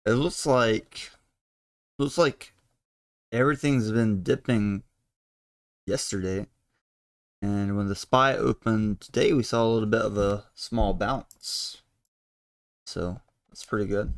It looks like everything's been dipping yesterday, and when the SPY opened today, we saw a little bit of a small bounce. So that's pretty good.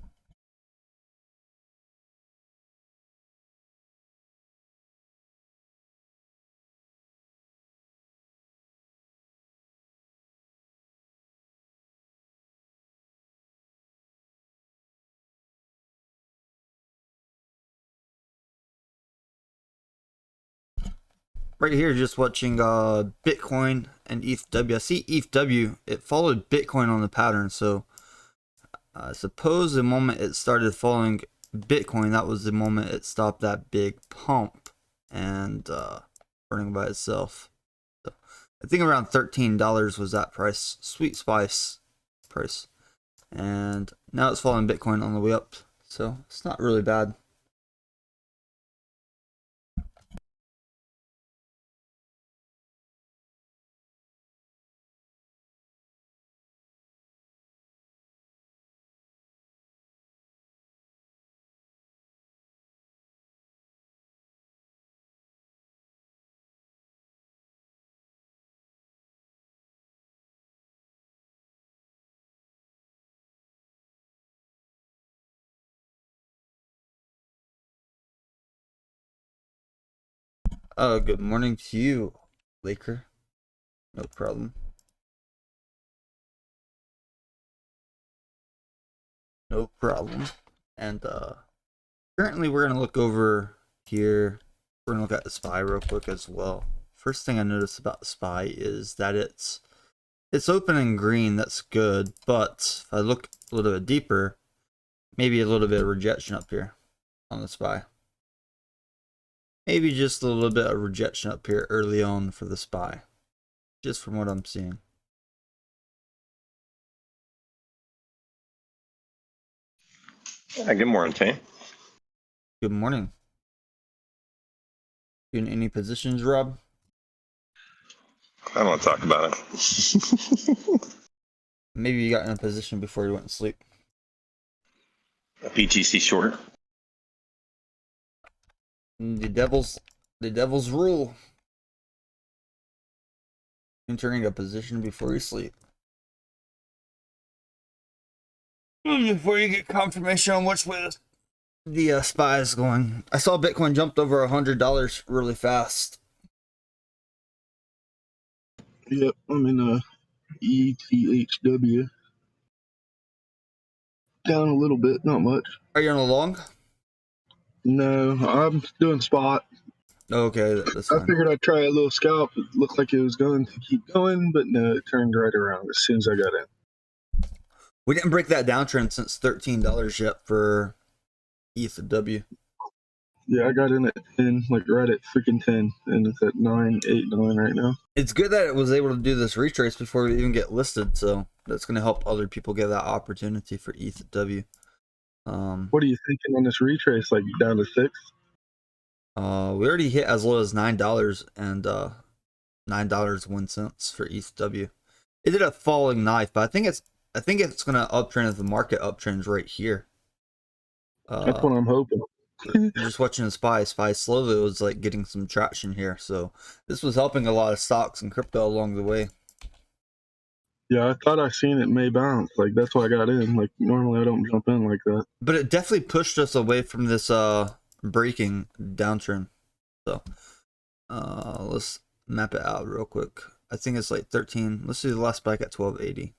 Right here, just watching Bitcoin and Ethw. I see Ethw. It followed Bitcoin on the pattern, so I suppose the moment it started following Bitcoin, that was the moment it stopped that big pump and burning by itself. So I think around $13 was that price, sweet spice price, and now it's following Bitcoin on the way up. So it's not really bad. Good morning to you, Laker. No problem. No problem. And currently we're gonna look over here. We're gonna look at the SPY real quick as well. First thing I noticed about the SPY is that it's open in green. That's good, but if I look a little bit deeper, maybe a little bit of rejection up here on the SPY. Maybe just a little bit of rejection up here early on for the SPY, just from what I'm seeing. Good morning, Tay. Good morning. You in any positions, Rob? I don't want to talk about it. Maybe you got in a position before you went to sleep. A BTC short. The devil's rule. Entering a position before you sleep. Before you get confirmation on which way the SPY is going. I saw Bitcoin jumped over $100 really fast. Yep, I'm in ETHW. Down a little bit, not much. Are you on a long? No, I'm doing spot. Okay, that's I fine. figured I'd try a little scalp. It looked like it was going to keep going, but no, it turned right around as soon as I got in. We didn't break that downtrend since $13 yet for Ethw. Yeah, I got in at 10, like right at freaking 10, and it's at 989 right now. It's good that it was able to do this retrace before we even get listed, so that's going to help other people get that opportunity for Ethw. What are you thinking on this retrace? Like down to 6? We already hit as low as $9 and $9.01 for Ethw. It did a falling knife, but I think it's gonna uptrend if the market uptrends right here. That's what I'm hoping. Just watching the SPY slowly was like getting some traction here, so this was helping a lot of stocks and crypto along the way. Yeah, I thought I seen it may bounce. Like that's why I got in. Like normally I don't jump in like that. But it definitely pushed us away from this breaking downtrend. So let's map it out real quick. I think it's like 13. Let's see the last spike at 1280.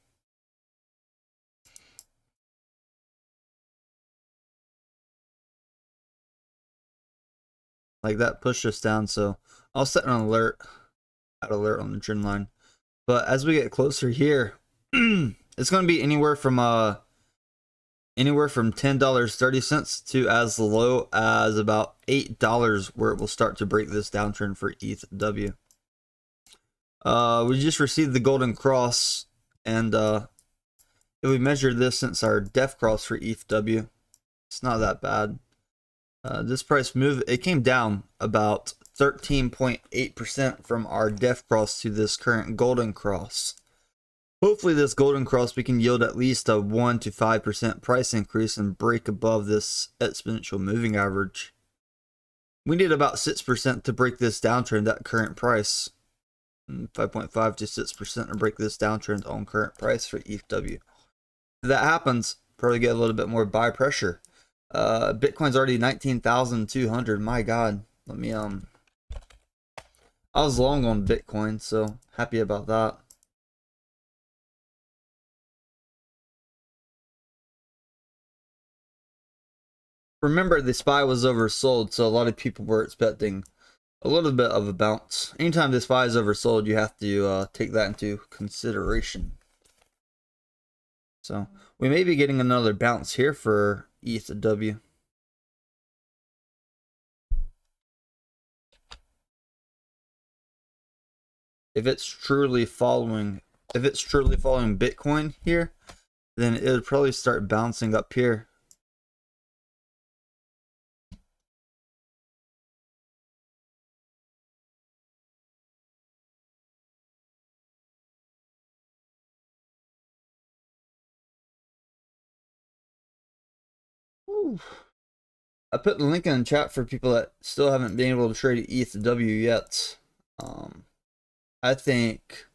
Like that pushed us down, so I'll set an alert, add alert on the trend line. But as we get closer here, it's going to be anywhere from $10.30 to as low as about $8 where it will start to break this downtrend for Ethw. We just received the golden cross, and if we measure this since our def cross for Ethw, it's not that bad. This price move, it came down about 13.8% from our def cross to this current golden cross. Hopefully this golden cross we can yield at least a 1 to 5% price increase and break above this exponential moving average. We need about 6% to break this downtrend at current price. 5.5 to 6% to break this downtrend on current price for Ethw. If that happens, probably get a little bit more buy pressure. Bitcoin's already 19,200. My God. Let me I was long on Bitcoin, so happy about that. Remember, the SPY was oversold, so a lot of people were expecting a little bit of a bounce. Anytime the SPY is oversold, you have to take that into consideration. So we may be getting another bounce here for Ethw. If it's truly following Bitcoin here, then it would probably start bouncing up here. Ooh. I put the link in the chat for people that still haven't been able to trade Ethw yet. I think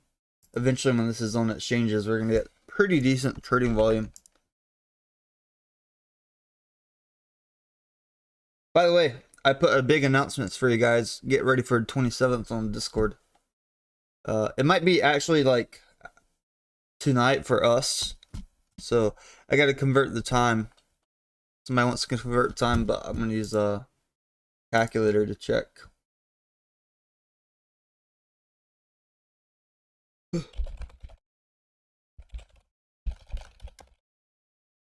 eventually when this is on exchanges, we're going to get pretty decent trading volume. By the way, I put a big announcements for you guys. Get ready for 27th on Discord. It might be actually like tonight for us. So I got to convert the time. Somebody wants to convert time, but I'm going to use a calculator to check.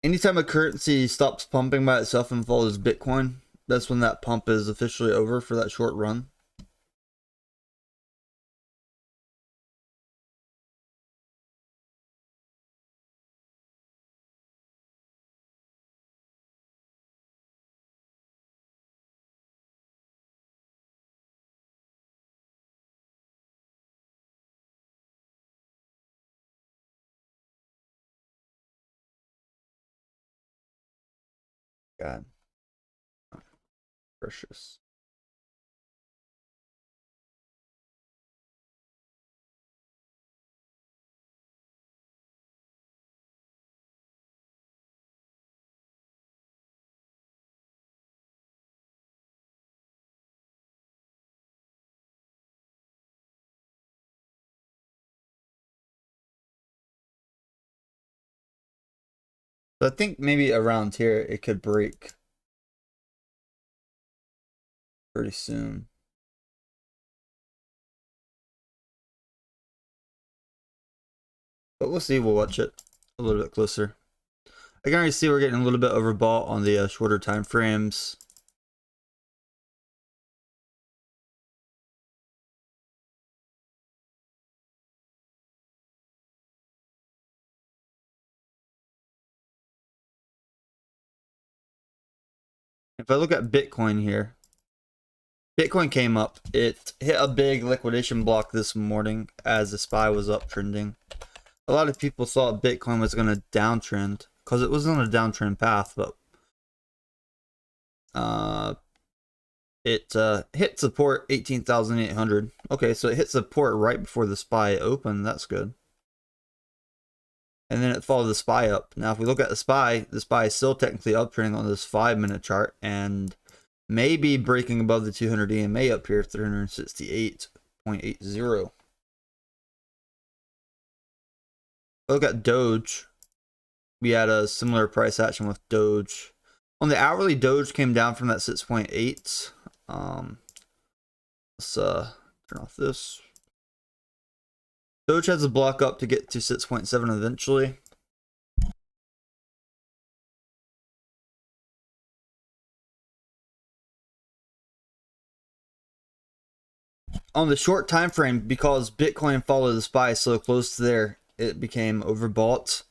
Anytime a currency stops pumping by itself and follows Bitcoin, that's when that pump is officially over for that short run. God. Precious. So I think maybe around here it could break pretty soon. But we'll see. We'll watch it a little bit closer. I can already see we're getting a little bit overbought on the shorter time frames. If I look at Bitcoin here, Bitcoin came up. It hit a big liquidation block this morning as the SPY was uptrending. A lot of people thought Bitcoin was going to downtrend because it was on a downtrend path, but it hit support 18,800. Okay, so it hit support right before the SPY opened. That's good. And then it followed the SPY up. Now, if we look at the SPY is still technically uptrending on this 5-minute chart and maybe breaking above the 200 EMA up here, 368.80. Look at Doge. We had a similar price action with Doge. On the hourly, Doge came down from that 6.8. Let's turn off this. Doge has a block up to get to 6.7 eventually. On the short time frame, because Bitcoin followed the SPY so close to there, it became overbought.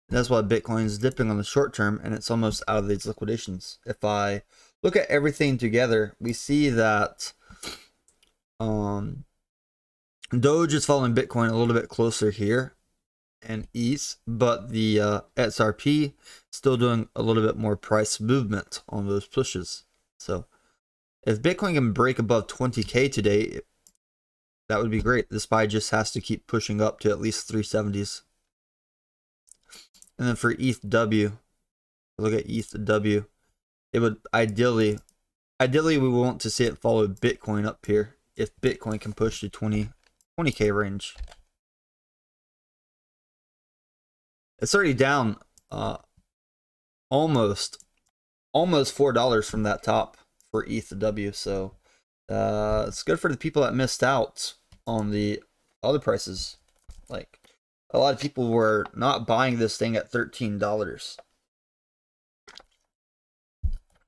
That's why Bitcoin is dipping on the short term, and it's almost out of these liquidations. If I look at everything together, we see that Doge is following Bitcoin a little bit closer here. and ETH, but the XRP still doing a little bit more price movement on those pushes. So if Bitcoin can break above 20K today, that would be great. The SPY just has to keep pushing up to at least 370s. And then for ETHW, look at ETHW, it would ideally we want to see it follow Bitcoin up here if Bitcoin can push to 20K range. It's already down almost $4 from that top for ETHW, so it's good for the people that missed out on the other prices. Like, a lot of people were not buying this thing at $13.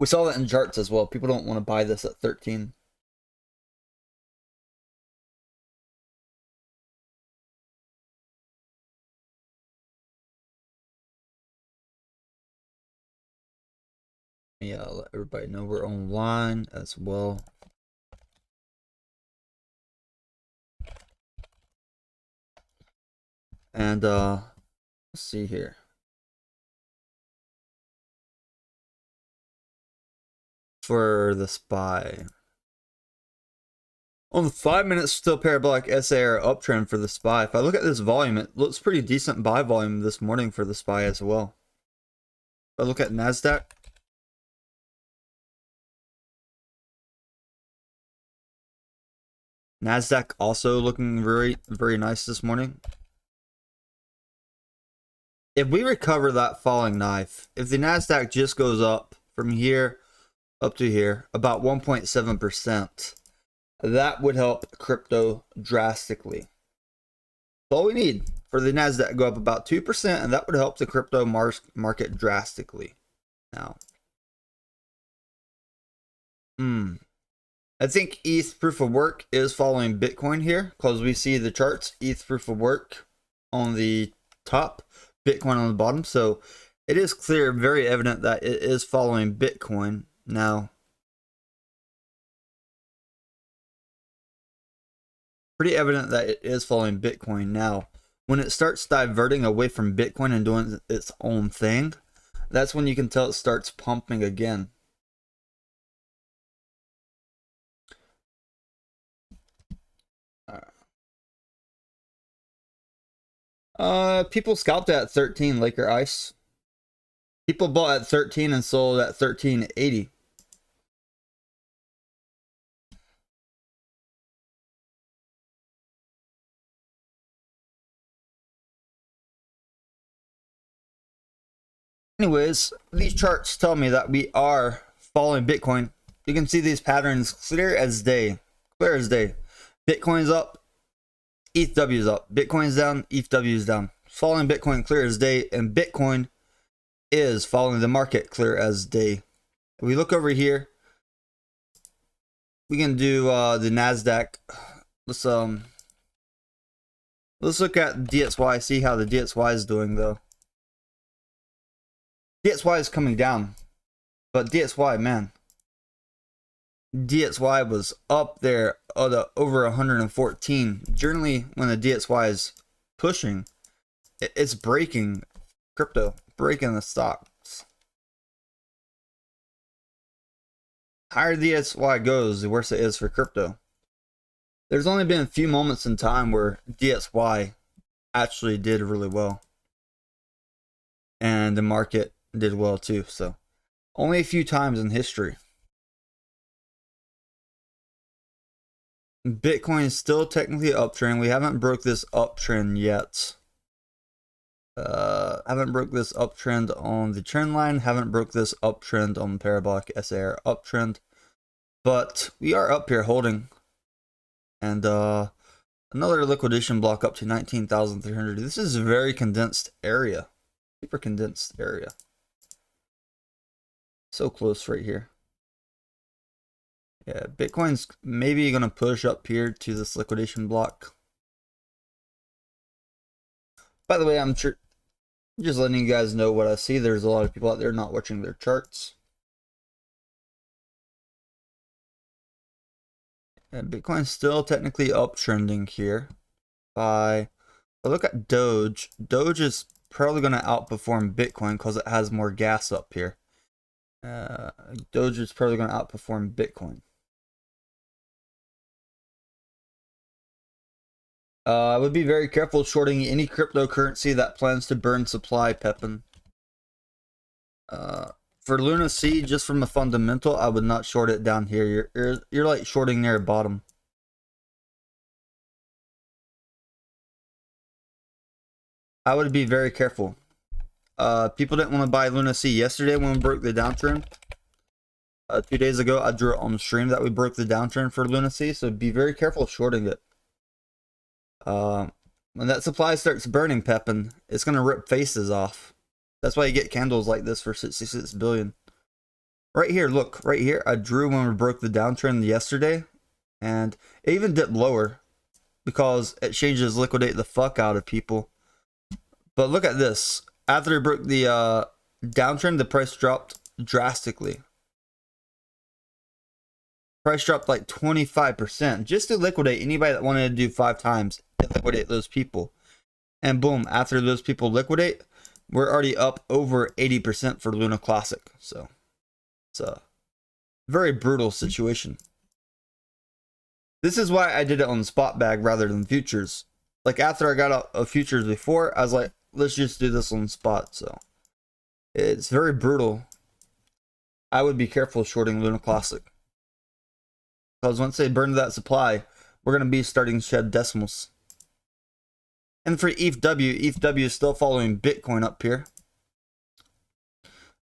We saw that in charts as well. People don't want to buy this at 13. Yeah, I'll let everybody know we're online as well. And let's see here. For the SPY. On the 5 minutes, still parabolic SAR uptrend for the SPY. If I look at this volume, it looks pretty decent buy volume this morning for the SPY as well. If I look at NASDAQ, NASDAQ also looking very, very nice this morning. If we recover that falling knife, if the NASDAQ just goes up from here up to here, about 1.7%, that would help crypto drastically. That's all we need for the NASDAQ to go up about 2%, and that would help the crypto market drastically. Now, I think ETH proof of work is following Bitcoin here, because we see the charts, ETH proof of work on the top, Bitcoin on the bottom. So it is clear, very evident that it is following Bitcoin. Now, pretty evident that it is following Bitcoin. Now, when it starts diverting away from Bitcoin and doing its own thing, that's when you can tell it starts pumping again. People scalped at 13 Laker Ice. People bought at 13 and sold at 13.80. Anyways, these charts tell me that we are following Bitcoin. You can see these patterns clear as day. Clear as day. Bitcoin's up, ETHW is up. Bitcoin's down, ETHW is down. Following Bitcoin clear as day, and Bitcoin is following the market clear as day. If we look over here, we can do the NASDAQ. Let's look at DXY, see how the DXY is doing though. DXY is coming down, but DXY, man, DXY was up there over 114. Generally, when the DXY is pushing, it's breaking crypto, breaking the stocks. Higher DXY goes, the worse it is for crypto. There's only been a few moments in time where DXY actually did really well, and the market did well too. So only a few times in history. Bitcoin is still technically uptrend. We haven't broke this uptrend yet. Haven't broke this uptrend on the trend line. Haven't broke this uptrend on the parabolic SAR uptrend. But we are up here holding. And another liquidation block up to 19,300. This is a very condensed area. Super condensed area. So close right here. Yeah, Bitcoin's maybe going to push up here to this liquidation block. By the way, I'm just letting you guys know what I see. There's a lot of people out there not watching their charts. And Bitcoin's still technically uptrending here by But look at Doge. Doge is probably going to outperform Bitcoin because it has more gas up here. Doge is probably going to outperform Bitcoin. I would be very careful shorting any cryptocurrency that plans to burn supply, Pepin. For Luna C, just from a fundamental, I would not short it down here. You're like shorting near bottom. I would be very careful. People didn't want to buy Luna C yesterday when we broke the downtrend. 2 days ago, I drew it on the stream that we broke the downtrend for Luna C, so be very careful shorting it. When that supply starts burning, Pepin, it's gonna rip faces off. That's why you get candles like this for 66 billion. Right here, look, right here, I drew when we broke the downtrend yesterday, and it even dipped lower because exchanges liquidate the fuck out of people. But look at this. After we broke the downtrend, the price dropped drastically. Price dropped like 25% just to liquidate anybody that wanted to do 5 times and liquidate those people. And boom, after those people liquidate, we're already up over 80% for Luna Classic. So it's a very brutal situation. This is why I did it on spot bag rather than futures. Like after I got out of futures before, I was like, let's just do this on spot. So it's very brutal. I would be careful shorting Luna Classic. Because once they burn that supply, we're going to be starting to shed decimals. And for Ethw, Ethw is still following Bitcoin up here.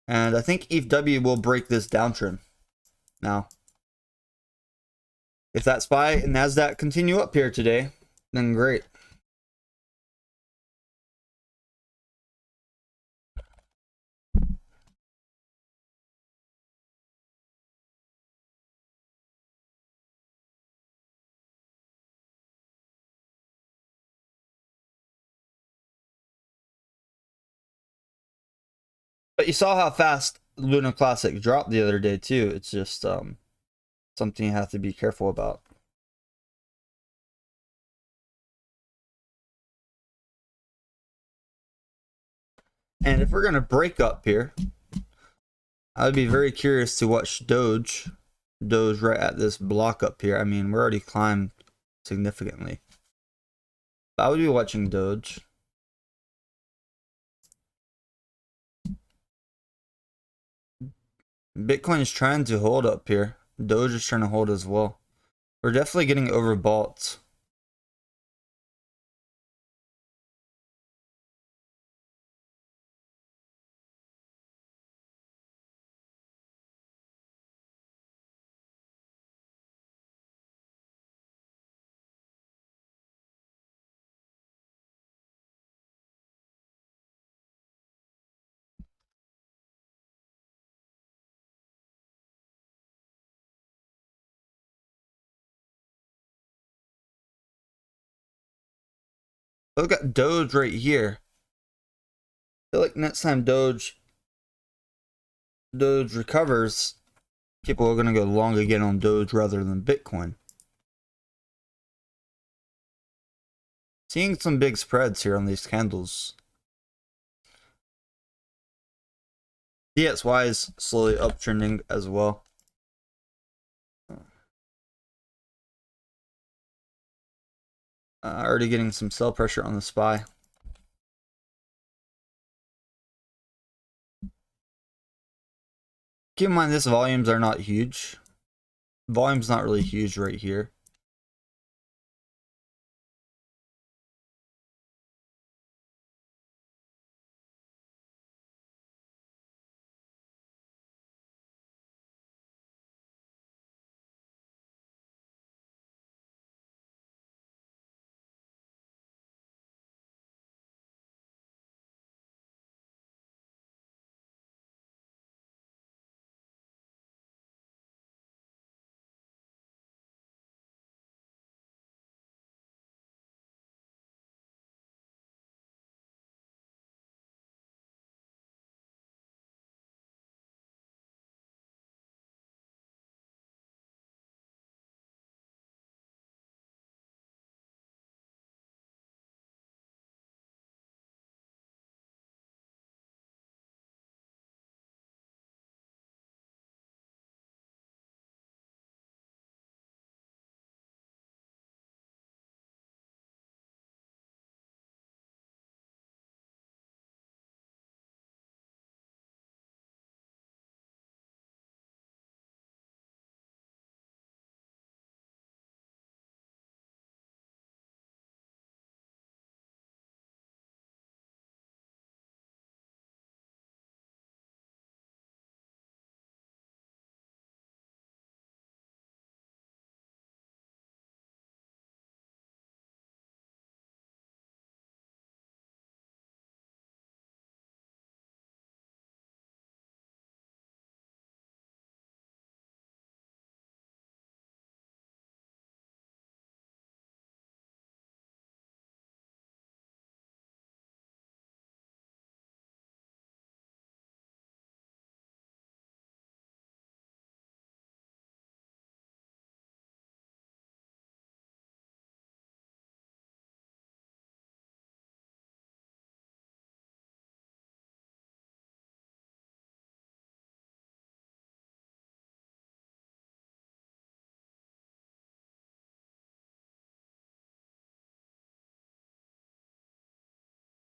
And I think Ethw will break this downtrend. Now, if that SPY and NASDAQ continue up here today, then great. But you saw how fast Luna Classic dropped the other day too. It's just something you have to be careful about. And if we're going to break up here, I'd be very curious to watch Doge. Doge right at this block up here. I mean, we're already climbed significantly. But I would be watching Doge. Bitcoin is trying to hold up here. Doge is trying to hold as well. We're definitely getting overbought. Look at Doge right here. I feel like next time Doge recovers, people are going to go long again on Doge rather than Bitcoin. Seeing some big spreads here on these candles. DXY is slowly uptrending as well. Already getting some sell pressure on the SPY. Keep in mind, these volumes are not huge. Volume's not really huge right here.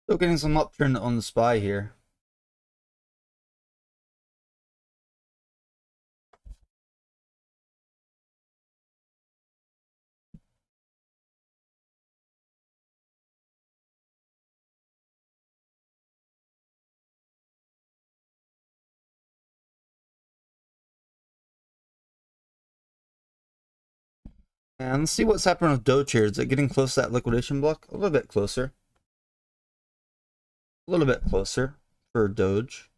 Still getting some uptrend on the SPY here. And let's see what's happening with Doge here. Is it getting close to that liquidation block? A little bit closer. A little bit closer for Doge.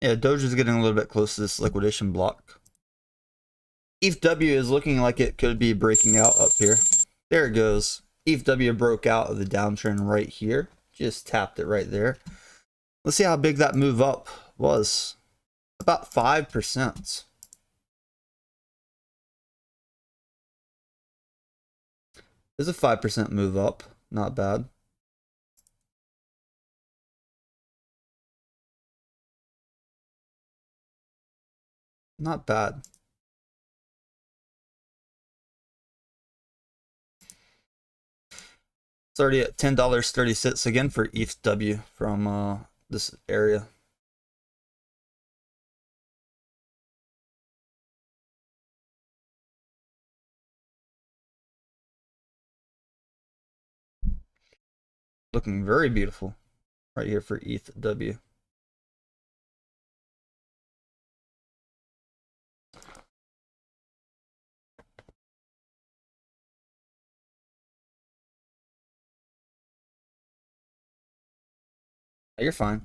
Yeah, Doge is getting a little bit close to this liquidation block. Ethw is looking like it could be breaking out up here. There it goes. Ethw broke out of the downtrend right here. Just tapped it right there. Let's see how big that move up was. About 5%. There's a 5% move up. Not bad. Not bad. It's already at $10.30 again for Ethw from this area. Looking very beautiful right here for Ethw. You're fine.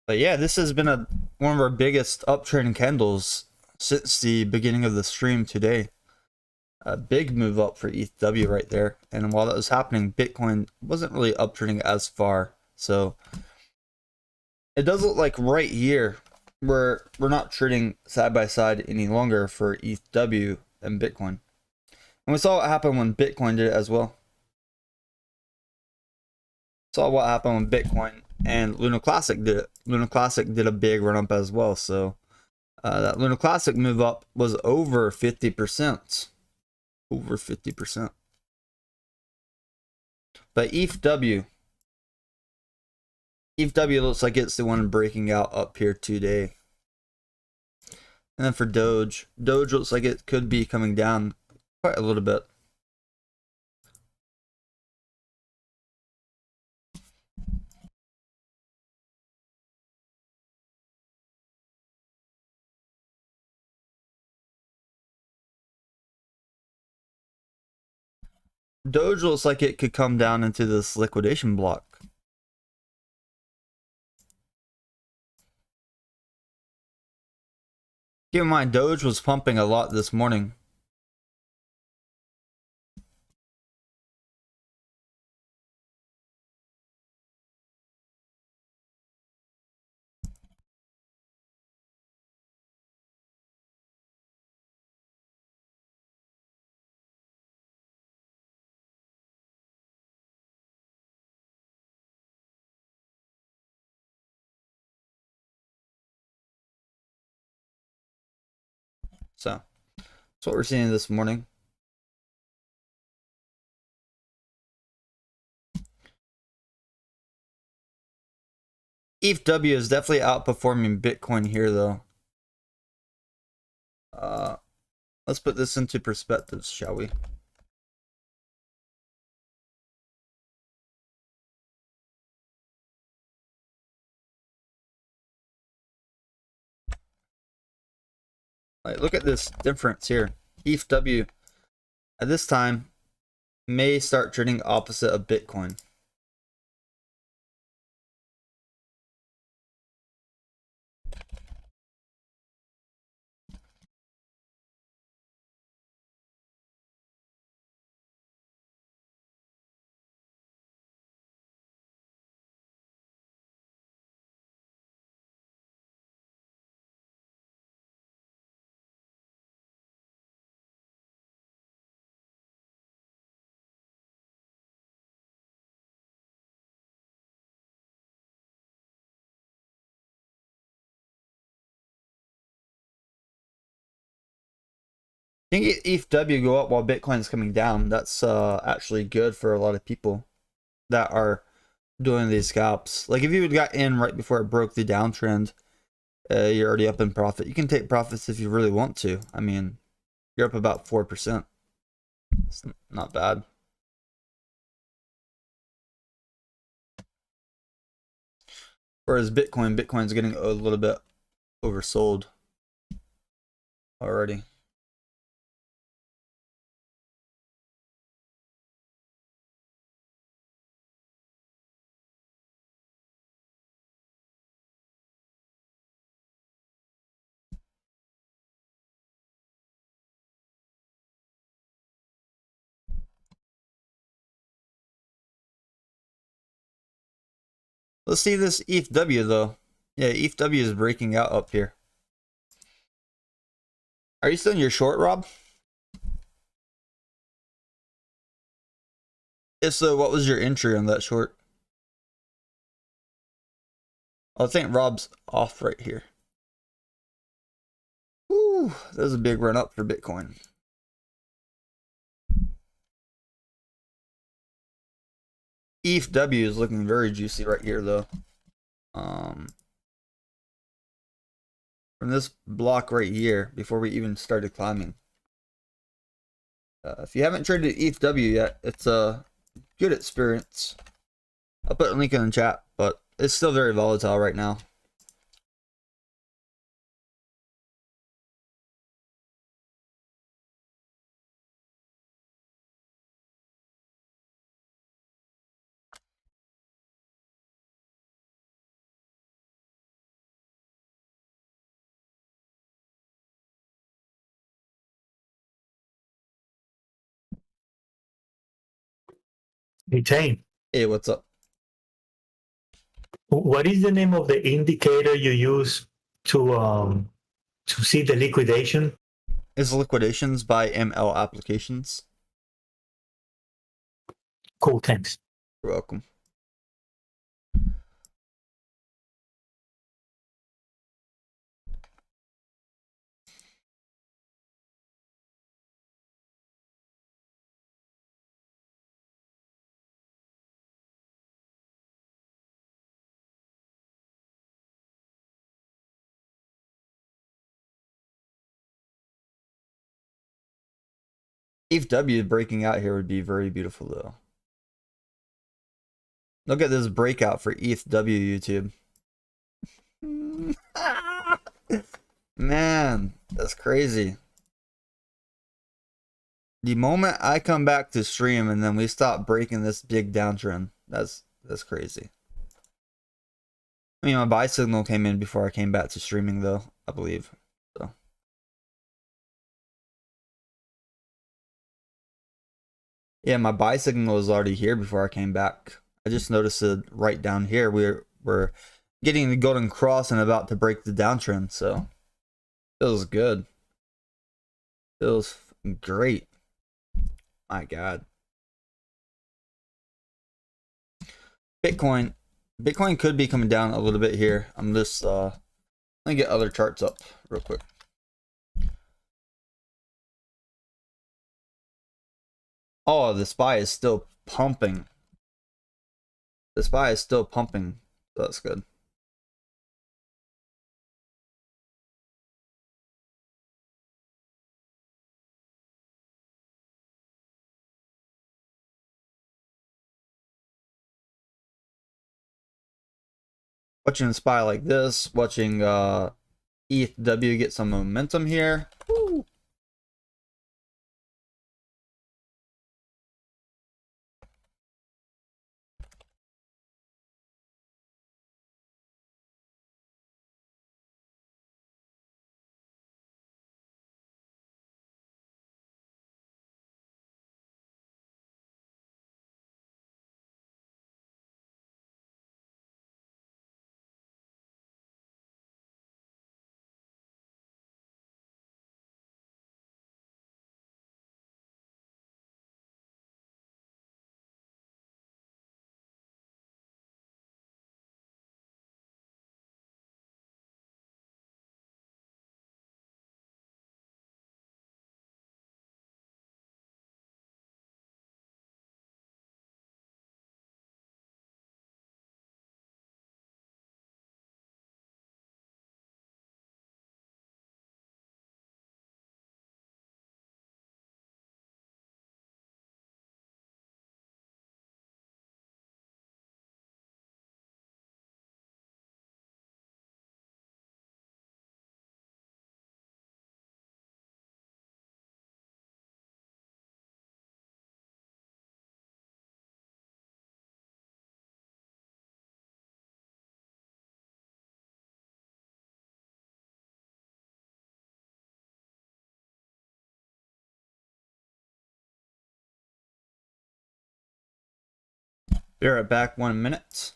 But yeah, this has been one of our biggest uptrend candles since the beginning of the stream today. A big move up for Ethw right there. And while that was happening, Bitcoin wasn't really uptrending as far. So it does look like right here we're not trading side by side any longer for Ethw and Bitcoin. And we saw what happened when Bitcoin did it as well. Saw what happened when Bitcoin and Lunar Classic did it. Lunar Classic did a big run up as well. So that Lunar Classic move up was over 50%. Over 50%. But Ethw looks like it's the one breaking out up here today. And then for Doge looks like it could be coming down quite a little bit. Doge looks like it could come down into this liquidation block. Keep in mind, Doge was pumping a lot this morning. So that's what we're seeing this morning. Ethw is definitely outperforming Bitcoin here, though. Let's put this into perspective, shall we? Like, look at this difference here. Ethw at this time may start trading opposite of Bitcoin. I think Ethw go up while Bitcoin's coming down. That's actually good for a lot of people that are doing these scalps. Like if you got in right before it broke the downtrend, you're already up in profit. You can take profits if you really want to. I mean, you're up about 4%. It's not bad. Whereas Bitcoin's getting a little bit oversold already. Let's see this Ethw though. Yeah, Ethw is breaking out up here. Are you still in your short, Rob? If so, what was your entry on that short? I think Rob's off right here. Ooh, that was a big run up for Bitcoin. Ethw is looking very juicy right here though. From this block right here, before we even started climbing. If you haven't traded Ethw yet, it's a good experience. I'll put a link in the chat, but it's still very volatile right now. Hey, Jane, Hey, what's up? what is the name of the indicator you use to see the liquidation? It's Liquidations by ML Applications. Cool, thanks. You're welcome. Ethw breaking out here would be very beautiful though. Look at this breakout for Ethw YouTube. Man, that's crazy. The moment I come back to stream and then we stop breaking this big downtrend, that's crazy. I mean, my buy signal came in before I came back to streaming though, I believe. So yeah, my buy signal was already here before I came back. I just noticed it right down here. We're getting the golden cross and about to break the downtrend, so feels good. Feels great. My God. Bitcoin could be coming down a little bit here. I'm just let me get other charts up real quick. Oh, the SPY is still pumping. The SPY is still pumping. So that's good. Watching the SPY like this, watching Ethw get some momentum here. Woo. Be right back, 1 minute.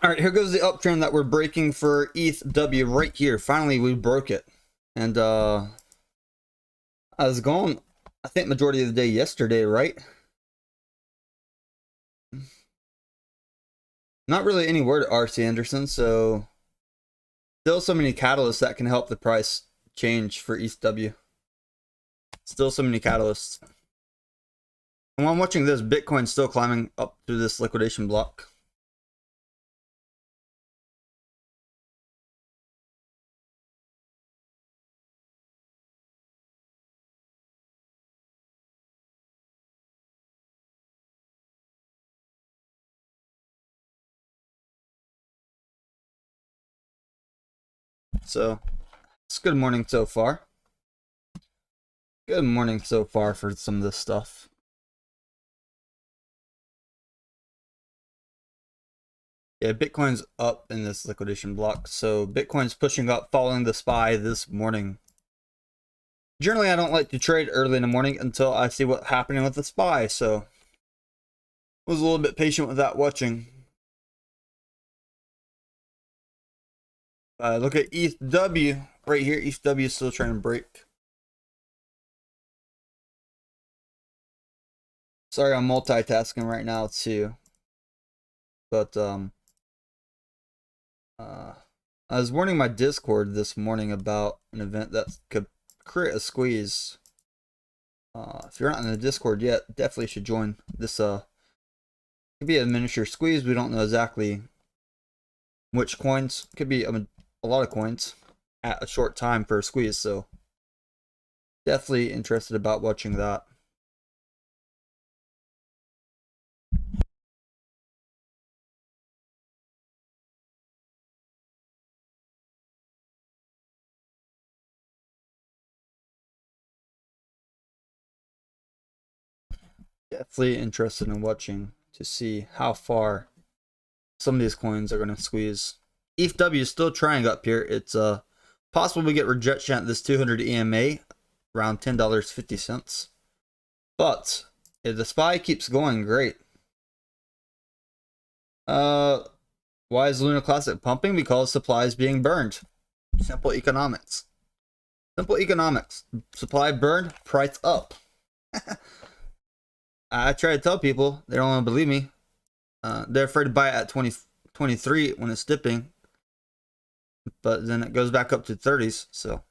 All right, here goes the uptrend that we're breaking for Ethw right here. Finally, we broke it. And I was gone, I think, majority of the day yesterday, right? Not really any word at RC Anderson, so still so many catalysts that can help the price change for Ethw. Still so many catalysts. And while I'm watching this, Bitcoin's still climbing up through this liquidation block. So, it's good morning so far. Good morning so far for some of this stuff. Yeah, Bitcoin's up in this liquidation block. So Bitcoin's pushing up following the SPY this morning. Generally, I don't like to trade early in the morning until I see what's happening with the SPY. So I was a little bit patient with that watching. Look at Ethw right here. Ethw is still trying to break. Sorry, I'm multitasking right now too. But I was warning my Discord this morning about an event that could create a squeeze. If you're not in the Discord yet, definitely should join. This could be a miniature squeeze. We don't know exactly which coins. Could be a lot of coins at a short time for a squeeze. So definitely interested about watching that. Definitely interested in watching to see how far some of these coins are going to squeeze. Ethw is still trying up here. It's possible we get rejection at this 200 EMA around $10.50. But if the SPY keeps going, great. Why is Lunar Classic pumping? Because supply is being burned. Simple economics. Simple economics. Supply burned, price up. I try to tell people, they don't want to believe me. They're afraid to buy it at 23 when it's dipping, but then it goes back up to 30s. So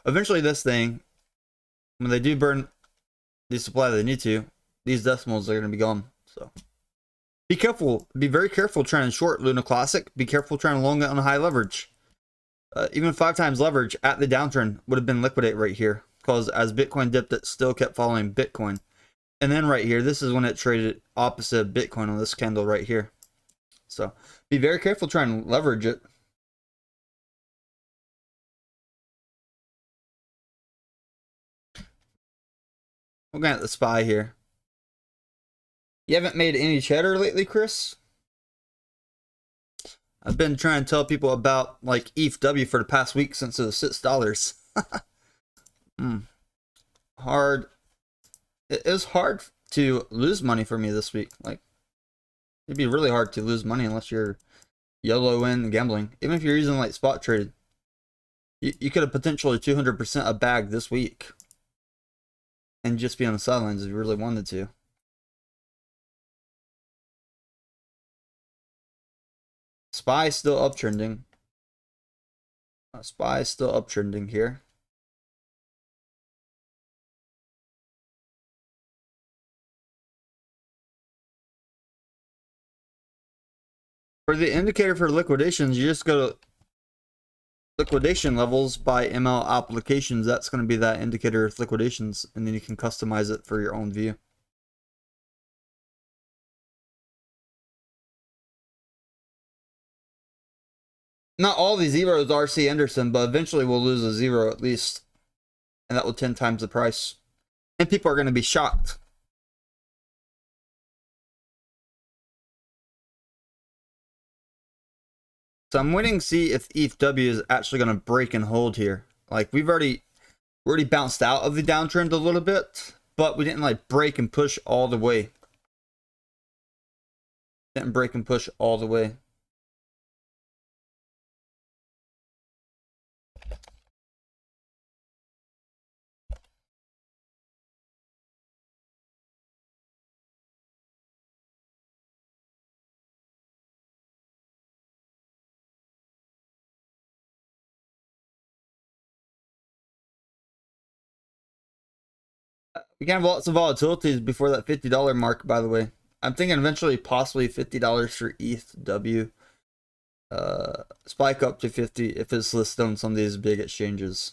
eventually this thing, when they do burn the supply they need to, these decimals are going to be gone. So be careful. Be very careful trying to short Luna Classic. Be careful trying to long it on high leverage. Even 5 times leverage at the downtrend would have been liquidate right here, because as Bitcoin dipped, it still kept following Bitcoin. And then right here, this is when it traded opposite of Bitcoin on this candle right here. So be very careful trying to leverage it. Looking at the SPY here. You haven't made any cheddar lately, Chris? I've been trying to tell people about like Ethw for the past week since it was $6. Hard. It is hard to lose money for me this week. Like, it'd be really hard to lose money unless you're YOLO in gambling. Even if you're using like spot trade, you could have potentially 200% a bag this week and just be on the sidelines if you really wanted to. SPY still uptrending. SPY still uptrending here. For the indicator for liquidations, you just go to liquidation levels by ML applications. That's going to be that indicator of liquidations, and then you can customize it for your own view. Not all these zeros are C. Anderson, but eventually we'll lose a zero at least, and that will 10 times the price. And people are going to be shocked. So I'm waiting to see if Ethw is actually going to break and hold here. Like we're already bounced out of the downtrend a little bit, but we didn't like break and push all the way. Didn't break and push all the way. We can have lots of volatilities before that $50 mark, by the way. I'm thinking eventually possibly $50 for Ethw. Spike up to 50 if it's listed on some of these big exchanges.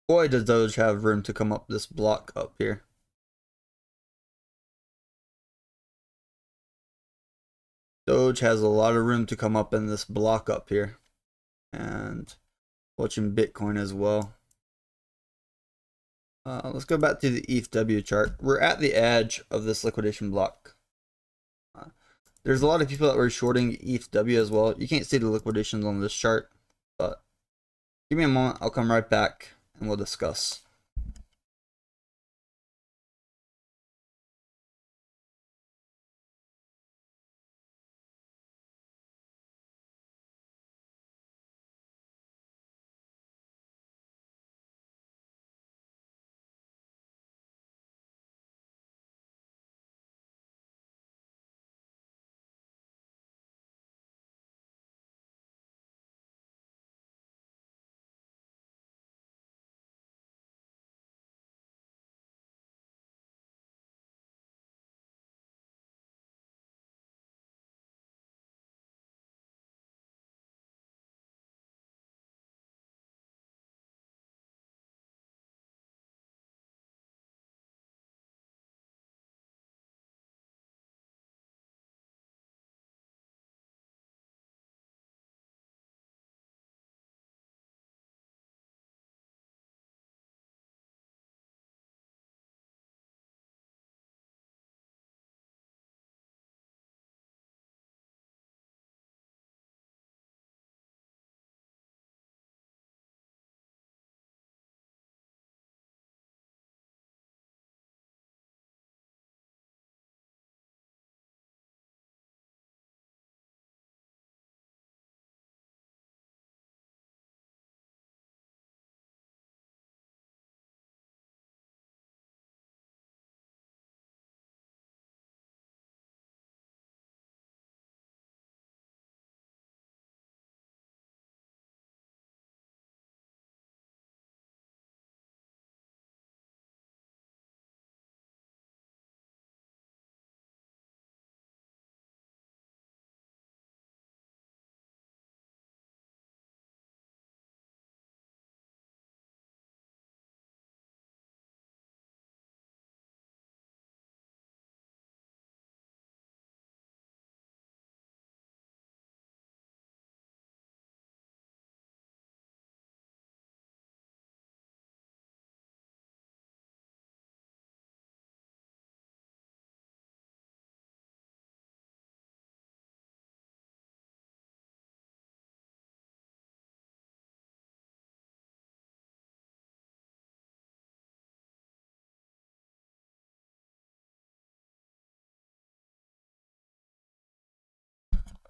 Boy, does Doge have room to come up this block up here. Doge has a lot of room to come up in this block up here. And watching Bitcoin as well. Let's go back to the Ethw chart. We're at the edge of this liquidation block. There's a lot of people that were shorting Ethw as well. You can't see the liquidations on this chart, but give me a moment. I'll come right back and we'll discuss.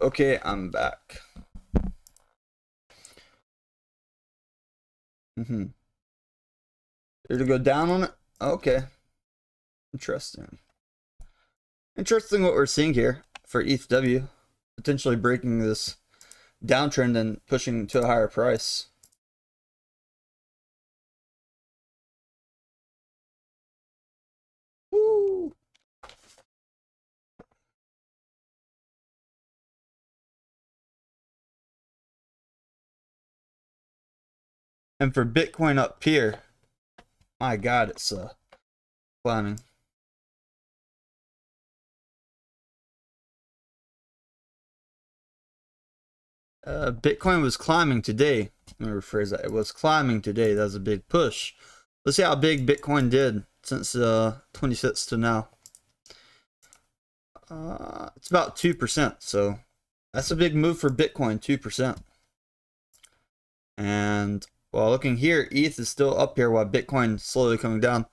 Okay, I'm back. Did it go down on it? Okay. Interesting. Interesting what we're seeing here for Ethw. Potentially breaking this downtrend and pushing to a higher price. Woo! And for Bitcoin up here, my God, it's climbing. Bitcoin was climbing today. Let me rephrase that. It was climbing today. That was a big push. Let's see how big Bitcoin did since 26 to now. It's about 2%. So that's a big move for Bitcoin, 2%. And while looking here, ETH is still up here while Bitcoin slowly coming down.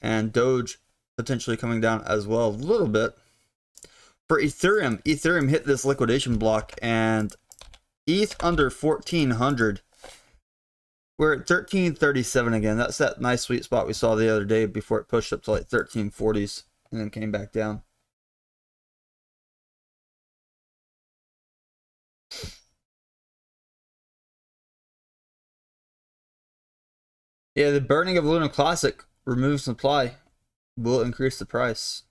And Doge potentially coming down as well a little bit. For Ethereum, Ethereum hit this liquidation block and ETH under 1400. We're at 1337 again. That's that nice sweet spot we saw the other day before it pushed up to like 1340s and then came back down. Yeah, the burning of Lunar Classic removes supply. Will increase the price.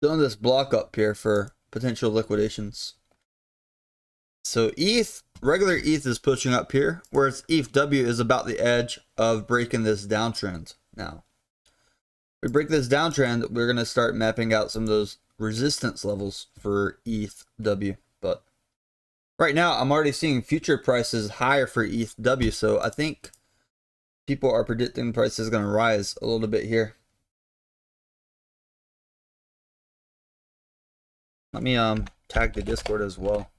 Doing this block up here for potential liquidations. So ETH, regular ETH is pushing up here, whereas Ethw is about the edge of breaking this downtrend. Now, if we break this downtrend, we're going to start mapping out some of those resistance levels for Ethw. But right now, I'm already seeing future prices higher for Ethw, so I think people are predicting the price is going to rise a little bit here. Let me tag the Discord as well.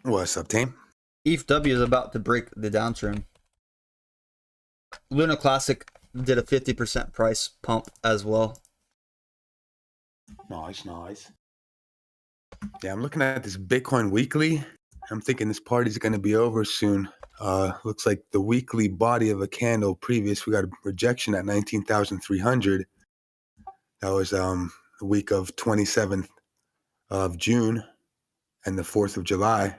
What's up, team? Ethw is about to break the downtrend. Lunar Classic did a 50% price pump as well. Nice, nice. Yeah, I'm looking at this Bitcoin weekly. I'm thinking this party's going to be over soon. Looks like the weekly body of a candle previous, we got a rejection at 19,300. That was the week of 27th of June and the 4th of July.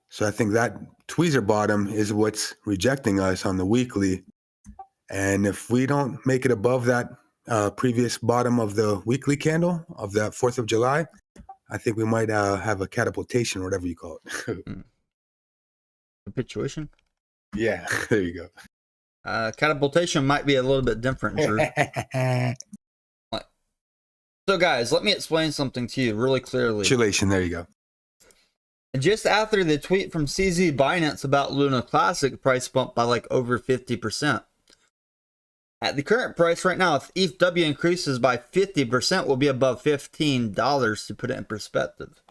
So I think that tweezer bottom is what's rejecting us on the weekly. And if we don't make it above that previous bottom of the weekly candle of that 4th of July, I think we might have a catapultation or whatever you call it. Capitulation? Yeah, there you go. Catapultation might be a little bit different, Drew. So guys, let me explain something to you really clearly. Capitulation, there you go. Just after the tweet from CZ Binance about Lunar Classic, price bumped by like over 50%. At the current price right now, if Ethw increases by 50%, we'll be above $15 to put it in perspective.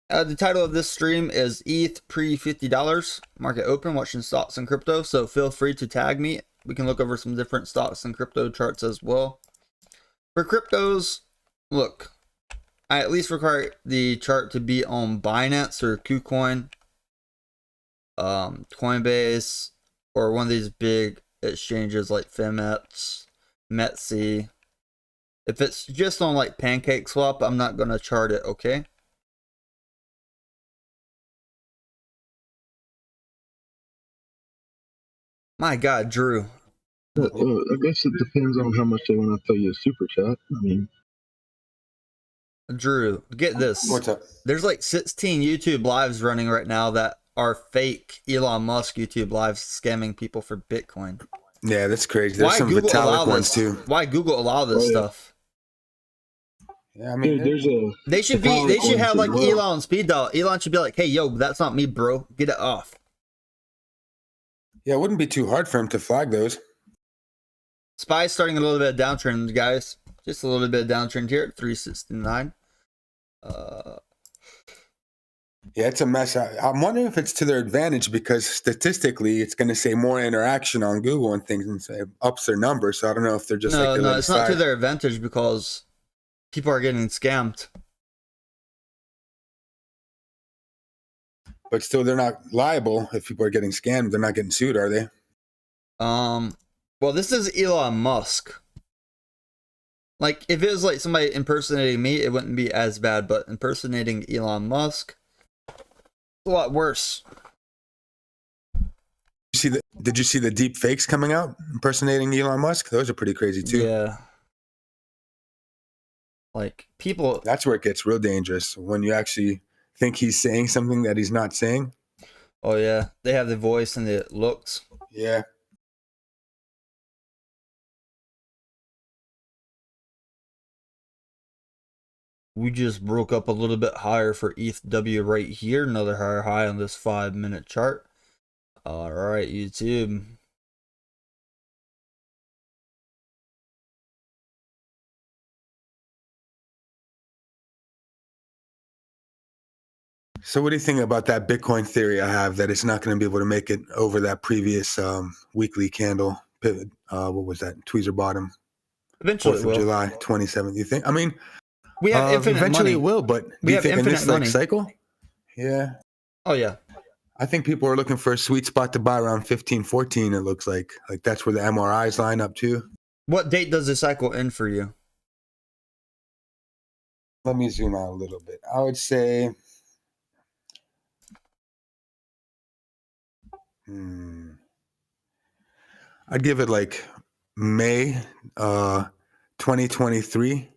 The title of this stream is ETH pre $50, market open, watching stocks and crypto. So feel free to tag me. We can look over some different stocks and crypto charts as well. For cryptos, look, I at least require the chart to be on Binance or KuCoin, Coinbase, or one of these big exchanges like Fimex, Metsy. If it's just on like PancakeSwap, I'm not going to chart it, okay? My God, Drew. I guess it depends on how much they want to throw you a super chat. I mean, Drew, get this. What's up? There's like 16 YouTube lives running right now that are fake Elon Musk YouTube lives scamming people for Bitcoin. Yeah, that's crazy. There's some Vitalik ones too. Why Google allow this stuff? Yeah, I mean, Dude, there's a. They should be. They should have like Elon on speed dial. Elon should be like, "Hey, yo, that's not me, bro. Get it off." yeah, it wouldn't be too hard for him to flag those. SPY's starting a little bit of downtrend, guys. Just a little bit of downtrend here at 369. Yeah, it's a mess. I'm wondering if it's to their advantage because statistically, it's going to say more interaction on Google and things, and say ups their numbers. So I don't know if they're just No, like no, it's not to their advantage because people are getting scammed. But still, they're not liable if people are getting scammed. They're not getting sued, are they? Well, this is Elon Musk. Like, if it was like somebody impersonating me, it wouldn't be as bad. But impersonating Elon Musk, a lot worse. Did you see the deep fakes coming out impersonating Elon Musk? Those are pretty crazy too. Yeah. Like, people. That's where it gets real dangerous, when you actually think he's saying something that he's not saying. Oh yeah, they have the voice and the looks. Yeah. We just broke up a little bit higher for Ethw right here. Another higher high on this 5-minute chart. All right, YouTube. So what do you think about that Bitcoin theory I have, that it's not going to be able to make it over that previous weekly candle pivot? What was that? Tweezer bottom. Eventually 4th it will. of July, 27th. You think? I mean, We have infinite eventually money. it will, but We do you have think in this infinite money. like cycle? Yeah. Oh yeah. I think people are looking for a sweet spot to buy around 15, 14, it looks like. Like that's where the MRIs line up to. What date does the cycle end for you? Let me zoom out a little bit. I would say I'd give it like May 2023,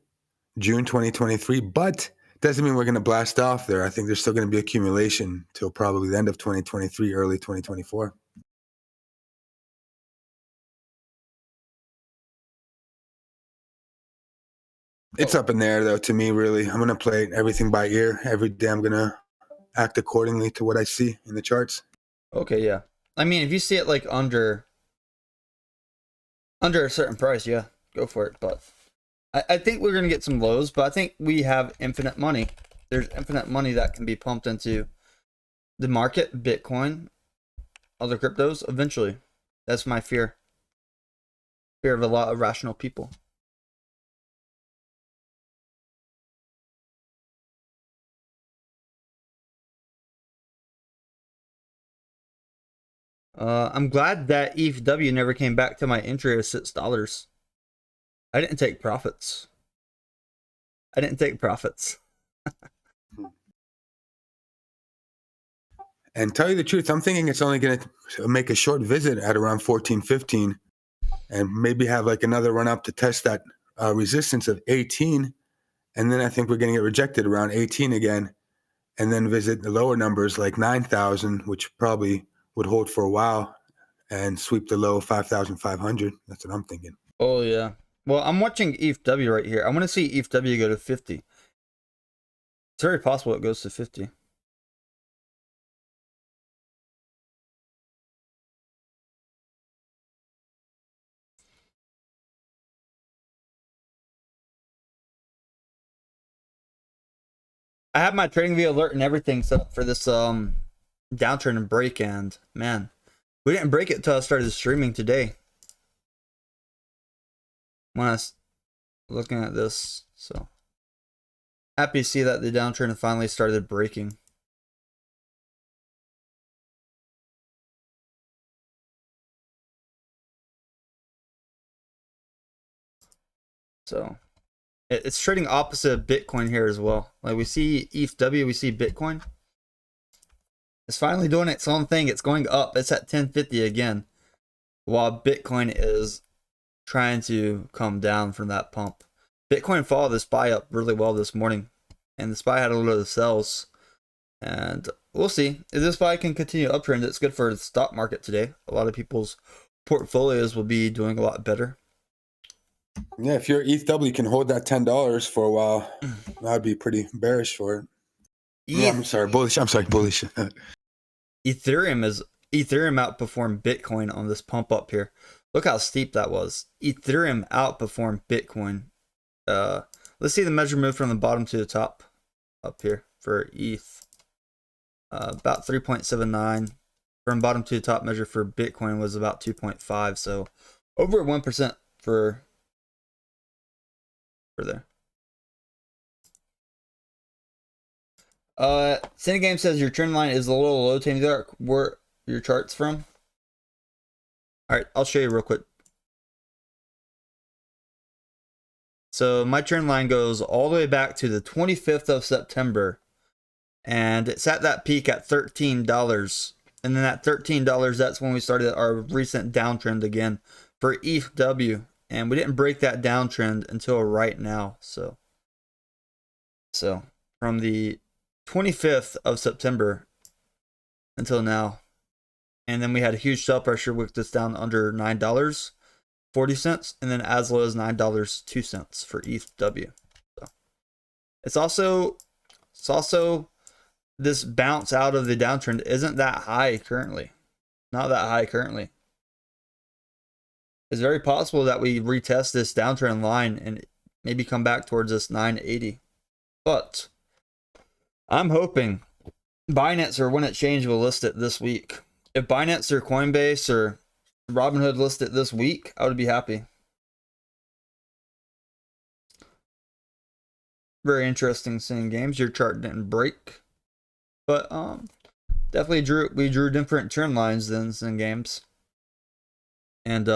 June 2023, but doesn't mean we're going to blast off there. I think there's still going to be accumulation till probably the end of 2023, early 2024. It's up in there, though, to me, really. I'm going to play everything by ear. Every day I'm going to act accordingly to what I see in the charts. Okay, yeah. I mean, if you see it like under a certain price, yeah, go for it. But I think we're going to get some lows, but I think we have infinite money. There's infinite money that can be pumped into the market, Bitcoin, other cryptos eventually. That's my fear. Fear of a lot of rational people. I'm glad that Ethw never came back to my entry of $6. I didn't take profits. And tell you the truth, I'm thinking it's only going to make a short visit at around 14.15 and maybe have like another run up to test that resistance of 18. And then I think we're going to get rejected around 18 again, and then visit the lower numbers like 9,000, which probably would hold for a while, and sweep the low 5,500. That's what I'm thinking. Oh, yeah. Well, I'm watching Ethw right here. I want to see Ethw go to 50. It's very possible it goes to 50. I have my trading view alert and everything set up for this downturn and break, and man, we didn't break it until I started streaming today. When I was looking at this, so happy to see that the downtrend finally started breaking. So it's trading opposite of Bitcoin here as well. Like we see Ethw, we see Bitcoin. It's finally doing its own thing. It's going up. It's at 1050 again, while Bitcoin is trying to come down from that pump. Bitcoin followed the SPY up really well this morning, and the SPY had a little of sells. And we'll see if this SPY can continue uptrend. It's good for the stock market today. A lot of people's portfolios will be doing a lot better. Yeah, if you're Ethw, you can hold that $10 for a while. I'd be pretty bearish for it. Yeah, I'm sorry, bullish. I'm sorry, bullish. Ethereum outperformed Bitcoin on this pump up here. Look how steep that was. Ethereum outperformed Bitcoin. Let's see the measure move from the bottom to the top up here for ETH. About 3.79. From bottom to the top measure for Bitcoin was about 2.5. So over 1% for there. Cinegame says your trend line is a little low. Tame Dark, where your charts from? All right, I'll show you real quick. So my trend line goes all the way back to the 25th of September, and it's at that peak at $13. And then at $13, that's when we started our recent downtrend again for Ethw, and we didn't break that downtrend until right now. So from the 25th of September until now, and then we had a huge sell pressure, which us down under $9.40, and then as low as $9.02 for Ethw. So it's also this bounce out of the downtrend isn't that high currently. Not that high currently. It's very possible that we retest this downtrend line and maybe come back towards this 980. But I'm hoping Binance or When Exchange will list it this week. If Binance or Coinbase or Robinhood list it this week, I would be happy. Very interesting seeing games. Your chart didn't break. But definitely we drew different trend lines than in games. And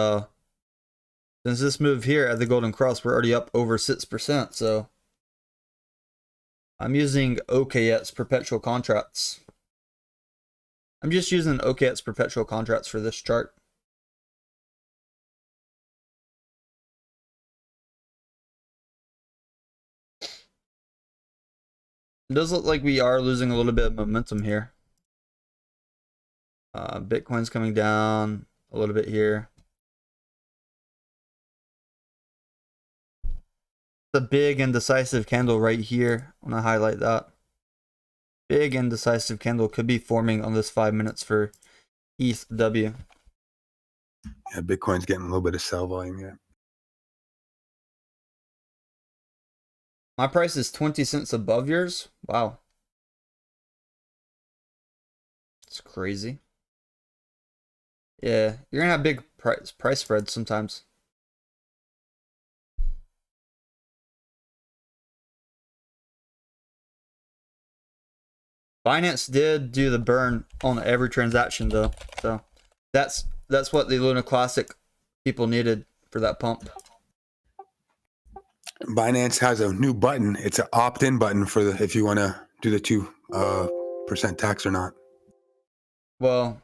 since this move here at the Golden Cross, we're already up over 6%. So I'm using OKX perpetual contracts. I'm just using OKX perpetual contracts for this chart. It does look like we are losing a little bit of momentum here. Bitcoin's coming down a little bit here. The big and decisive candle right here. I want to highlight that. Big and decisive candle could be forming on this 5 minutes for Ethw. Yeah, Bitcoin's getting a little bit of sell volume here. My price is 20 cents above yours. Wow. It's crazy. Yeah, you're gonna have big price spreads sometimes. Binance did do the burn on every transaction though. So that's what the Lunar Classic people needed for that pump. Binance has a new button. It's an opt-in button for if you want to do the 2% tax or not. Well,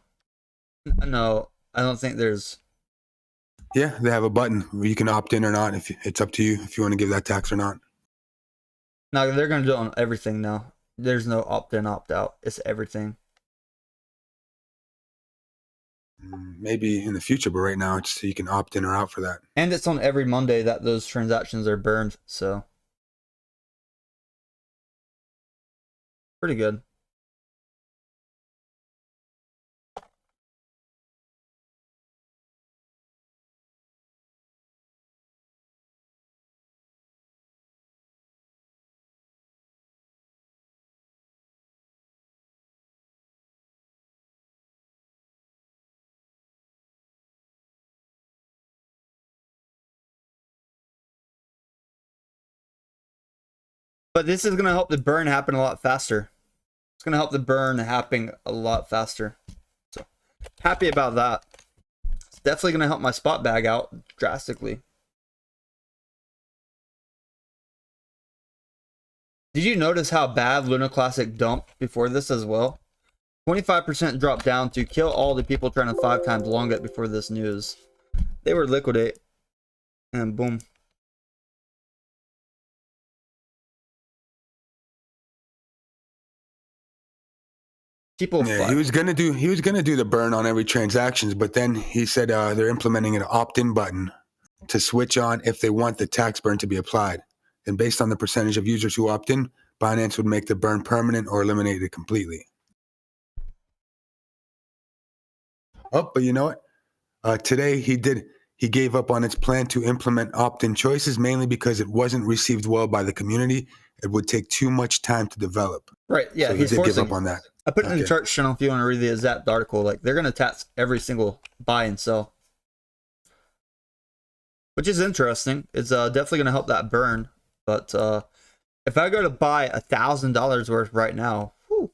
no, I don't think there's. Yeah, they have a button where you can opt in or not. If it's up to you if you want to give that tax or not. No, they're gonna do it on everything now. There's no opt-in, opt-out. It's everything. Maybe in the future, but right now it's so you can opt in or out for that. And it's on every Monday that those transactions are burned, so pretty good. But this is gonna help the burn happen a lot faster. It's gonna help the burn happen a lot faster. So happy about that. It's definitely gonna help my spot bag out drastically. Did you notice how bad Lunar Classic dumped before this as well? 25% drop down to kill all the people trying to 5 times long it before this news. They were liquidate. And boom. People he was gonna do the burn on every transactions, but then he said they're implementing an opt-in button to switch on if they want the tax burn to be applied. And based on the percentage of users who opt in, Binance would make the burn permanent or eliminate it completely. Oh, but you know what? Today he gave up on its plan to implement opt-in choices, mainly because it wasn't received well by the community. It would take too much time to develop. Right, yeah, So he he's did give forcing. up on that. I put it in the Okay. chart channel if you want to read the exact article. Like, they're going to tax every single buy and sell, which is interesting. It's definitely going to help that burn. But if I go to buy $1,000 worth right now, whew,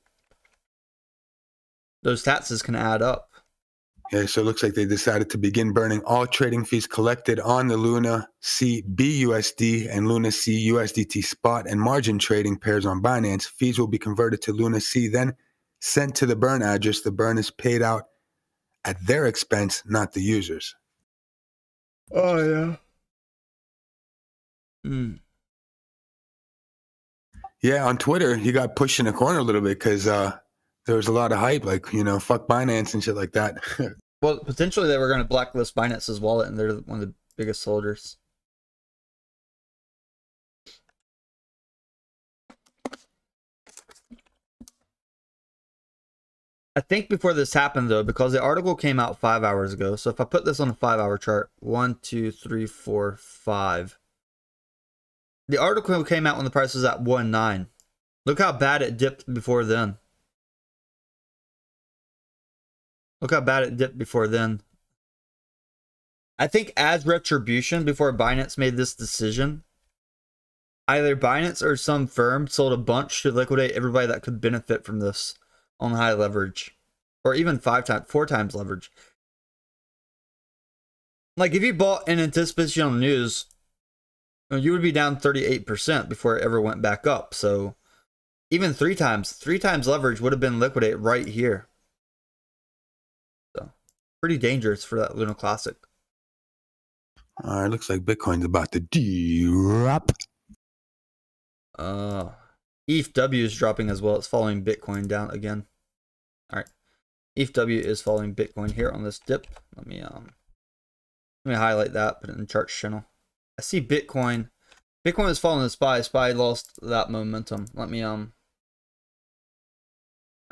those taxes can add up. Yeah, so it looks like they decided to begin burning all trading fees collected on the Luna C BUSD and Luna C USDT spot and margin trading pairs on Binance. Fees will be converted to Luna C, then sent to the burn address. The burn is paid out at their expense, not the users. Oh, yeah. Mm. Yeah, on Twitter, he got pushed in the corner a little bit because there was a lot of hype, like, fuck Binance and shit like that. Well, potentially they were going to blacklist Binance's wallet, and they're one of the biggest holders. I think before this happened, though, because the article came out 5 hours ago. So if I put this on a 5-hour chart, 1, 2, 3, 4, 5. The article came out when the price was at 1.9. Look how bad it dipped before then. Look how bad it dipped before then. I think as retribution before Binance made this decision, either Binance or some firm sold a bunch to liquidate everybody that could benefit from this on high leverage, or even 4 times leverage. Like, if you bought in anticipation on news, you would be down 38% before it ever went back up. So even 3 times leverage would have been liquidated right here. So pretty dangerous for that Luna Classic. All right, looks like Bitcoin's about to drop. Ethw is dropping as well. It's following Bitcoin down again. All right, Ethw is following Bitcoin here on this dip. Let me highlight that, put it in the charts channel. I see Bitcoin. Bitcoin is following the SPY. SPY lost that momentum. Let me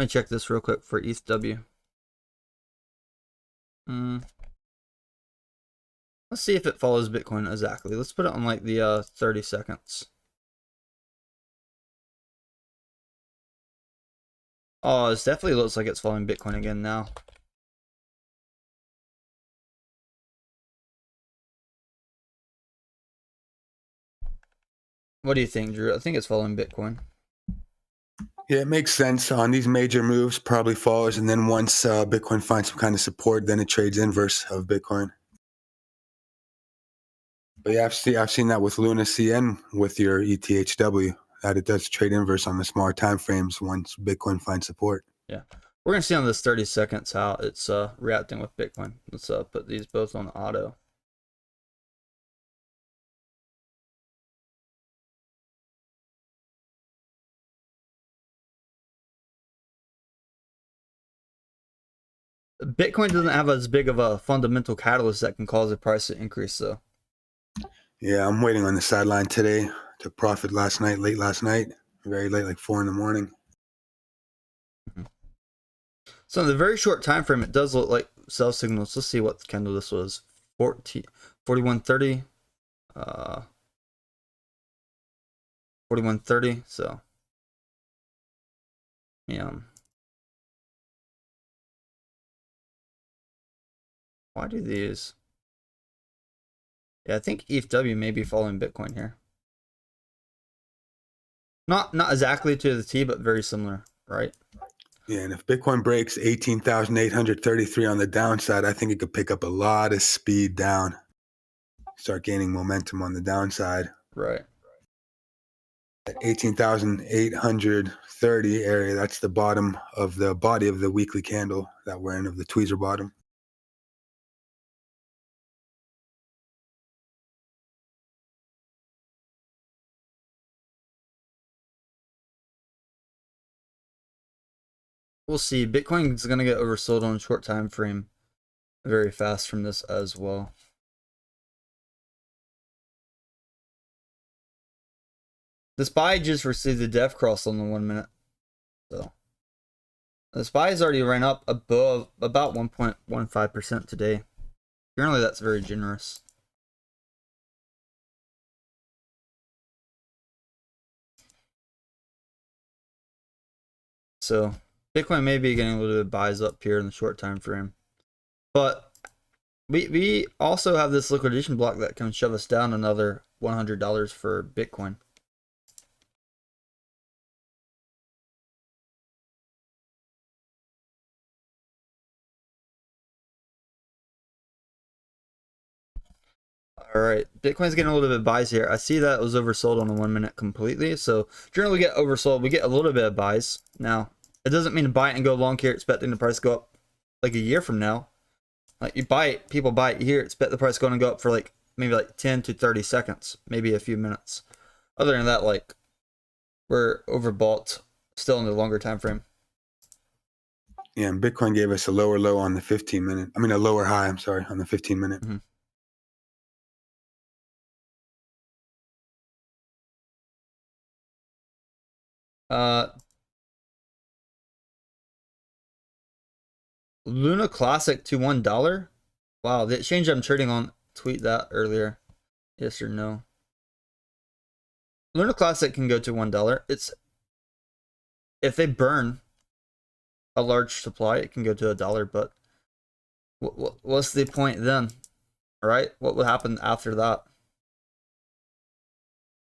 check this real quick for Ethw. Let's see if it follows Bitcoin exactly. Let's put it on like the 30 seconds. Oh, it definitely looks like it's following Bitcoin again now. What do you think, Drew? I think it's following Bitcoin. Yeah, it makes sense. On these major moves, probably follows, and then once Bitcoin finds some kind of support, then it trades inverse of Bitcoin. But yeah, I've seen that with Luna CN with your ETHW, that it does trade inverse on the smaller time frames once Bitcoin finds support. Yeah, we're gonna see on this 30 seconds how it's reacting with Bitcoin. Let's put these both on auto. Bitcoin doesn't have as big of a fundamental catalyst that can cause the price to increase, though. Yeah, I'm waiting on the sideline today to profit late last night, very late, like 4 a.m. So in the very short time frame, it does look like sell signals. Let's see what candle this was. 4130. 4130. So yeah. Why do these? Yeah, I think Ethw may be following Bitcoin here. Not exactly to the T, but very similar, right? Yeah, and if Bitcoin breaks 18,833 on the downside, I think it could pick up a lot of speed down. Start gaining momentum on the downside. Right. At 18,830 area, that's the bottom of the body of the weekly candle that we're in, of the tweezer bottom. We'll see. Bitcoin is going to get oversold on a short time frame very fast from this as well. The SPY just received the death cross on the 1 minute. So the SPY's already ran up above about 1.15% today. Generally, that's very generous. So Bitcoin may be getting a little bit of buys up here in the short time frame, but we also have this liquidation block that can shove us down another $100 for Bitcoin. All right, Bitcoin's getting a little bit of buys here. I see that it was oversold on the 1 minute completely. So generally we get oversold. We get a little bit of buys. Now, it doesn't mean to buy it and go long here expecting the price to go up like a year from now. Like you buy it, people buy it here, expect the price going to go up for like maybe like 10 to 30 seconds, maybe a few minutes. Other than that, like we're overbought still in the longer time frame. Yeah, and Bitcoin gave us a lower low on the 15 minute. I mean, a lower high, I'm sorry, on the 15 minute. Mm-hmm. Luna Classic to $1. Wow, the exchange I'm trading on tweet that earlier. Yes or no? Luna Classic can go to $1. It's if they burn a large supply, it can go to $1. But what's the point then? All right, what would happen after that?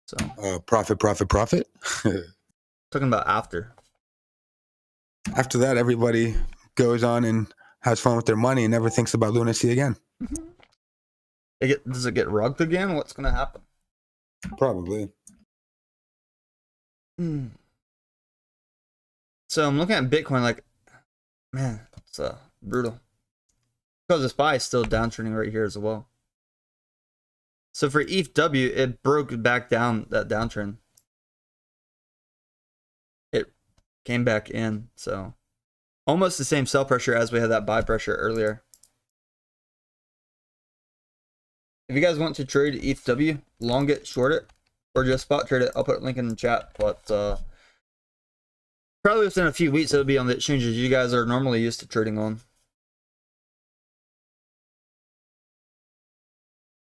So Profit. talking about after. After that, everybody goes on and has fun with their money and never thinks about lunacy again. Does it get rugged again? What's gonna happen? Probably. So I'm looking at Bitcoin like, man, it's brutal. Because the SPY is still downtrending right here as well. So for Ethw, it broke back down that downtrend. It came back in, so almost the same sell pressure as we had that buy pressure earlier. If you guys want to trade Ethw, long it, short it, or just spot trade it, I'll put a link in the chat. But probably within a few weeks, it'll be on the exchanges you guys are normally used to trading on.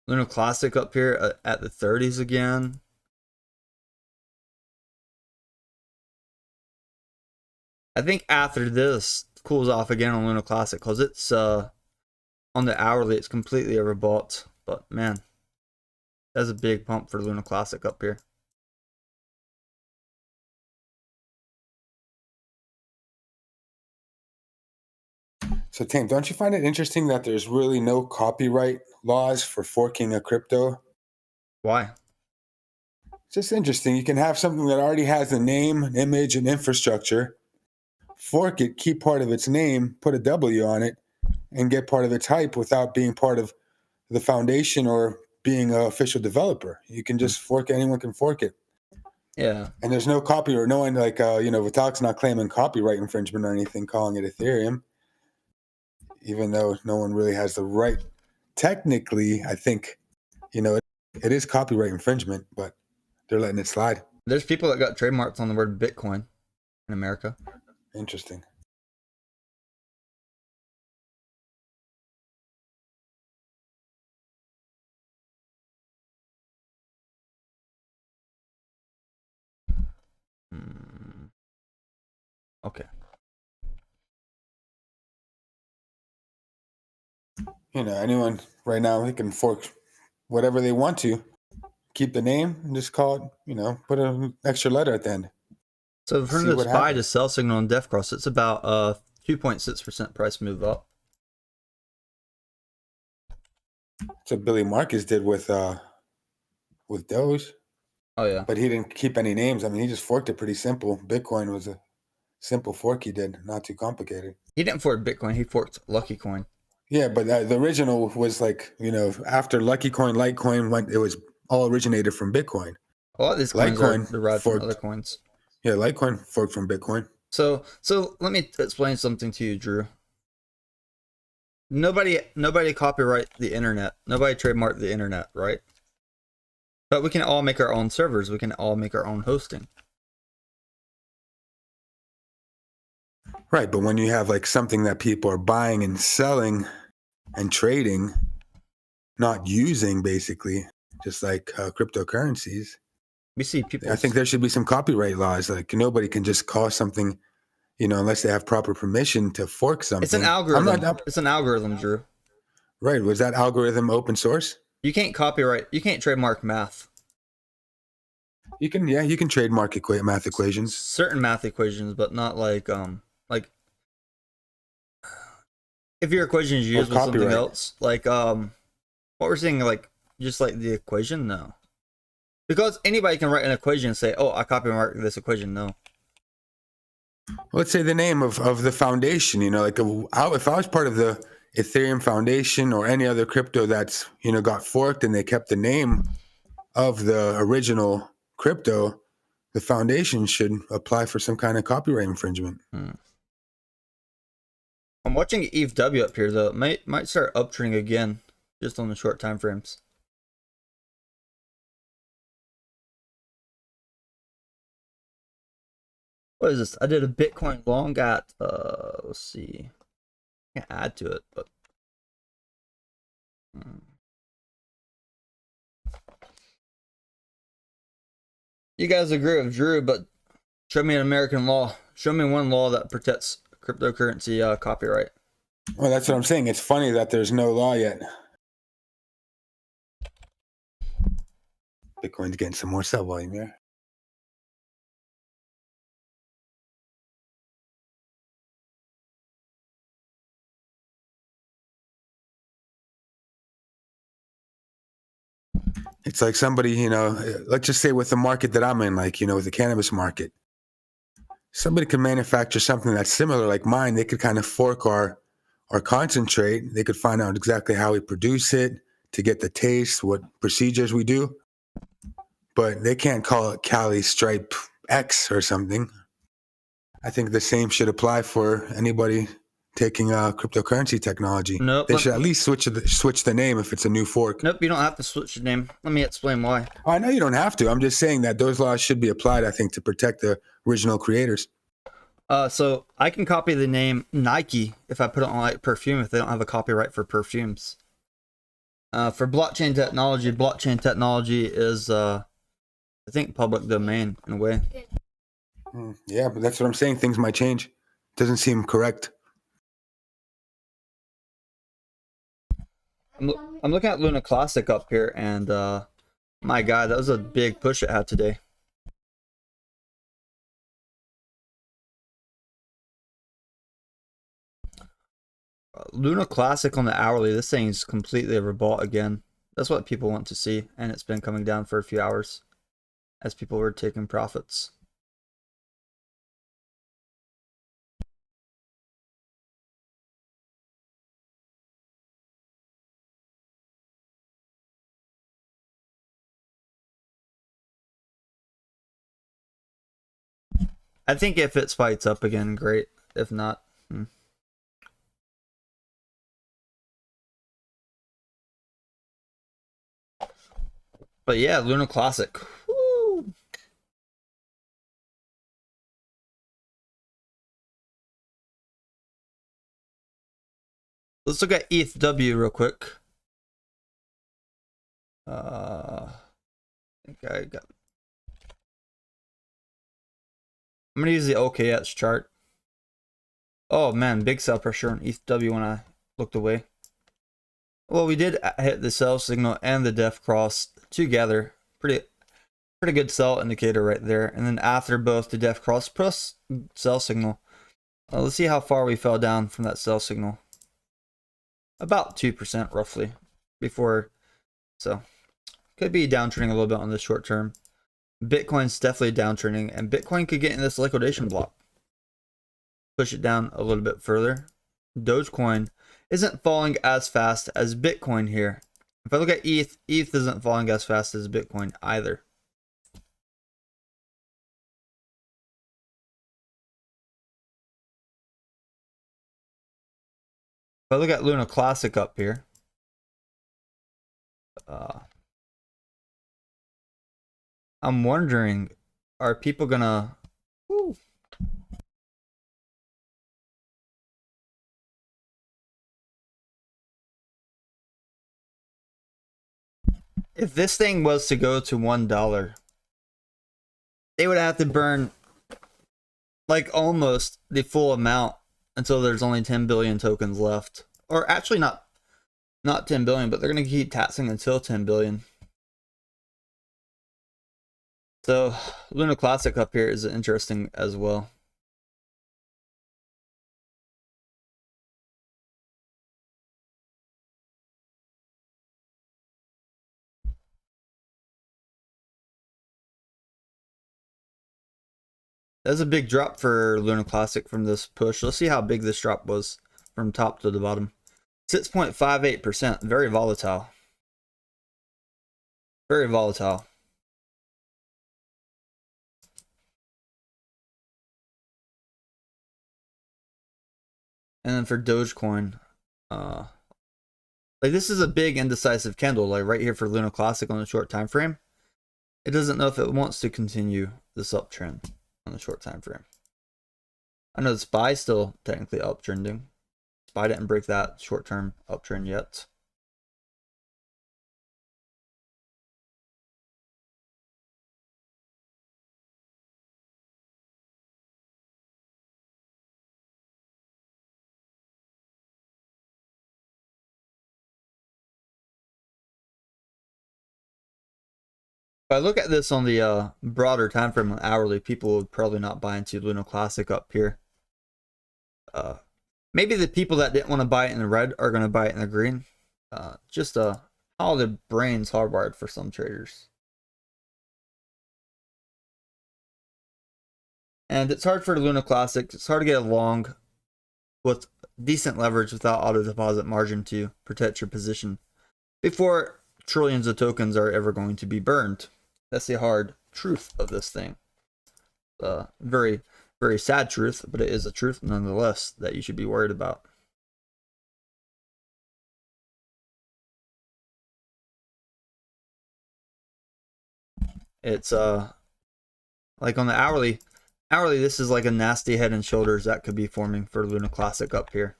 Lunar Classic up here at the 30s again. I think after this cools off again on Lunar Classic because it's on the hourly, it's completely overbought. But man, that's a big pump for Lunar Classic up here. So, Tim, don't you find it interesting that there's really no copyright laws for forking a crypto? Why? It's just interesting. You can have something that already has a name, an image, and infrastructure, fork it, keep part of its name, put a W on it, and get part of its hype without being part of the foundation or being an official developer. You can just fork it. Anyone can fork it. Yeah. And there's no copyright. No one like, Vitalik's not claiming copyright infringement or anything, calling it Ethereum, even though no one really has the right. Technically, I think, it is copyright infringement, but they're letting it slide. There's people that got trademarks on the word Bitcoin in America. Interesting. Okay. Anyone right now, they can fork whatever they want to, keep the name and just call it, put an extra letter at the end. So from the SPY to sell signal on Death Cross, it's about 2.6% price move up. That's what Billy Marcus did with Doge. Oh yeah. But he didn't keep any names. I mean, he just forked it pretty simple. Bitcoin was a simple fork he did, not too complicated. He didn't fork Bitcoin, he forked Lucky Coin. Yeah, but the original was like, after Lucky Coin, Litecoin went, it was all originated from Bitcoin. A lot of these coins are derived from other coins. Yeah, Litecoin forked from Bitcoin. So let me explain something to you, Drew. Nobody copyright the internet. Nobody trademarked the internet, right? But we can all make our own servers. We can all make our own hosting. Right, but when you have like something that people are buying and selling and trading, not using, basically, just like cryptocurrencies, We see people. I think there should be some copyright laws. Like nobody can just call something, unless they have proper permission to fork something. It's an algorithm. It's an algorithm, Drew. Right. Was that algorithm open source? You can't copyright. You can't trademark math. You can trademark math equations. Certain math equations, but not like if your equation is used with something else, like what we're saying, like just like the equation, no. Because anybody can write an equation and say, "Oh, I copyright this equation." No. Let's say the name of the foundation. Like if I was part of the Ethereum Foundation or any other crypto that's got forked and they kept the name of the original crypto, the foundation should apply for some kind of copyright infringement. I'm watching Ethw up here though. It might start uptrending again, just on the short time frames. What is this? I did a Bitcoin long at let's see. I can add to it, but you guys agree with Drew, but show me an American law. Show me one law that protects cryptocurrency copyright. Well, that's what I'm saying. It's funny that there's no law yet. Bitcoin's getting some more sell volume here. It's like somebody, let's just say with the market that I'm in, like, with the cannabis market, somebody could manufacture something that's similar like mine. They could kind of fork our concentrate. They could find out exactly how we produce it to get the taste, what procedures we do. But they can't call it Cali Stripe X or something. I think the same should apply for anybody taking cryptocurrency technology. Nope. They should at least switch the name if it's a new fork. Nope, you don't have to switch the name. Let me explain why. Oh, I know you don't have to. I'm just saying that those laws should be applied, I think, to protect the original creators. So I can copy the name Nike if I put it on like perfume if they don't have a copyright for perfumes. For blockchain technology is I think public domain in a way. Yeah, but that's what I'm saying. Things might change. Doesn't seem correct. I'm looking at Lunar Classic up here, and my God, that was a big push it had today. Lunar Classic on the hourly, this thing's completely overbought again. That's what people want to see, and it's been coming down for a few hours as people were taking profits. I think if it spikes up again, great. If not, But yeah, Lunar Classic. Woo. Let's look at Ethw real quick. I think I got. I'm gonna use the OKX chart. Oh man, big sell pressure on Ethw when I looked away. Well, we did hit the sell signal and the def cross together. Pretty good sell indicator right there. And then after both the def cross plus sell signal, let's see how far we fell down from that sell signal. About 2% roughly before. So could be downtrending a little bit on the short term. Bitcoin's definitely downtrending, and Bitcoin could get in this liquidation block. Push it down a little bit further. Dogecoin isn't falling as fast as Bitcoin here. If I look at ETH isn't falling as fast as Bitcoin either. If I look at Lunar Classic up here, I'm wondering, are people gonna... Woo. If this thing was to go to $1, they would have to burn like almost the full amount until there's only 10 billion tokens left. Or actually not 10 billion, but they're going to keep taxing until 10 billion. So Lunar Classic up here is interesting as well. That's a big drop for Lunar Classic from this push. Let's see how big this drop was from top to the bottom. 6.58%. Very volatile. Very volatile. And then for Dogecoin, like this is a big indecisive candle, like right here for Lunar Classic on the short time frame. It doesn't know if it wants to continue this uptrend on the short time frame. I know the SPY is still technically uptrending. SPY didn't break that short-term uptrend yet. If I look at this on the broader time frame on hourly, people would probably not buy into Lunar Classic up here. Maybe the people that didn't want to buy it in the red are going to buy it in the green. Just how the brain's hardwired for some traders. And it's hard for Lunar Classic. It's hard to get along with decent leverage without auto deposit margin to protect your position before trillions of tokens are ever going to be burned. That's the hard truth of this thing. Very, very sad truth, but it is a truth nonetheless that you should be worried about. It's like on the hourly, this is like a nasty head and shoulders that could be forming for Lunar Classic up here.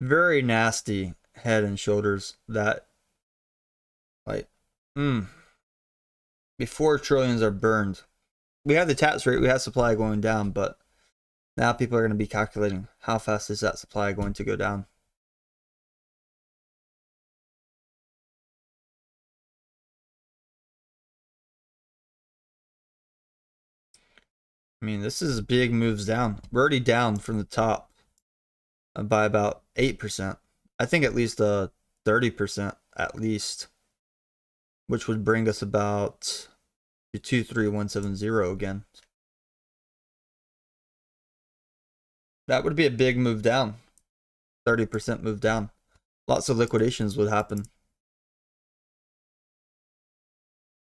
Very nasty head and shoulders that, like, before trillions are burned. We have the tax rate, we have supply going down, but now people are going to be calculating how fast is that supply going to go down. I mean, this is big moves down. We're already down from the top by about 8%. I think at least 30% at least, which would bring us about to 23170 again. That would be a big move down. 30% move down. Lots of liquidations would happen.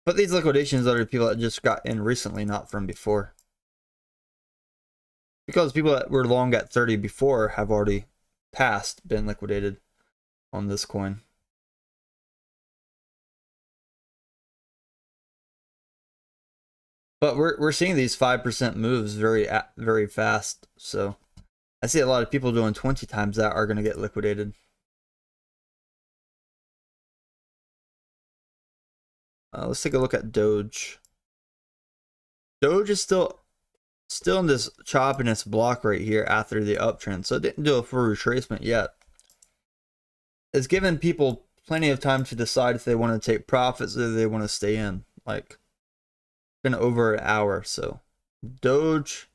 But these liquidations are the people that just got in recently, not from before. Because people that were long at 30 before have already been liquidated on this coin. But we're seeing these 5% moves very fast. So I see a lot of people doing 20 times that are going to get liquidated. Let's take a look at Doge. Doge is still in this choppiness block right here after the uptrend, so it didn't do a full retracement yet. It's given people plenty of time to decide if they want to take profits or they want to stay in. Like, been over an hour, so Doge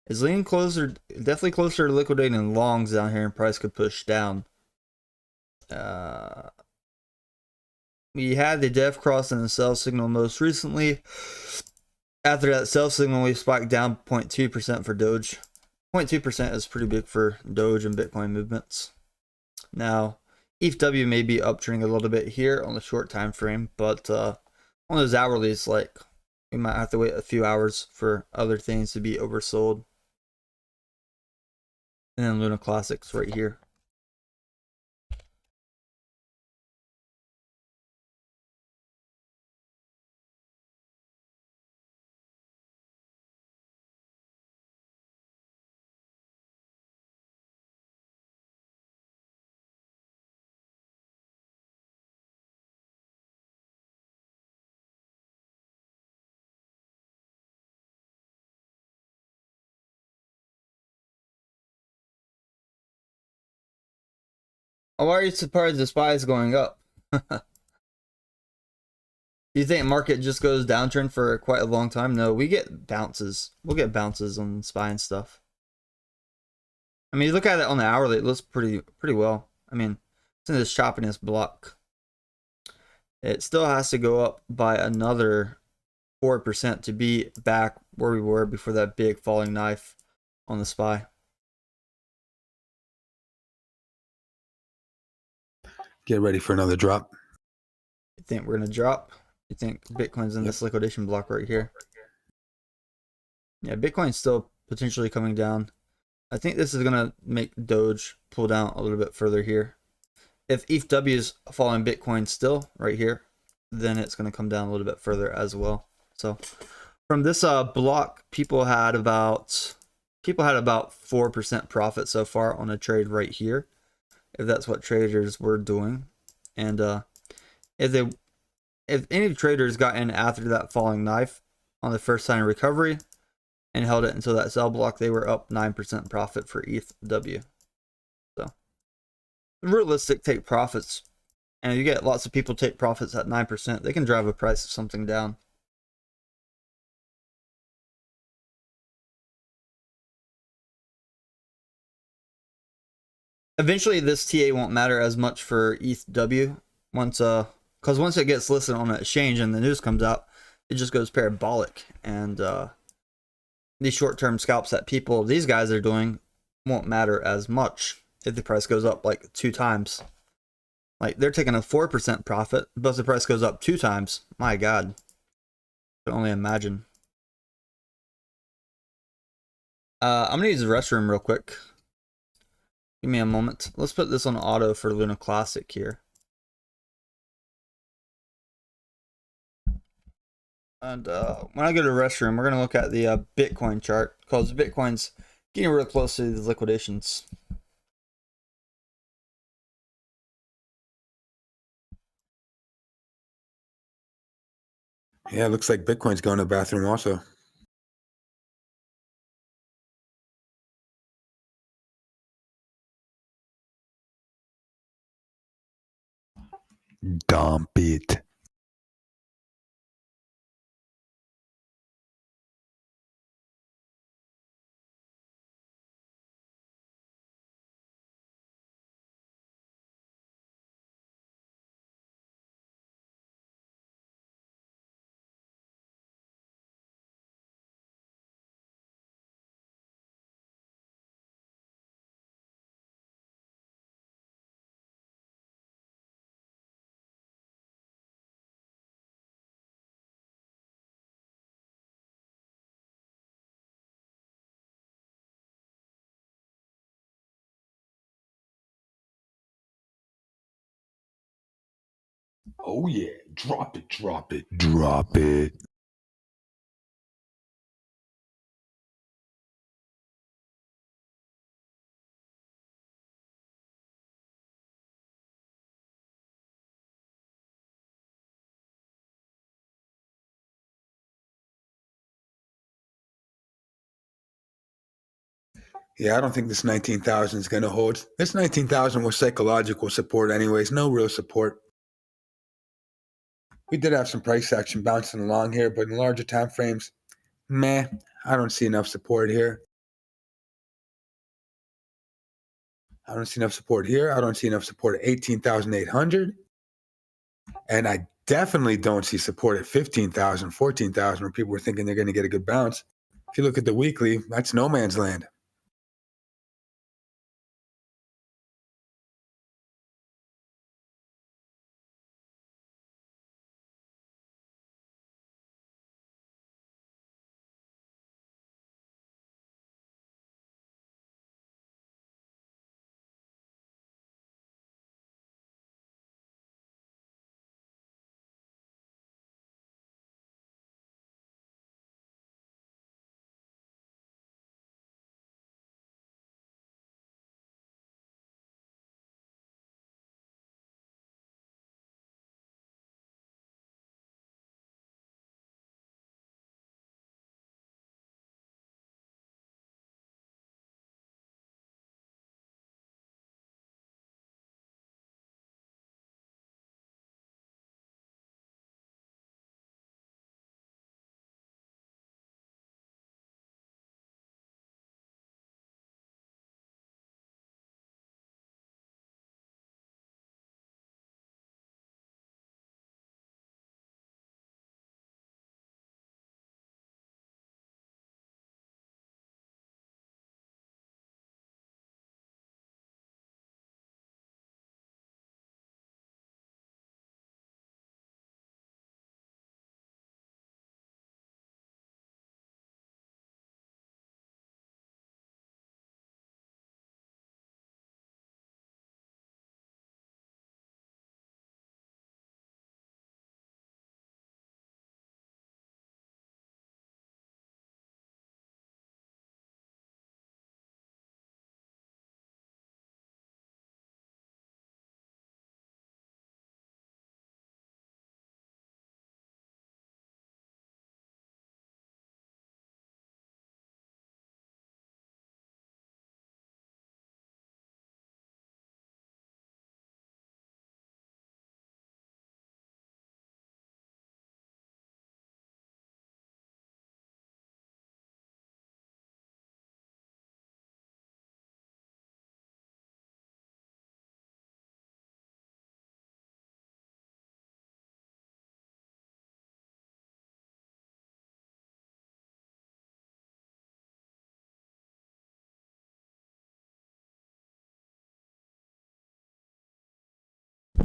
is leaning closer, definitely closer to liquidating longs down here, and price could push down. We had the def cross and the sell signal most recently. After that sell signal, we spiked down 0.2% for Doge. 0.2% is pretty big for Doge and Bitcoin movements. Now, Ethw may be uptrending a little bit here on the short time frame, but on those hourlies, like, we might have to wait a few hours for other things to be oversold. And then Lunar Classics right here. Why are you surprised the SPY is going up? Do you think market just goes downtrend for quite a long time? No, we get bounces. We'll get bounces on SPY and stuff. I mean, you look at it on the hourly, it looks pretty well. I mean, it's in this choppiness block. It still has to go up by another 4% to be back where we were before that big falling knife on the SPY. Get ready for another drop. You think we're gonna drop? You think Bitcoin's in this liquidation block right here? Yeah, Bitcoin's still potentially coming down. I think this is gonna make Doge pull down a little bit further here. If Ethw is following Bitcoin still right here, then it's gonna come down a little bit further as well. So from this block, people had about 4% profit so far on a trade right here, if that's what traders were doing. And if any traders got in after that falling knife on the first sign of recovery and held it until that sell block, they were up 9% profit for Ethw. So realistic take profits, and you get lots of people take profits at 9%. They can drive a price of something down. Eventually, this TA won't matter as much for Ethw because once it gets listed on an exchange and the news comes out, it just goes parabolic. And these short-term scalps that these guys are doing won't matter as much if the price goes up like 2 times. Like they're taking a 4% profit, but if the price goes up 2 times, my God, I can only imagine. I'm gonna use the restroom real quick. Give me a moment. Let's put this on auto for Lunar Classic here. And when I go to the restroom, we're going to look at the Bitcoin chart, because Bitcoin's getting real close to these liquidations. Yeah, it looks like Bitcoin's going to the bathroom also. Dump it. Oh yeah, drop it, drop it, drop it. Yeah, I don't think this 19,000 is going to hold. This 19,000 was psychological support anyways, no real support. We did have some price action bouncing along here, but in larger time frames, meh, I don't see enough support here. I don't see enough support here. I don't see enough support at 18,800. And I definitely don't see support at 15,000, 14,000, where people were thinking they're going to get a good bounce. If you look at the weekly, that's no man's land.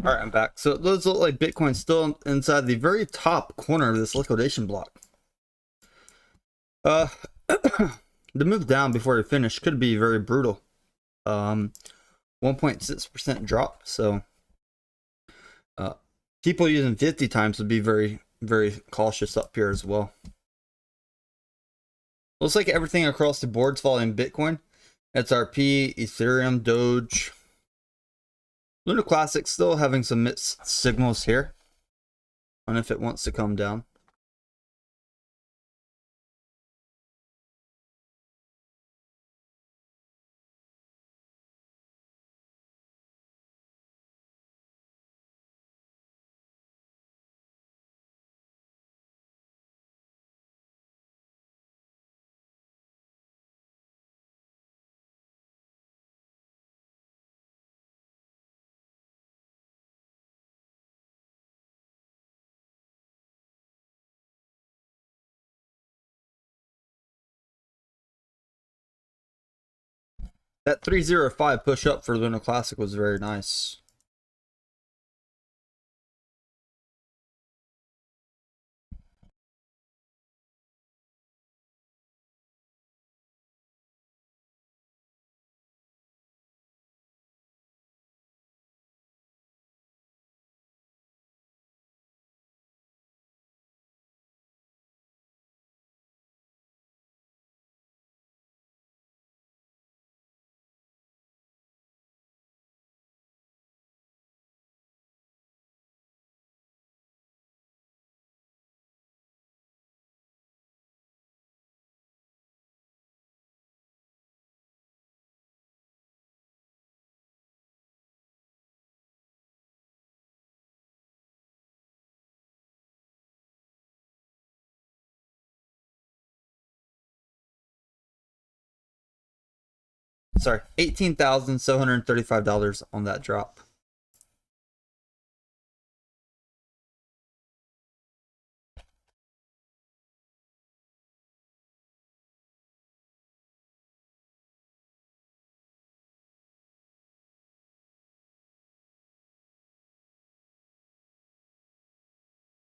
All right, I'm back. So it does look like Bitcoin's still inside the very top corner of this liquidation block. The move down before we finish could be very brutal. 1.6% drop. So people using 50 times would be very, very cautious up here as well. Looks like everything across the board's falling Bitcoin. XRP, Ethereum, Doge. Lunar Classic still having some mixed signals here on if it wants to come down. That 305 push up for Lunar Classic was very nice. Sorry, $18,735 on that drop.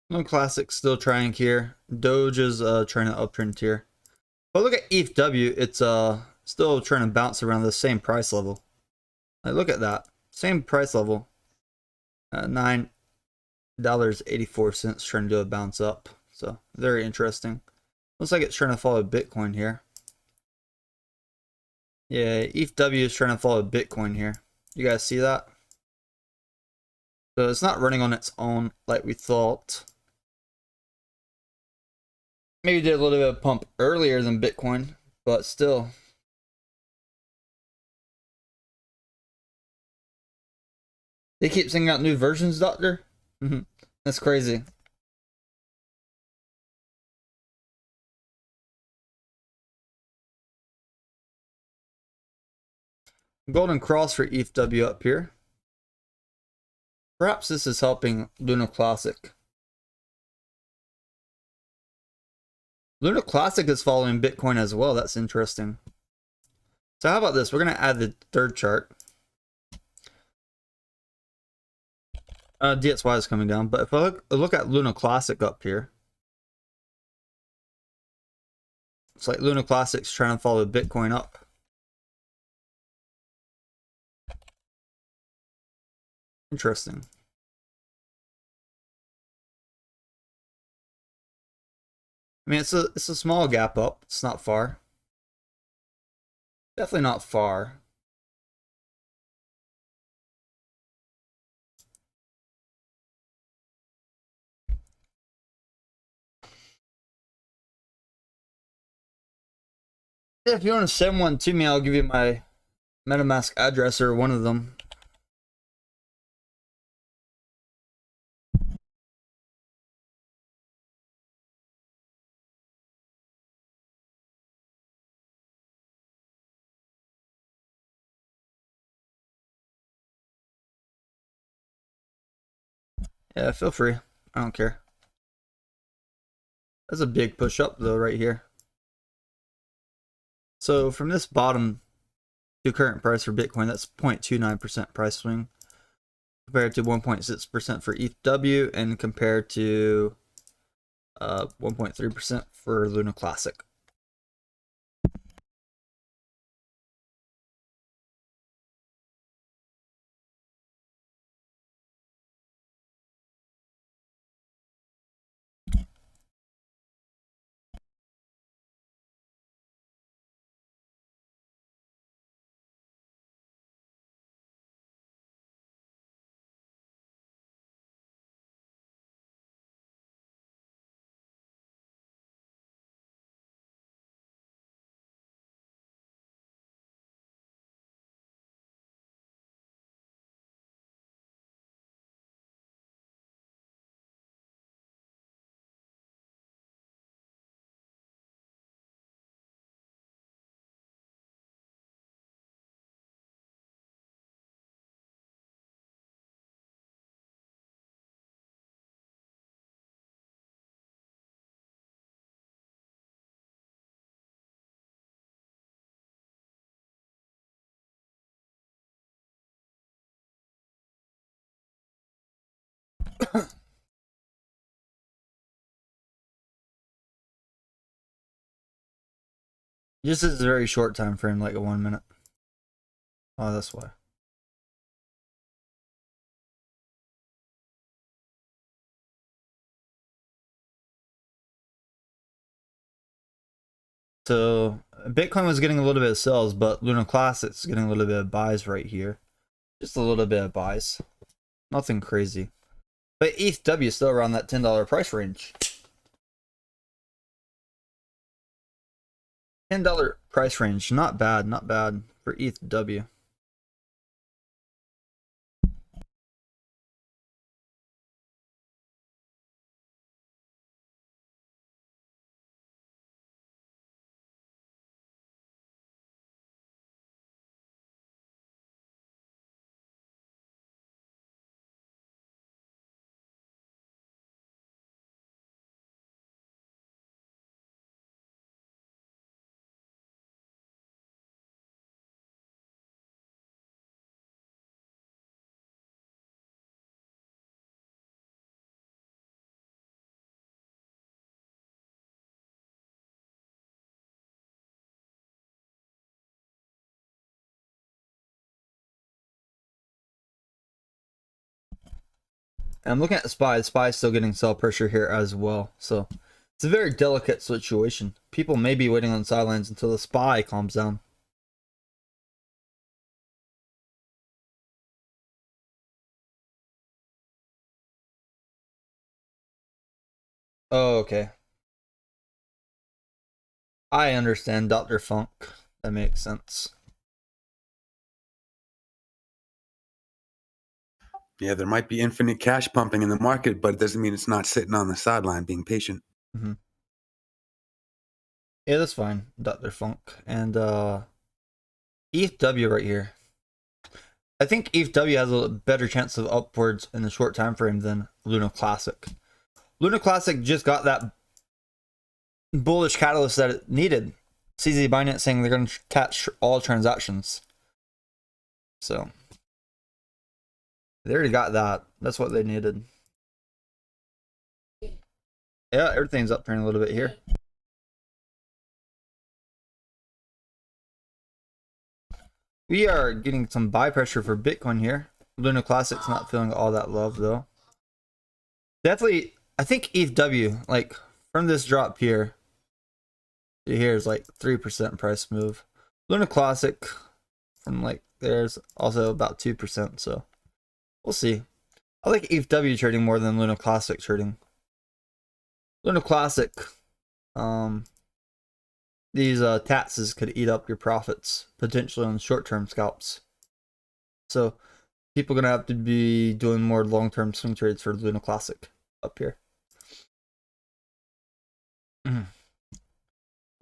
Lunar Classic still trying here. Doge is trying to uptrend here. But look at Ethw, it's still trying to bounce around the same price level. Like, look at that. Same price level. $9.84 trying to do a bounce up. So, very interesting. Looks like it's trying to follow Bitcoin here. Yeah, Ethw is trying to follow Bitcoin here. You guys see that? So, it's not running on its own like we thought. Maybe did a little bit of pump earlier than Bitcoin, but still. They keep sending out new versions, Doctor? That's crazy. Golden cross for Ethw up here. Perhaps this is helping Lunar Classic. Lunar Classic is following Bitcoin as well. That's interesting. So how about this? We're going to add the third chart. DXY is coming down. But if I look at Lunar Classic up here. It's like Lunar Classic's trying to follow Bitcoin up. Interesting. I mean, it's a small gap up. It's not far. Definitely not far. Yeah, if you want to send one to me, I'll give you my MetaMask address or one of them. Yeah, feel free. I don't care. That's a big push up though right here. So from this bottom to current price for Bitcoin, that's 0.29% price swing. compared to 1.6% for ETH and compared to 1.3% for Lunar Classic. This is a very short time frame, like a 1 minute. Oh, that's why. So Bitcoin was getting a little bit of sells, but Lunar Classic's getting a little bit of buys right here. Just a little bit of buys. Nothing crazy. But ETH is still around that $10 price range. $10 price range. Not bad, not bad for ETH. And I'm looking at SPY. SPY is still getting sell pressure here as well. So it's a very delicate situation. People may be waiting on the sidelines until the SPY calms down. Oh, okay. I understand, Dr. Funk. That makes sense. Yeah, there might be infinite cash pumping in the market, but it doesn't mean it's not sitting on the sideline being patient. Mm-hmm. Yeah, that's fine, Dr. Funk. And ETH right here. I think ETH has a better chance of upwards in the short time frame than Lunar Classic. Lunar Classic just got that bullish catalyst that it needed. CZ Binance saying they're going to catch all transactions. So they already got that. That's what they needed. Yeah, everything's upturning a little bit here. We are getting some buy pressure for Bitcoin here. Lunar Classic's not feeling all that love though. Definitely, I think ETH, like from this drop here to here is like 3% price move. Lunar Classic from like there's also about 2%. So we'll see. I like ETH trading more than Lunar Classic trading. Lunar Classic, these taxes could eat up your profits potentially on short-term scalps. So people are gonna have to be doing more long-term swing trades for Lunar Classic up here. But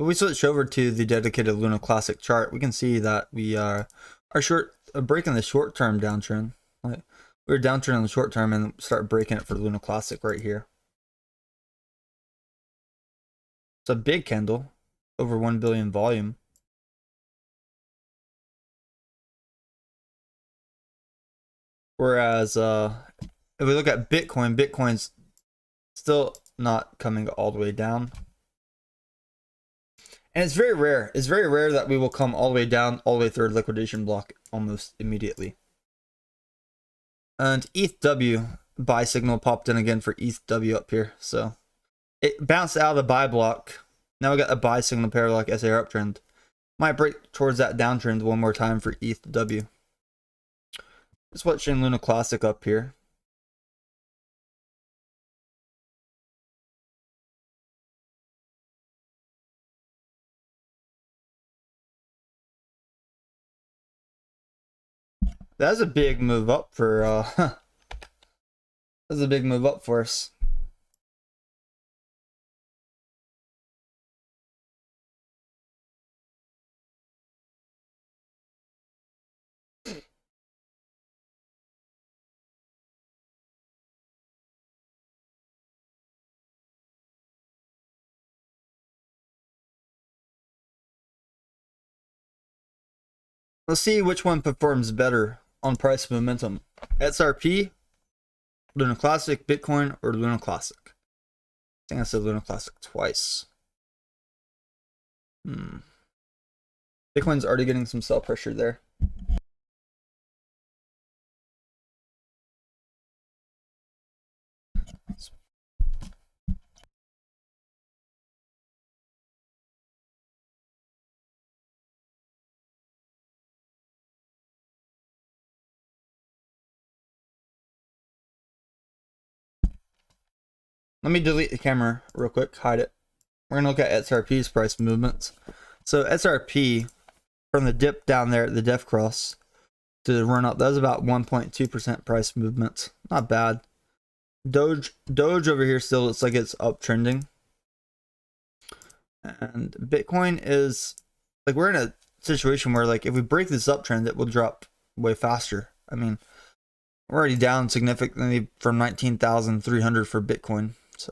we switch over to the dedicated Lunar Classic chart. We can see that we are breaking the short-term downtrend. Like we're downtrend on the short term and start breaking it for Lunar Classic right here. It's a big candle, over 1 billion volume. Whereas if we look at Bitcoin, Bitcoin's still not coming all the way down. And it's very rare. It's very rare that we will come all the way down, all the way through a liquidation block almost immediately. And ETHW buy signal popped in again for ETHW up here. So it bounced out of the buy block. Now we got a buy signal pair like SAR uptrend. Might break towards that downtrend one more time for ETHW. Just watching Lunar Classic up here. That's a big move up for that's a big move up for us. Let's see which one performs better on price momentum. XRP, Lunar Classic, Bitcoin, or Lunar Classic? I think I said Lunar Classic twice. Bitcoin's already getting some sell pressure there. Let me delete the camera real quick, hide it. We're gonna look at XRP's price movements. So XRP, from the dip down there at the def cross to the run up, that was about 1.2% price movement. Not bad. Doge over here still looks like it's uptrending. And Bitcoin is like, we're in a situation where like if we break this uptrend, it will drop way faster. I mean, we're already down significantly from 19,300 for Bitcoin. So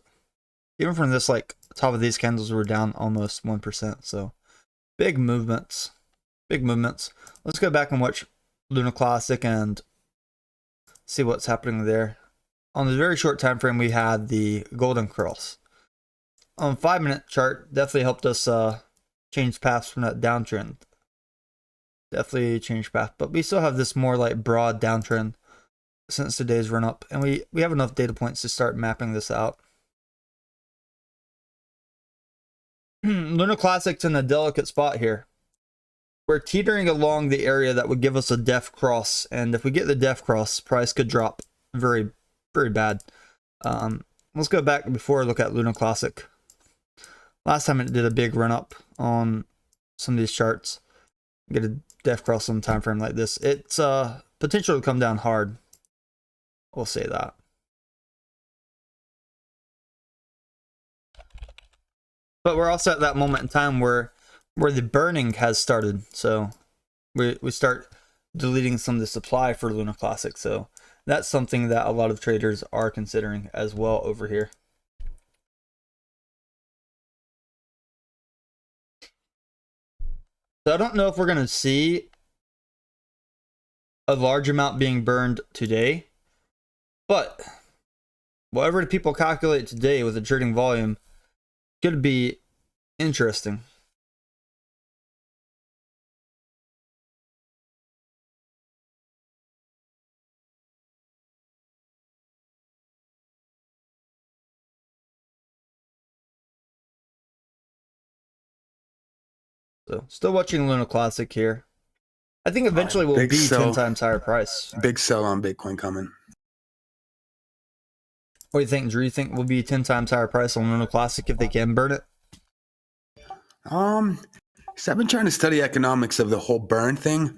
even from this like top of these candles, we're down almost 1%. So big movements. Big movements. Let's go back and watch Lunar Classic and see what's happening there. On the very short time frame, we had the golden cross. On 5-minute chart, definitely helped us change paths from that downtrend. Definitely change path, but we still have this more like broad downtrend since today's run up, and we have enough data points to start mapping this out. Lunar Classic's in a delicate spot here. We're teetering along the area that would give us a def cross, and if we get the def cross, price could drop very, very bad. Let's go back before I look at Lunar Classic. Last time it did a big run up on some of these charts. Get a def cross on a time frame like this. It's potential to come down hard. We'll say that. But we're also at that moment in time where the burning has started. So we start deleting some of the supply for Lunar Classic. So that's something that a lot of traders are considering as well over here. So I don't know if we're going to see a large amount being burned today, but whatever the people calculate today with the trading volume could be interesting. So still watching Lunar Classic here. I think eventually we'll be 10 times higher price. Big sell on Bitcoin coming. What do you think, Drew? You think we'll be 10 times higher price on Lunar Classic if they can burn it? So I've been trying to study economics of the whole burn thing,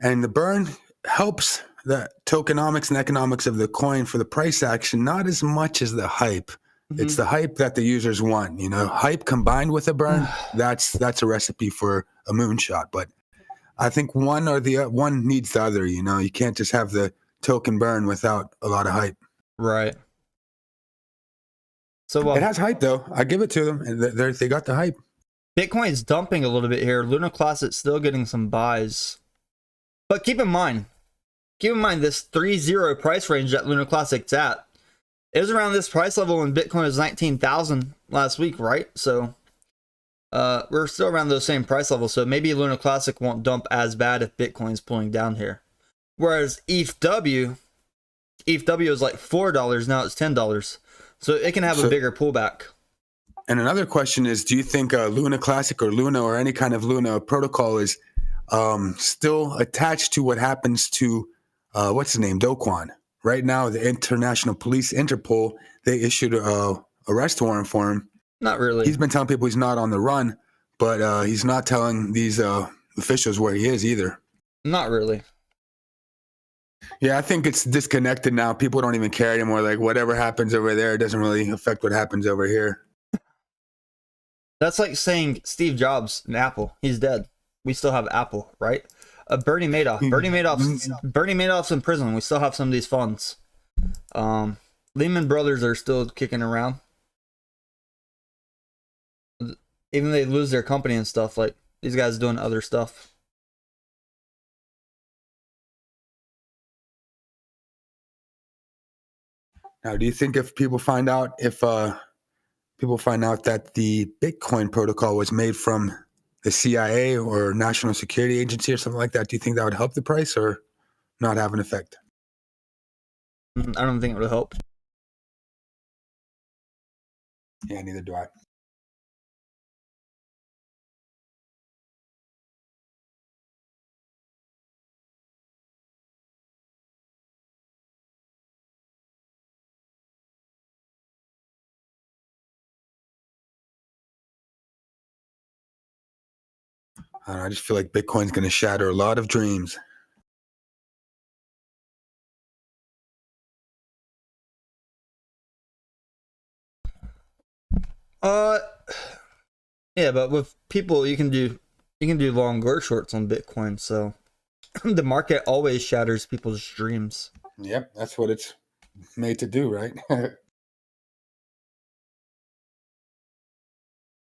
and the burn helps the tokenomics and economics of the coin for the price action, not as much as the hype. It's the hype that the users want, you know. Hype combined with a burn, that's a recipe for a moonshot. But I think one needs the other, you know. You can't just have the token burn without a lot of hype. Right. So it has hype though. I give it to them. They got the hype. Bitcoin is dumping a little bit here. Lunar Classic still getting some buys. But keep in mind, keep in mind this 3-0 price range that Lunar Classic's at. It was around this price level when Bitcoin was 19,000 last week, right? So we're still around those same price levels. So maybe Lunar Classic won't dump as bad if Bitcoin's pulling down here. Whereas Ethw is like $4, now it's $10. So it can have a bigger pullback. And another question is, do you think Luna Classic or Luna or any kind of Luna protocol is still attached to what happens to, what's his name, Do Kwon? Right now, the International Police, Interpol, they issued a arrest warrant for him. Not really. He's been telling people he's not on the run, but he's not telling these officials where he is either. Not really. Yeah, I think it's disconnected now. People don't even care anymore. Like, whatever happens over there doesn't really affect what happens over here. That's like saying Steve Jobs and Apple. He's dead. We still have Apple, right? Bernie Madoff. Bernie Madoff's in prison. We still have some of these funds. Lehman Brothers are still kicking around. Even they lose their company and stuff. Like these guys doing other stuff. Now, do you think if people find out that the Bitcoin protocol was made from the CIA or National Security Agency or something like that, do you think that would help the price or not have an effect? I don't think it would help. Yeah, neither do I. I don't know, I just feel like Bitcoin's going to shatter a lot of dreams. Yeah, but with people, you can do long or shorts on Bitcoin. So the market always shatters people's dreams. Yep, that's what it's made to do, right?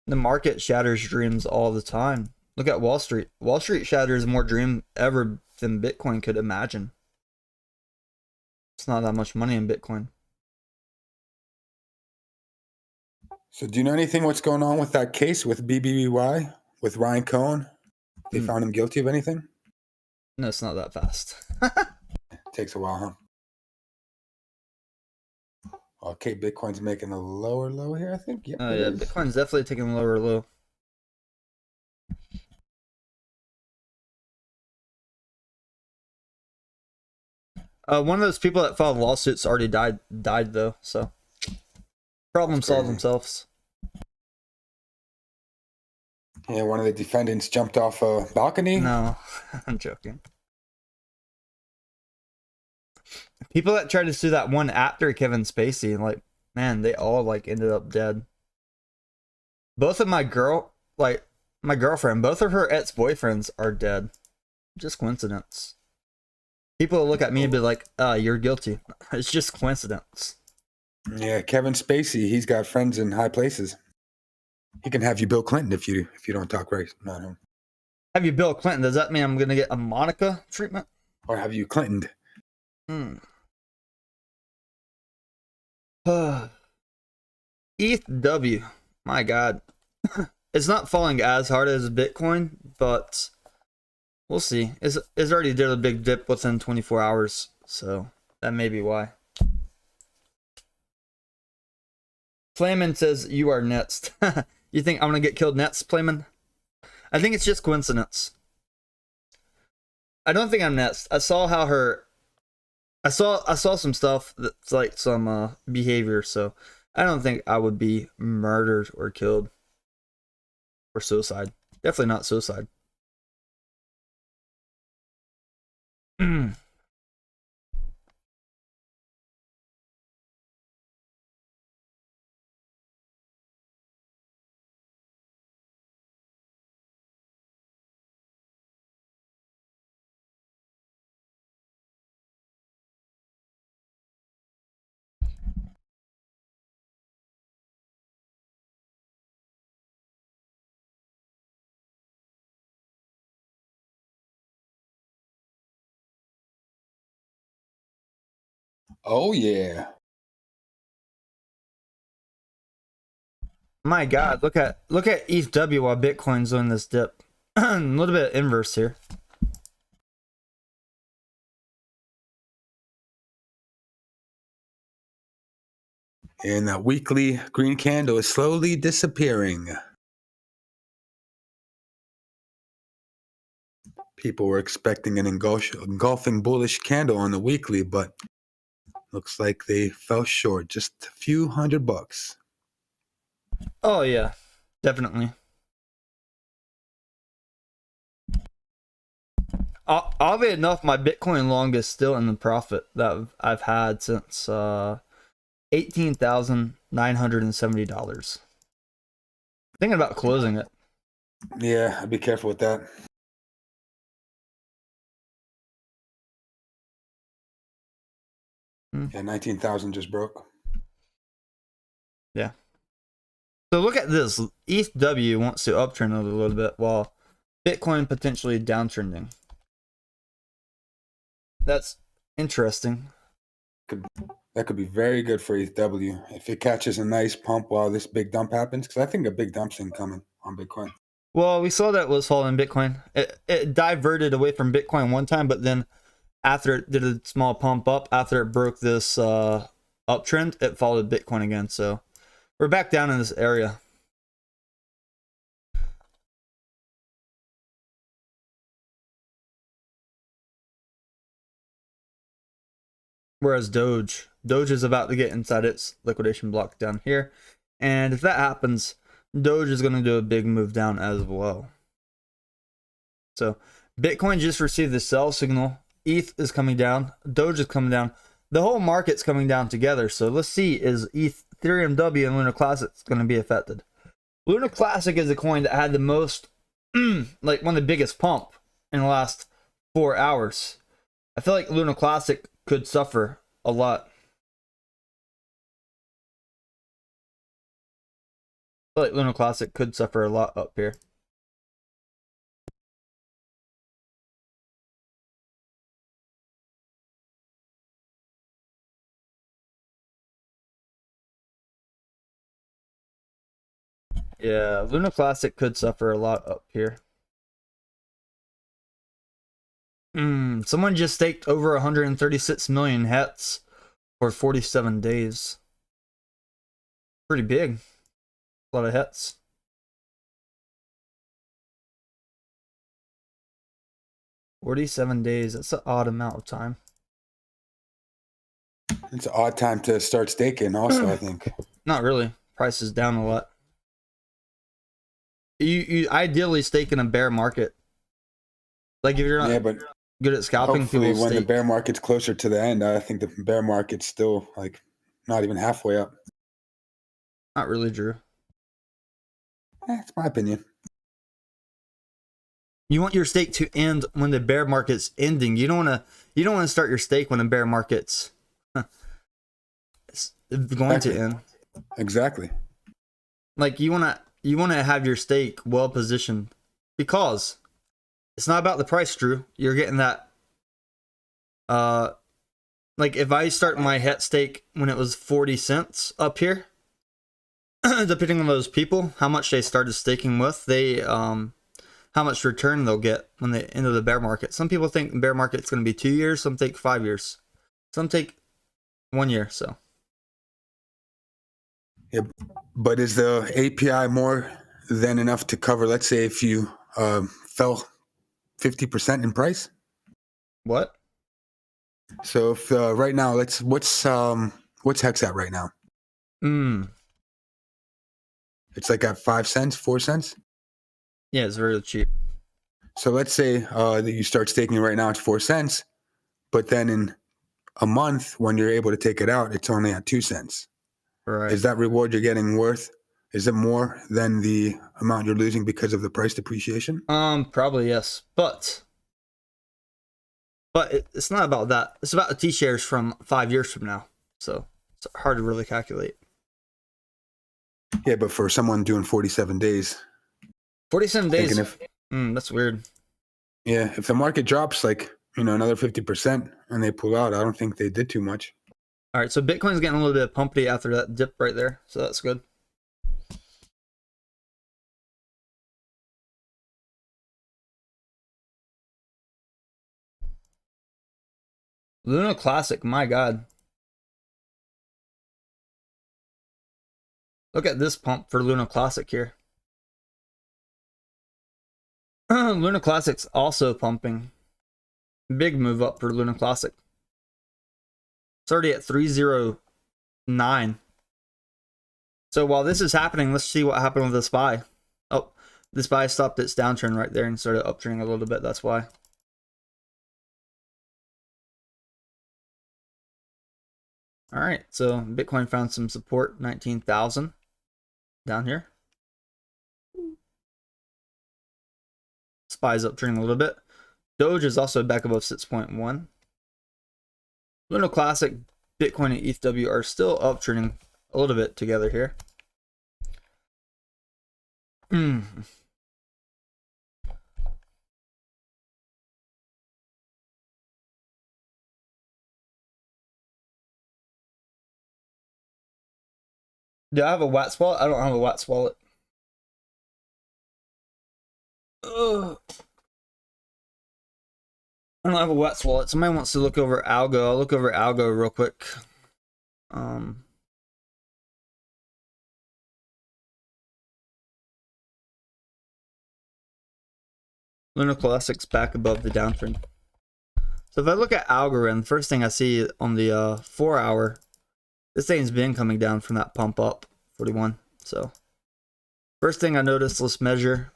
The market shatters dreams all the time. Look at Wall Street. Wall Street shatters more dream ever than Bitcoin could imagine. It's not that much money in Bitcoin. So do you know anything what's going on with that case with BBBY, with Ryan Cohen? They found him guilty of anything? No, it's not that fast. Takes a while, huh? Okay, Bitcoin's making a lower low here, I think. Yep, Oh it yeah, is. Bitcoin's definitely taking a lower low. One of those people that filed lawsuits already died though, so problem solved themselves. Yeah, one of the defendants jumped off a balcony. No, I'm joking. People that tried to sue that one actor, Kevin Spacey, like, man, they all like ended up dead. Both of my girlfriend, both of her ex-boyfriends are dead. Just coincidence. People will look at me and be like, you're guilty. It's just coincidence. Yeah, Kevin Spacey, he's got friends in high places. He can have you Bill Clinton if you don't talk right. Not him. Have you Bill Clinton? Does that mean I'm gonna get a Monica treatment? Or have you Clintoned? ETH, my God. It's not falling as hard as Bitcoin, but we'll see. It's already did a big dip within 24 hours, so that may be why. Flamin says you are next. You think I'm gonna get killed next, Flamin? I think it's just coincidence. I don't think I'm next. I saw some stuff that's like some behavior, so I don't think I would be murdered or killed or suicide. Definitely not suicide. Oh yeah. My God, look at Ethw while Bitcoin's doing this dip. A little bit inverse here. And that weekly green candle is slowly disappearing. People were expecting an engulfing bullish candle on the weekly, but looks like they fell short. Just a few $100. Oh yeah, definitely. Oddly enough, my Bitcoin long is still in the profit that I've had since $18,970. Thinking about closing it. Yeah, I'd be careful with that. Yeah, 19,000 just broke. Yeah. So look at this. Ethw wants to uptrend a little bit while Bitcoin potentially downtrending. That's interesting. That could be very good for Ethw if it catches a nice pump while this big dump happens, because I think a big dump's incoming on Bitcoin. Well, we saw that it was falling Bitcoin. It diverted away from Bitcoin one time, but then after it did a small pump up, after it broke this uptrend, it followed Bitcoin again. So we're back down in this area. Whereas Doge is about to get inside its liquidation block down here. And if that happens, Doge is going to do a big move down as well. So Bitcoin just received the sell signal. ETH is coming down. Doge is coming down. The whole market's coming down together. So let's see, is Ethereum W and Lunar Classic going to be affected? Lunar Classic is a coin that had the most, like one of the biggest pump in the last 4 hours. I feel like Lunar Classic could suffer a lot. I feel like Lunar Classic could suffer a lot up here. Yeah, Lunar Classic could suffer a lot up here. Someone just staked over 136 million hets for 47 days. Pretty big. A lot of hets. $47 days. That's an odd amount of time. It's an odd time to start staking also, I think. Not really. Price is down a lot. You ideally stake in a bear market. Like if you're not good at scalping, hopefully people when stake. the bear market's closer to the end, I think the bear market's still like not even halfway up. Not really, Drew. It's my opinion. You want your stake to end when the bear market's ending. You don't want to start your stake when the bear market's going to end. Exactly. Like you want to have your stake well positioned, because it's not about the price, Drew. You're getting that. Like if I start my het stake when it was 40 cents up here, depending on those people, how much they started staking with, they how much return they'll get when they enter the bear market. Some people think the bear market's going to be 2 years. Some take 5 years. Some take 1 year. So. Yeah, but is the API more than enough to cover? Let's say if you fell 50% in price. What? So if right now, what's Hex at right now? It's like at 5 cents, 4 cents. Yeah, it's very cheap. So let's say that you start staking right now at 4 cents, but then in a month when you're able to take it out, it's only at 2 cents. Right. Is that reward you're getting worth? Is it more than the amount you're losing because of the price depreciation? Probably yes, but it's not about that. It's about the T-shares from 5 years from now. So it's hard to really calculate. Yeah, but for someone doing 47 days. 47 days. That's weird. Yeah, if the market drops like another 50% and they pull out, I don't think they did too much. All right, so Bitcoin's getting a little bit pumpy after that dip right there, so that's good. Luna Classic, my God. Look at this pump for Luna Classic here. Luna Classic's also pumping. Big move up for Luna Classic. It's already at 309. So while this is happening, let's see what happened with the SPY. Oh, the SPY stopped its downtrend right there and started uptrending a little bit. That's why. All right, so Bitcoin found some support, 19,000 down here. SPY's uptrending a little bit. Doge is also back above 6.1. Lunar Classic, Bitcoin, and Ethw are still uptrending a little bit together here. Do I have a Watts wallet? I don't have a Watts wallet. Ugh. I don't have a Watts wallet. Somebody wants to look over Algo. I'll look over Algo real quick. Lunar Classic's back above the downtrend. So if I look at Algorand, the first thing I see on the 4 hour, this thing's been coming down from that pump up, 41. So first thing I noticed, let's measure.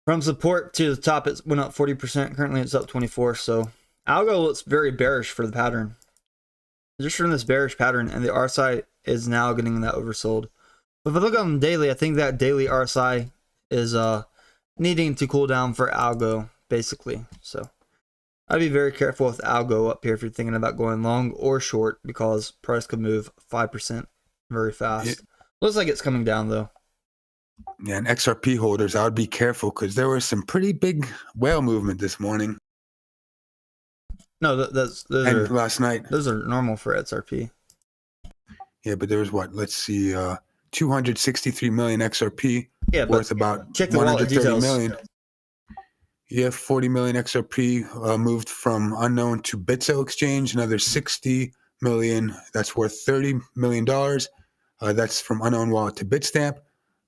From support to the top, it went up 40%. Currently, it's up 24. So Algo looks very bearish for the pattern. Just from this bearish pattern, and the RSI is now getting that oversold. But if I look on daily, I think that daily RSI is needing to cool down for Algo, basically. So I'd be very careful with Algo up here if you're thinking about going long or short, because price could move 5% very fast. Yeah. Looks like it's coming down though. Yeah, and XRP holders, I would be careful because there was some pretty big whale movement this morning. No, those are last night. Those are normal for XRP. Yeah, but there was what? Let's see, 263 million XRP, yeah, worth about check the 130 million. Yeah, 40 million XRP moved from unknown to Bitso exchange. Another 60 million, that's worth $30 million. That's from unknown wallet to Bitstamp.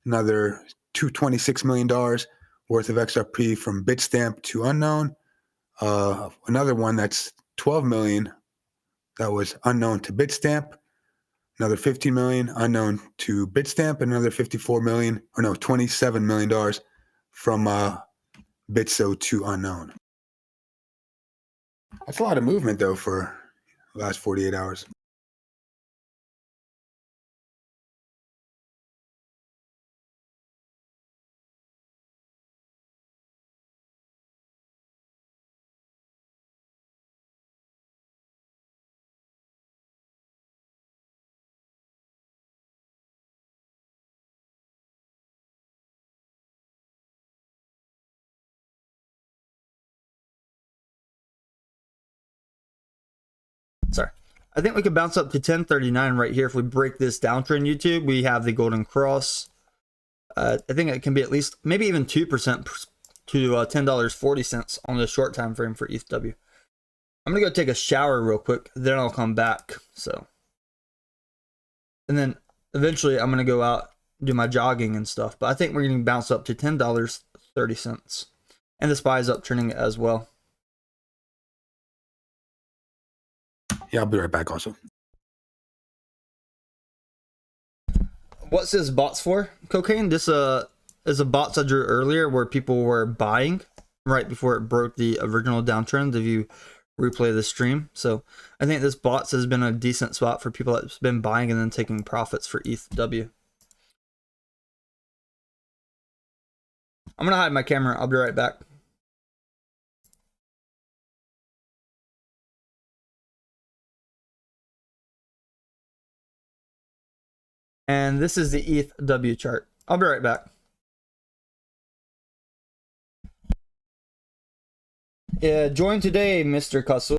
Another $226 million worth of XRP from Bitstamp to unknown. Another one that's 12 million that was unknown to Bitstamp. Another 15 million unknown to Bitstamp, and another 54 million, or no, $27 million from Bitso to unknown. That's a lot of movement though for the last 48 hours. Sorry. I think we could bounce up to 1039 right here. If we break this downtrend, YouTube, we have the golden cross. I think it can be at least, maybe even 2% to $10.40 on the short time frame for Ethw. I'm going to go take a shower real quick, then I'll come back. So, and then eventually I'm going to go out, do my jogging and stuff. But I think we're going to bounce up to $10.30. And the SPY is uptrending as well. Yeah, I'll be right back also. What's this bots for? Cocaine? This is a bots I drew earlier where people were buying right before it broke the original downtrend if you replay the stream. So I think this bots has been a decent spot for people that's been buying and then taking profits for Ethw. I'm gonna hide my camera. I'll be right back. And this is the Ethw chart. I'll be right back. Yeah, join today, Mr. Kasu.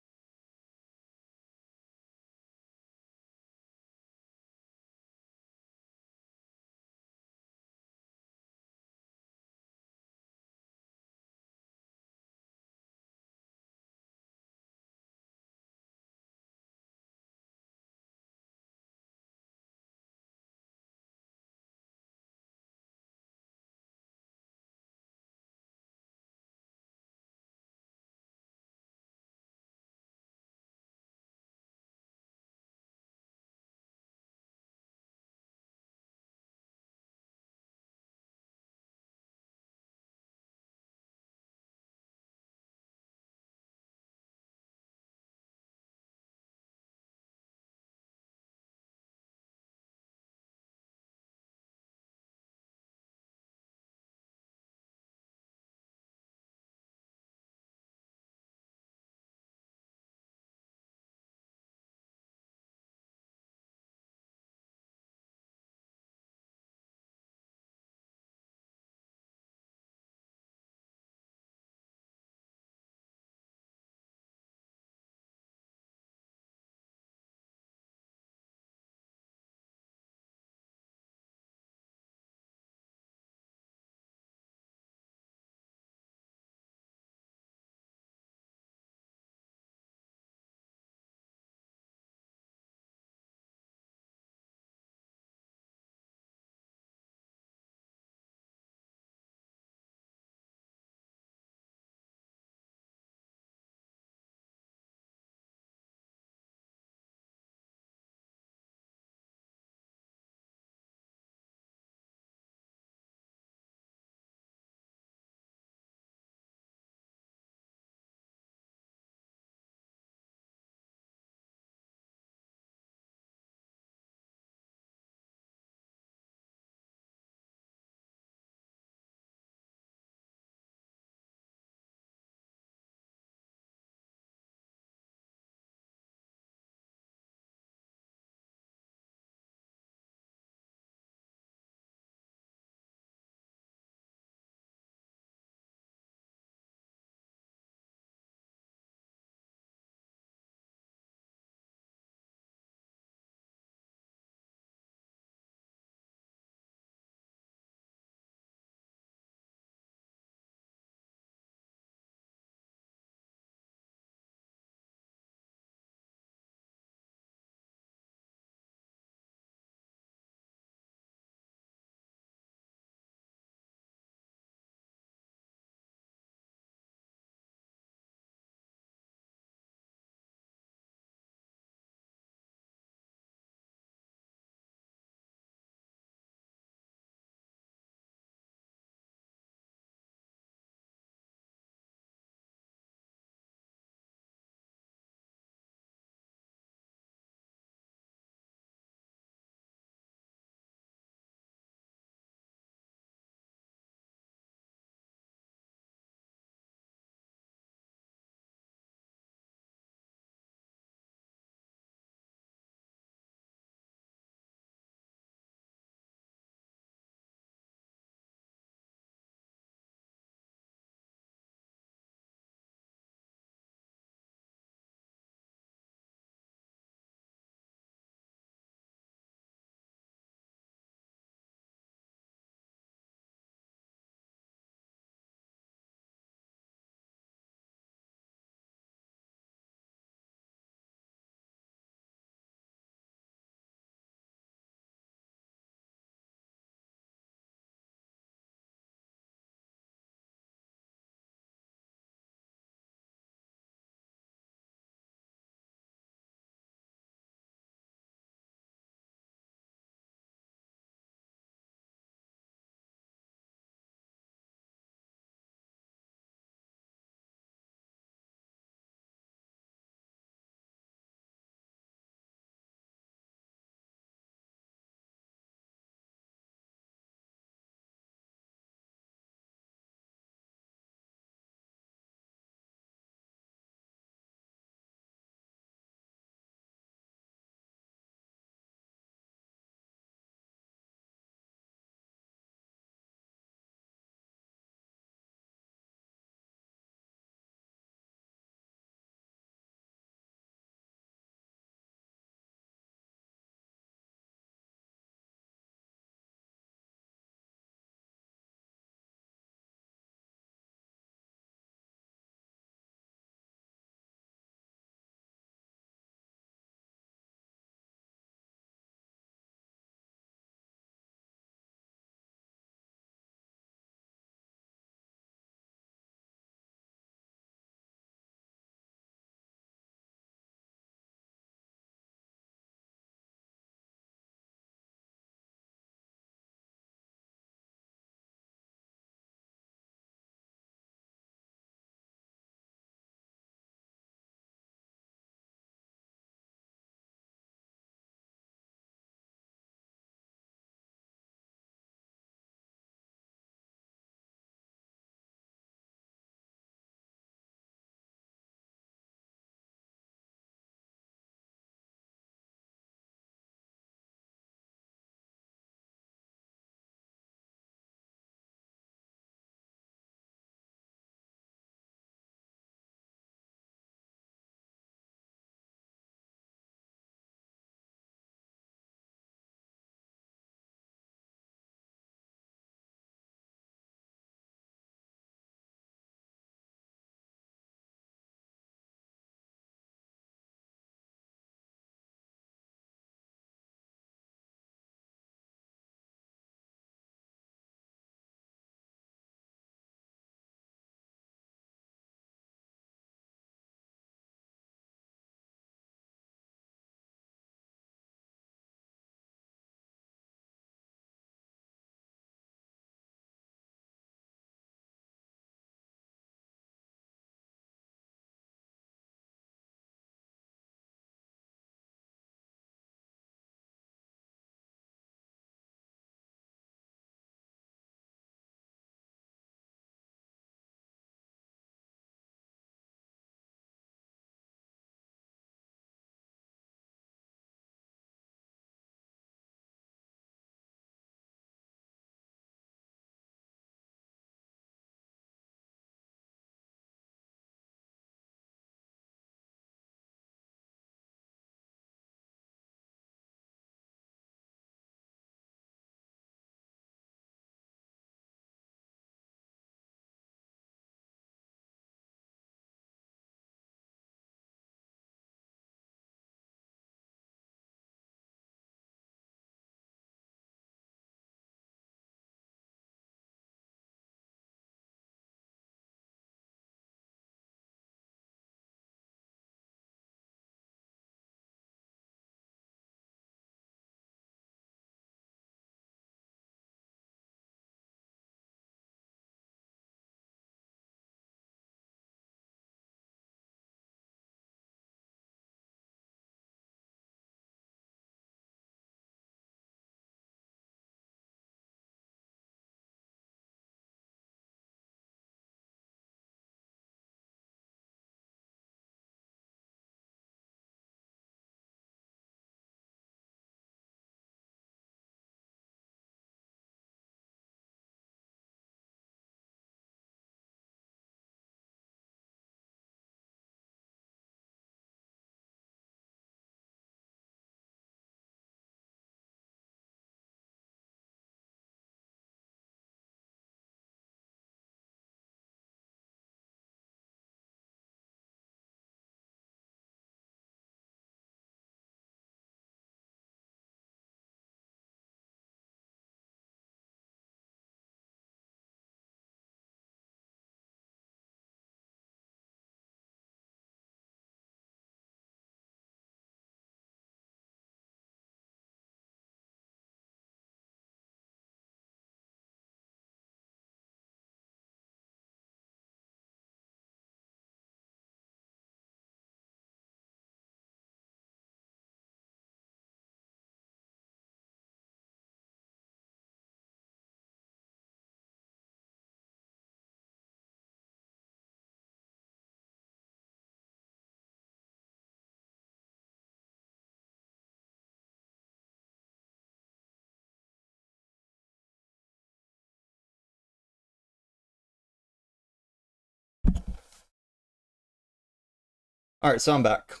All right, so I'm back.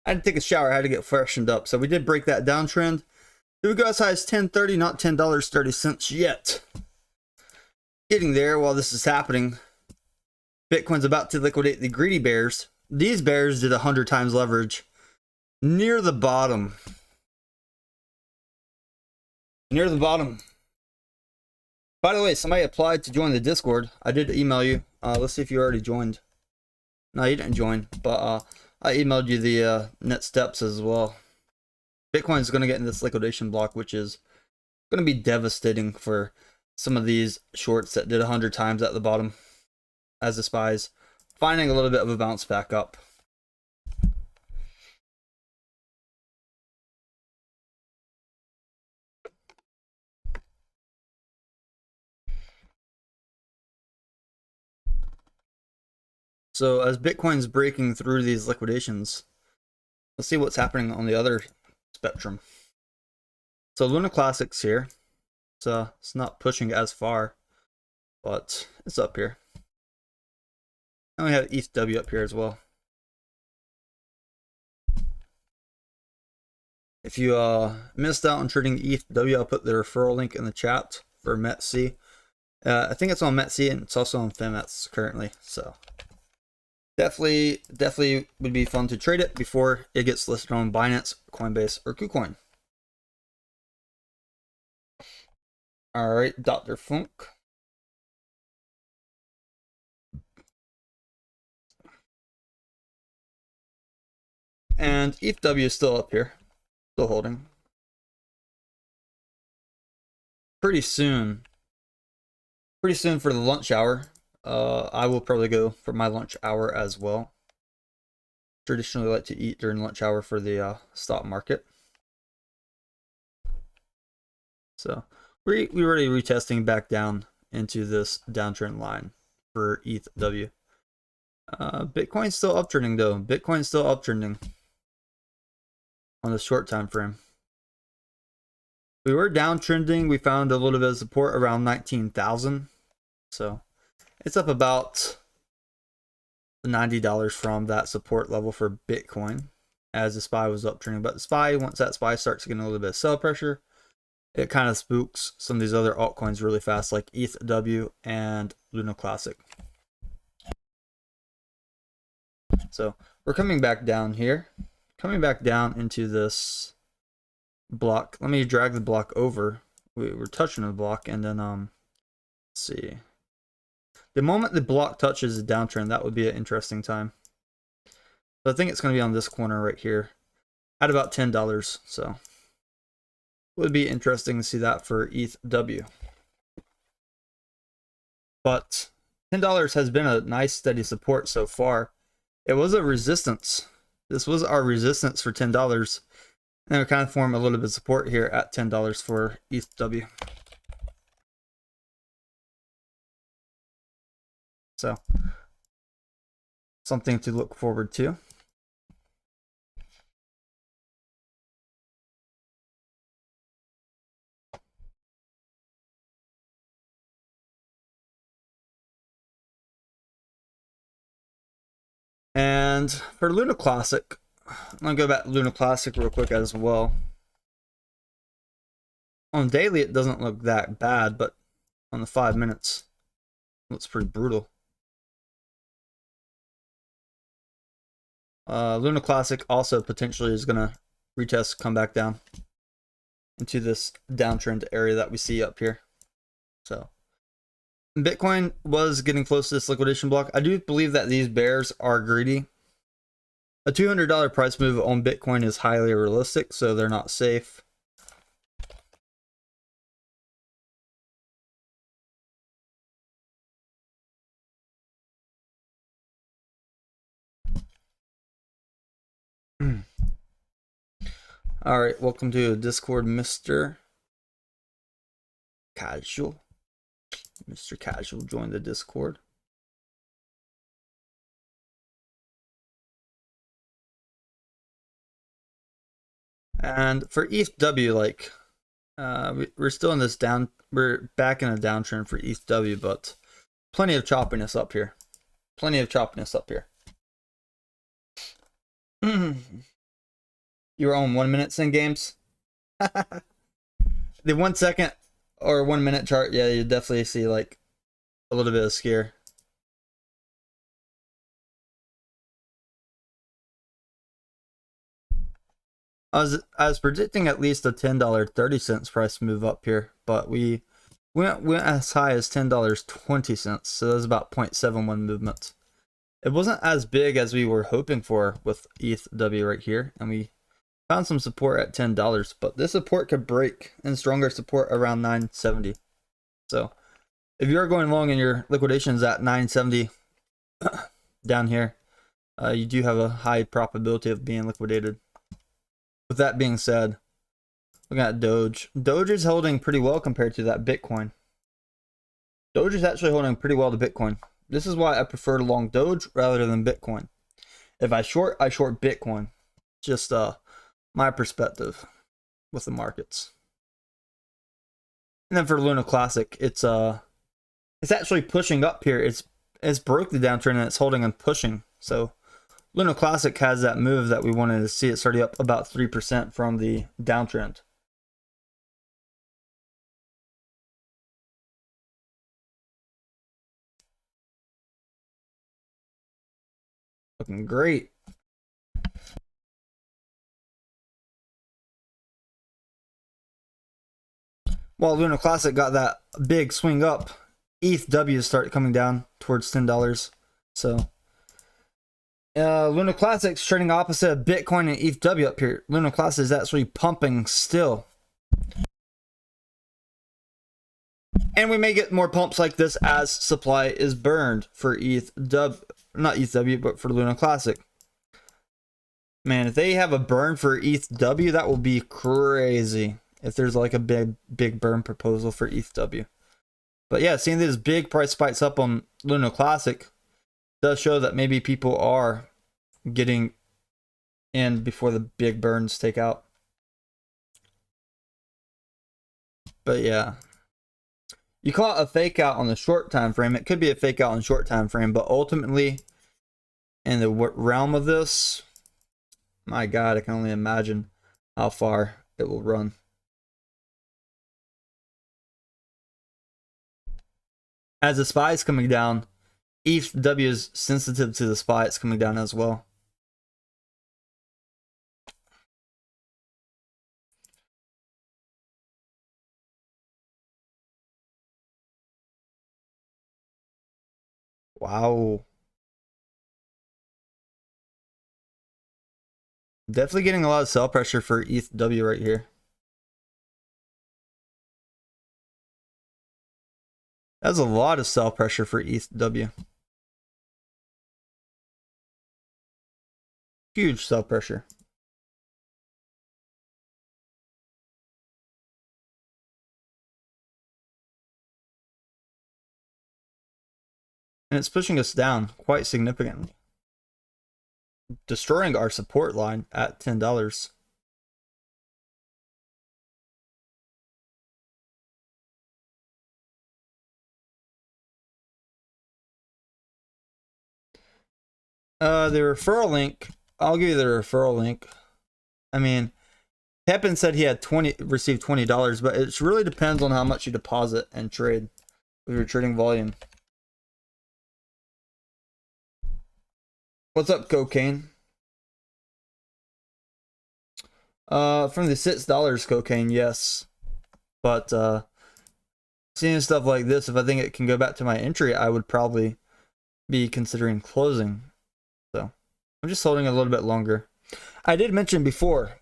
I had to take a shower. I had to get freshened up. So we did break that downtrend. Here we go as high as $10.30, not $10.30 yet. Getting there while this is happening. Bitcoin's about to liquidate the greedy bears. These bears did 100 times leverage near the bottom. Near the bottom. By the way, somebody applied to join the Discord. I did email you. Let's see if you already joined. No, you didn't join, but I emailed you the next steps as well. Bitcoin is going to get in this liquidation block, which is going to be devastating for some of these shorts that did 100 times at the bottom as the SPYs, finding a little bit of a bounce back up. So as Bitcoin's breaking through these liquidations, let's see what's happening on the other spectrum. So Lunar Classic's here. So it's not pushing as far, but it's up here. And we have Ethw up here as well. If you missed out on trading Ethw, I'll put the referral link in the chat for METC. I think it's on METC and it's also on FEMETS currently. So definitely would be fun to trade it before it gets listed on Binance, Coinbase, or KuCoin. All right, Dr. Funk. And Ethw is still up here, still holding. Pretty soon for the lunch hour, I will probably go for my lunch hour as well. Traditionally like to eat during lunch hour for the stock market. So we're already retesting back down into this downtrend line for Ethw. Bitcoin's still uptrending though. Bitcoin's still uptrending on the short time frame. We were downtrending. We found a little bit of support around 19,000. So it's up about $90 from that support level for Bitcoin as the SPY was uptrending. But the SPY, once that SPY starts getting a little bit of sell pressure, it kind of spooks some of these other altcoins really fast, like Ethw and Lunar Classic. So we're coming back down here, coming back down into this block. Let me drag the block over. We're touching the block, and then let's see. The moment the block touches the downtrend, that would be an interesting time. So I think it's going to be on this corner right here at about $10. So it would be interesting to see that for Ethw. But $10 has been a nice steady support so far. It was a resistance. This was our resistance for $10. And we kind of form a little bit of support here at $10 for Ethw. So something to look forward to. And for Lunar Classic, I'm going to go back to Lunar Classic real quick as well. On daily, it doesn't look that bad, but on the 5 minutes, it looks pretty brutal. Lunar Classic also potentially is going to retest, come back down into this downtrend area that we see up here. So Bitcoin was getting close to this liquidation block. I do believe that these bears are greedy. A $200 price move on Bitcoin is highly realistic, so they're not safe. All right, welcome to Discord, Mr. Casual. Mr. Casual joined the Discord. And for Ethw, like, we're still in this we're back in a downtrend for Ethw, but plenty of choppiness up here. Plenty of choppiness up here. You were on 1 minute in games. The 1 second or 1 minute chart, yeah, you definitely see like a little bit of scare. I was predicting at least a $10.30 price move up here, but we went as high as $10.20, so that was about 0.71 movements. It wasn't as big as we were hoping for with Ethw right here, and we found some support at $10, but this support could break and stronger support around 970. So if you're going long and your liquidation's at 970 down here, you do have a high probability of being liquidated. With that being said, looking at Doge. Doge is holding pretty well compared to that Bitcoin. Doge is actually holding pretty well to Bitcoin. This is why I prefer long Doge rather than Bitcoin. If I short Bitcoin. Just my perspective with the markets. And then for Lunar Classic, it's actually pushing up here. It's broke the downtrend and it's holding and pushing. So Lunar Classic has that move that we wanted to see. It's already up about 3% from the downtrend. Looking great. While Lunar Classic got that big swing up, Ethw started coming down towards $10. So Lunar Classic's trading opposite of Bitcoin and Ethw up here. Lunar Classic is actually pumping still. And we may get more pumps like this as supply is burned for not Ethw, but for Lunar Classic. Man, if they have a burn for Ethw, that will be crazy. If there's like a big burn proposal for Ethw. But yeah, seeing these big price spikes up on Lunar Classic does show that maybe people are getting in before the big burns take out. But yeah, you call it a fake out on the short time frame. It could be a fake out on the short time frame, but ultimately in the realm of this, my God, I can only imagine how far it will run. As the SPY is coming down, Ethw is sensitive to the SPY. It's coming down as well. Wow. Definitely getting a lot of sell pressure for Ethw right here. That's a lot of sell pressure for Ethw. Huge sell pressure. And it's pushing us down quite significantly, destroying our support line at $10. The referral link, I'll give you the referral link. I mean, Pepin said he had received $20, but it really depends on how much you deposit and trade with your trading volume. What's up, Cocaine? From the $6 Cocaine, yes. But seeing stuff like this, if I think it can go back to my entry, I would probably be considering closing. So I'm just holding a little bit longer. I did mention before,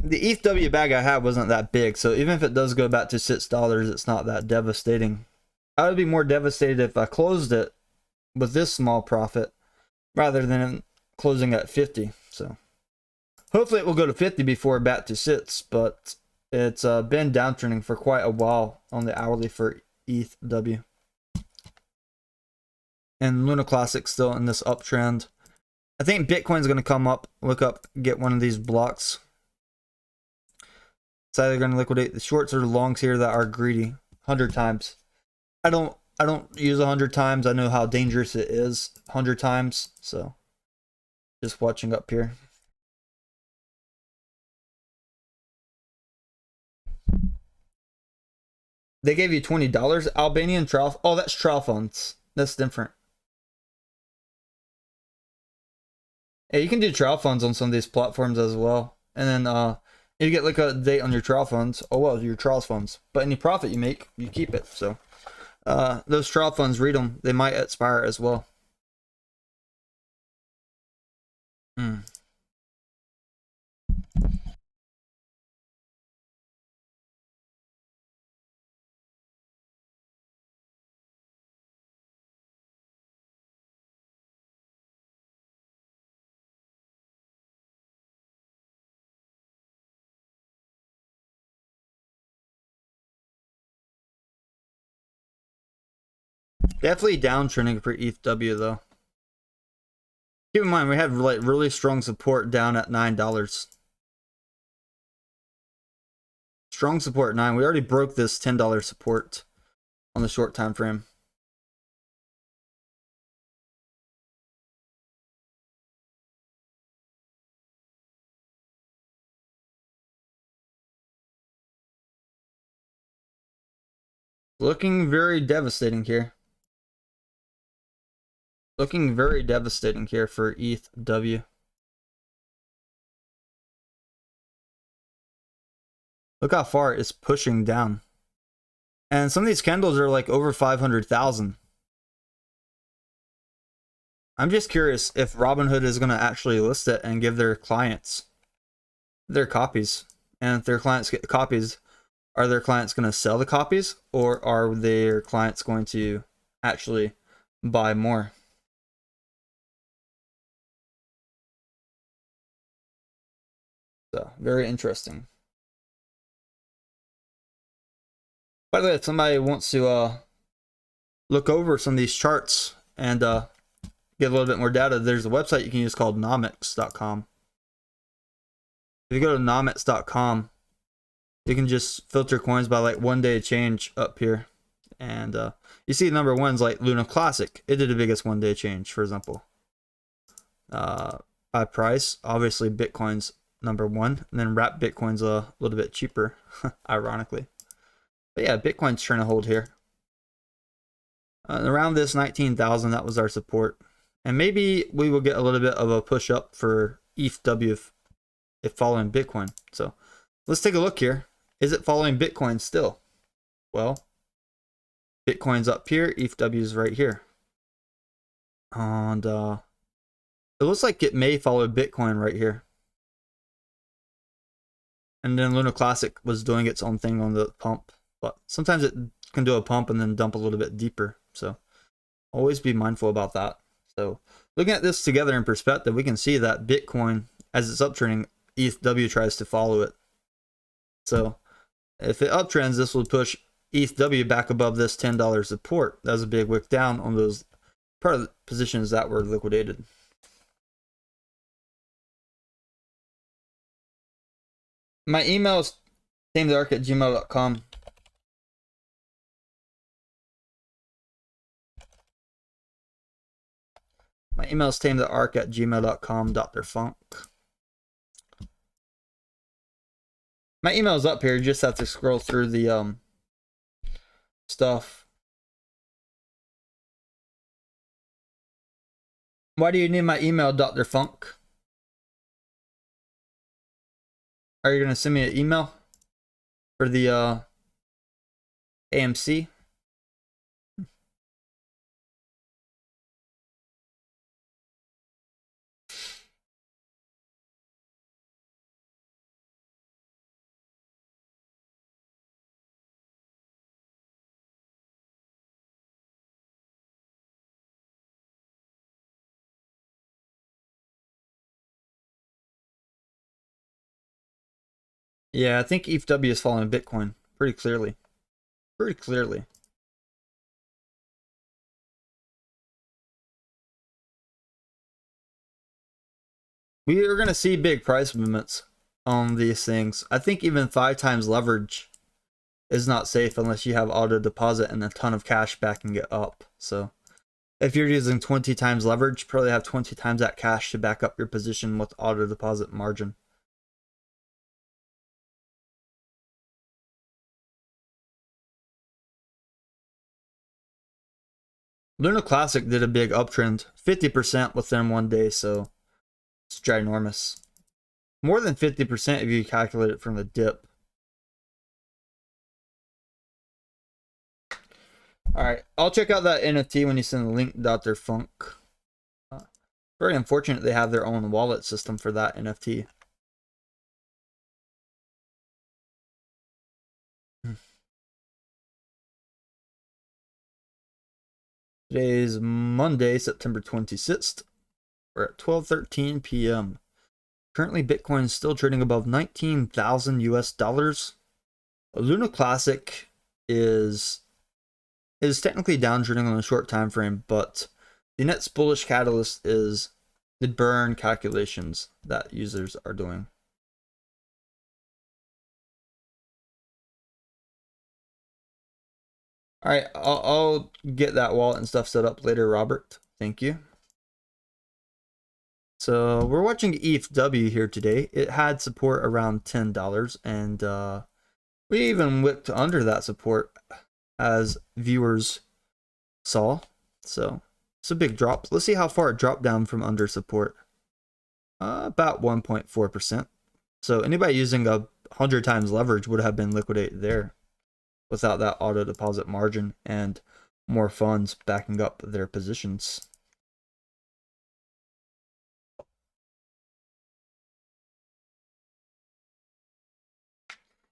the Ethw bag I had wasn't that big, so even if it does go back to $6, it's not that devastating. I would be more devastated if I closed it with this small profit rather than closing at 50. So hopefully it will go to 50 before back to 6, but it's been downtrending for quite a while on the hourly for Ethw. And Lunar Classic still in this uptrend. I think Bitcoin's going to come up, get one of these blocks. It's either going to liquidate the shorts or the longs here that are greedy 100 times. I don't use 100 times. I know how dangerous it is 100 times. So Just watching up here. They gave you $20. Albanian trial. Oh, that's trial funds. That's different. Yeah, you can do trial funds on some of these platforms as well. And then you get like a date on your trial funds. Oh well, your trial funds. But any profit you make, you keep it. So those trial funds, read them. They might expire as well. Definitely downtrending for Ethw though. Keep in mind we have like really strong support down at $9. Strong support at 9. We already broke this $10 support on the short time frame. Looking very devastating here. Looking very devastating here for Ethw. Look how far it's pushing down. And some of these candles are like over 500,000. I'm just curious if Robinhood is going to actually list it and give their clients their copies. And if their clients get the copies, are their clients going to sell the copies, or are their clients going to actually buy more? So, very interesting. By the way, if somebody wants to look over some of these charts and get a little bit more data, there's a website you can use called nomics.com. If you go to nomics.com, you can just filter coins by like 1 day change up here. And you see number one's like Lunar Classic. It did the biggest 1 day change, for example. By price, obviously Bitcoin's number one. And then wrap Bitcoin's a little bit cheaper, ironically. But yeah, Bitcoin's trying to hold here. Around this 19,000, that was our support. And maybe we will get a little bit of a push up for Ethw if following Bitcoin. So let's take a look here. Is it following Bitcoin still? Well, Bitcoin's up here, Ethw's right here. And it looks like it may follow Bitcoin right here. And then Lunar Classic was doing its own thing on the pump. But sometimes it can do a pump and then dump a little bit deeper. So always be mindful about that. So looking at this together in perspective, we can see that Bitcoin, as it's uptrending, Ethw tries to follow it. So if it uptrends, this will push Ethw back above this $10 support. That was a big wick down on those part of the positions that were liquidated. My email is tametheark@gmail.com. My email is tametheark@gmail.com, Dr. Funk. My email is up here. You just have to scroll through the stuff. Why do you need my email, Dr. Funk? Are you going to send me an email for the AMC? Yeah, I think Ethw is following Bitcoin pretty clearly. Pretty clearly. We are going to see big price movements on these things. I think even 5 times leverage is not safe unless you have auto deposit and a ton of cash backing it up. So If you're using 20 times leverage, probably have 20 times that cash to back up your position with auto deposit margin. Lunar Classic did a big uptrend, 50% within 1 day, so it's ginormous. More than 50% if you calculate it from the dip. Alright, I'll check out that NFT when you send the link, Dr. Funk. Very unfortunate they have their own wallet system for that NFT. Today's Monday, September 26th. We're at 12:13 p.m. Currently, Bitcoin is still trading above 19,000 US dollars. Lunar Classic is technically downtrending on a short time frame, but the next bullish catalyst is the burn calculations that users are doing. All right, I'll get that wallet and stuff set up later, Robert. Thank you. So we're watching Ethw here today. It had support around $10, and we even whipped under that support, as viewers saw. So it's a big drop. Let's see how far it dropped down from under support. About 1.4%. So anybody using 100 times leverage would have been liquidated there without that auto deposit margin and more funds backing up their positions.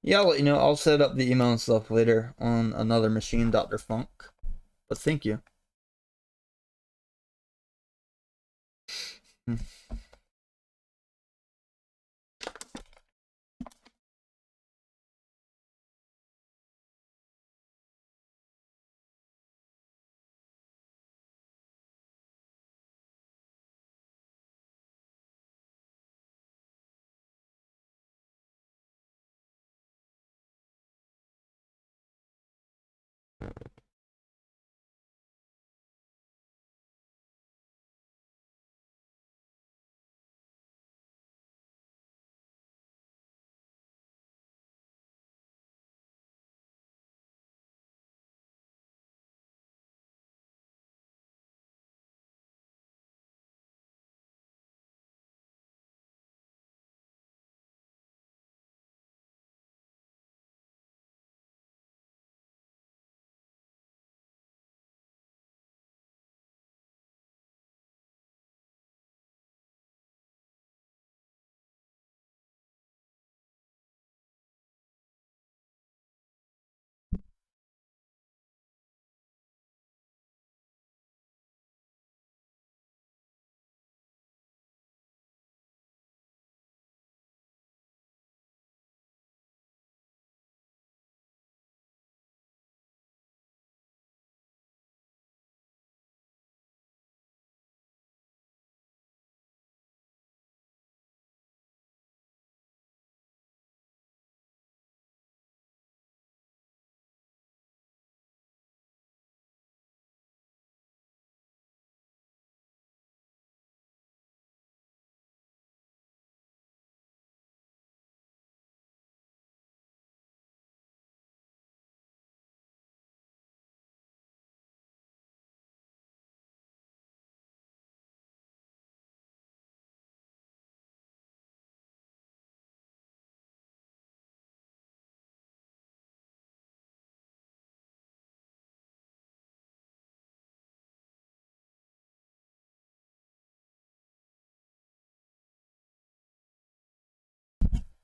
Yeah, I'll let you know. I'll set up the email and stuff later on another machine, Dr. Funk. But thank you.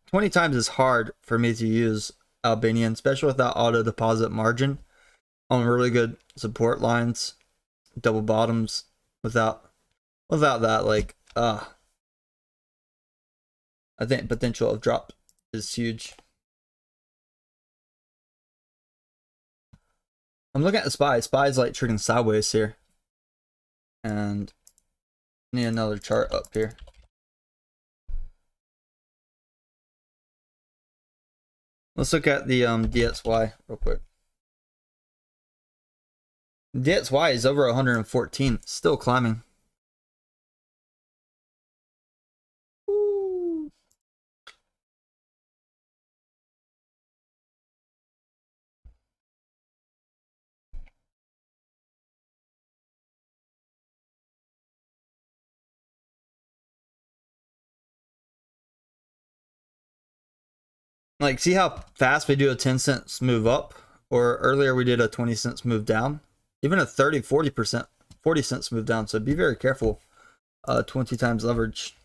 20 times is hard for me to use Albanian, especially with that auto deposit margin on really good support lines, double bottoms. Without that, like, I think potential of drop is huge. I'm looking at the SPY. SPY's like trading sideways here, and need another chart up here. Let's look at the DXY real quick. DXY is over 114, still climbing. Woo. Like, see how fast we do a 10 cents move up? Or earlier we did a 20 cents move down? Even a 30, 40%, 40 cents move down. So be very careful. 20 times leverage.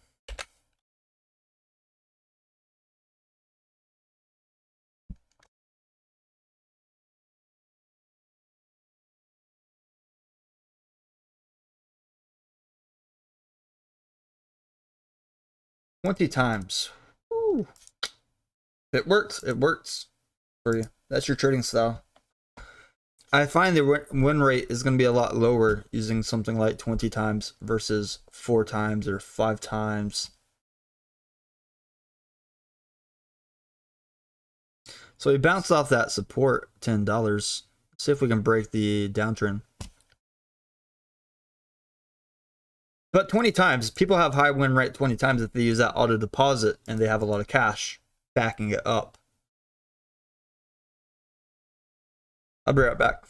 Twenty times. Woo. It works. It works for you. That's your trading style. I find the win rate is going to be a lot lower using something like 20 times versus 4 times or 5 times. So we bounced off that support, $10. See if we can break the downtrend. But 20 times, people have high win rate 20 times if they use that auto deposit and they have a lot of cash backing it up. I'll be right back.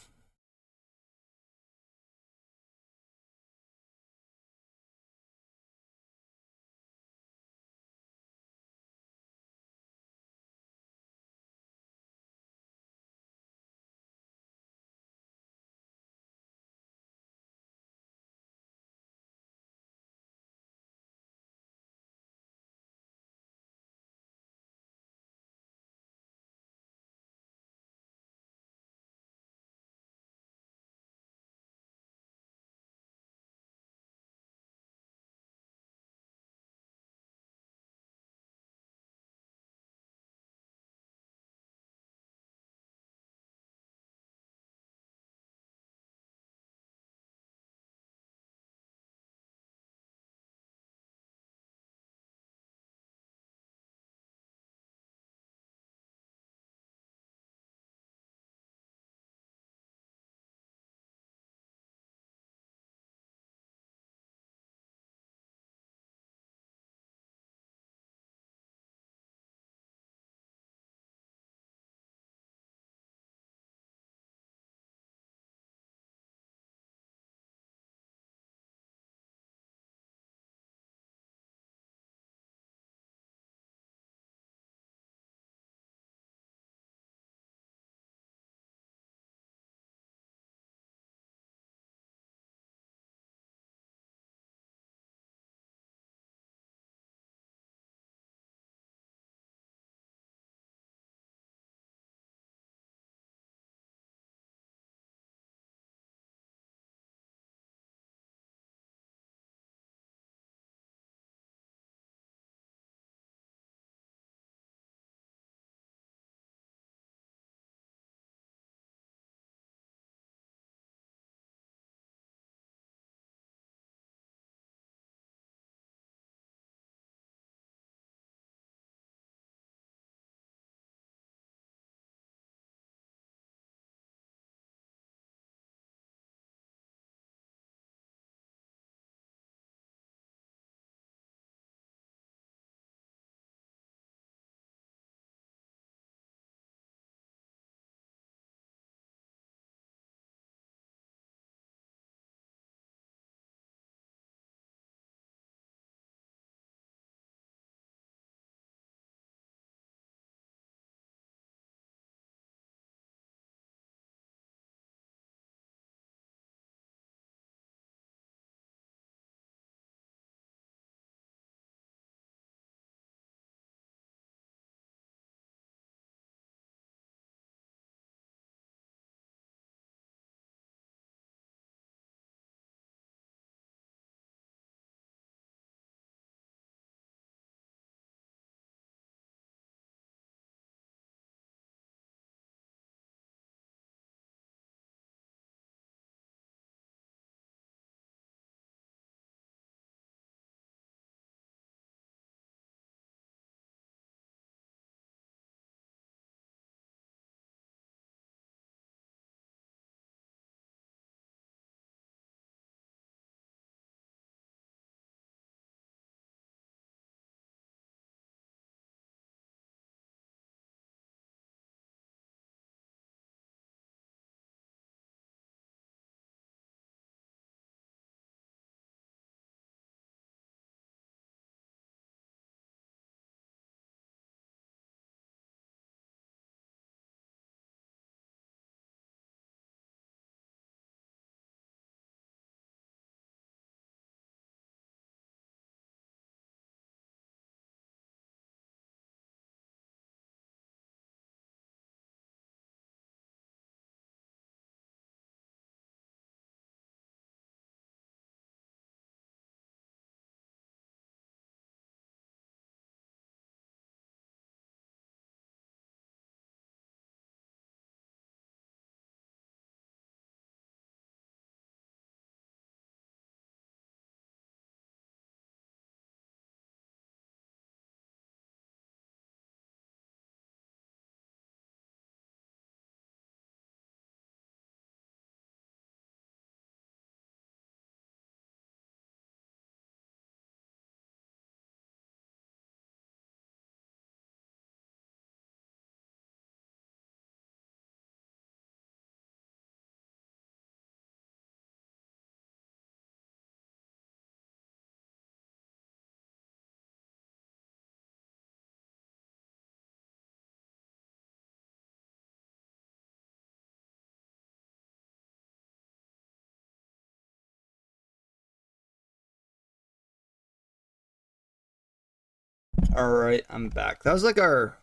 All right, I'm back. That was like our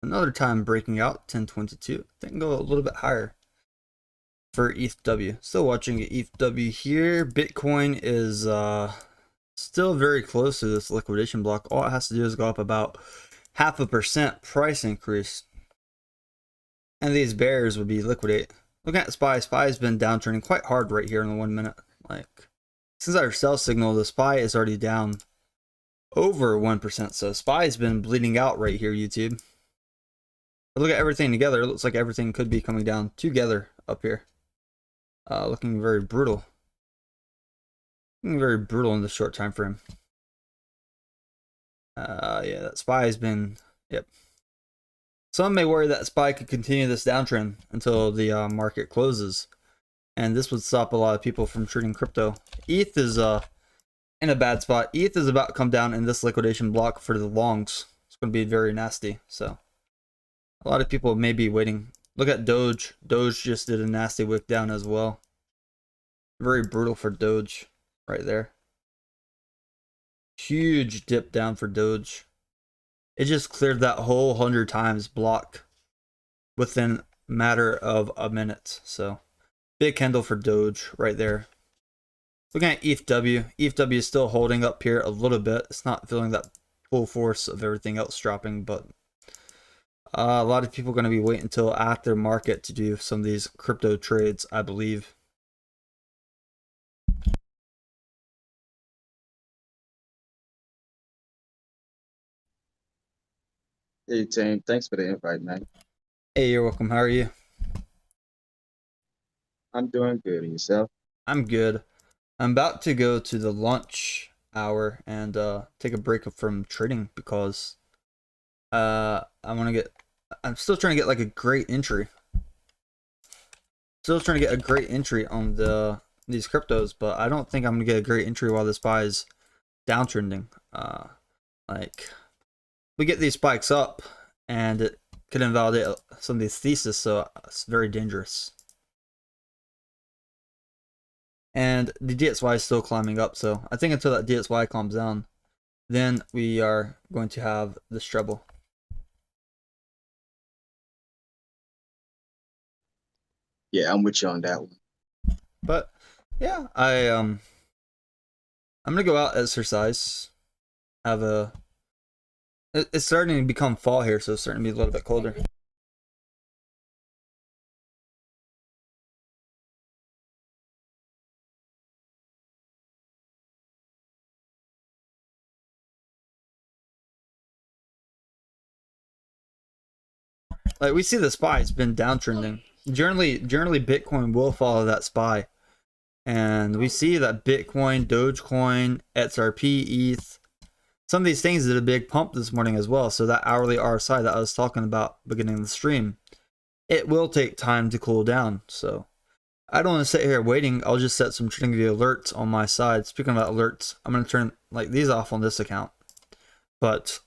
another time breaking out 1022. I think go a little bit higher for Ethw. Still watching Ethw here. Bitcoin is still very close to this liquidation block. All it has to do is go up about 0.5% price increase, and these bears would be liquidate. Looking at SPY, SPY has been downtrending quite hard right here in the 1 minute. Like since our sell signal, the SPY is already down over 1%. So SPY has been bleeding out right here, YouTube. But look at everything together. It looks like everything could be coming down together up here. Looking very brutal. Looking very brutal in the short time frame. Yeah, that SPY has been, yep. Some may worry that SPY could continue this downtrend until the market closes. And this would stop a lot of people from trading crypto. ETH is in a bad spot. ETH is about to come down in this liquidation block for the longs. It's going to be very nasty. So a lot of people may be waiting. Look at Doge. Doge just did a nasty wick down as well. Very brutal for Doge right there. Huge dip down for Doge. It just cleared that whole 100 times block within a matter of a minute. So big candle for Doge right there. Looking at Ethw. Ethw is still holding up here a little bit. It's not feeling that full force of everything else dropping, but a lot of people are going to be waiting until after market to do some of these crypto trades, I believe. Hey, team. Thanks for the invite, man. Hey, you're welcome. How are you? I'm doing good. And yourself? I'm good. I'm about to go to the lunch hour and take a break from trading because I'm still trying to get like a great entry. Still trying to get a great entry on these cryptos, but I don't think I'm gonna get a great entry while this SPY is downtrending. Like we get these spikes up and it could invalidate some of these theses, so it's very dangerous. And the DXY is still climbing up, so I think until that DXY calms down, then we are going to have this treble. Yeah, I'm with you on that one. But yeah, I'm gonna go out, exercise, have a. It's starting to become fall here, so it's starting to be a little bit colder. Like we see the SPY, it's been downtrending. Generally, Bitcoin will follow that SPY, and we see that Bitcoin, Dogecoin, XRP, ETH, some of these things did a big pump this morning as well. So that hourly RSI that I was talking about beginning of the stream, it will take time to cool down. So I don't want to sit here waiting. I'll just set some TradingView alerts on my side. Speaking about alerts, I'm going to turn like these off on this account, but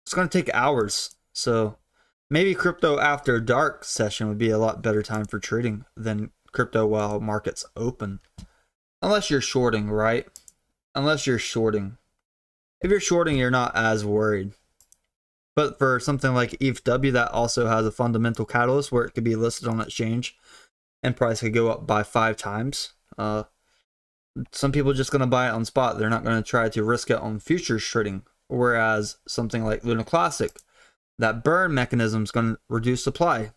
it's going to take hours. So maybe crypto after dark session would be a lot better time for trading than crypto while markets open. Unless you're shorting, right? Unless you're shorting. If you're shorting, you're not as worried. But for something like Ethw that also has a fundamental catalyst where it could be listed on exchange and price could go up by 5 times. Some people are just going to buy it on spot. They're not going to try to risk it on futures trading. Whereas something like Lunar Classic, that burn mechanism is going to reduce supply.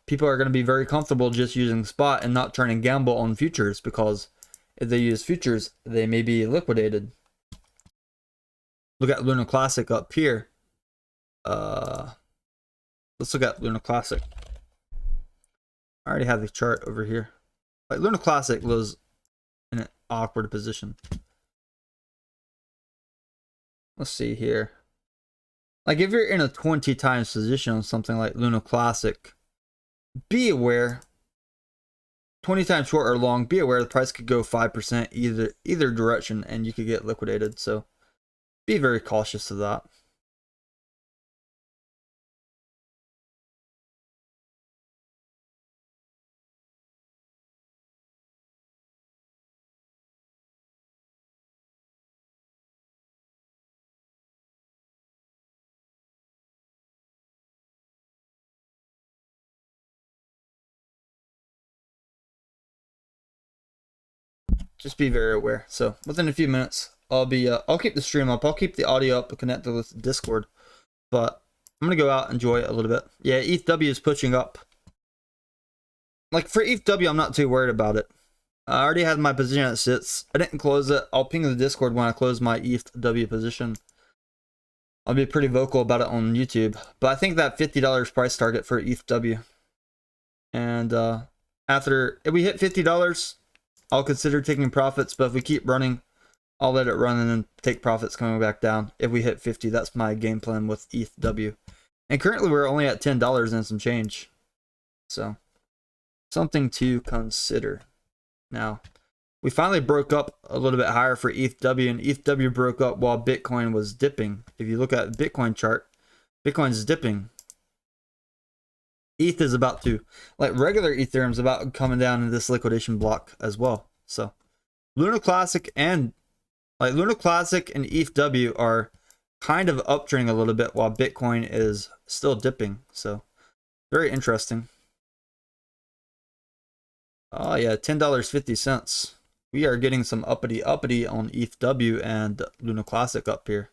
People are going to be very comfortable just using spot and not trying to gamble on futures, because if they use futures, they may be liquidated. Look at Lunar Classic up here. Let's look at Lunar Classic. I already have the chart over here. Like Lunar Classic was in an awkward position. Let's see here. Like if you're in a 20 times position on something like Lunar Classic, be aware. 20 times short or long, be aware the price could go 5% either direction and you could get liquidated. So be very cautious of that. just be very aware. So within a few minutes, I'll keep the stream up. I'll keep the audio up connected with Discord, but I'm gonna go out and enjoy it a little bit. Yeah, Ethw is pushing up. Like for Ethw, I'm not too worried about it. I already had my position at sits. I didn't close it. I'll ping the Discord when I close my Ethw position. I'll be pretty vocal about it on YouTube. But I think that $50 price target for Ethw. And if we hit $50, I'll consider taking profits. But if we keep running, I'll let it run and then take profits coming back down. If we hit 50, that's my game plan with Ethw. And currently we're only at $10 and some change. So something to consider. Now, we finally broke up a little bit higher for Ethw, and Ethw broke up while Bitcoin was dipping. If you look at the Bitcoin chart, Bitcoin's dipping. ETH is about to, like regular Ethereum's about coming down in this liquidation block as well. So, Lunar Classic and Ethw are kind of uptrending a little bit while Bitcoin is still dipping. So, very interesting. Oh yeah, $10.50. We are getting some uppity on Ethw and Lunar Classic up here.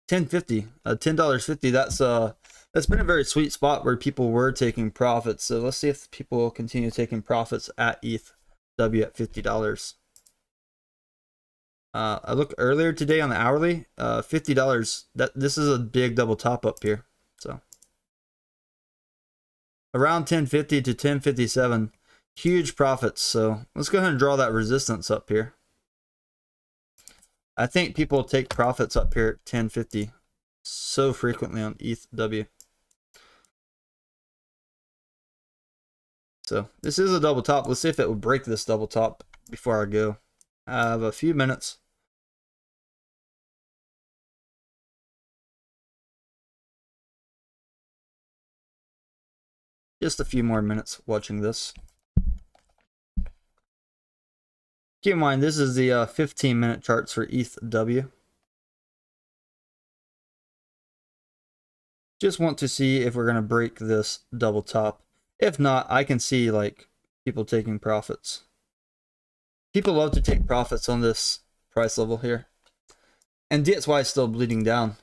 $10.50, $10.50. That's been a very sweet spot where people were taking profits. So let's see if people will continue taking profits at Ethw at $50. I looked earlier today on the hourly, $50. This is a big double top up here. So around 10.50 to 10.57. Huge profits. So let's go ahead and draw that resistance up here. I think people take profits up here at 10.50 so frequently on Ethw. So this is a double top. Let's see if it will break this double top before I go. I have a few minutes. Just a few more minutes watching this. Keep in mind, this is the 15-minute charts for Ethw. Just want to see if we're going to break this double top. If not, I can see like people taking profits. People love to take profits on this price level here. And DXY is still bleeding down.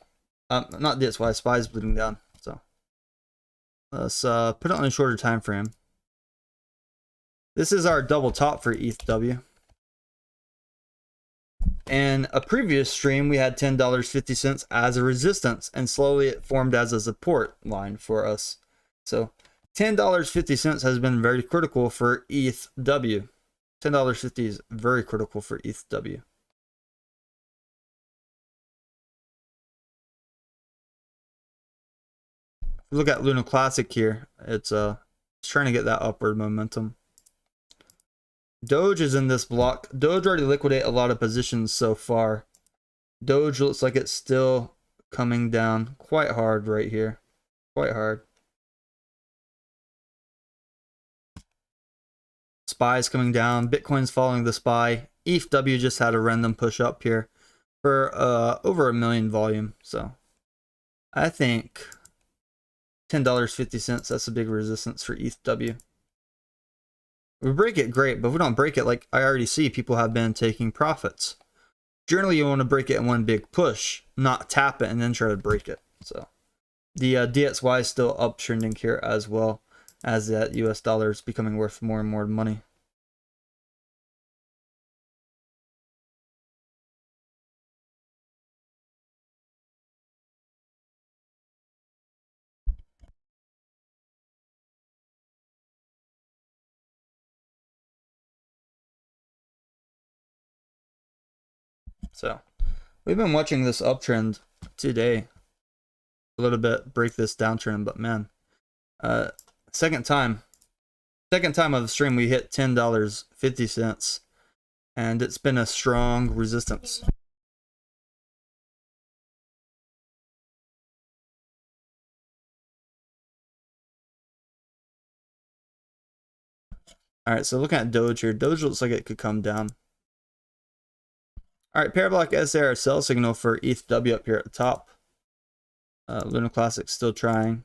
Not DXY, SPY is bleeding down. So let's put it on a shorter time frame. This is our double top for Ethw. In a previous stream, we had $10.50 as a resistance, and slowly it formed as a support line for us. So $10.50 has been very critical for Ethw. $10.50 is very critical for Ethw. Look at Lunar Classic here. It's trying to get that upward momentum. Doge is in this block. Doge already liquidated a lot of positions so far. Doge looks like it's still coming down quite hard right here. Quite hard. SPY is coming down. Bitcoin's following the SPY. Ethw just had a random push up here for over 1 million volume. So I think $10.50, that's a big resistance for Ethw. If we break it, great, but if we don't break it, like I already see, people have been taking profits. Generally, you want to break it in one big push, not tap it and then try to break it. So the DXY is still uptrending here as well, as that US dollar is becoming worth more and more money. So we've been watching this uptrend today a little bit break this downtrend, but man, second time of the stream we hit $10.50, and it's been a strong resistance. All right, so looking at Doge here, Doge looks like it could come down. All right, parabolic SAR sell signal for Ethw up here at the top. Lunar Classic still trying.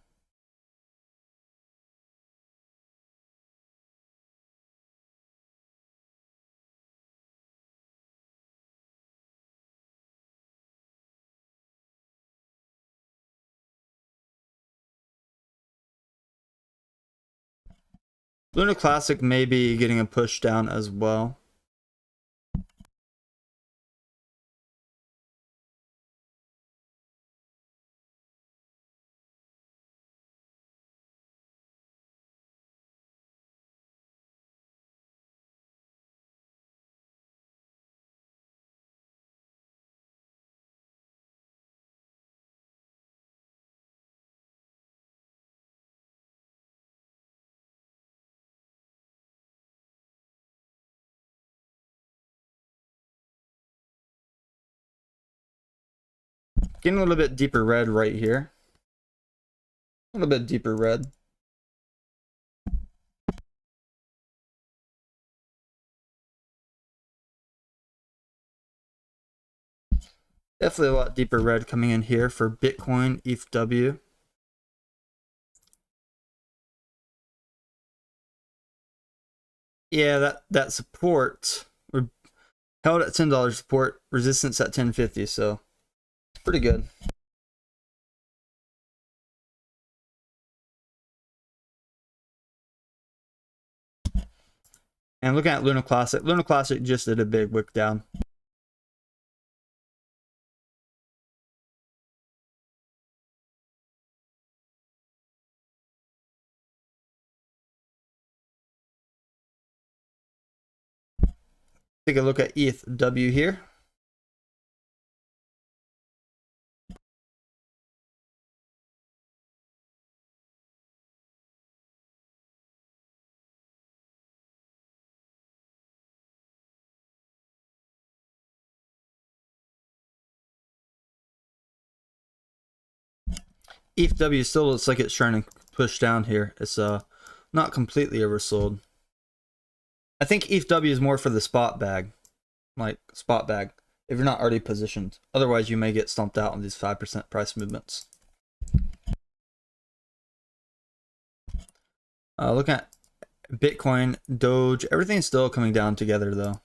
Lunar Classic may be getting a push down as well. Getting a little bit deeper red right here. A little bit deeper red. Definitely a lot deeper red coming in here for Bitcoin, Ethw. Yeah, that support, we're held at $10 support, resistance at 1050, so it's pretty good. And looking at Lunar Classic just did a big wick down. Take a look at Ethw here. Ethw still looks like it's trying to push down here. It's not completely oversold. I think Ethw is more for the spot bag, like spot bag, if you're not already positioned. Otherwise, you may get stumped out on these 5% price movements. Looking at Bitcoin, Doge, everything's still coming down together though.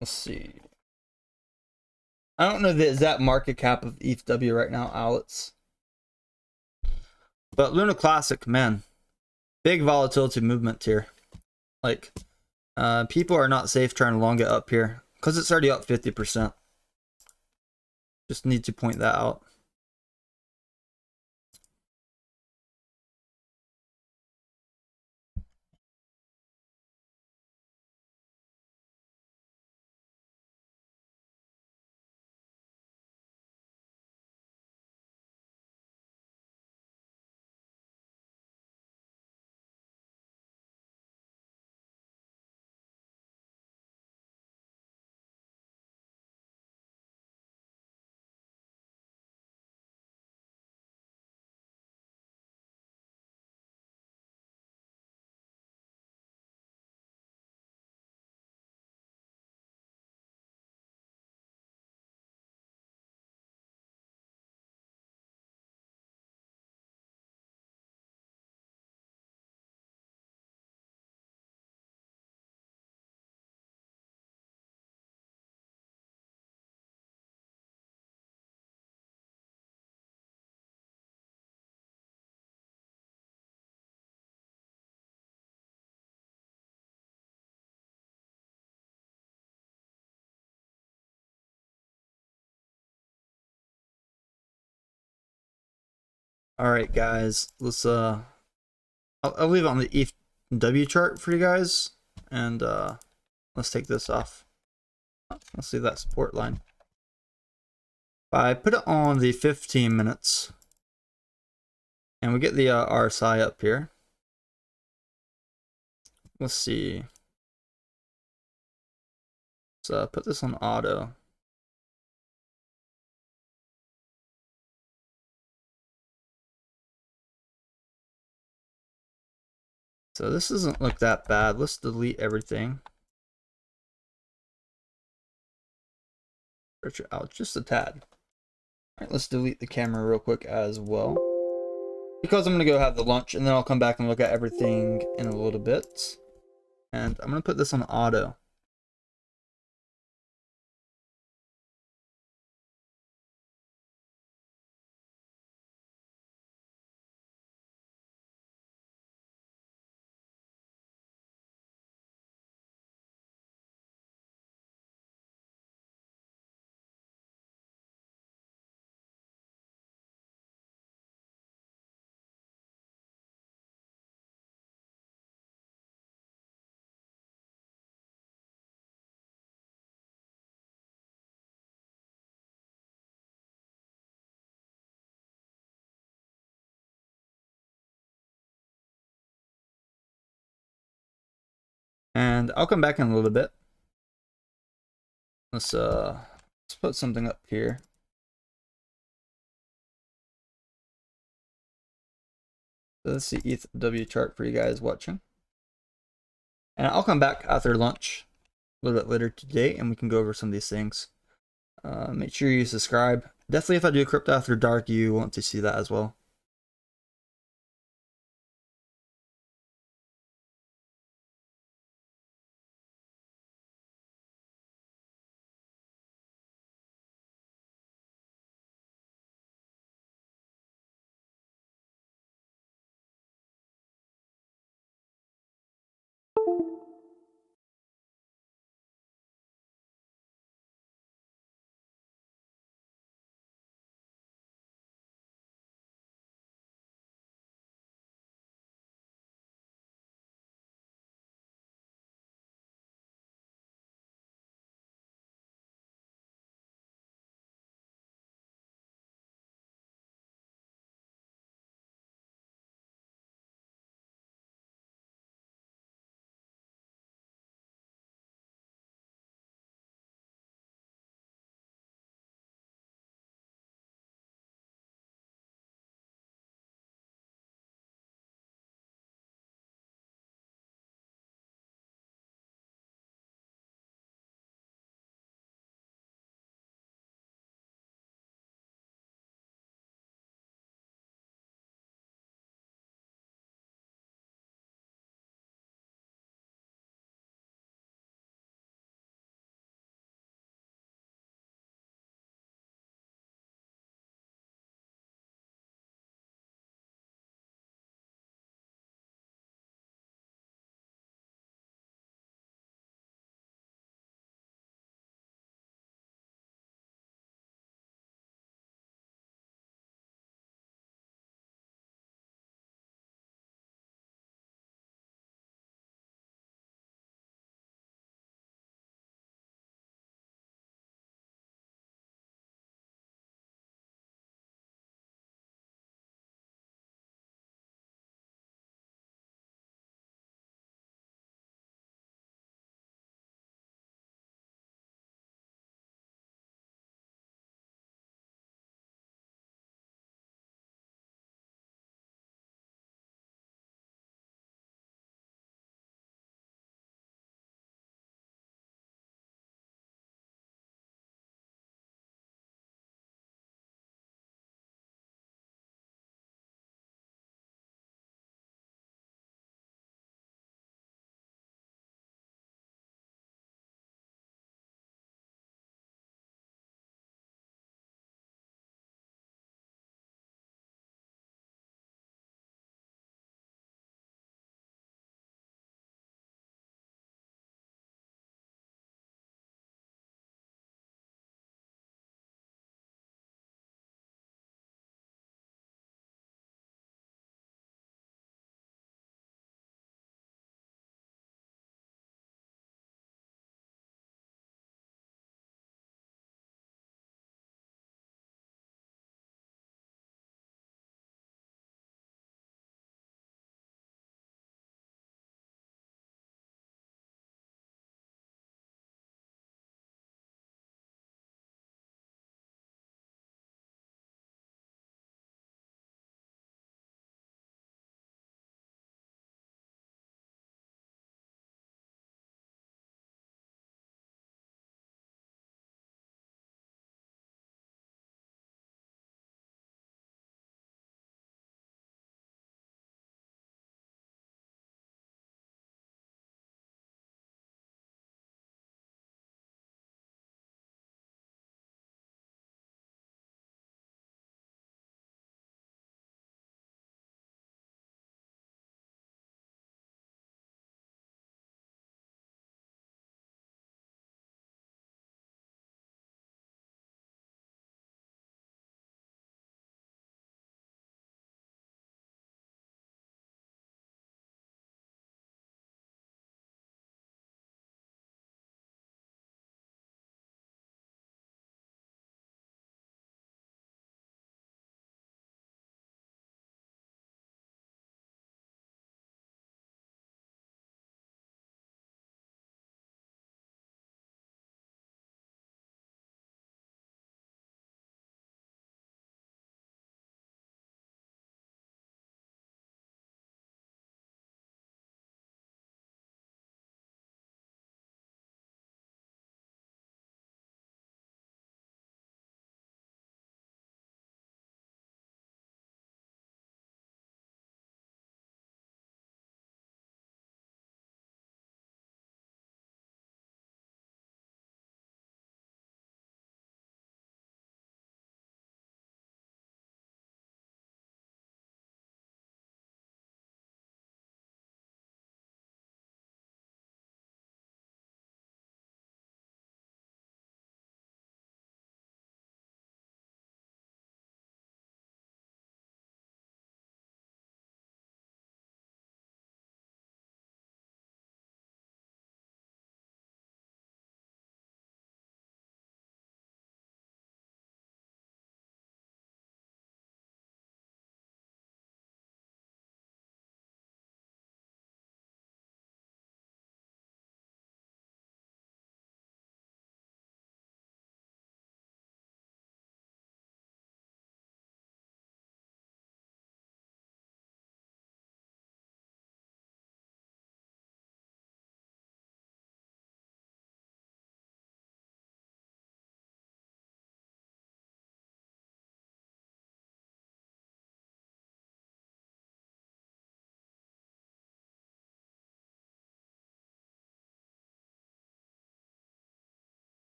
Let's see. I don't know the exact market cap of Ethw right now, Alex. But Lunar Classic, man, big volatility movement here. Like, people are not safe trying to long it up here because it's already up 50%. Just need to point that out. All right, guys, let's I'll leave it on the Ethw chart for you guys, and let's take this off. Let's see that support line. If I put it on the 15 minutes, and we get the RSI up here. Let's see. Let's put this on auto. So this doesn't look that bad. Let's delete everything. stretch it out just a tad. All right, let's delete the camera real quick as well, because I'm gonna go have the lunch and then I'll come back and look at everything in a little bit. And I'm gonna put this on auto. And I'll come back in a little bit. Let's put something up here. So let's see Ethw chart for you guys watching. And I'll come back after lunch a little bit later today and we can go over some of these things. Make sure you subscribe. Definitely if I do crypto after dark, you want to see that as well.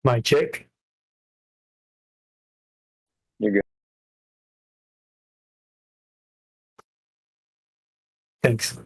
My check. You're good. Thanks.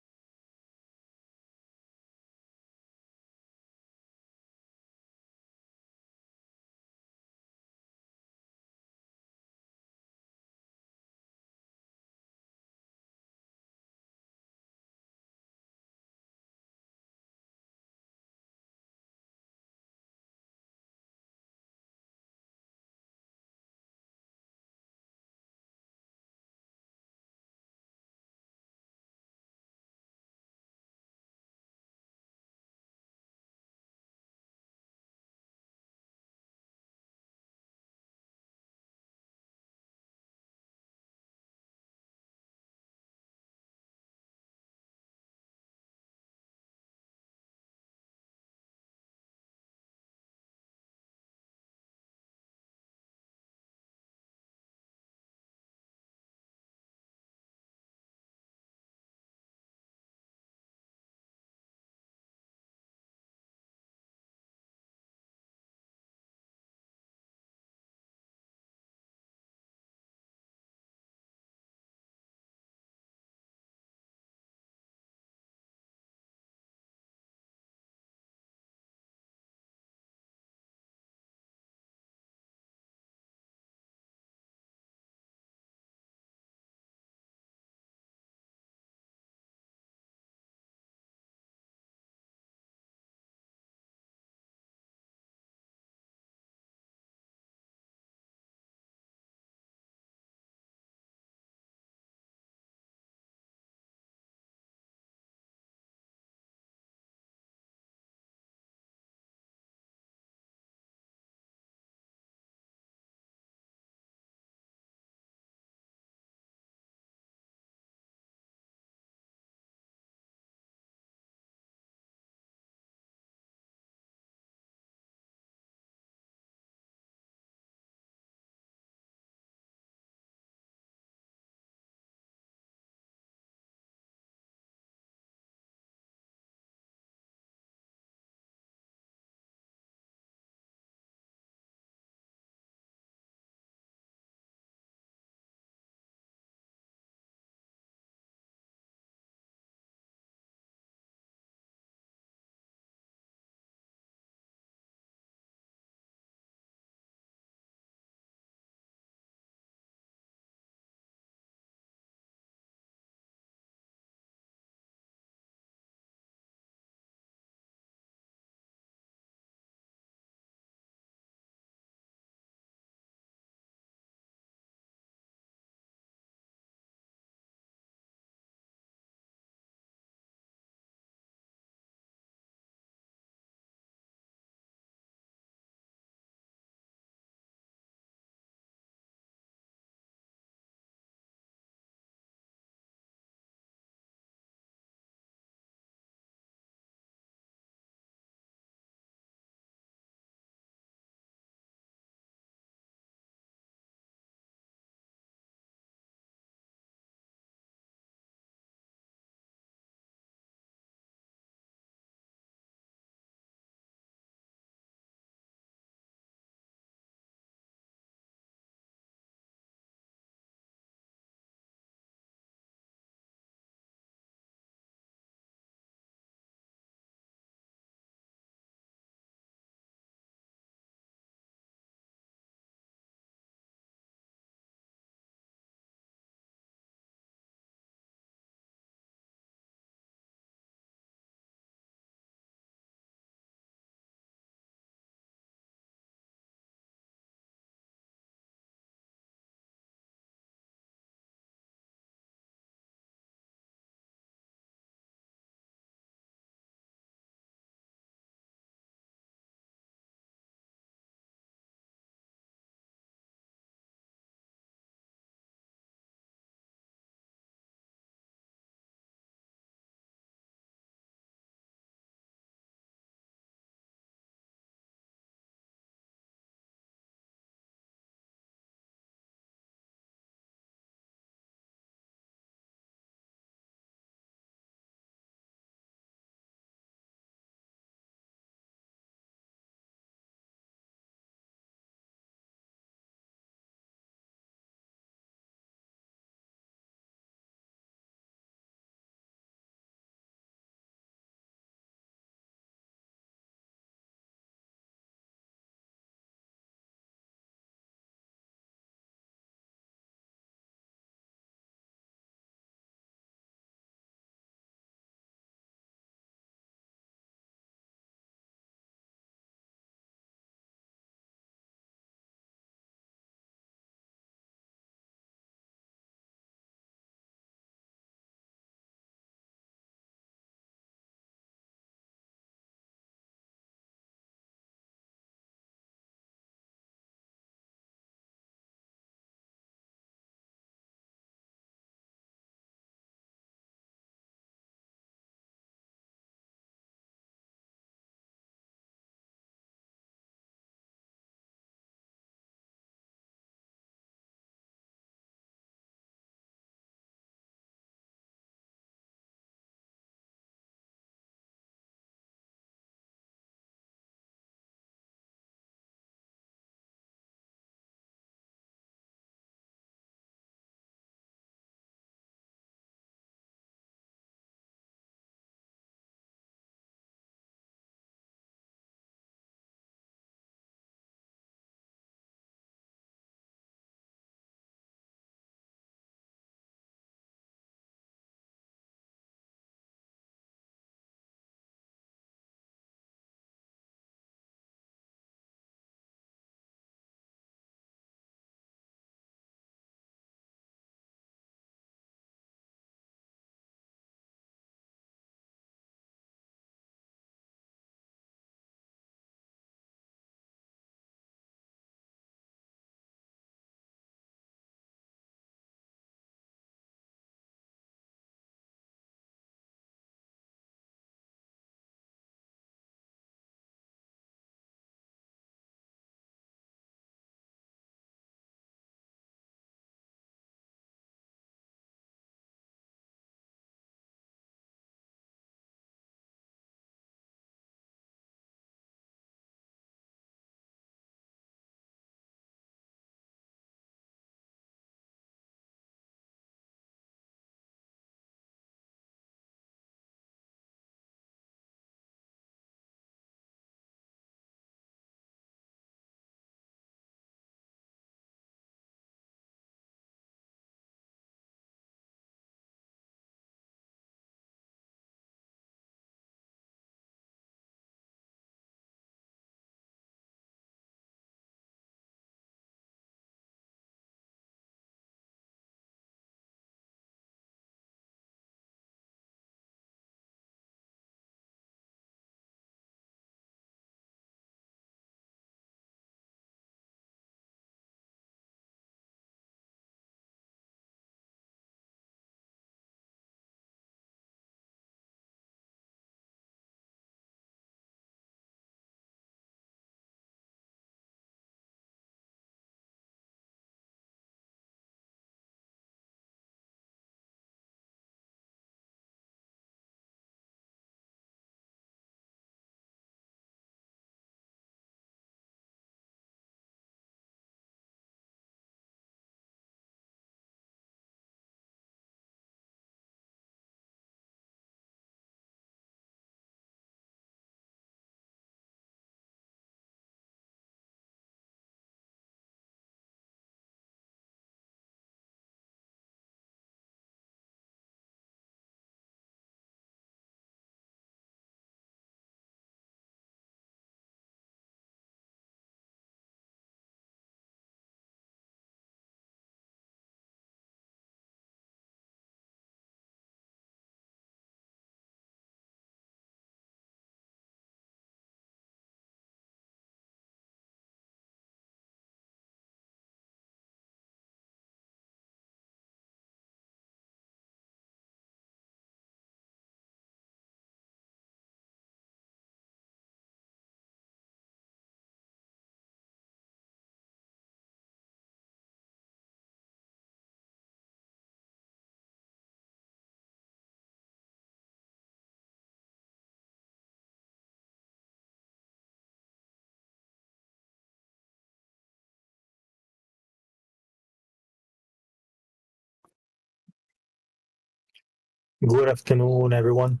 Good afternoon, everyone.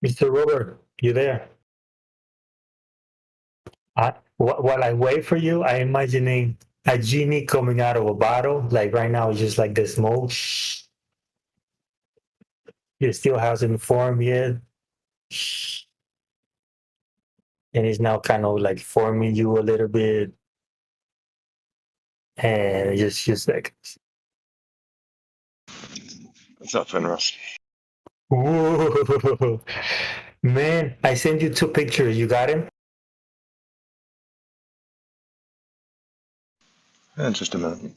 Mr. Robert, you there? While I wait for you, I'm imagining a genie coming out of a bottle. Like right now, it's just like the smoke. It still hasn't formed yet. And it's now kind of like forming you a little bit. And just like, What's up, Fenris? ooh. Man, I sent you two pictures. You got him? Just a minute.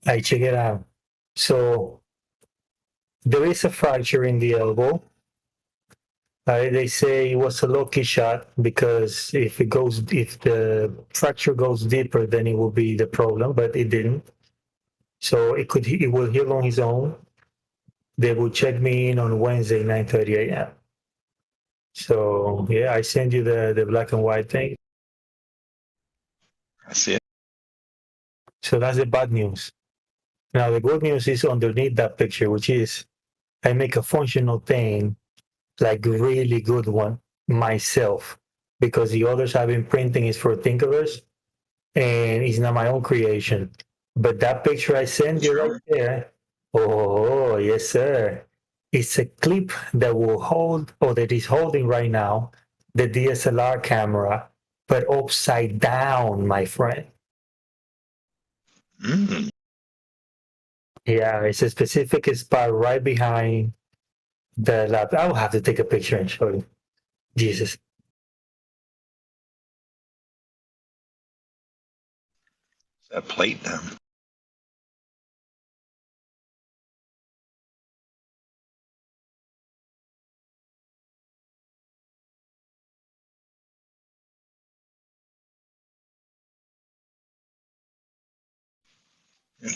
I check it out. So there is a fracture in the elbow. They say it was a lucky shot because if the fracture goes deeper, then it will be the problem, but it didn't. So it will heal on its own. They will check me in on Wednesday, 9:30 a.m. So yeah, I send you the black and white thing. I see it. So that's the bad news. Now the good news is underneath that picture, which is I make a functional thing, like really good one myself, because the others I've been printing is for Tinkerers and it's not my own creation. But that picture I sent you right there, oh yes, sir. It's a clip that will hold, or that is holding right now, the DSLR camera, but upside down, my friend. Mm. Yeah, it's a specific spot right behind the lap. I'll have to take a picture and show you. Jesus. That plate then.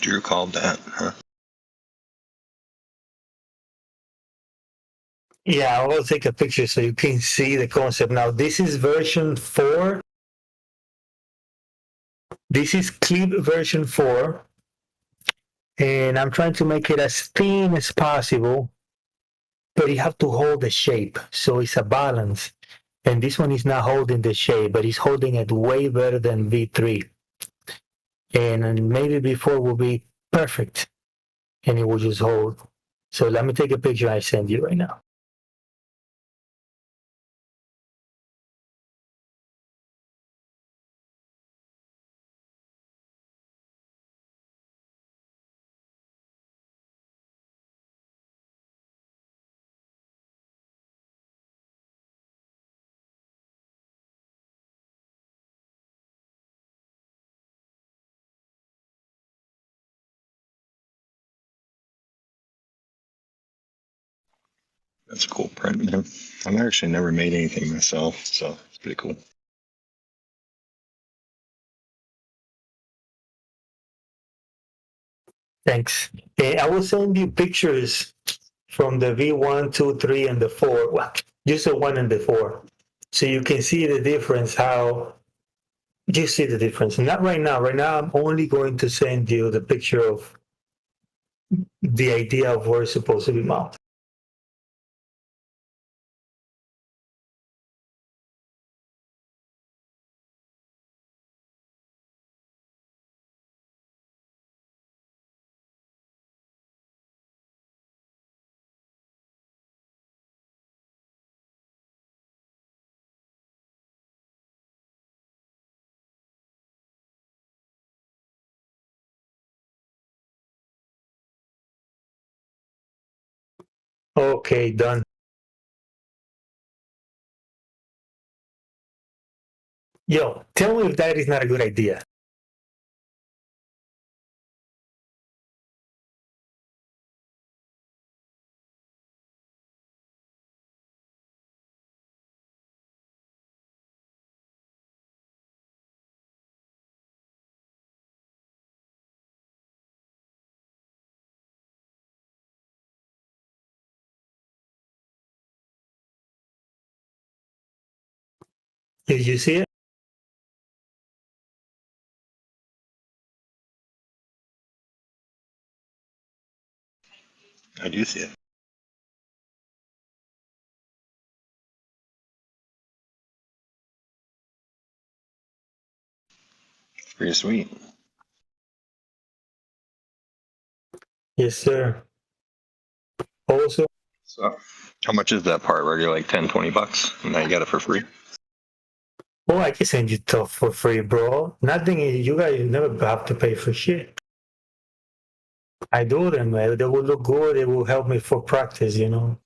Drew called that, huh? Yeah, I will take a picture so you can see the concept. Now, this is version 4. This is clip version 4. And I'm trying to make it as thin as possible, but you have to hold the shape. So it's a balance. And this one is not holding the shape, but it's holding it way better than V3. And maybe before will be perfect and it will just hold. So let me take a picture I send you right now. That's a cool print, man. I've actually never made anything myself, so it's pretty cool. Thanks. I will send you pictures from the V1, 2, 3, and the 4. Well, just the 1 and the 4. So you can see the difference, how you see the difference. Not right now. Right now, I'm only going to send you the picture of the idea of where it's supposed to be mounted. Okay, done. Yo, tell me if that is not a good idea. Did you see it? I do see it. It's pretty sweet. Yes, sir. Also, So, how much is that part where you're like 10, 20 bucks and now you got it for free? oh, I can send you stuff for free, bro. Nothing is, you guys never have to pay for shit. I do them, man. They will look good. It will help me for practice, you know.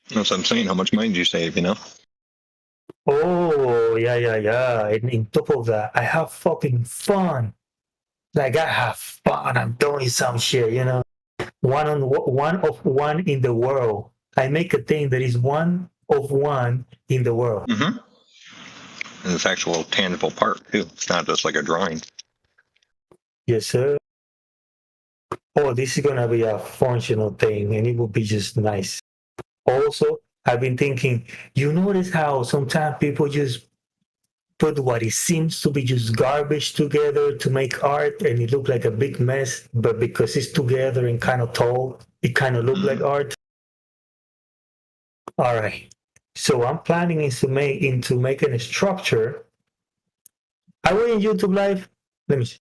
That's what I'm saying. How much money do you save, you know? Oh, yeah. And in top of that, I have fucking fun. Like I have fun. I'm doing some shit, you know. One of one in the world. I make a thing that is one of one in the world. Mm-hmm. And it's actual tangible part too. It's not just like a drawing. Yes, sir. Oh, this is gonna be a functional thing, and it will be just nice. Also, I've been thinking. You notice how sometimes people just put what it seems to be just garbage together to make art, and it look like a big mess. But because it's together and kind of tall, it kind of look like art. All right. So I'm planning into making a structure. I went in YouTube Live. Let me see.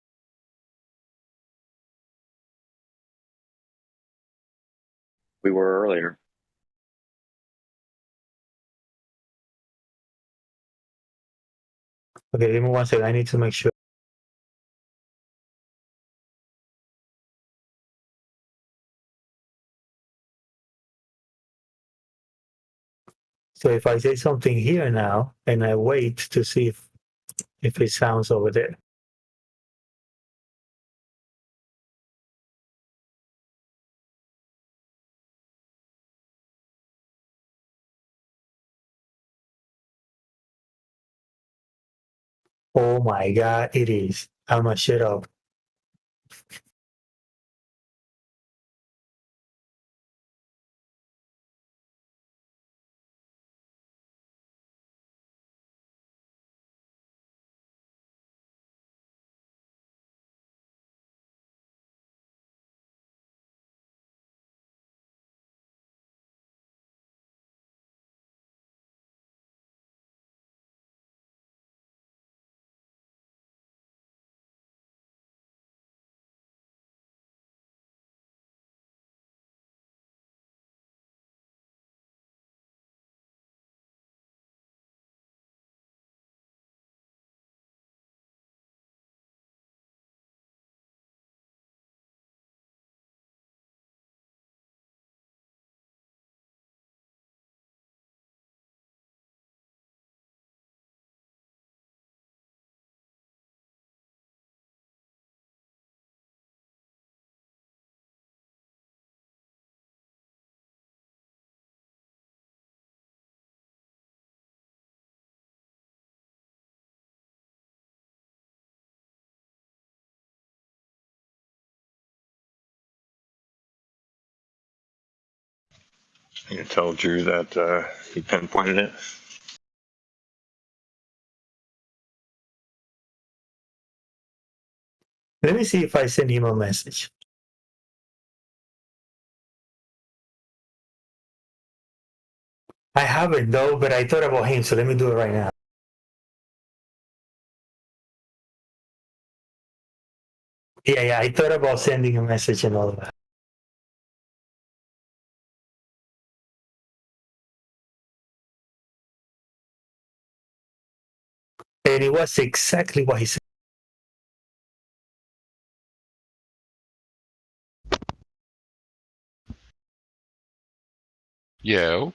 We were earlier. Okay, give me 1 second. I need to make sure. So if I say something here now and I wait to see if it sounds over there. Oh my God, it is. I'ma shut up. I can tell Drew that he pinpointed it. Let me see if I send him a message. I haven't though, but I thought about him, so let me do it right now. Yeah, I thought about sending a message and all that. And it was exactly what he said. Yo,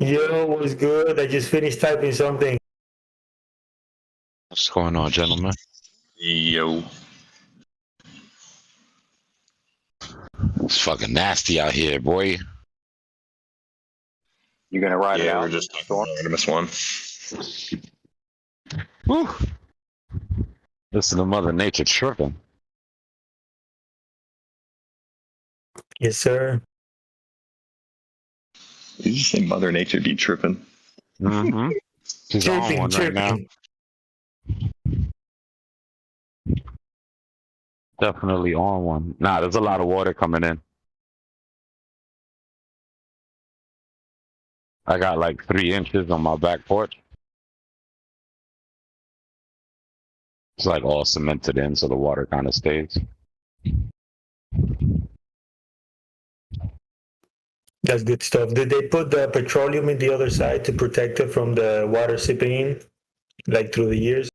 Yo, what's good? I just finished typing something. what's going on, gentlemen? Yo. It's fucking nasty out here, boy. You gonna ride it Yeah, out? we're just talking Artemis 1. Woo! Listen to Mother Nature tripping. Yes, sir. Did you say Mother Nature be tripping? Mm-hmm. She's on one right now. Definitely on one. Nah, there's a lot of water coming in. I got like 3 inches on my back porch. It's like all cemented in, so the water kind of stays. That's good stuff. Did they put the petroleum in the other side to protect it from the water seeping in, like through the years,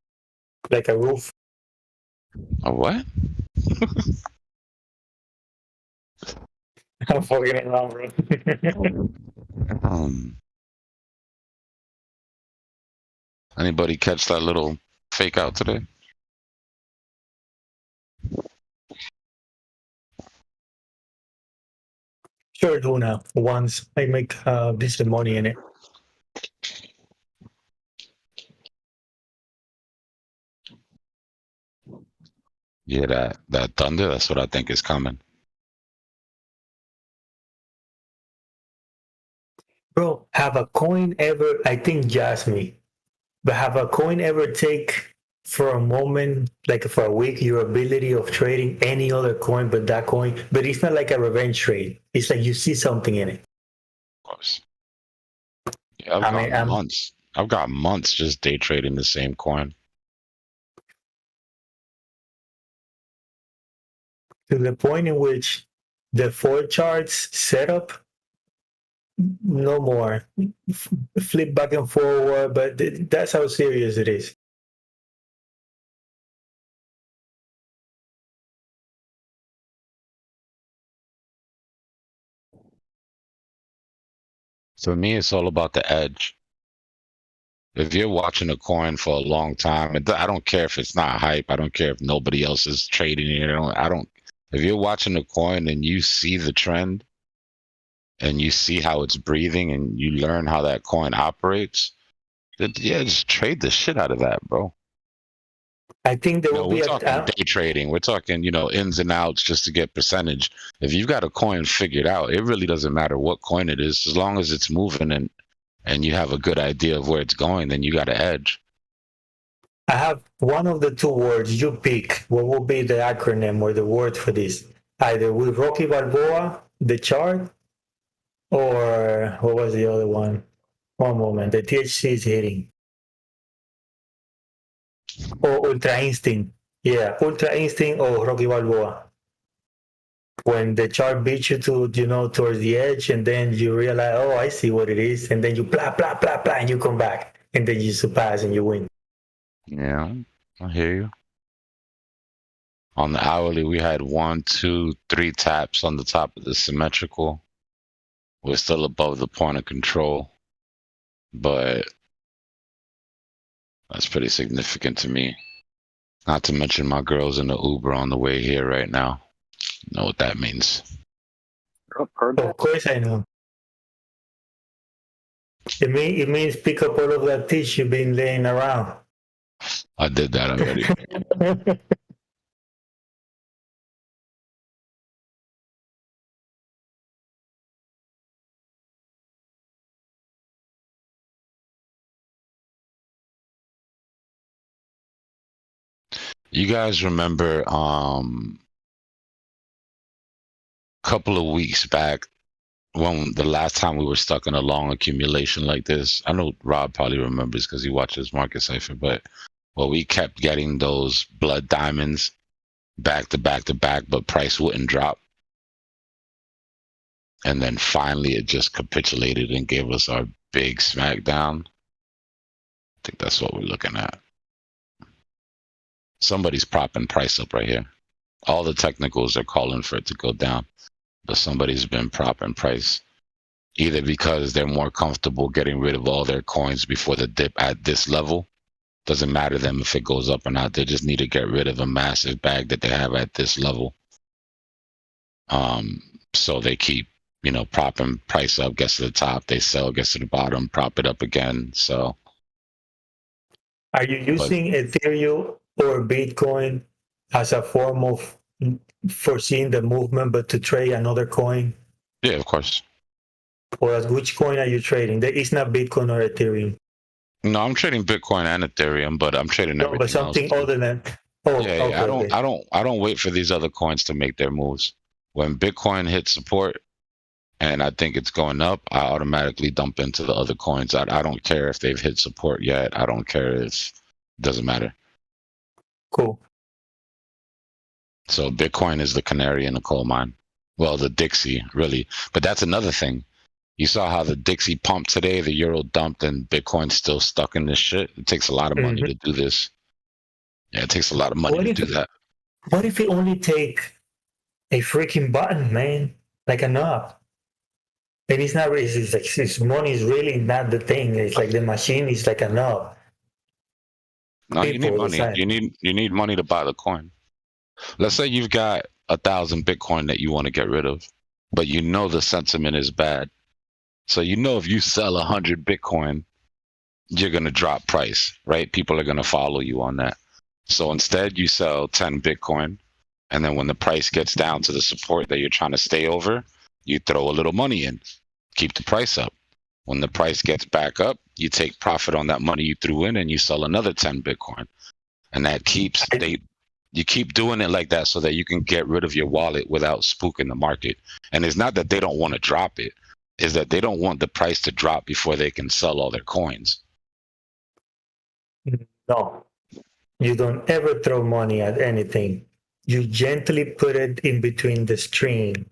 like a roof? A what? I'm fucking around, bro. Anybody catch that little fake out today? Sure, do now. Once I make decent money in it. Yeah, that thunder, that's what I think is coming. Bro, have a coin ever, I think just me, but have a coin ever take for a moment, like for a week, your ability of trading any other coin but that coin? But it's not like a revenge trade. It's like you see something in it. Of course. Yeah, I've got months just day trading the same coin. To the point in which the 4 charts setup, no more. Flip back and forward, but that's how serious it is. For me, it's all about the edge. If you're watching a coin for a long time, I don't care if it's not hype. I don't care if nobody else is trading it. I don't. If you're watching a coin and you see the trend, and you see how it's breathing, and you learn how that coin operates, then yeah, just trade the shit out of that, bro. I think there will be we're talking day trading. We're talking, ins and outs just to get percentage. If you've got a coin figured out, it really doesn't matter what coin it is, as long as it's moving and you have a good idea of where it's going, then you got an edge. I have one of the 2 words. You pick. What will be the acronym or the word for this? Either with Rocky Balboa, the chart, or what was the other one? One moment. The THC is hitting. Or Ultra Instinct. Yeah, Ultra Instinct or Rocky Balboa. When the chart beats you to, towards the edge, and then you realize, oh, I see what it is, and then you blah, blah, blah, blah, and you come back, and then you surpass and you win. Yeah, I hear you. On the hourly, we had 1, 2, 3 taps on the top of the symmetrical. We're still above the point of control, but that's pretty significant to me. Not to mention my girl's in the Uber on the way here right now. You know what that means. Of course I know. It means pick up all of that fish you've been laying around. I did that already. You guys remember couple of weeks back when the last time we were stuck in a long accumulation like this? I know Rob probably remembers because he watches Market Cipher, but we kept getting those blood diamonds back to back to back, but price wouldn't drop. And then finally it just capitulated and gave us our big smackdown. I think that's what we're looking at. Somebody's propping price up right here. All the technicals are calling for it to go down, but somebody's been propping price, either because they're more comfortable getting rid of all their coins before the dip at this level. Doesn't matter to them if it goes up or not. They just need to get rid of a massive bag that they have at this level. So they keep, propping price up, gets to the top, they sell, gets to the bottom, prop it up again. So are you using Ethereum or Bitcoin as a form of foreseeing the movement, but to trade another coin? Yeah, of course. Or which coin are you trading? It's not Bitcoin or Ethereum. No, I'm trading Bitcoin and Ethereum, but I'm trading everything but something else. other than Oh, Yeah, okay, okay. I don't wait for these other coins to make their moves. When Bitcoin hits support and I think it's going up, I automatically dump into the other coins. I don't care if they've hit support yet. I don't care if doesn't matter. Cool. So Bitcoin is the canary in the coal mine. Well, the Dixie, really. But that's another thing. You saw how the Dixie pumped today, the euro dumped, and Bitcoin's still stuck in this shit. It takes a lot of money to do this. Yeah, it takes a lot of money What to if do that. what if it only take a freaking button, man? Like a knob. And it's not really, it's like it's money is really not the thing. It's like the machine is like a knob. No, you need People money. decide. You need money to buy the coin. Let's say you've got 1,000 Bitcoin that you want to get rid of, but you know the sentiment is bad. So you know if you sell 100 Bitcoin, you're gonna drop price, right? People are gonna follow you on that. So instead, you sell 10 Bitcoin, and then when the price gets down to the support that you're trying to stay over, you throw a little money in, keep the price up. When the price gets back up, you take profit on that money you threw in, and you sell another 10 Bitcoin, and that keeps you keep doing it like that so that you can get rid of your wallet without spooking the market. And it's not that they don't want to drop it, is that they don't want the price to drop before they can sell all their coins. No, you don't ever throw money at anything. You gently put it in between the string.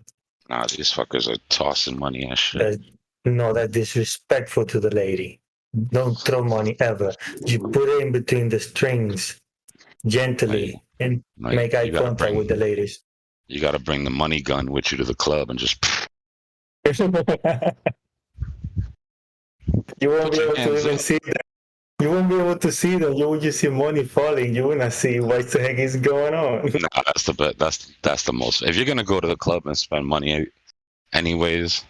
Nah, these fuckers are tossing money and shit. That's disrespectful to the lady. Don't throw money ever. You put it in between the strings gently and make eye contact with the ladies. You got to bring the money gun with you to the club and just. You won't be able to even see them. You won't be able to see them. You will just see money falling. You will not see what the heck is going on. Nah, that's the best. That's the most. If you're gonna go to the club and spend money, anyways,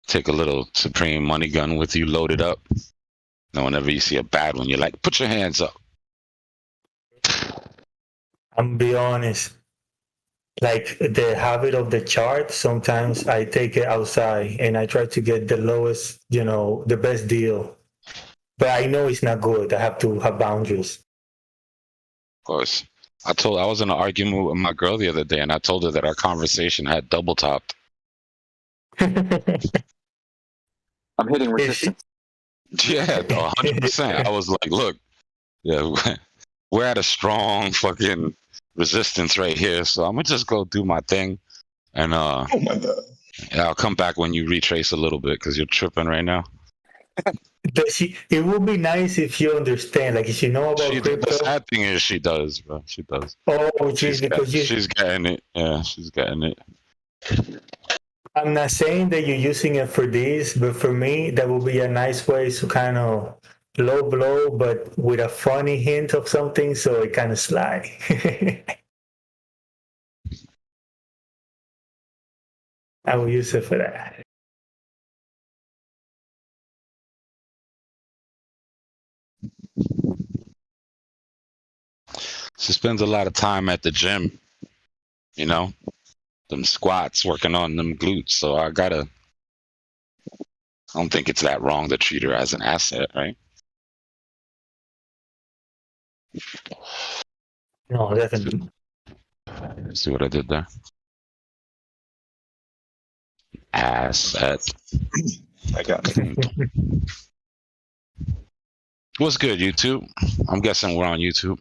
take a little Supreme money gun with you, load it up. And whenever you see a bad one, you're like, put your hands up. I'm be honest. Like the habit of the chart, sometimes I take it outside and I try to get the lowest, the best deal. But I know it's not good. I have to have boundaries. Of course. I was in an argument with my girl the other day, and I told her that our conversation had double topped. I'm hitting resistance. Yeah, 100%. I was like, look, yeah, we're at a strong fucking resistance right here, so I'm gonna just go do my thing, and Oh my god. yeah, I'll come back when you retrace a little bit because you're tripping right now. It would be nice if you understand, like if you know about crypto. The sad thing is she does, bro. She does. Oh, She's getting it. Yeah, she's getting it. I'm not saying that you're using it for this, but for me, that would be a nice way to kind of low blow, but with a funny hint of something, so it kind of slide. I will use it for that. She spends a lot of time at the gym, them squats, working on them glutes. So I don't think it's that wrong to treat her as an asset, right? No, definitely. See what I did there? Asset. I got it. What's good, YouTube? I'm guessing we're on YouTube.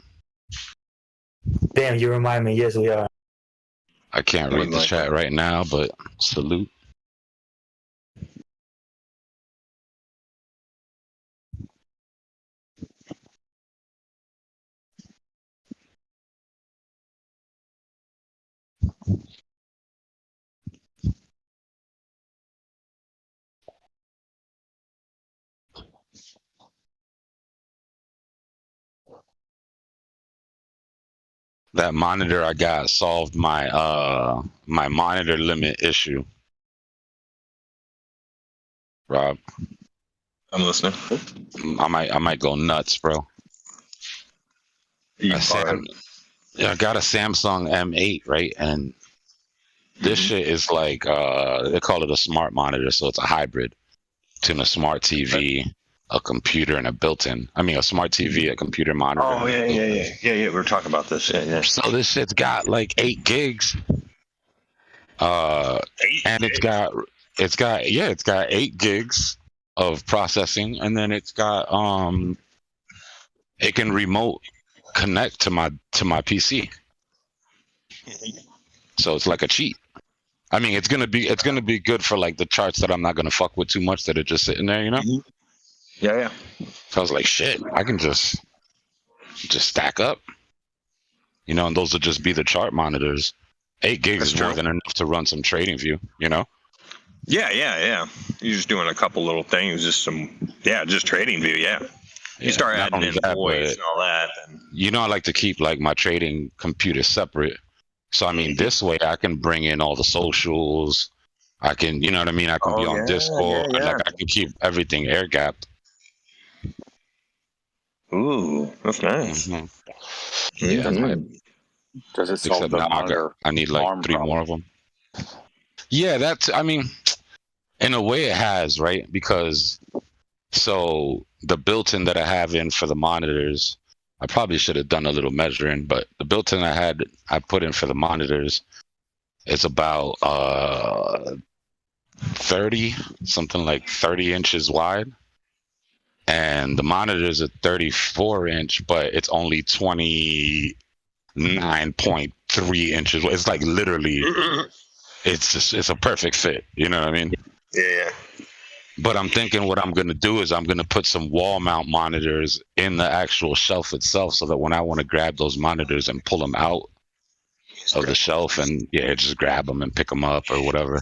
Damn, you remind me. Yes, we are. I can't read the chat right now, but salute. That monitor I got solved my my monitor limit issue. Rob, I'm listening. I might go nuts, bro. I got a Samsung M8, right? And this shit is like they call it a smart monitor, so it's a hybrid between a smart TV, a computer and a built-in. I mean, a smart TV, a computer monitor. Oh yeah. We were talking about this. Yeah. So this shit's got like 8 gigs. And it's got 8 gigs of processing, and then it's got it can remote connect to my PC. So it's like a cheat. I mean, it's gonna be good for like the charts that I'm not gonna fuck with too much that are just sitting there, you know. Yeah. So I was like, shit, I can just stack up, you know, and those will just be the chart monitors. 8 gigs That's is more true. than enough to run some trading view, you know. Yeah. You're just doing a couple little things, just trading view. Yeah. You start not adding only in that, voice but and all that. And you know, I like to keep like my trading computer separate. So I mean, this way I can bring in all the socials. I can, you know what I mean? I can be on Discord. Yeah. Like I can keep everything air gapped. Ooh, that's nice. Mhm. Yeah, Does it solve except the now monitor I need like arm 3 problem? more of them. Yeah, I mean, in a way it has, right? Because so the built-in that I have in for the monitors, I probably should have done a little measuring, but the built-in I put in for the monitors is about 30, something like 30 inches wide. And the monitors are 34 inch, but it's only 29.3 inches. It's like literally, it's a perfect fit. You know what I mean? Yeah. But I'm thinking what I'm going to do is I'm going to put some wall mount monitors in the actual shelf itself so that when I want to grab those monitors and pull them out of the shelf and just grab them and pick them up or whatever.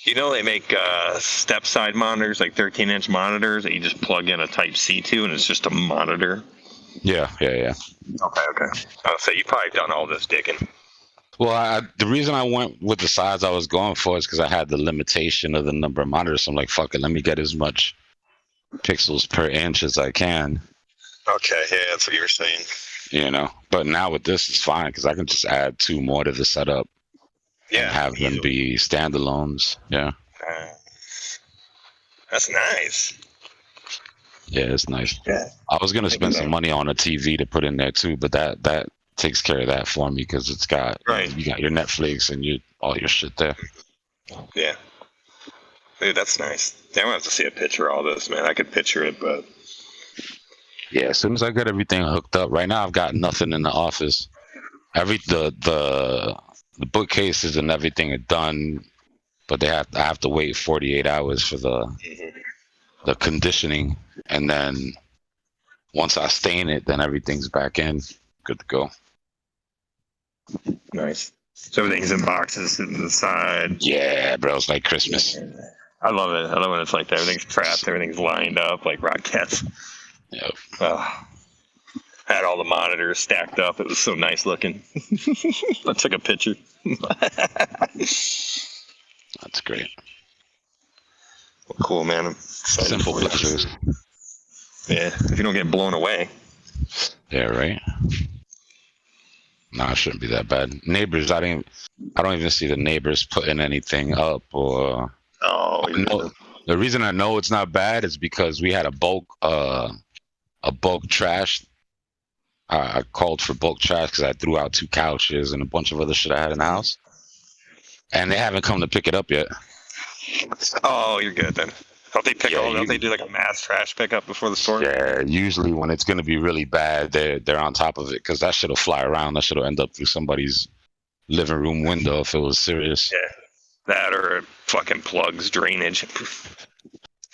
You know, they make step side monitors, like 13-inch monitors that you just plug in a Type-C to, and it's just a monitor. Yeah. Okay. I'll say you've probably done all this digging. Well, the reason I went with the size I was going for is because I had the limitation of the number of monitors. So I'm like, fuck it, let me get as much pixels per inch as I can. Okay, yeah, that's what you were saying. You know, but now with this, it's fine because I can just add 2 more to the setup and have them be standalones. Yeah. That's nice. Yeah, it's nice. Yeah. I was gonna spend some money on a TV to put in there too, but that takes care of that for me because it's got you got your Netflix and all your shit there. Yeah. Dude, that's nice. Damn, I have to see a picture of all this, man. I could picture it, but yeah, as soon as I got everything hooked up, right now I've got nothing in the office. The bookcases and everything are done, but I have to wait 48 hours for the conditioning, and then once I stain it, then everything's back in, good to go. nice. So everything's in boxes to the side. Yeah, bro, it's like Christmas. I love it. I love when it's like that. Everything's trapped. Everything's lined up like rockets. Yep. Had all the monitors stacked up. It was so nice looking. I took a picture. That's great. Well, cool, man. I'm excited Simple for you. pleasures. Yeah, if you don't get blown away. Yeah, right. Nah, it shouldn't be that bad. Neighbors, I don't even see the neighbors putting anything up or. No, the reason I know it's not bad is because we had a bulk trash. I called for bulk trash because I threw out 2 couches and a bunch of other shit I had in the house, and they haven't come to pick it up yet. Oh, you're good then. Don't they pick all? Don't they do like a mass trash pickup before the store? Yeah, usually when it's gonna be really bad, they're on top of it because that shit'll fly around. That shit'll end up through somebody's living room window if it was serious. Yeah, that or fucking plugs, drainage.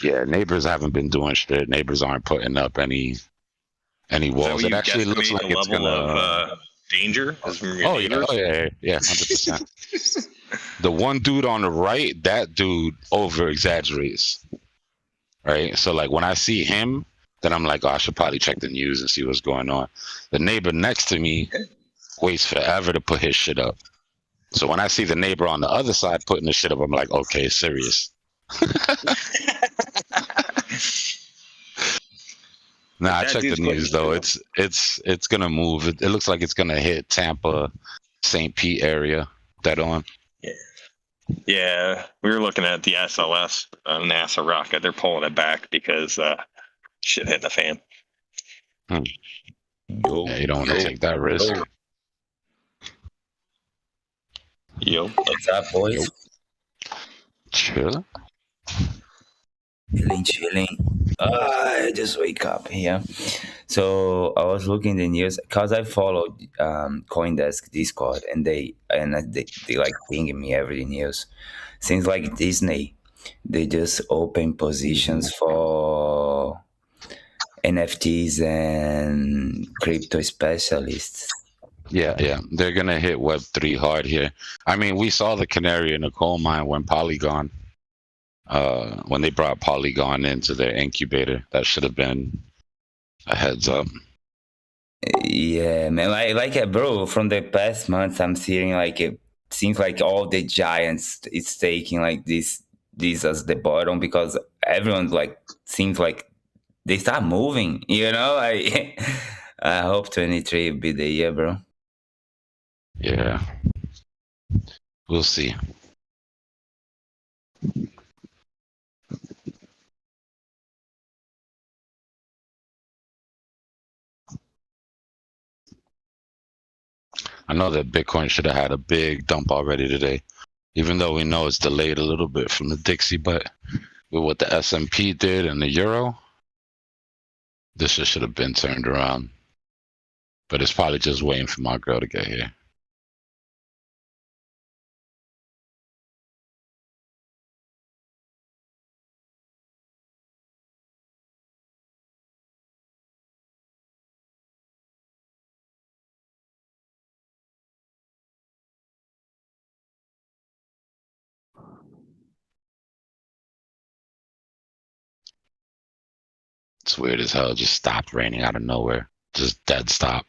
Yeah, neighbors haven't been doing shit. Neighbors aren't putting up any walls. It actually looks like it's gonna. Danger. Oh yeah, 100%. The one dude on the right, that dude over exaggerates. Right, so like when I see him, then I'm like, oh, I should probably check the news and see what's going on. The neighbor next to me waits forever to put his shit up. So when I see the neighbor on the other side putting the shit up, I'm like, okay, serious. Nah, I checked the news though. It's gonna move. It looks like it's gonna hit Tampa, St. Pete area. Dead on. Yeah, we were looking at the SLS NASA rocket. They're pulling it back because Shit hitting the fan. Yo, Yeah, you don't want to take that risk. Yo. What's up, boys? Chill. Chilling. I just wake up here. So I was looking the news because I followed CoinDesk Discord, and they like pinging me every news. Seems like Disney, they just open positions for NFTs and crypto specialists. Yeah. They're gonna hit Web3 hard here. I mean, we saw the canary in the coal mine when Polygon, when they brought Polygon into their incubator. That should have been a heads up. Yeah, man. Bro, from the past months, I'm seeing like it seems like all the giants is taking like this as the bottom because everyone like seems like they start moving. I I hope 23 will be the year, bro. Yeah, we'll see. I know that Bitcoin should have had a big dump already today, even though we know it's delayed a little bit from the Dixie. But with what the S&P did and the Euro, this should have been turned around. But it's probably just waiting for my girl to get here. It's weird as hell. It just stopped raining out of nowhere. Just dead stop.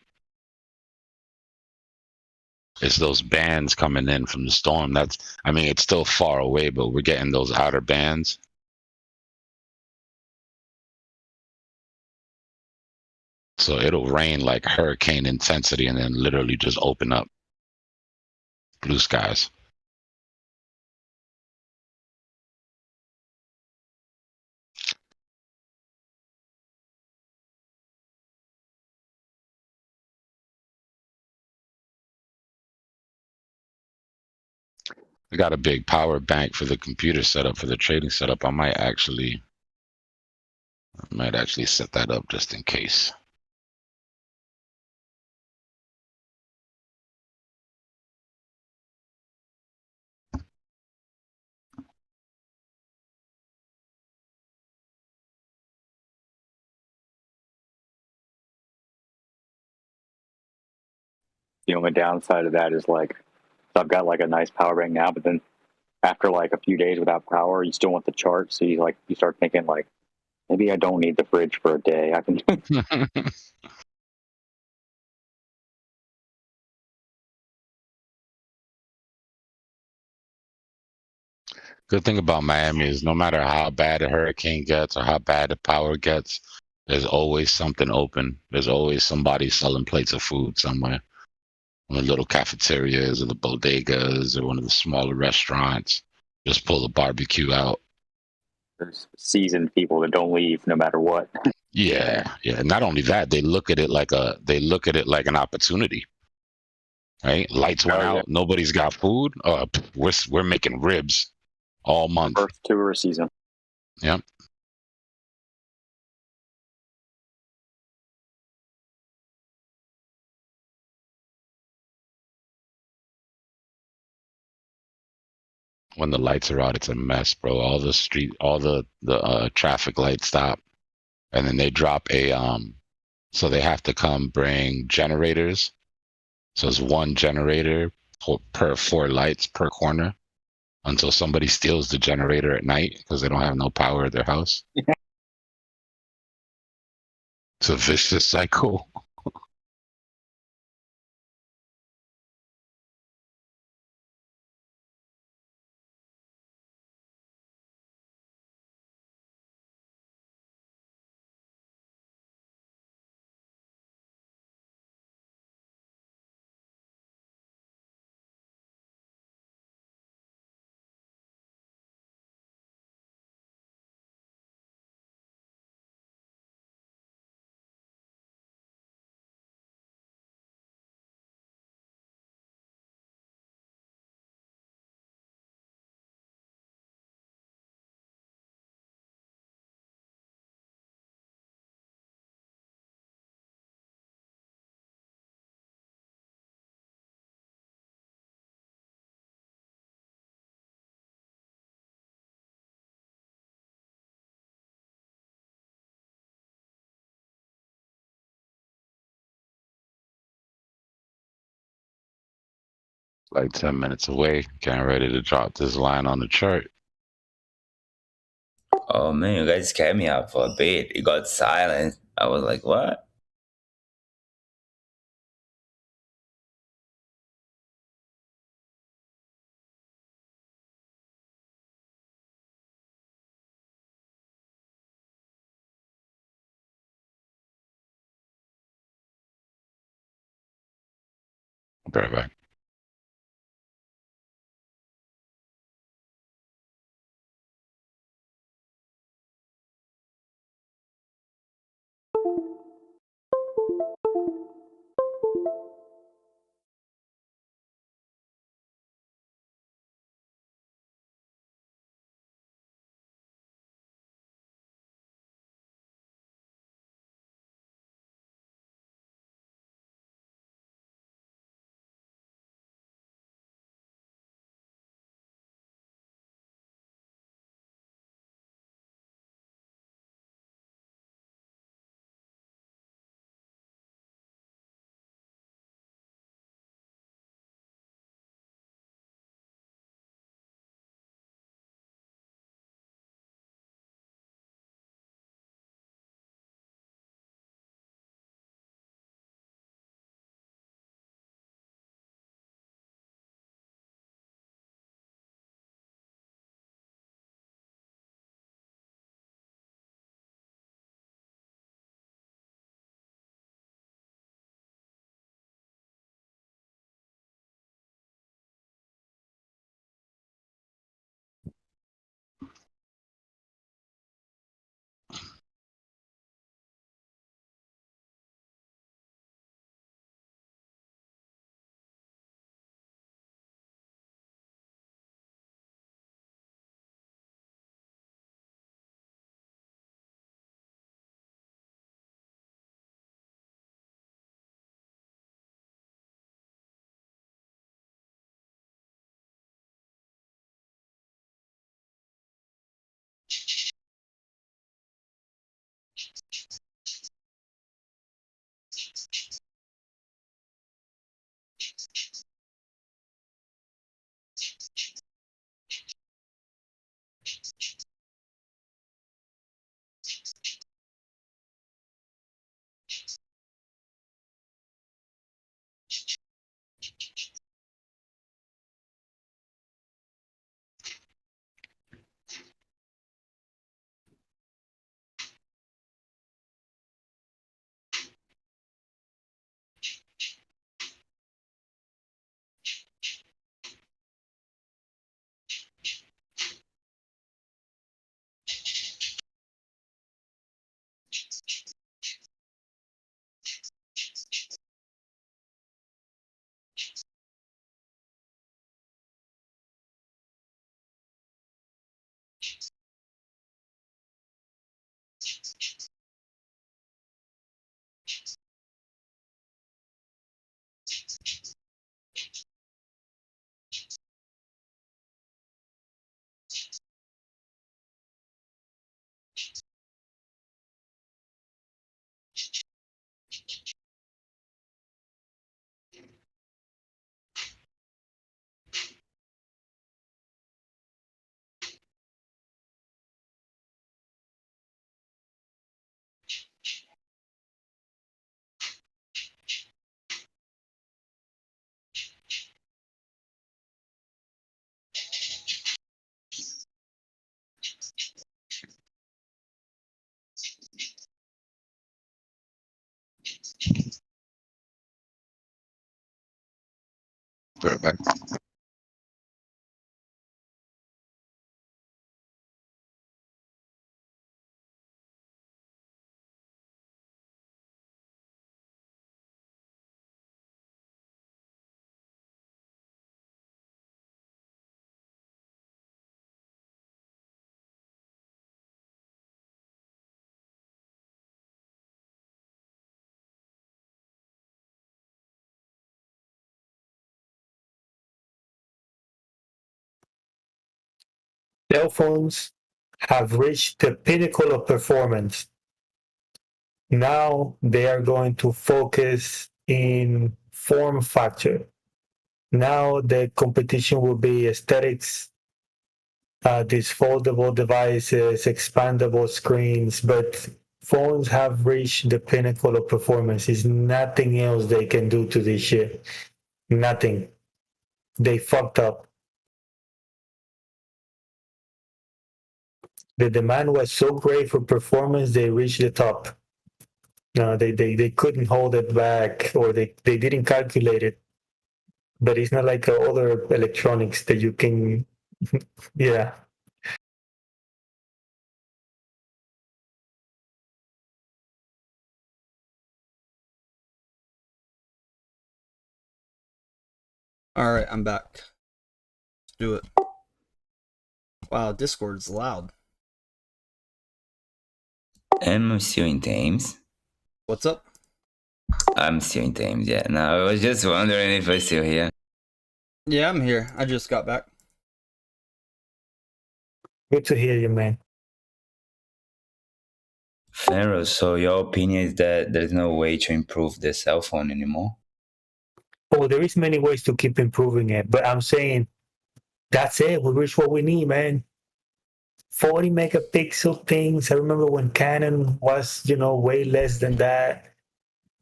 It's those bands coming in from the storm. It's still far away, but we're getting those outer bands. So it'll rain like hurricane intensity and then literally just open up blue skies. I got a big power bank for the computer setup, for the trading setup. I might actually set that up just in case. The only downside of that is like I've got like a nice power bank now, but then after like a few days without power, you still want the chart. So you start thinking like maybe I don't need the fridge for a day. I can. Good thing about Miami is no matter how bad a hurricane gets or how bad the power gets, there's always something open. There's always somebody selling plates of food somewhere. One of the little cafeterias or the bodegas or one of the smaller restaurants. Just pull the barbecue out. There's seasoned people that don't leave no matter what. Yeah. Not only that, they look at it like an opportunity. Right? Lights went out. Nobody's got food. We're making ribs all month. First tourist season. Yep. When the lights are out, it's a mess, bro. All the traffic lights stop, and then they drop so they have to come bring generators. So it's one generator per 4 lights per corner until somebody steals the generator at night because they don't have no power at their house. It's a vicious cycle. Like 10 minutes away, getting ready to drop this line on the chart. Oh man, you guys scared me out for a bit. It got silent. I was like, what? Be right back. Be right back. Cell phones have reached the pinnacle of performance. Now they are going to focus in form factor. Now the competition will be aesthetics, these foldable devices, expandable screens, but phones have reached the pinnacle of performance. There's nothing else they can do to this shit. Nothing. They fucked up. The demand was so great for performance, they reached the top. No, they couldn't hold it back, or they didn't calculate it. But it's not like other electronics that you can, yeah. All right, I'm back. Let's do it. Wow, Discord's loud. I'm still in Thames. What's up? I'm still in Thames, yeah. No, I was just wondering if I'm still here. Yeah, I'm here. I just got back. Good to hear you, man. Pharaoh, so your opinion is that there's no way to improve the cell phone anymore? Oh, there is many ways to keep improving it, but I'm saying that's it. We reached what we need, man. 40 megapixel things. I remember when Canon was, way less than that.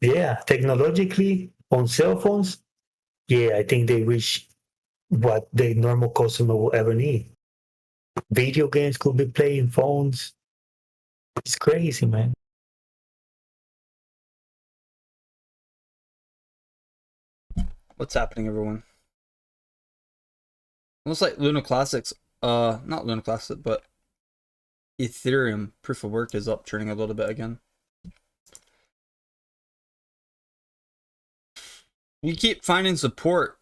Yeah, technologically on cell phones, yeah, I think they reach what the normal customer will ever need. Video games could be played in phones. It's crazy, man. What's happening, everyone? Looks like Luna Classics, not Luna Classic, but Ethereum proof of work is uptrending a little bit again. You keep finding support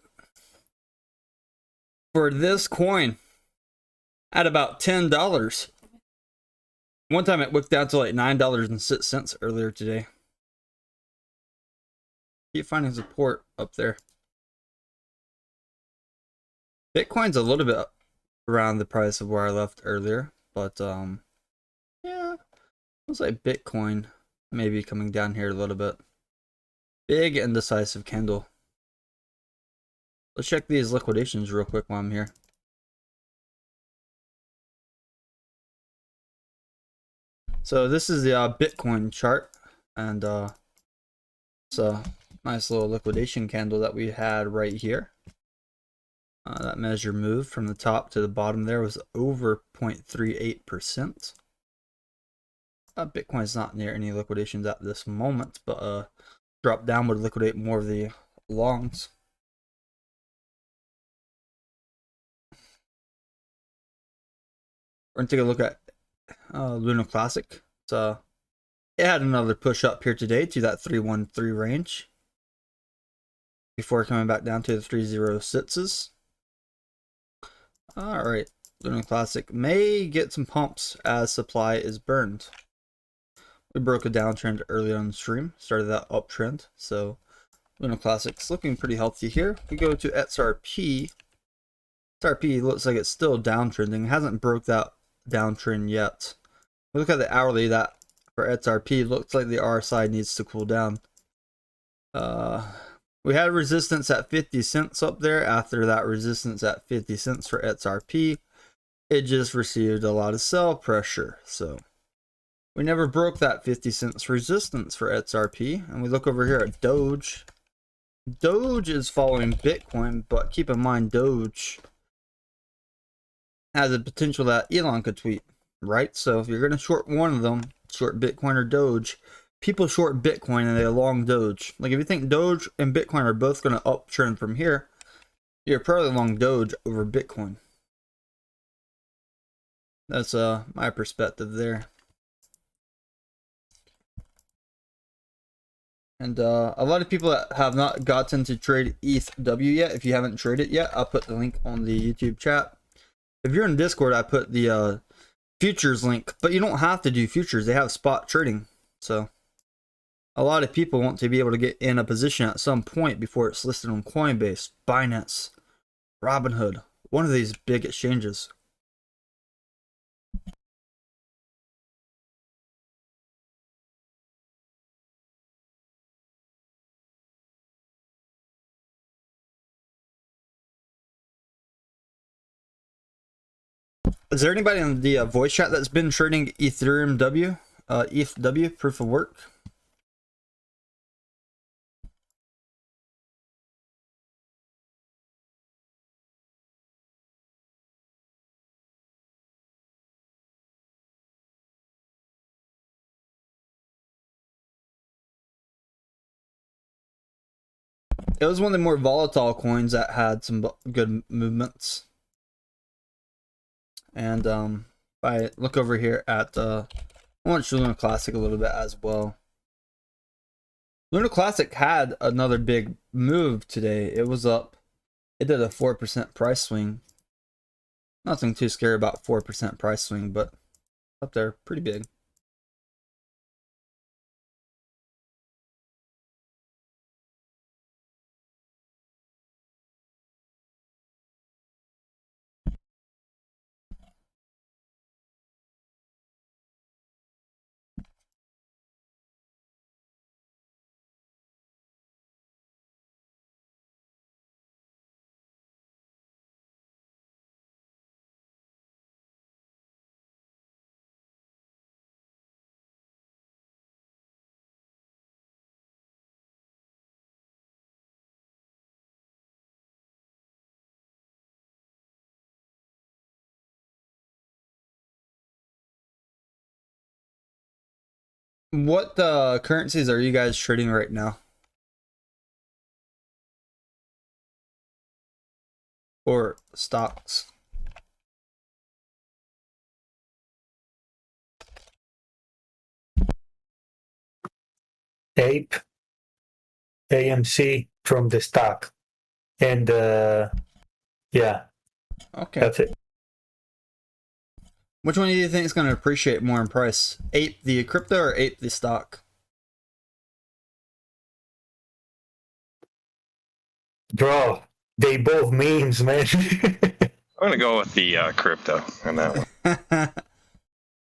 for this coin at about $10. One time it wicked down to like $9.06 earlier today. Keep finding support up there. Bitcoin's a little bit around the price of where I left earlier, but yeah, looks like Bitcoin maybe coming down here a little bit. Big and decisive candle. Let's check these liquidations real quick while I'm here. So this is the Bitcoin chart, and it's a nice little liquidation candle that we had right here. That measure moved from the top to the bottom there was over 0.38%. Bitcoin's not near any liquidations at this moment, but drop down would liquidate more of the longs. We're gonna take a look at Lunar Classic. So it had another push up here today to that 313 range before coming back down to the 306s. All right, Lunar Classic may get some pumps as supply is burned. We broke a downtrend early on the stream, started that uptrend. So Lunar Classic's looking pretty healthy here. We go to XRP. XRP looks like it's still downtrending. It hasn't broke that downtrend yet. We look at the hourly, that for XRP looks like the RSI needs to cool down. We had resistance at 50 cents up there. After that resistance at 50 cents for XRP, it just received a lot of sell pressure. So we never broke that 50 cents resistance for XRP. And we look over here at Doge. Doge is following Bitcoin, but keep in mind Doge has a potential that Elon could tweet, right? So if you're going to short one of them, short Bitcoin or Doge, people short Bitcoin and they long Doge. Like if you think Doge and Bitcoin are both going to uptrend from here, you're probably long Doge over Bitcoin. That's my perspective there. And a lot of people that have not gotten to trade Ethw yet, if you haven't traded yet, I'll put the link on the YouTube chat. If you're in Discord, I put the futures link, but you don't have to do futures. They have spot trading. So a lot of people want to be able to get in a position at some point before it's listed on Coinbase, Binance, Robinhood, one of these big exchanges. Is there anybody in the voice chat that's been trading Ethereum W, ETHW, proof of work? It was one of the more volatile coins that had some good movements. And if I look over here at I want to show Lunar Classic a little bit as well. Lunar Classic had another big move today. It was up. It did a 4% price swing. Nothing too scary about 4% price swing, but up there, pretty big. What currencies are you guys trading right now? Or stocks? Ape, AMC from the stock, and yeah, Okay. that's it. Which one do you think is going to appreciate more in price? Ape the crypto or Ape the stock? Bro, they both memes, man. I'm gonna go with the crypto on that one.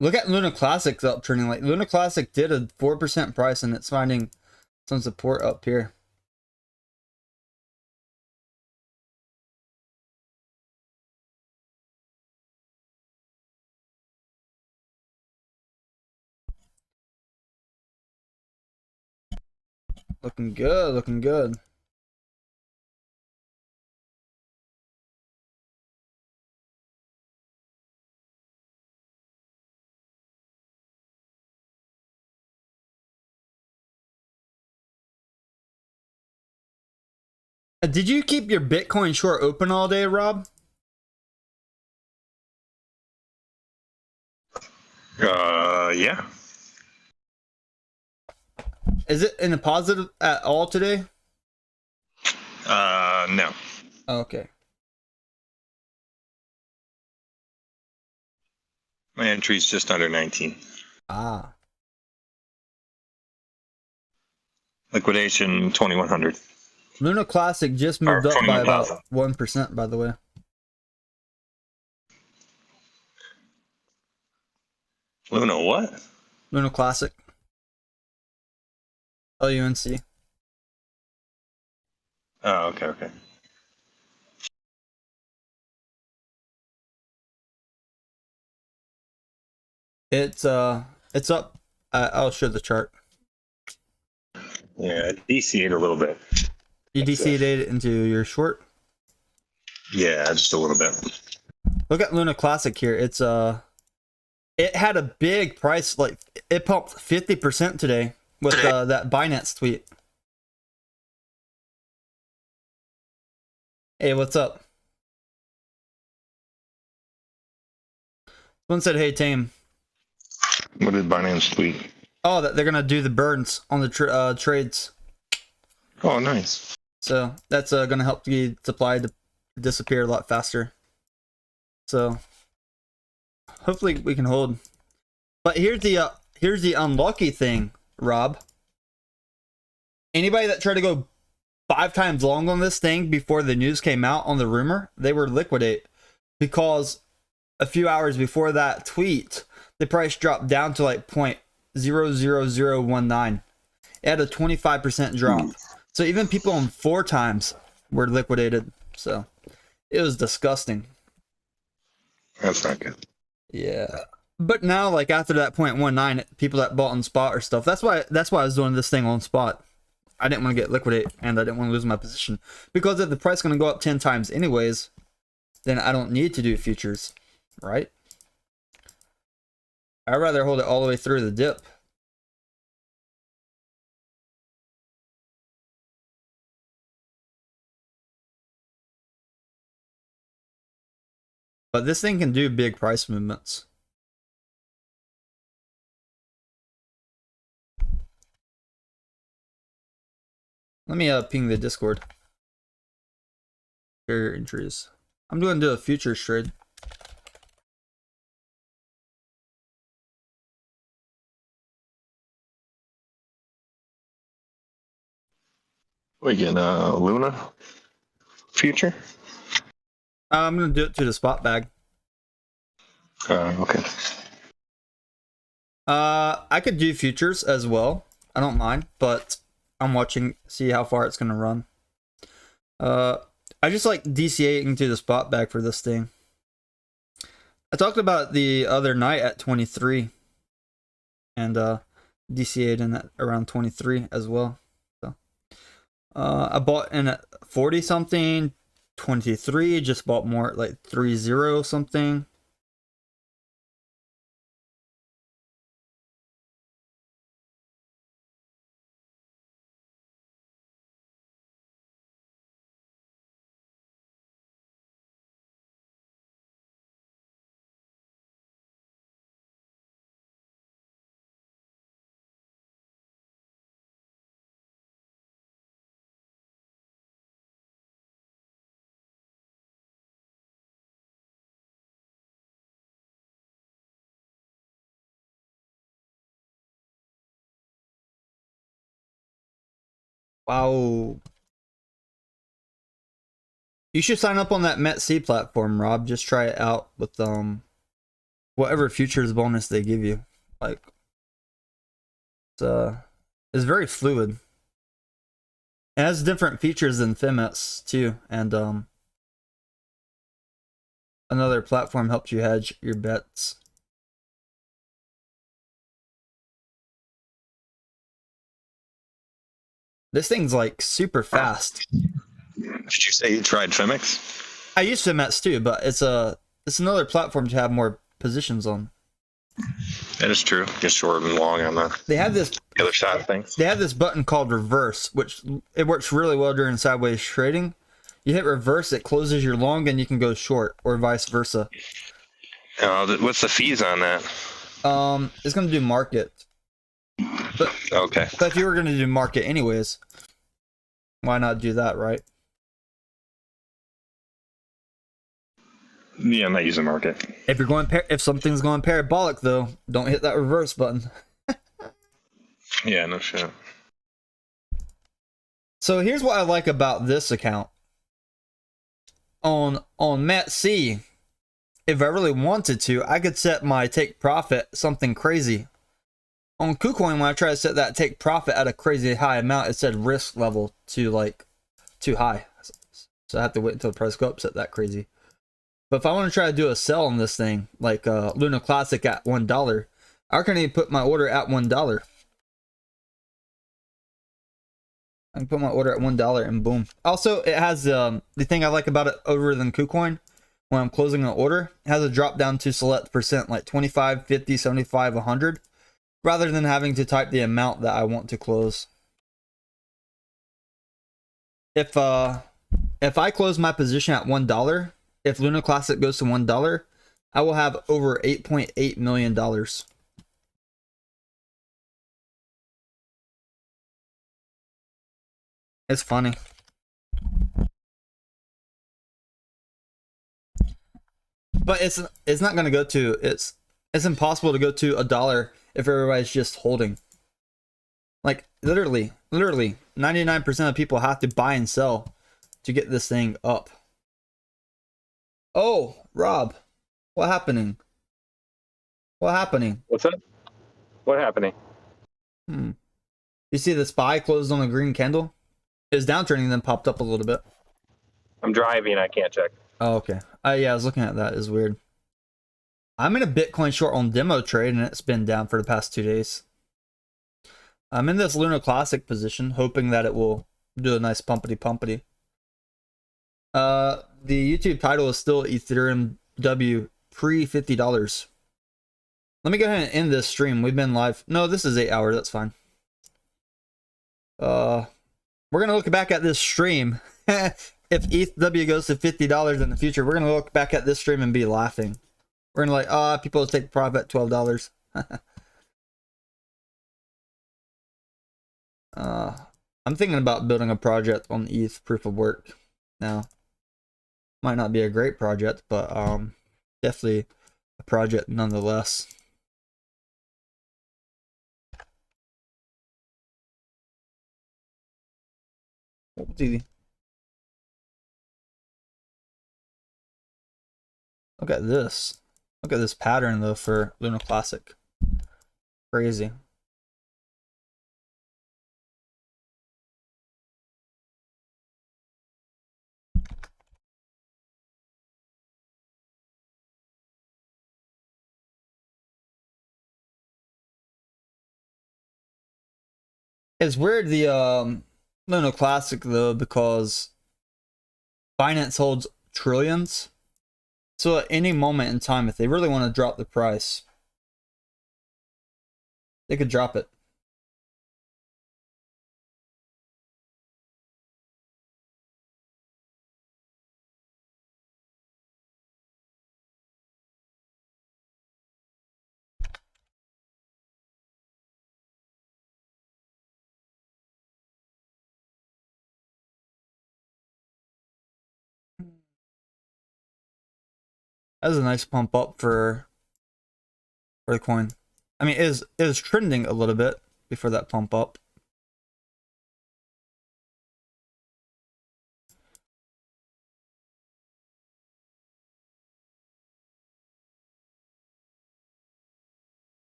Look at Lunar Classic's uptrending. Like Lunar Classic did a 4% price and it's finding some support up here. Looking good, looking good. Did you keep your Bitcoin short open all day, Rob? Yeah. Is it in the positive at all today? No. Oh, okay. My entry's just under 19. Ah. Liquidation 2100. Lunar Classic just moved up by about 21,000. 1%, by the way. Luna, what? Lunar Classic. LUNC. Oh, okay. It's up. I'll show the chart. Yeah, DC'd a little bit. You DC'd it into your short. Yeah, just a little bit. Look at Lunar Classic here. It's it had a big price, like it pumped 50% today with that Binance tweet. Hey, what's up? Someone said, "Hey, Tame." What did Binance tweet? Oh, that they're gonna do the burns on the trades. Oh, nice. So that's gonna help the supply to disappear a lot faster. So hopefully we can hold. But here's the unlucky thing, Rob. Anybody that tried to go 5 times long on this thing before the news came out on the rumor, they were liquidate, because a few hours before that tweet, the price dropped down to like 0.00019. It had a 25% drop. So even people on 4 times were liquidated. So it was disgusting. That's not good. Yeah. But now, like after that 0.19, people that bought on spot or stuff. That's why I was doing this thing on spot. I didn't want to get liquidate, and I didn't want to lose my position, because if the price is going to go up 10 times anyways, then I don't need to do futures, right? I'd rather hold it all the way through the dip. But this thing can do big price movements. Let me ping the Discord. Share your entries. I'm going to do a futures trade. We get Luna future. I'm going to do it to the spot bag. Okay. I could do futures as well. I don't mind, but I'm watching, see how far it's going to run. I just like DCAing to the spot bag for this thing. I talked about it the other night at 23, and DCA'd in at around 23 as well. So I bought in at 40 something, 23, just bought more at like 30 something. Wow. You should sign up on that METC platform, Rob. Just try it out with whatever futures bonus they give you. Like it's very fluid. It has different features than FIMETs too, and another platform helps you hedge your bets. This thing's like super fast. Did you say you tried Femix? I use FIMETs too, but it's another platform to have more positions on. That is true. Just short and long on the other side of things. They have this button called reverse, which it works really well during sideways trading. You hit reverse, it closes your long, and you can go short, or vice versa. What's the fees on that? It's gonna do market. But okay. But if you were gonna do market anyways, why not do that, right? Yeah, I'm not using market. If you're going if something's going parabolic though, don't hit that reverse button. Yeah, no shit. So here's what I like about this account. On METC, if I really wanted to, I could set my take profit something crazy. On KuCoin, when I try to set that take profit at a crazy high amount, it said risk level to like too high. So I have to wait until the price go up, set that crazy. But if I want to try to do a sell on this thing, like Lunar Classic at $1, I can even put my order at $1. I can put my order at $1 and boom. Also, it has the thing I like about it over than KuCoin, when I'm closing an order, it has a drop down to select percent, like 25, 50, 75, 100, rather than having to type the amount that I want to close. If I close my position at $1, if Lunar Classic goes to $1, I will have over $8.8 million. It's funny. But it's not gonna go to it's impossible to go to $1 if everybody's just holding. Like literally 99% of people have to buy and sell to get this thing up. Oh, Rob, what happening? What happening? What's up? What happening? You see the SPY closed on a green candle? It was downturning, then popped up a little bit. I'm driving. I can't check. Oh, okay. Yeah, I was looking at that. It's weird. I'm in a Bitcoin short on demo trade, and it's been down for the past 2 days. I'm in this Lunar Classic position, hoping that it will do a nice pumpity. The YouTube title is still Ethereum W pre $50. Let me go ahead and end this stream. We've been live. No, this is 8 hours. That's fine. We're gonna look back at this stream. If Ethw goes to $50 in the future, we're gonna look back at this stream and be laughing. We're gonna like, people take profit at $12. I'm thinking about building a project on ETH proof of work now. Might not be a great project, but definitely a project nonetheless. Look at this. Look at this pattern though for Lunar Classic. Crazy. It's weird the Lunar Classic though, because Binance holds trillions. So at any moment in time, if they really want to drop the price, they could drop it. That was a nice pump up for the coin. I mean, it was trending a little bit before that pump up.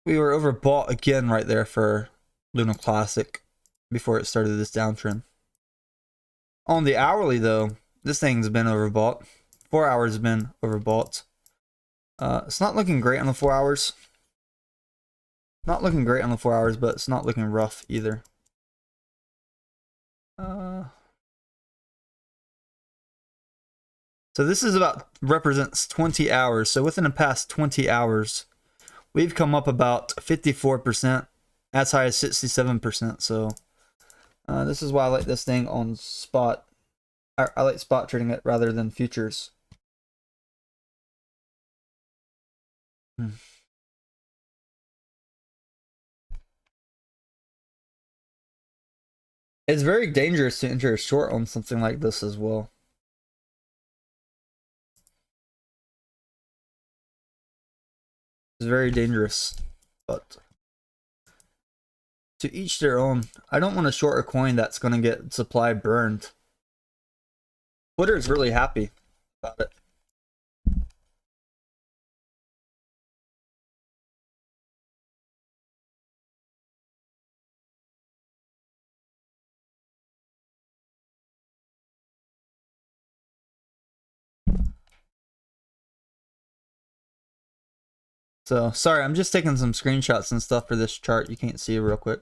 We were overbought again right there for Lunar Classic before it started this downtrend. On the hourly though, this thing's been overbought. 4 hours has been overbought. It's not looking great on the 4 hours. Not looking great on the 4 hours, but it's not looking rough either. So this is represents 20 hours. So within the past 20 hours, we've come up about 54%, as high as 67%. So this is why I like this thing on spot. I like spot trading it rather than futures. It's very dangerous to enter a short on something like this as well. It's very dangerous, but to each their own. I don't want to short a coin that's going to get supply burned. Twitter is really happy about it. So, sorry, I'm just taking some screenshots and stuff for this chart. You can't see it real quick.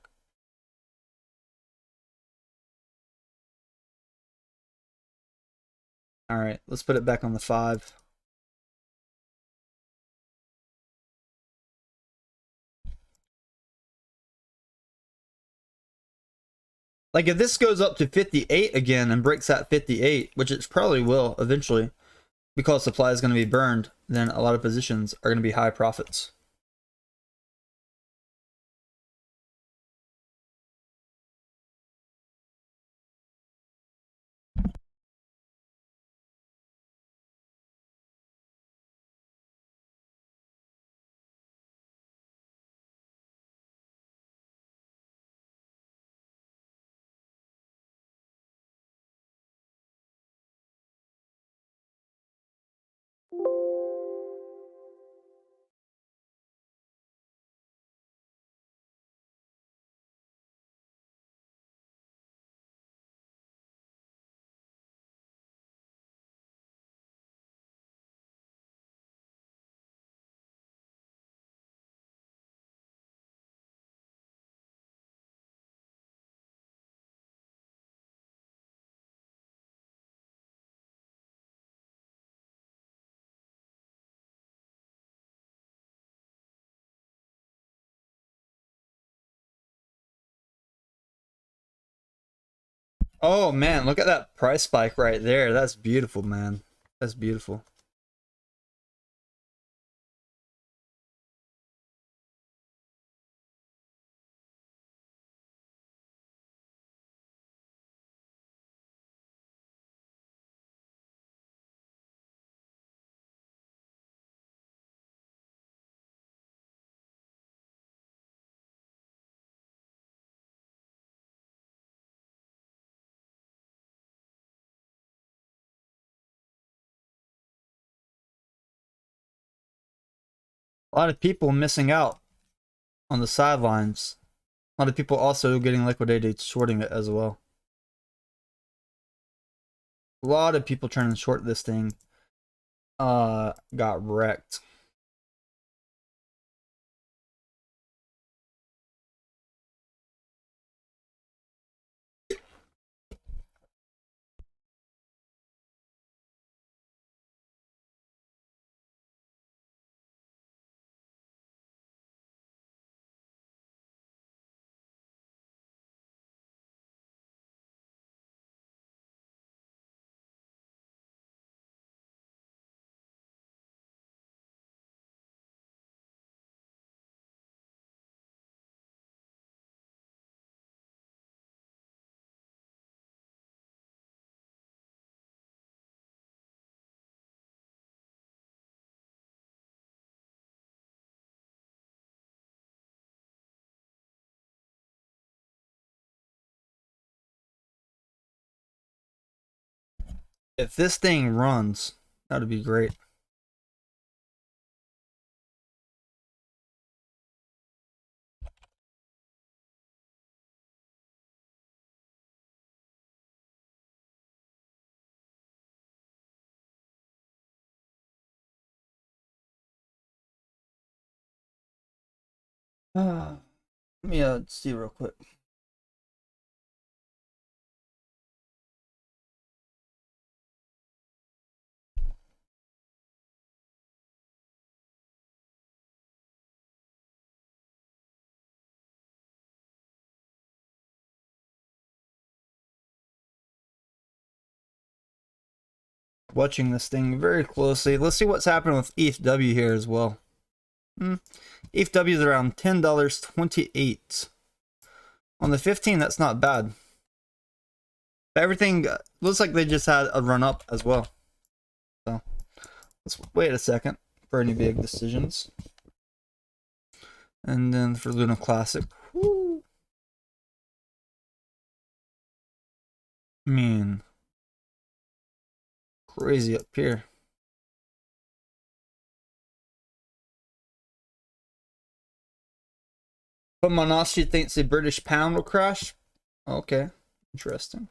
All right, let's put it back on the 5. Like if this goes up to 58 again and breaks that 58, which it probably will eventually, because supply is going to be burned, then a lot of positions are going to be high profits. Oh man, look at that price spike right there. That's beautiful, man. That's beautiful. A lot of people missing out on the sidelines. A lot of people also getting liquidated shorting it as well. A lot of people trying to short this thing got wrecked. If this thing runs, that would be great. Let me see real quick. Watching this thing very closely. Let's see what's happening with Ethw here as well. Ethw is around $10.28. On the 15, that's not bad. But everything looks like they just had a run up as well. So let's wait a second for any big decisions. And then for Lunar Classic. Whoo. I mean, crazy up here. But Monashi thinks the British pound will crash. Okay, interesting.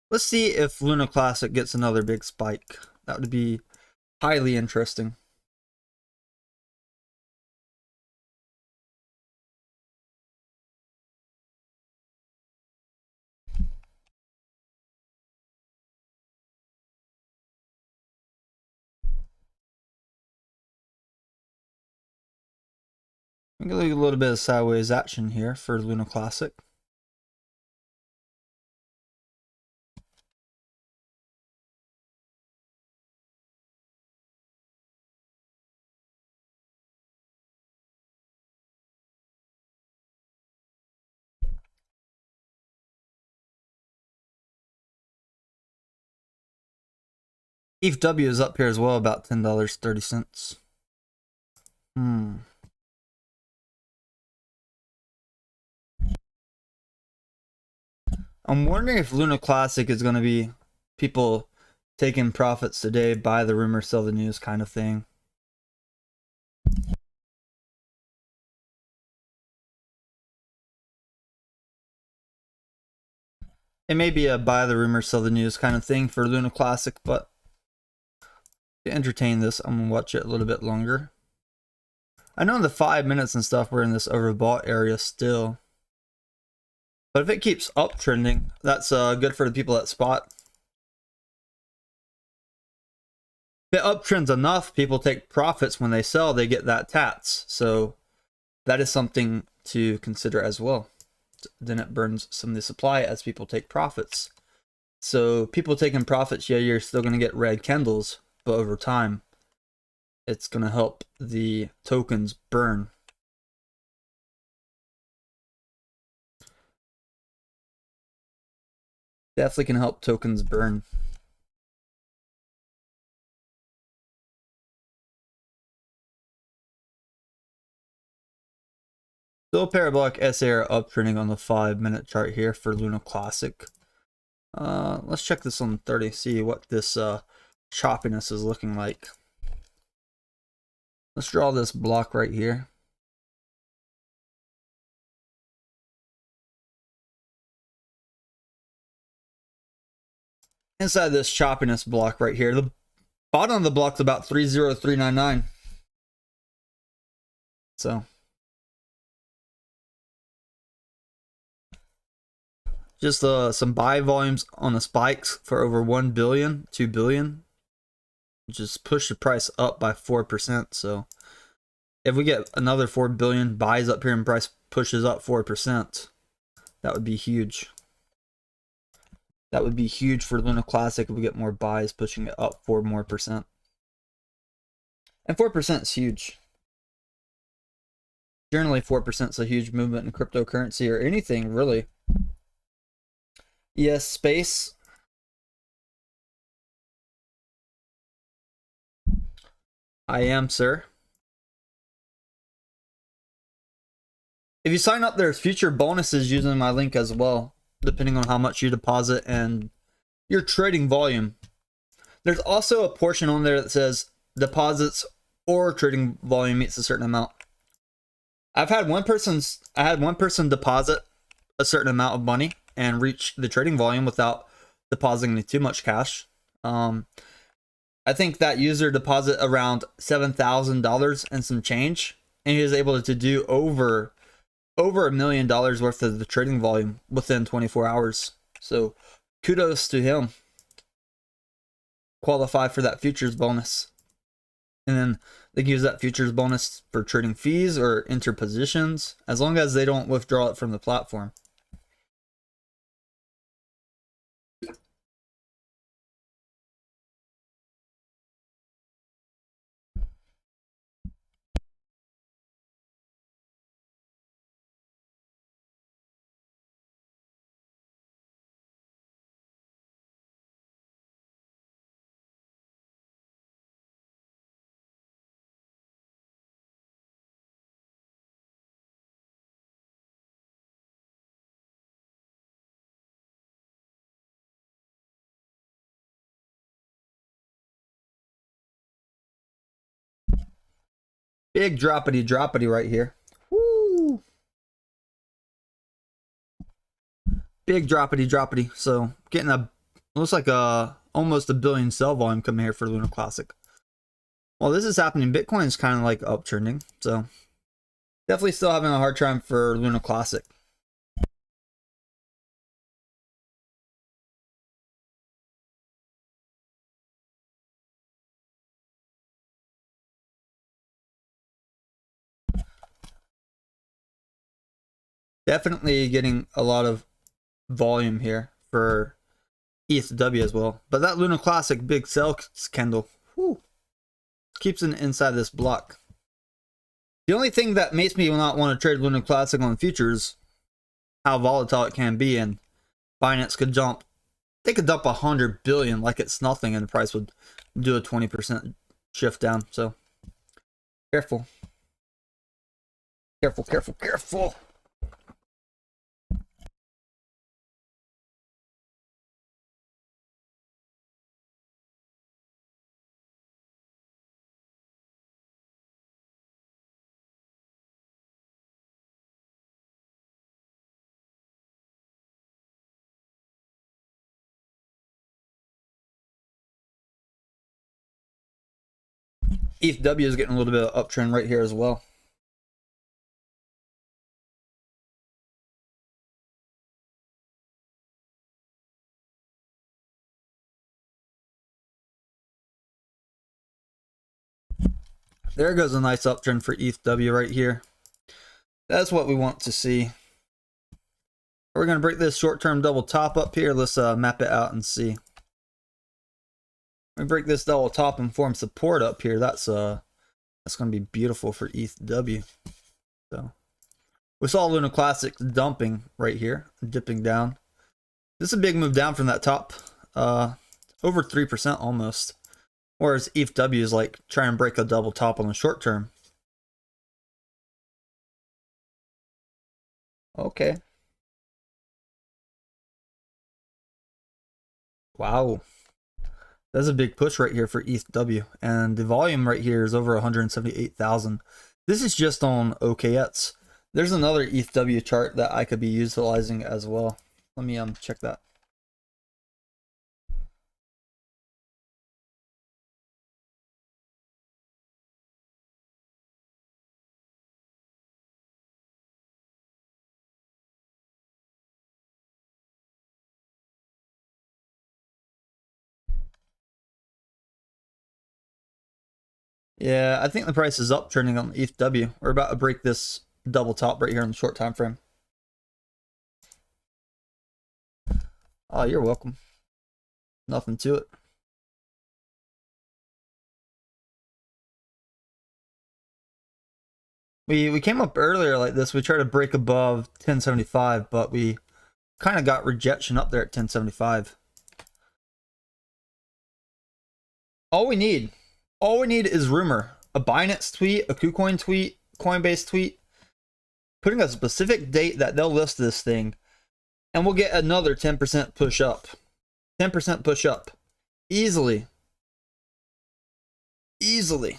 Let's see if Lunar Classic gets another big spike. That would be highly interesting. I'm gonna get a little bit of sideways action here for Lunar Classic. Ethw is up here as well, about $10.30. I'm wondering if Lunar Classic is going to be people taking profits today, buy the rumor, sell the news kind of thing. It may be a buy the rumor, sell the news kind of thing for Luna Classic, but to entertain this, I'm gonna watch it a little bit longer. I know in the 5 minutes and stuff we're in this overbought area still, but if it keeps uptrending, that's good for the people that spot. If it uptrends enough, people take profits when they sell, they get that tats. So that is something to consider as well. Then it burns some of the supply as people take profits. So people taking profits, yeah, you're still going to get red candles, but over time, it's going to help the tokens burn. Definitely can help tokens burn. Still parabolic SA are uptrending on the 5 minute chart here for Luna Classic. Let's check this on 30, see what this choppiness is looking like. Let's draw this block right here. Inside this choppiness block right here, the bottom of the block is about 30399. So just some buy volumes on the spikes for over 1 billion, 2 billion. Just push the price up by 4%. So if we get another 4 billion buys up here and price pushes up 4%, that would be huge. That would be huge for Luna Classic if we get more buys pushing it up 4 more percent. And 4% is huge. Generally 4% is a huge movement in cryptocurrency or anything really. Yes, space. I am, sir. If you sign up, there's future bonuses using my link as well, depending on how much you deposit and your trading volume. There's also a portion on there that says deposits or trading volume meets a certain amount. I had one person deposit a certain amount of money and reach the trading volume without depositing too much cash. I think that user deposit around $7,000 and some change, and he was able to do over $1 million worth of the trading volume within 24 hours. So kudos to him. Qualify for that futures bonus. And then they can use that futures bonus for trading fees or enter positions, as long as they don't withdraw it from the platform. Big droppity right here. Woo! Big droppity. So getting looks like almost $1 billion sell volume coming here for Lunar Classic. Well, this is happening. Bitcoin is kind of like uptrending. So definitely still having a hard time for Lunar Classic. Definitely getting a lot of volume here for Ethw as well. But that Lunar Classic big sell candle, whew, keeps it inside this block. The only thing that makes me not want to trade Lunar Classic on futures, how volatile it can be, and Binance could jump. They could dump 100 billion like it's nothing, and the price would do a 20% shift down. So careful. Careful. Ethw is getting a little bit of uptrend right here as well. There goes a nice uptrend for Ethw right here. That's what we want to see. We're going to break this short-term double top up here. Let's map it out and see. We break this double top and form support up here. That's going to be beautiful for Ethw. So we saw Lunar Classics dumping right here, dipping down. This is a big move down from that top, over 3% almost. Whereas Ethw is like trying to break a double top on the short term. Okay. Wow. That's a big push right here for Ethw. And the volume right here is over 178,000. This is just on OKX. There's another Ethw chart that I could be utilizing as well. Let me check that. Yeah, I think the price is uptrending on Ethw. We're about to break this double top right here in the short time frame. Oh, you're welcome. Nothing to it. We came up earlier like this. We tried to break above 1075, but we kind of got rejection up there at 1075. All we need is rumor. A Binance tweet, a KuCoin tweet, Coinbase tweet, putting a specific date that they'll list this thing, and we'll get another 10% push up. 10% push up. Easily. Easily.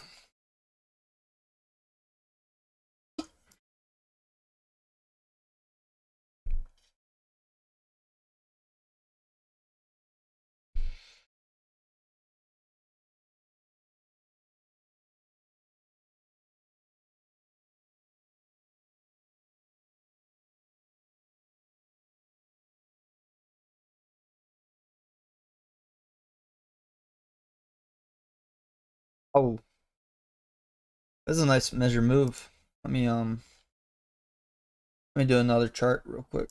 Oh. This is a nice measure move. Let me do another chart real quick.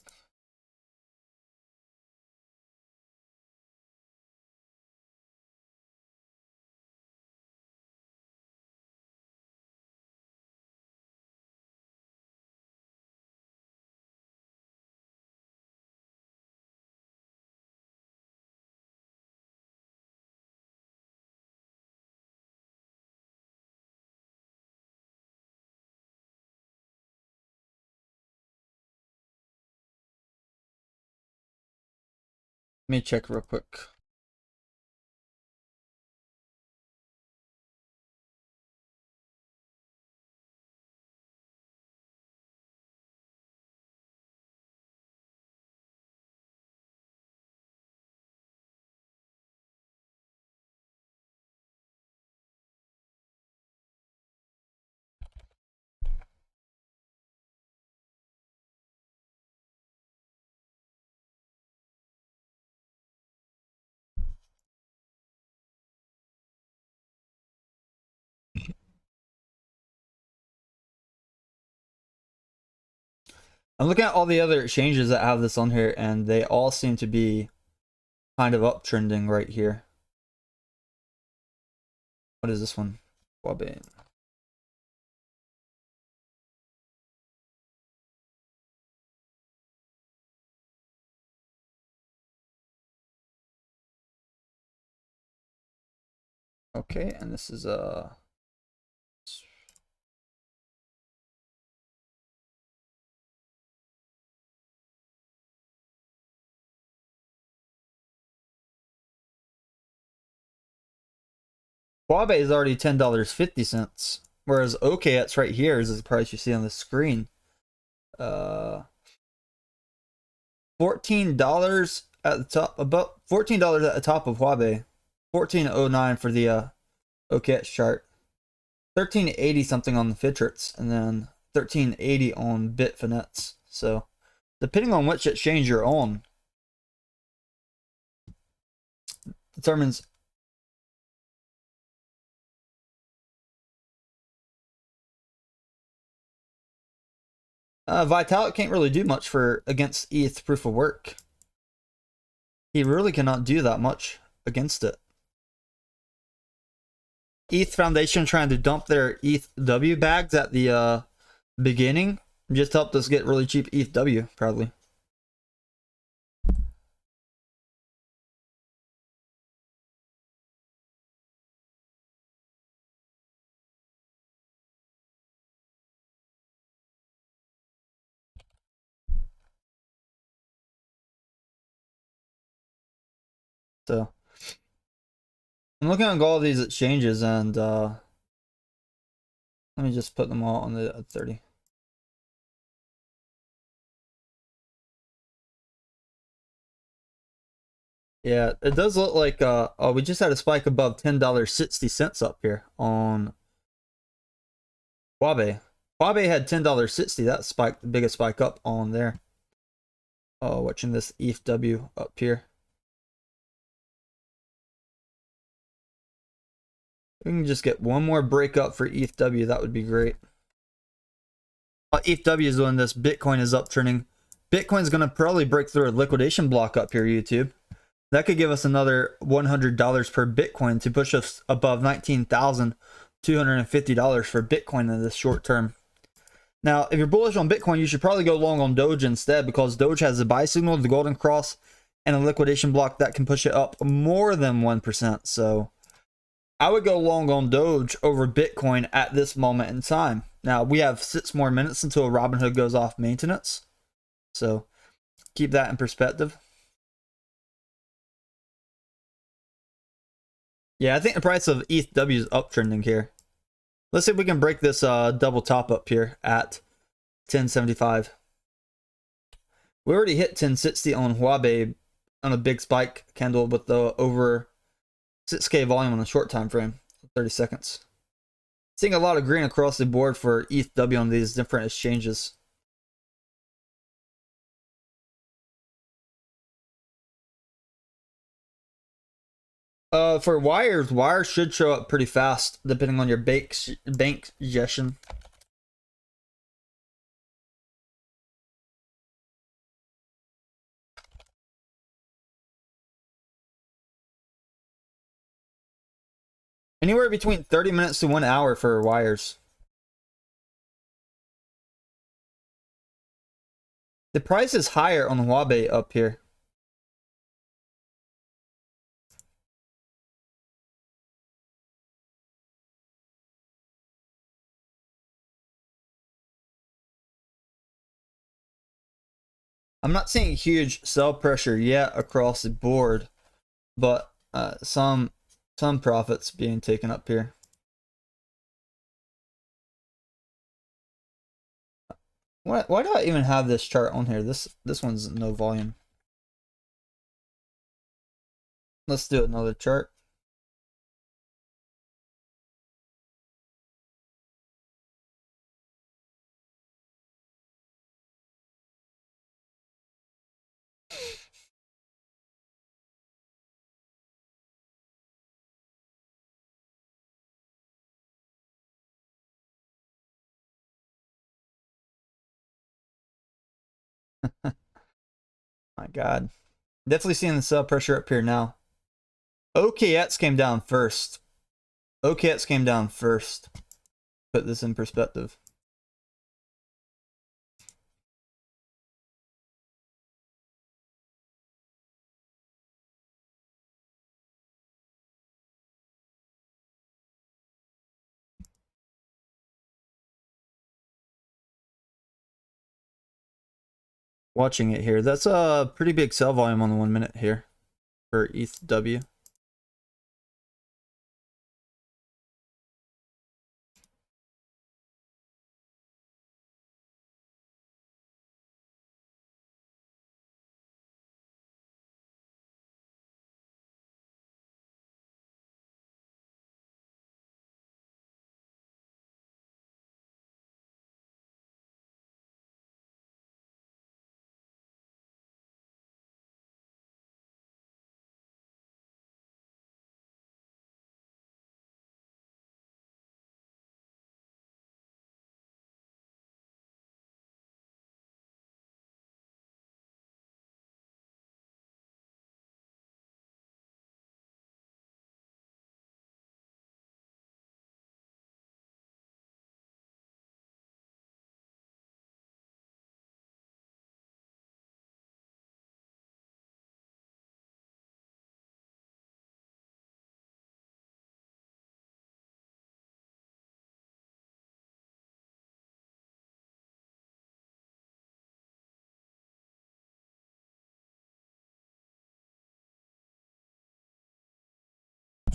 Let me check real quick. I'm looking at all the other exchanges that have this on here, and they all seem to be kind of uptrending right here. What is this one? Wabe. Okay, and this is Wabe is already $10.50, whereas OKX right here is the price you see on the screen. $14 at the top, about $14 at the top of Wabe. 14.09 for the OKX chart. 1380 something on the Fitrits, and then 1380 on Bitfinets. So depending on which exchange you're on, determines. Vitalik can't really do much for against ETH proof of work. He really cannot do that much against it. ETH Foundation trying to dump their ETHW bags at the beginning just helped us get really cheap ETHW, probably. So I'm looking at all these exchanges, and let me just put them all on the 30. Yeah, it does look like oh, we just had a spike above $10.60 up here on Huawei. Huawei had $10.60. That spiked, the biggest spike up on there. Oh, watching this ETHW up here. We can just get one more break up for ETHW. That would be great. ETHW is doing this. Bitcoin is uptrending. Bitcoin's going to probably break through a liquidation block up here, YouTube. That could give us another $100 per Bitcoin to push us above $19,250 for Bitcoin in this short term. Now, if you're bullish on Bitcoin, you should probably go long on Doge instead, because Doge has a buy signal, the golden cross, and a liquidation block that can push it up more than 1%. So I would go long on Doge over Bitcoin at this moment in time. Now, we have 6 more minutes until Robinhood goes off maintenance. So keep that in perspective. Yeah, I think the price of ETHW is uptrending here. Let's see if we can break this double top up here at 1075. We already hit 1060 on Huawei on a big spike candle with the over 6K volume on a short time frame, 30 seconds. Seeing a lot of green across the board for ETHW on these different exchanges. For wires should show up pretty fast depending on your bank suggestion. Anywhere between 30 minutes to 1 hour for wires. The price is higher on Huawei up here. I'm not seeing huge sell pressure yet across the board, but some profits being taken up here. Why do I even have this chart on here? This one's no volume. Let's do another chart. My God. Definitely seeing the sell pressure up here now. OKX came down first. OKX came down first. Put this in perspective. Watching it here. That's a pretty big sell volume on the 1 minute here for ETHW.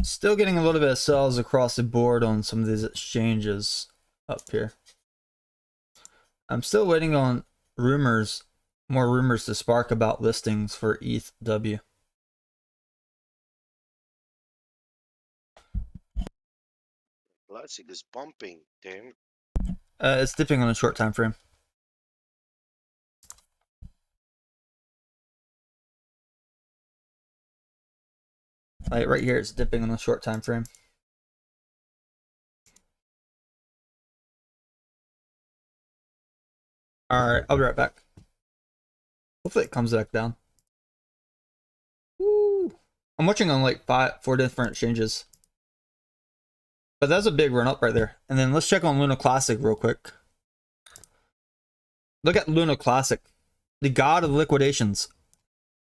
Still getting a little bit of sells across the board on some of these exchanges up here. I'm still waiting on rumors, more rumors to spark about listings for Ethw. Classic is pumping, damn. It's dipping on a short time frame. Like right here, it's dipping on a short time frame. Alright, I'll be right back. Hopefully it comes back down. Woo. I'm watching on like 4 different exchanges. But that's a big run up right there. And then let's check on Lunar Classic real quick. Look at Lunar Classic. The god of liquidations.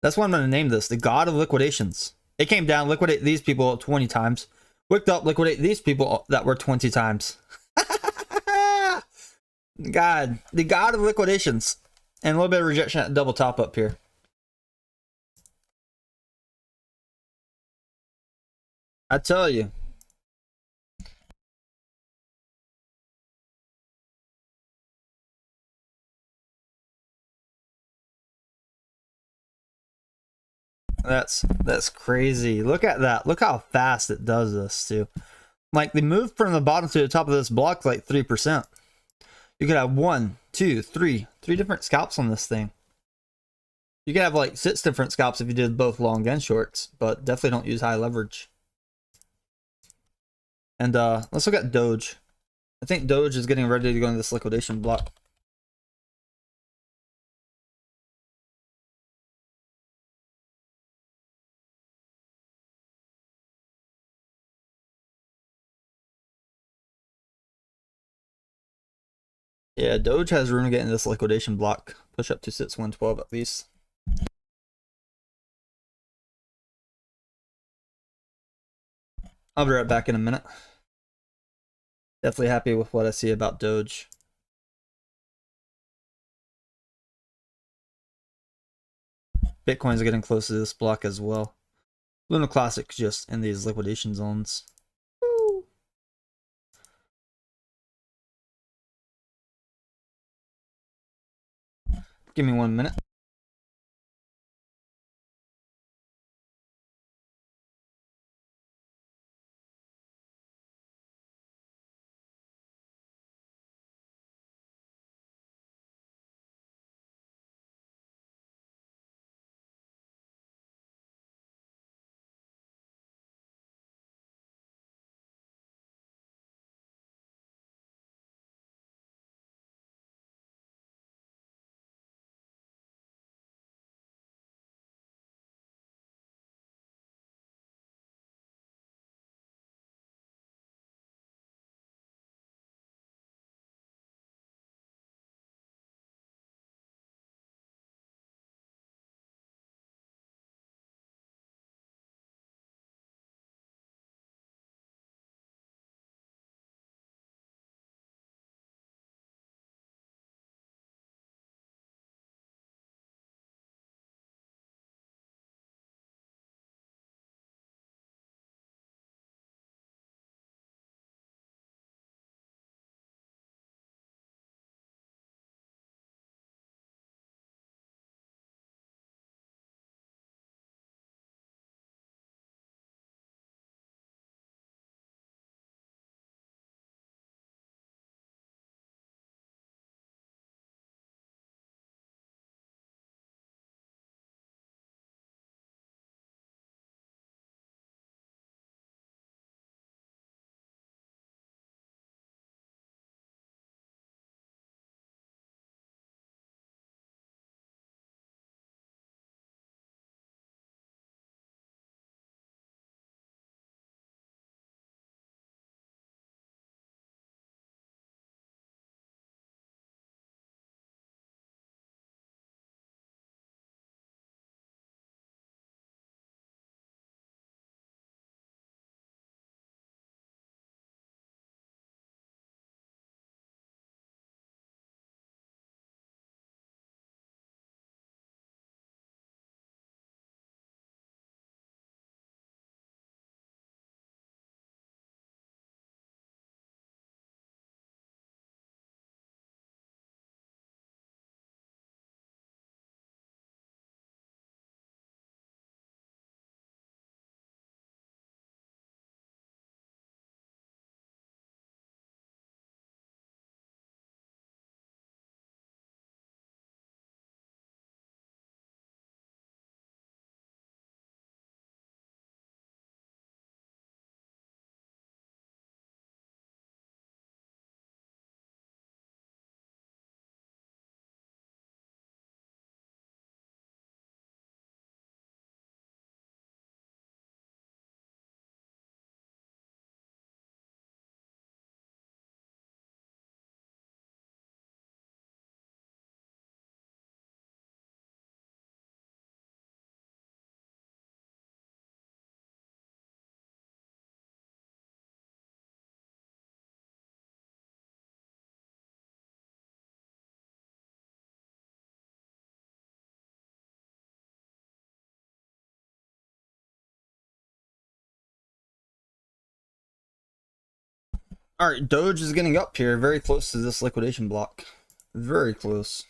That's what I'm going to name this. The god of liquidations. It came down, liquidate these people 20 times. Wicked up, liquidate these people that were 20 times. God. The god of liquidations. And a little bit of rejection at double top up here. I tell you. That's crazy. Look at that. Look how fast it does this too. Like the move from the bottom to the top of this block like 3%. You could have 1, 2, 3 different scalps on this thing. You could have like 6 different scalps if you did both long and shorts, but definitely don't use high leverage. And let's look at Doge. I think Doge is getting ready to go into this liquidation block. Yeah, Doge has room to get into this liquidation block. Push up to 112 at least. I'll be right back in a minute. Definitely happy with what I see about Doge. Bitcoin's getting close to this block as well. Lunar Classic's just in these liquidation zones. Woo. Give me 1 minute. All right, Doge is getting up here, very close to this liquidation block. Very close.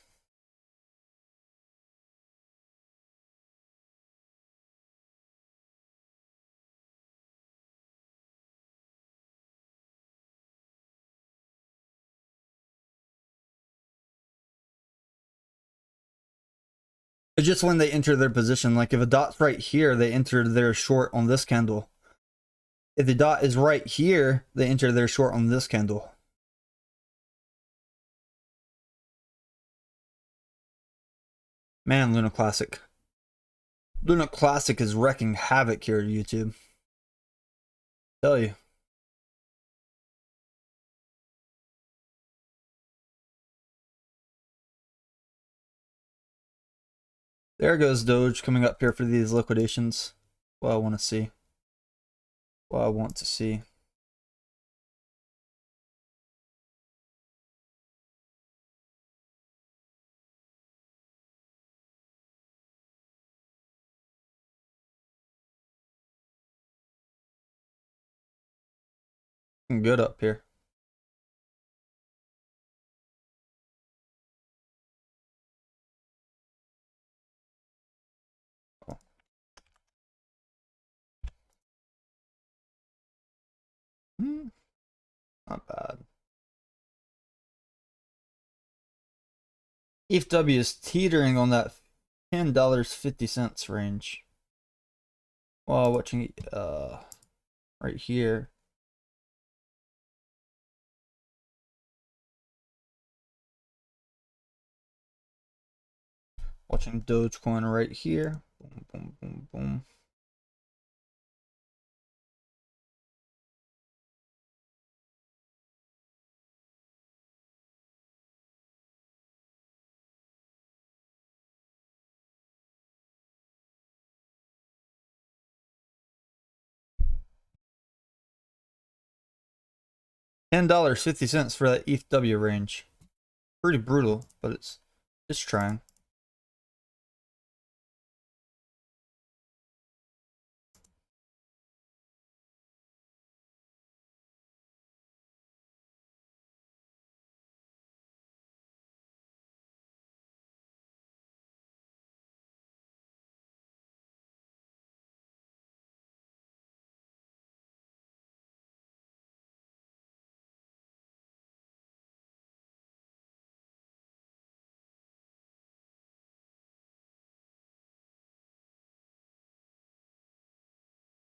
It's just when they enter their position. Like if a dot's right here, they enter their short on this candle. If the dot is right here, they enter their short on this candle. Man, Luna Classic. Luna Classic is wrecking havoc here at YouTube. Tell you. There goes Doge coming up here for these liquidations. What I want to see. What I want to see. Good up here. Oh. Not bad. Ethw is teetering on that $10.50 range. While watching right here. Watching Dogecoin right here. Boom, boom, boom, boom. $10.50 for that Ethw range. Pretty brutal, but it's trying.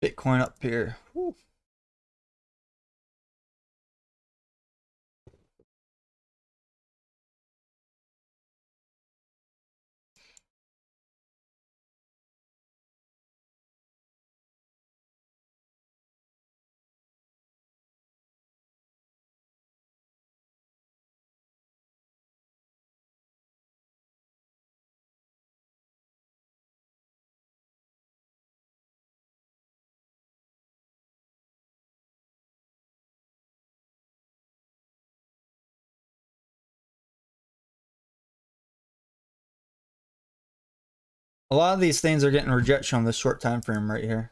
Bitcoin up here. Woo. A lot of these things are getting rejection on this short time frame right here.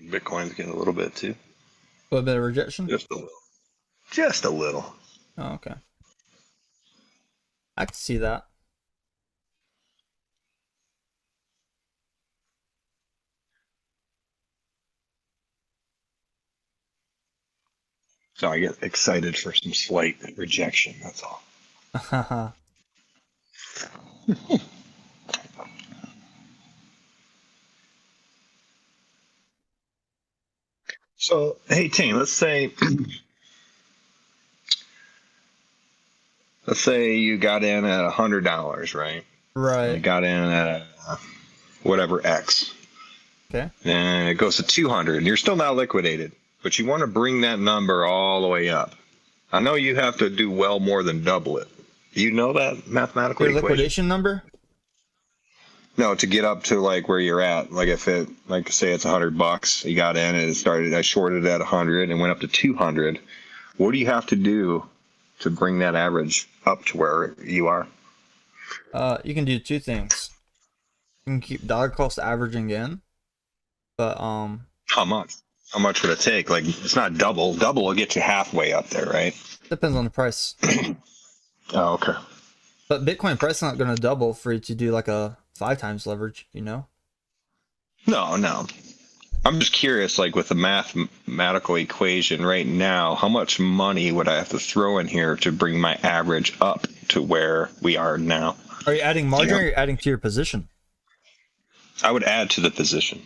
Bitcoin's getting a little bit too. A little bit of rejection? Just a little. Just a little. Oh, okay. I can see that. So I get excited for some slight rejection, that's all. So, hey, team, let's say you got in at $100, right? Right. You got in at whatever X. Okay. And it goes to 200, and you're still not liquidated, but you want to bring that number all the way up. I know you have to do well more than double it. Do you know that mathematical Your equation? liquidation number? No, to get up to like where you're at. Like if it, like say it's $100, you got in and it started. I shorted at 100 and went up to 200. What do you have to do to bring that average up to where you are? You can do two things. You can keep dollar cost averaging in, but How much? How much would it take? Like, it's not double. Double will get you halfway up there, right? depends on the price. Oh, okay. But Bitcoin price is not going to double for you to do like a 5 times leverage, you know? No. I'm just curious, like with the mathematical equation right now, how much money would I have to throw in here to bring my average up to where we are now? Are you adding margin or are you adding to your position? I would add to the position.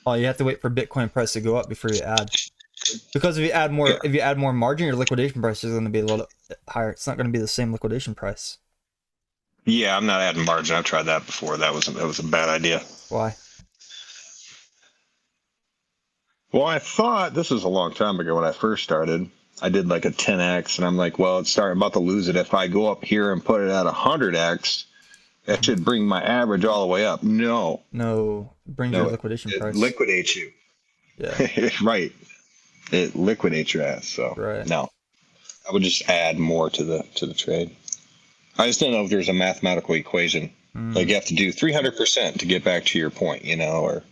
Oh, you have to wait for Bitcoin price to go up before you add. Because if you add more margin, your liquidation price is going to be a little higher. It's not going to be the same liquidation price. Yeah, I'm not adding margin. I've tried that before. That was a bad idea. Why? Well, I thought this was a long time ago when I first started. I did like a 10x, and I'm like, well, it's about to lose it. If I go up here and put it at 100x, that should bring my average all the way up. No, Bring your liquidation it price. Liquidates you. Yeah. Right. It liquidates your ass. So no, I would just add more to the trade. I just don't know if there's a mathematical equation. Like you have to do 300% to get back to your point, you know, or.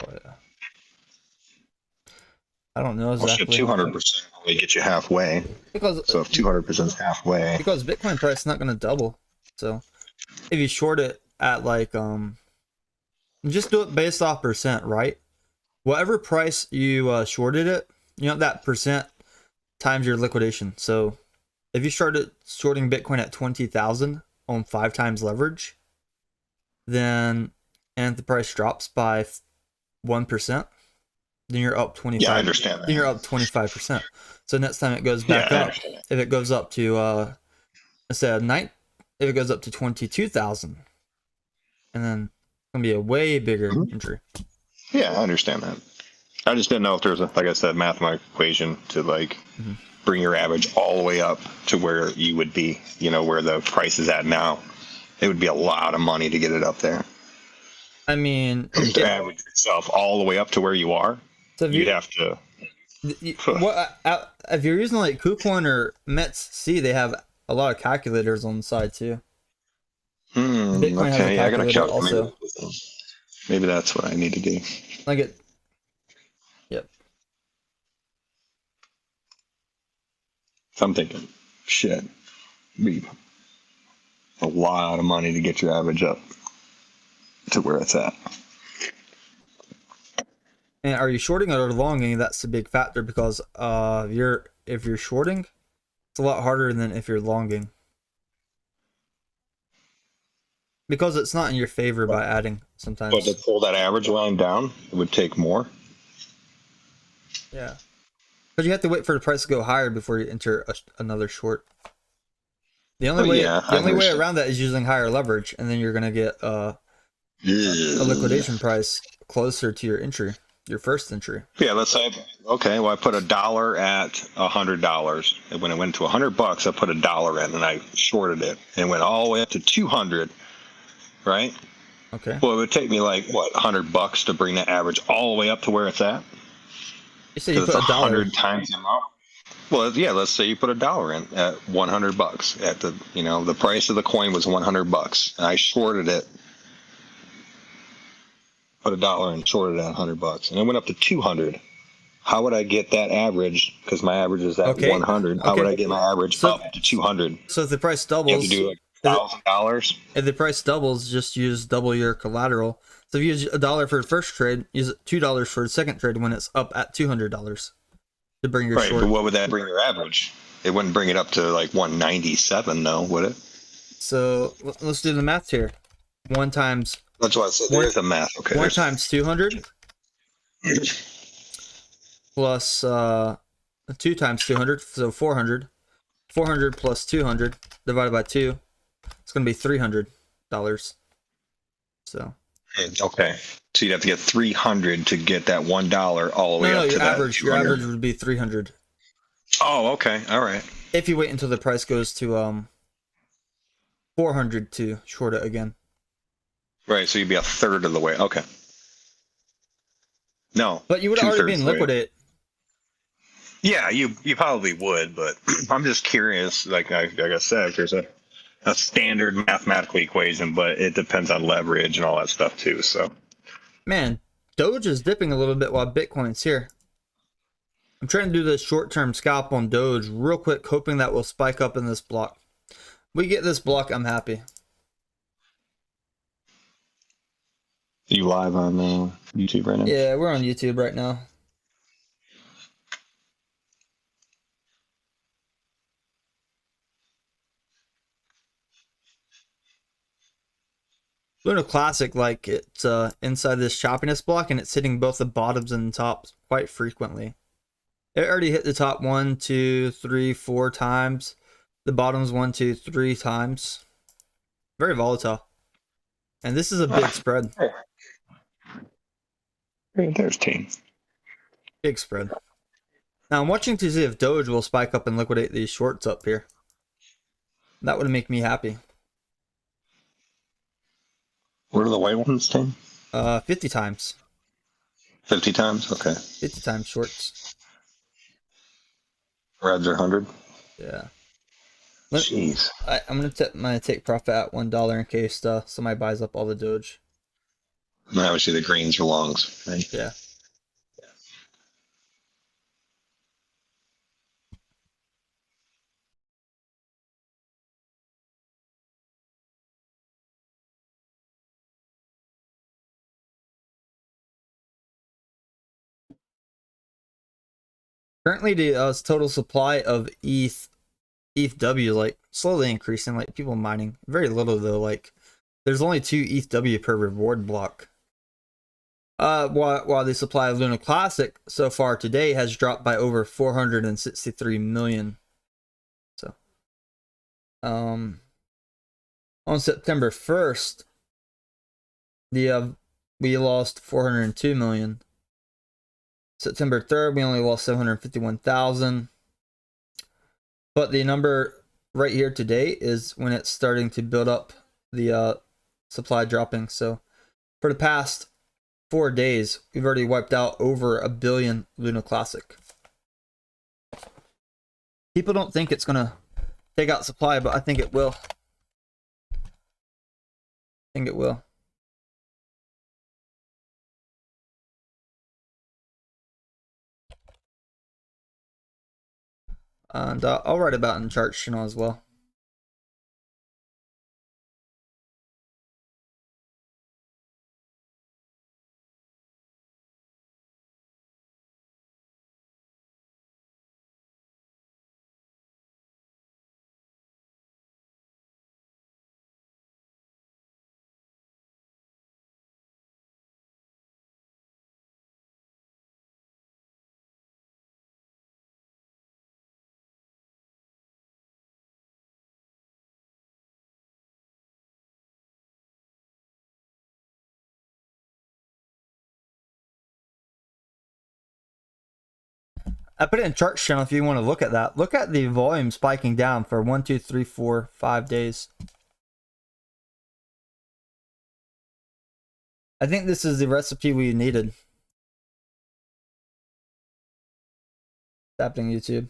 Oh, yeah. I don't know exactly. 200% only get you halfway. So if 200% is halfway. Because Bitcoin price is not going to double. So if you short it at like just do it based off percent, right? Whatever price you shorted it, you know that percent times your liquidation. So if you started shorting Bitcoin at 20,000 on 5 times leverage, then and if the price drops by 1%, then you're up 25. Yeah, I understand that. Then you're up 25%. So next time it goes back up, if it goes up to if it goes up to 22,000, and then it's gonna be a way bigger entry. Yeah, I understand that. I just didn't know if there's like I said, mathematical equation to like bring your average all the way up to where you would be, you know, where the price is at now. It would be a lot of money to get it up there. I mean, to average yourself all the way up to where you are, so you'd have to. If you're using like KuCoin or METC, they have a lot of calculators on the side too. Bitcoin has a calculator also. Maybe that's what I need to do. Like it. Yep. So I'm thinking, shit, be a lot of money to get your average up to where it's at. And are you shorting it or longing? That's the big factor because if you're shorting, it's a lot harder than if you're longing. Because it's not in your favor by adding sometimes. But to pull that average line down, it would take more. Yeah. Because you have to wait for the price to go higher before you enter another short. The only way around that is using higher leverage, and then you're gonna get a liquidation price closer to your entry, your first entry. Yeah, let's say I put $1 at $100, and when it went to $100, I put $1 in, and I shorted it, and it went all the way up to 200. Right? Okay. Well, it would take me like what, $100 to bring that average all the way up to where it's at. You said you put $1 100 times the amount. Well, yeah. Let's say you put $1 in at $100 at the, you know, the price of the coin was $100, and I shorted it. Put $1 and shorted it at $100, and it went up to 200. How would I get that average? Because my average is at 100. How would I get my average up to 200? So if the price doubles, you have to do like $1,000. If the price doubles, just use double your collateral. So if you use $1 for the first trade, use $2 for the second trade when it's up at $200 to bring your short. But what would that bring your average? It wouldn't bring it up to like 197, though, would it? So let's do the math here. 1 times. That's why I said there's a math. Okay. 1 times 200 plus 2 times 200, so 400. 400 plus 200 divided by 2. It's going to be $300. So. Okay. So you'd have to get 300 to get that $1 all the way up to that. Your average would be 300. Oh, okay. All right. If you wait until the price goes to 400 to short it again. Right. So you'd be a third of the way. Okay. No. But you would already be in liquidate. Yeah, you probably would, but I'm just curious. Like I said, if there's a standard mathematical equation, but it depends on leverage and all that stuff too. So, Man, Doge is dipping a little bit while Bitcoin's here. I'm trying to do this short-term scalp on Doge real quick, hoping that will spike up in this block. We get this block, I'm happy. you live on YouTube right now? Yeah, we're on YouTube right now. Lunar Classic, like it's inside this choppiness block, and it's hitting both the bottoms and the tops quite frequently. It already hit the top 1, 2, 3, 4 times. The bottoms 1, 2, 3 times. Very volatile. And this is a big spread. There's team. Big spread. Now I'm watching to see if Doge will spike up and liquidate these shorts up here. That would make me happy. What are the white ones, team? 50 times. 50 times? Okay. 50 times shorts. Reds are 100? Yeah. Jeez. I'm gonna take profit at $1 in case somebody buys up all the Doge. Obviously the greens are longs, right? Yeah. Currently, the total supply of Ethw is like slowly increasing. Like people mining, very little though. Like there's only 2 Ethw per reward block. While the supply of Lunar Classic so far today has dropped by over 463 million. So, on September 1st, we lost 402 million. September 3rd, we only lost 751,000. But the number right here today is when it's starting to build up the supply dropping. So for the past 4 days, we've already wiped out over 1 billion Lunar Classic. People don't think it's gonna take out supply, but I think it will. I think it will. And I'll write about it in the chart channel as well. I put it in chart channel if you want to look at that. Look at the volume spiking down for 1, 2, 3, 4, 5 days. I think this is the recipe we needed. Happening YouTube.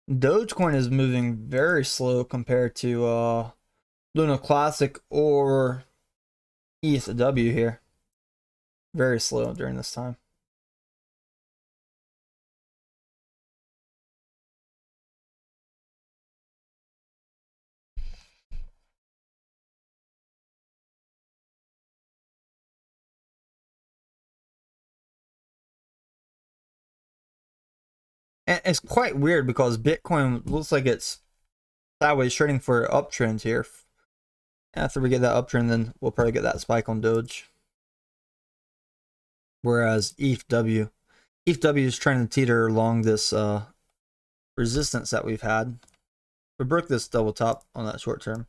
Dogecoin is moving very slow compared to Lunar Classic or Ethw here. Very slow during this time. And it's quite weird because Bitcoin looks like it's sideways trading for an uptrend here. After we get that uptrend, then we'll probably get that spike on Doge. whereas Ethw is trying to teeter along this resistance that we've had. We broke this double top on that short term,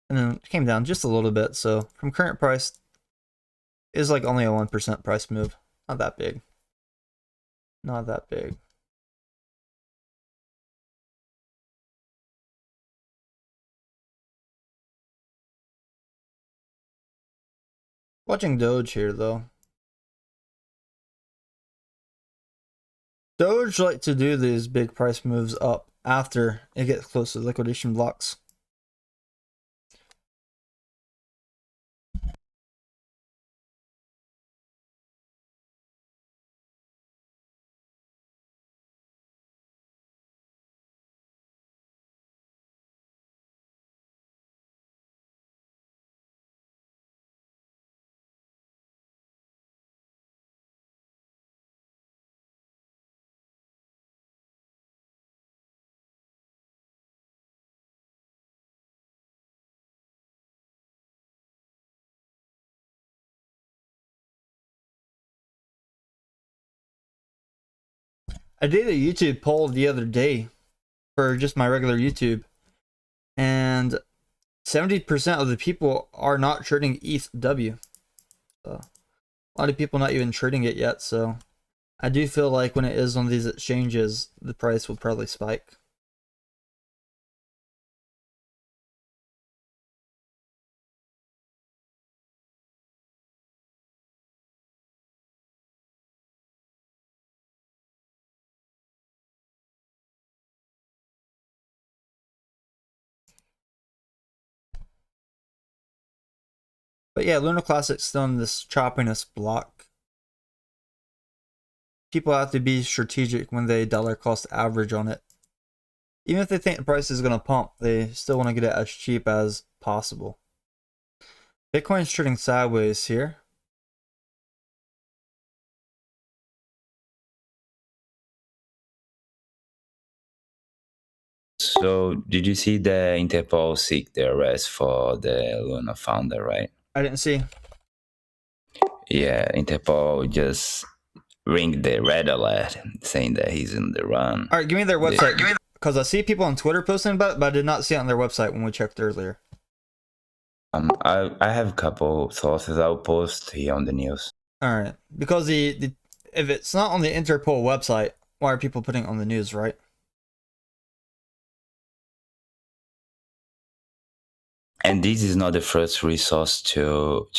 and then it came down just a little bit. So from current price, is like only a 1% price move. Not that big. Not that big. Watching Doge here though. Doge like to do these big price moves up after it gets close to liquidation blocks. I did a YouTube poll the other day for just my regular YouTube, and 70% of the people are not trading Ethw. So a lot of people not even trading it yet, so I do feel like when it is on these exchanges, the price will probably spike. But yeah, Lunar Classic's still in this choppiness block. People have to be strategic when they dollar cost average on it. Even if they think the price is going to pump, they still want to get it as cheap as possible. Bitcoin's trading sideways here. So, did you see the Interpol seek the arrest for the Lunar founder, right? I didn't see. Yeah, Interpol just ring the red alert saying that he's in the run. All right, give me their website, because I see people on Twitter posting about it, but I did not see it on their website when we checked earlier. I have a couple sources I'll post here on the news. All right, because if it's not on the Interpol website, why are people putting it on the news, right? And this is not the first resource to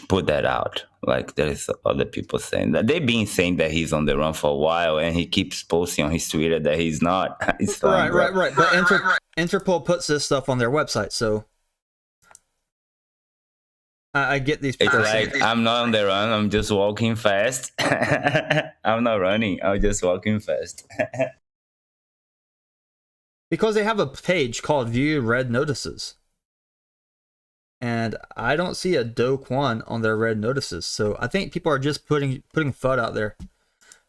put that out. Like, there's other people saying that they've been saying that he's on the run for a while, and he keeps posting on his Twitter that he's not. It's fine, right. But Interpol puts this stuff on their website, so I get these people. It's like, I'm not on the run, I'm just walking fast. I'm not running, I'm just walking fast. Because they have a page called View Red Notices. And I don't see a Do Kwon on their red notices. So I think people are just putting FUD out there.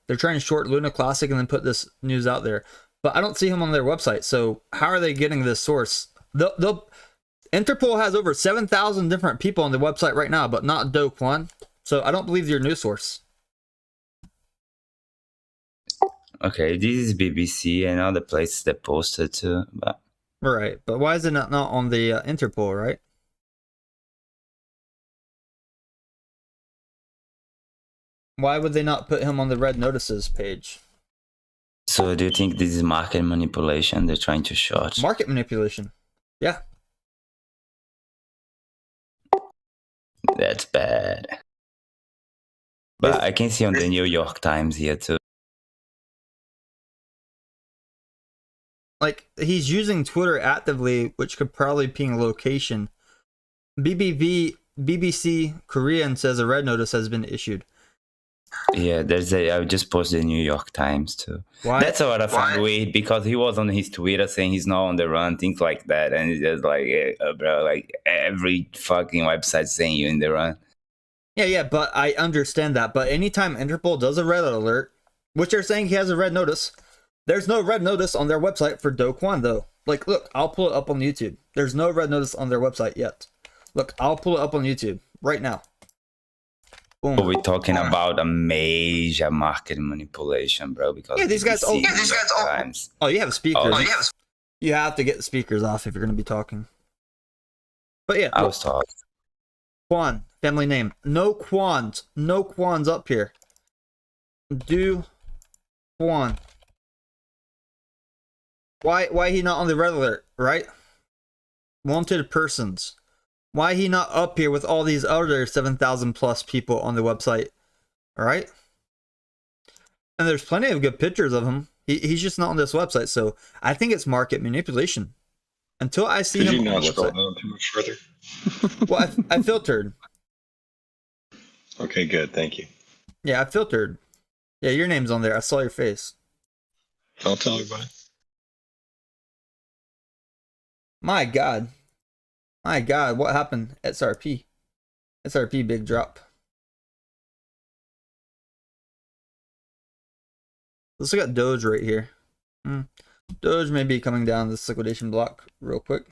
They're trying to short Lunar Classic and then put this news out there. But I don't see him on their website. So how are they getting this source? Interpol has over 7,000 different people on the website right now, but not Do Kwon. So I don't believe your news source. Okay, this is BBC and other places that posted too. But... Right, but why is it not on the Interpol, right? Why would they not put him on the red notices page? So do you think this is market manipulation? They're trying to short? Market manipulation. Yeah. That's bad. But I can see on the New York Times here too. Like, he's using Twitter actively, which could probably ping location. BBC Korean says a red notice has been issued. Yeah, I just posted the New York Times too. Why? That's what I found weird, because he was on his Twitter saying he's not on the run, things like that, and it's just like, bro, like every fucking website saying you're in the run. Yeah, but I understand that. But anytime Interpol does a red alert, which they're saying he has a red notice, there's no red notice on their website for Do Kwon though. Like, look, I'll pull it up on YouTube. There's no red notice on their website yet. Look, I'll pull it up on YouTube. right now. Boom. But we're talking about a major market manipulation, bro. Because Yeah, these guys. times. Oh, you have speakers. Oh, You have to get the speakers off if you're going to be talking. But yeah, I was talking. Quan, family name. No Quans. No Quans up here. Do Quan. Why he not on the red alert, right? Wanted persons. Why he not up here with all these other 7,000 plus people on the website? All right. And there's plenty of good pictures of him. He's just not on this website. So I think it's market manipulation. Until I see him on the scroll website. down too much further? Well, I filtered. Okay, good. Thank you. Yeah, I filtered. Yeah, your name's on there. I saw your face. I'll tell everybody. My God. My God, what happened? XRP. XRP big drop. Let's look at Doge right here. Doge may be coming down this liquidation block real quick.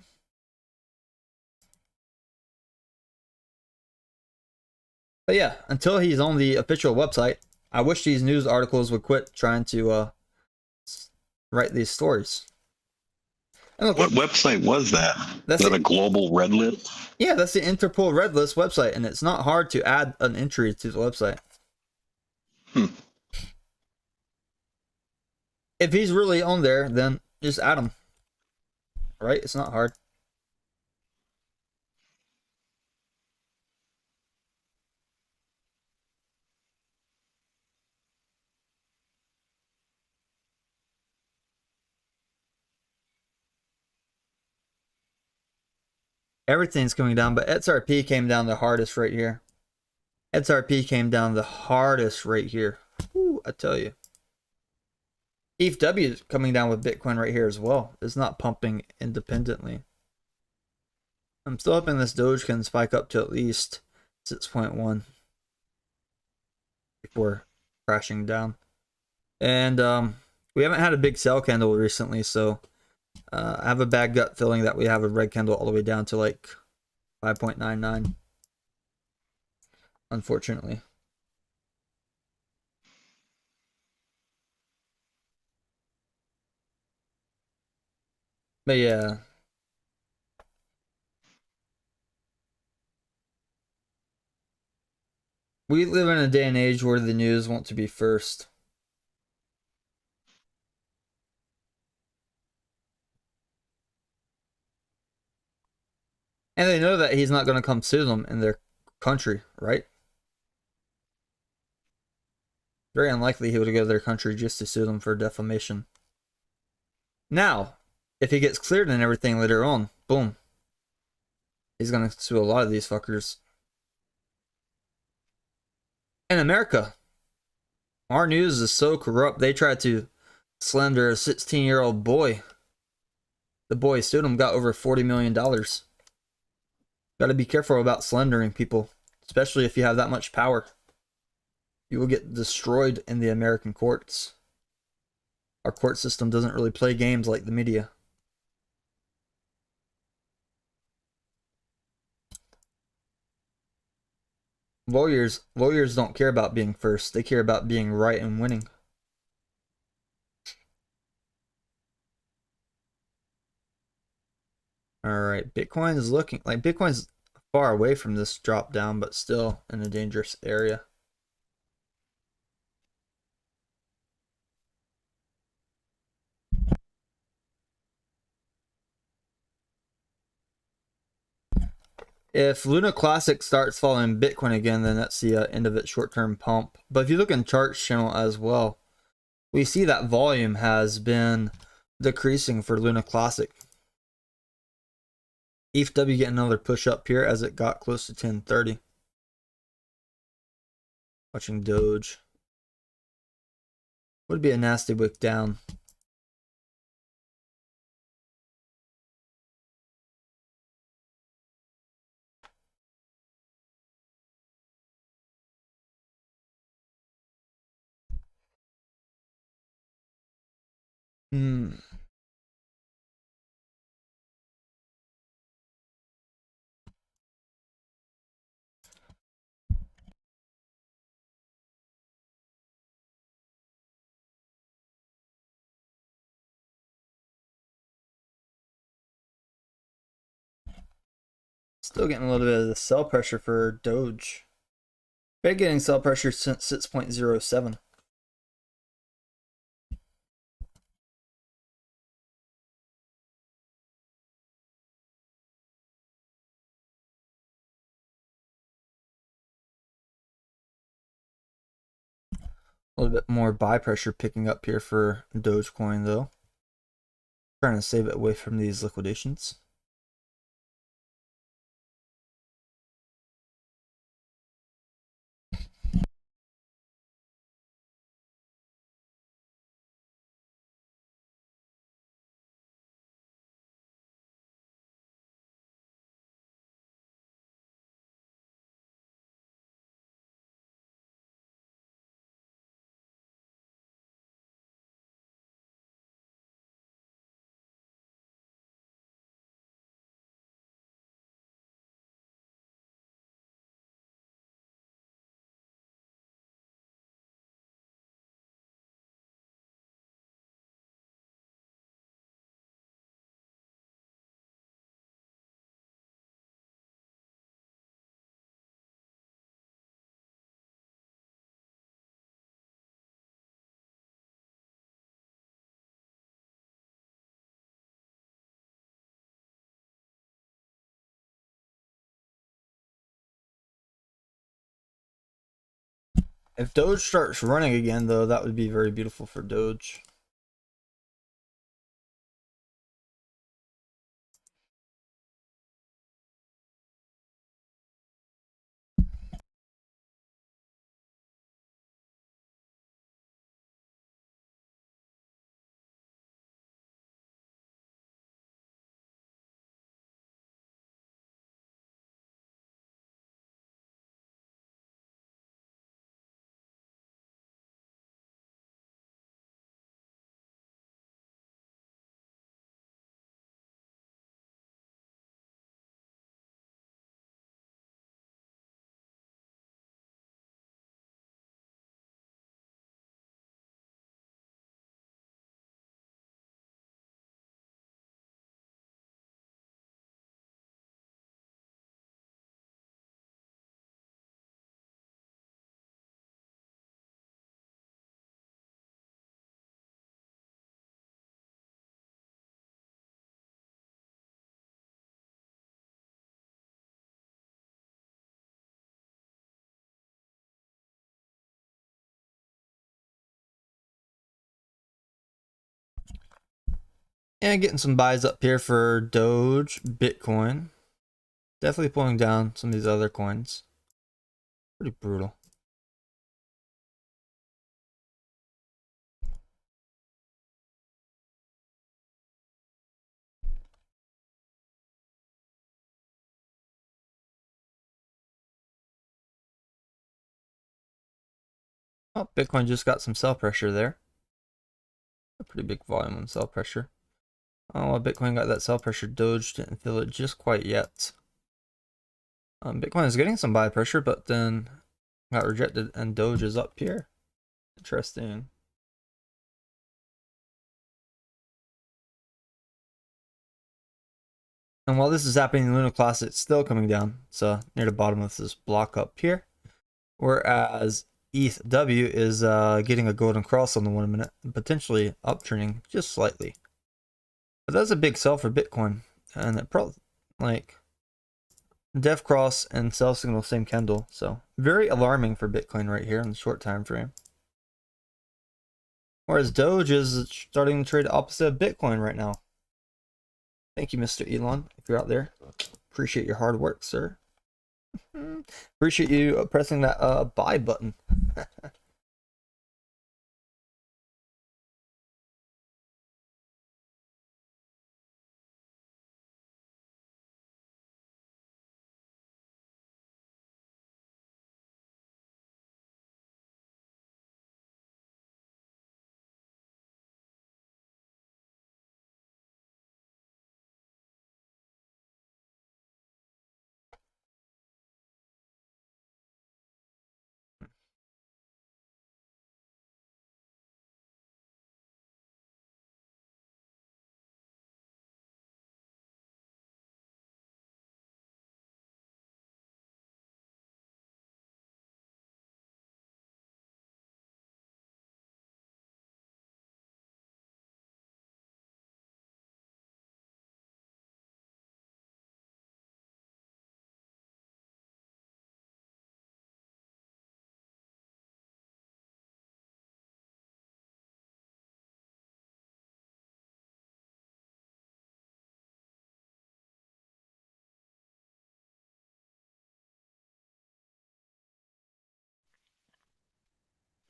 But yeah, until he's on the official website, I wish these news articles would quit trying to write these stories. And look, What website was that? That's Is that a global red list? Yeah, that's the Interpol Red List website, and it's not hard to add an entry to the website. If he's really on there, then just add him. Right? It's not hard. Everything's coming down, but XRP came down the hardest right here. XRP came down the hardest right here. Ooh, I tell you. Ethw is coming down with Bitcoin right here as well. It's not pumping independently. I'm still hoping this Doge can spike up to at least 6.1 before crashing down. And we haven't had a big sell candle recently, so I have a bad gut feeling that we have a red candle all the way down to like 5.99. Unfortunately. But yeah. We live in a day and age where the news wants to be first. And they know that he's not going to come sue them in their country, right? Very unlikely he would go to their country just to sue them for defamation. Now, if he gets cleared and everything later on, boom. He's going to sue a lot of these fuckers. In America, our news is so corrupt, they tried to slander a 16-year-old boy. The boy sued him, got over $40 million. Got to be careful about slandering people, especially if you have that much power. You will get destroyed in the American courts. Our court system doesn't really play games like the media. Lawyers don't care about being first. They care about being right and winning. All right, Bitcoin is looking like Bitcoin's far away from this drop down, but still in a dangerous area. If Luna Classic starts following Bitcoin again, then that's the end of its short-term pump. But if you look in charts channel as well, we see that volume has been decreasing for Luna Classic. Ethw getting another push up here as it got close to 1030. Watching Doge. Would be a nasty wick down. Still getting a little bit of the sell pressure for Doge. Been getting sell pressure since 6.07. A little bit more buy pressure picking up here for Dogecoin though. Trying to save it away from these liquidations. If Doge starts running again though, that would be very beautiful for Doge. And getting some buys up here for Doge, Bitcoin. Definitely pulling down some of these other coins. Pretty brutal. Oh, Bitcoin just got some sell pressure there. A pretty big volume on sell pressure. Oh, well, Bitcoin got that sell pressure. Doge didn't feel it just quite yet. Bitcoin is getting some buy pressure, but then got rejected, and Doge is up here. Interesting. And while this is happening, the Lunar Classic is still coming down. So near the bottom of this block up here. Whereas Ethw is getting a golden cross on the 1 minute, potentially uptrending just slightly. But that's a big sell for Bitcoin, and it probably like Def cross and sell signal same candle, so very alarming for Bitcoin right here in the short time frame. Whereas Doge is starting to trade opposite of Bitcoin right now. Thank you, Mr. Elon, if you're out there. Appreciate your hard work, sir. Appreciate you pressing that buy button.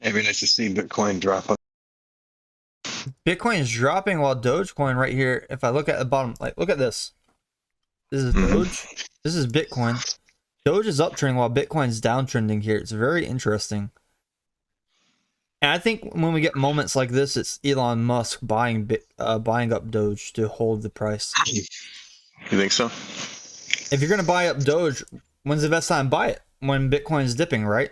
It'd be nice to see Bitcoin drop. Bitcoin is dropping while Dogecoin right here. If I look at the bottom, like look at this. This is Doge. This is Bitcoin. Doge is uptrending while Bitcoin's downtrending here. It's very interesting. And I think when we get moments like this, it's Elon Musk buying up Doge to hold the price. You think so? If you're gonna buy up Doge, when's the best time to buy it? When Bitcoin's dipping, right?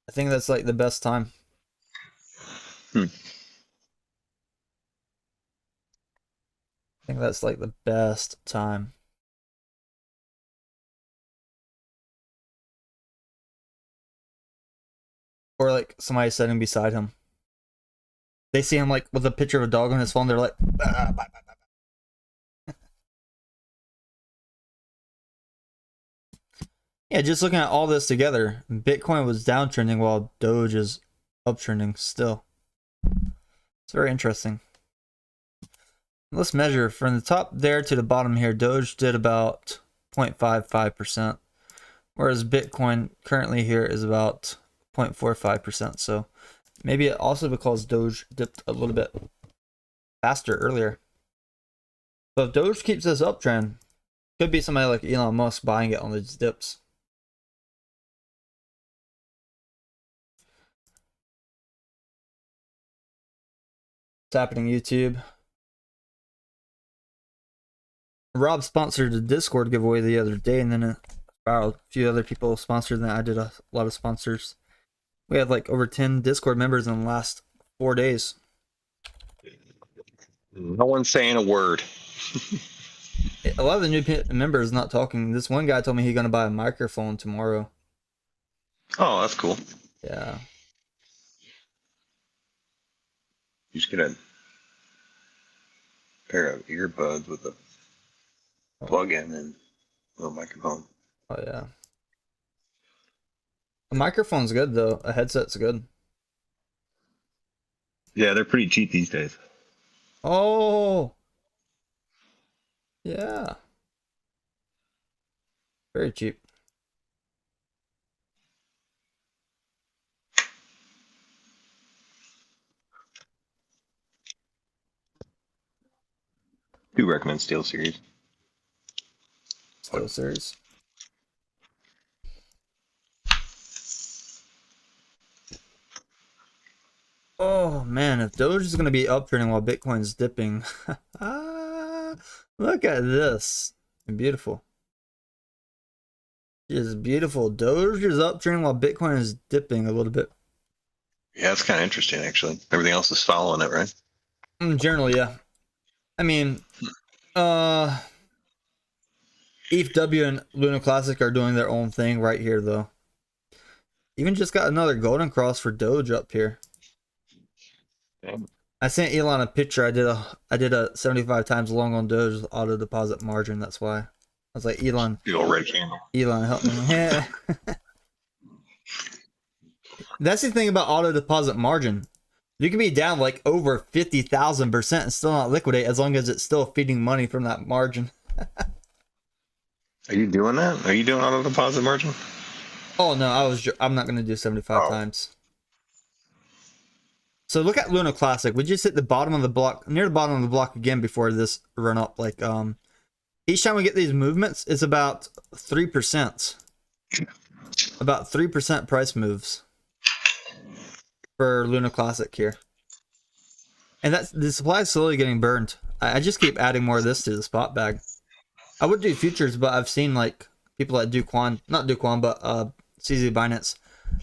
I think that's like the best time. I think that's like the best time. Or like somebody sitting beside him. They see him like with a picture of a dog on his phone. They're like, bye, bye, bye. Yeah, just looking at all this together, Bitcoin was downtrending while Doge is uptrending still. It's very interesting. Let's measure from the top there to the bottom here. Doge did about 0.55%, whereas Bitcoin currently here is about 0.45%. So maybe it also because Doge dipped a little bit faster earlier. But if Doge keeps this uptrend, could be somebody like Elon Musk buying it on these dips. What's happening, YouTube? Rob sponsored a Discord giveaway the other day, and then a few other people sponsored, and I did a lot of sponsors. We had like over 10 Discord members in the last 4 days. No one's saying a word. A lot of the new members not talking. This one guy told me he's going to buy a microphone tomorrow. Oh, that's cool. Yeah. You just get a pair of earbuds with a plug-in and a little microphone. Oh, yeah. A microphone's good, though. A headset's good. Yeah, they're pretty cheap these days. Oh! Yeah. Very cheap. Do recommend SteelSeries. SteelSeries. Oh man, if Doge is going to be uptrending while Bitcoin's dipping. Look at this. Beautiful. Just beautiful. Doge is uptrending while Bitcoin is dipping a little bit. Yeah, it's kind of interesting, actually. Everything else is following it, right? Generally, yeah. I mean, Ethw and Lunar Classic are doing their own thing right here, though. Even just got another golden cross for Doge up here. Damn. I sent Elon a picture. I did a 75 times long on Doge auto deposit margin. That's why I was like, Elon, The old red candle. Elon, help me. That's the thing about auto deposit margin. You can be down like over 50,000% and still not liquidate as long as it's still feeding money from that margin. Are you doing that? Are you doing auto deposit margin? Oh no, I'm not gonna do 75 times. So look at Luna Classic. We just hit the bottom of the block, near the bottom of the block again before this run up. Like each time we get these movements, it's about 3%. About 3% price moves for Luna Classic here. And that's the supply is slowly getting burned. I just keep adding more of this to the spot bag. I would do futures, but I've seen like people that do not do Quan, but CZ Binance,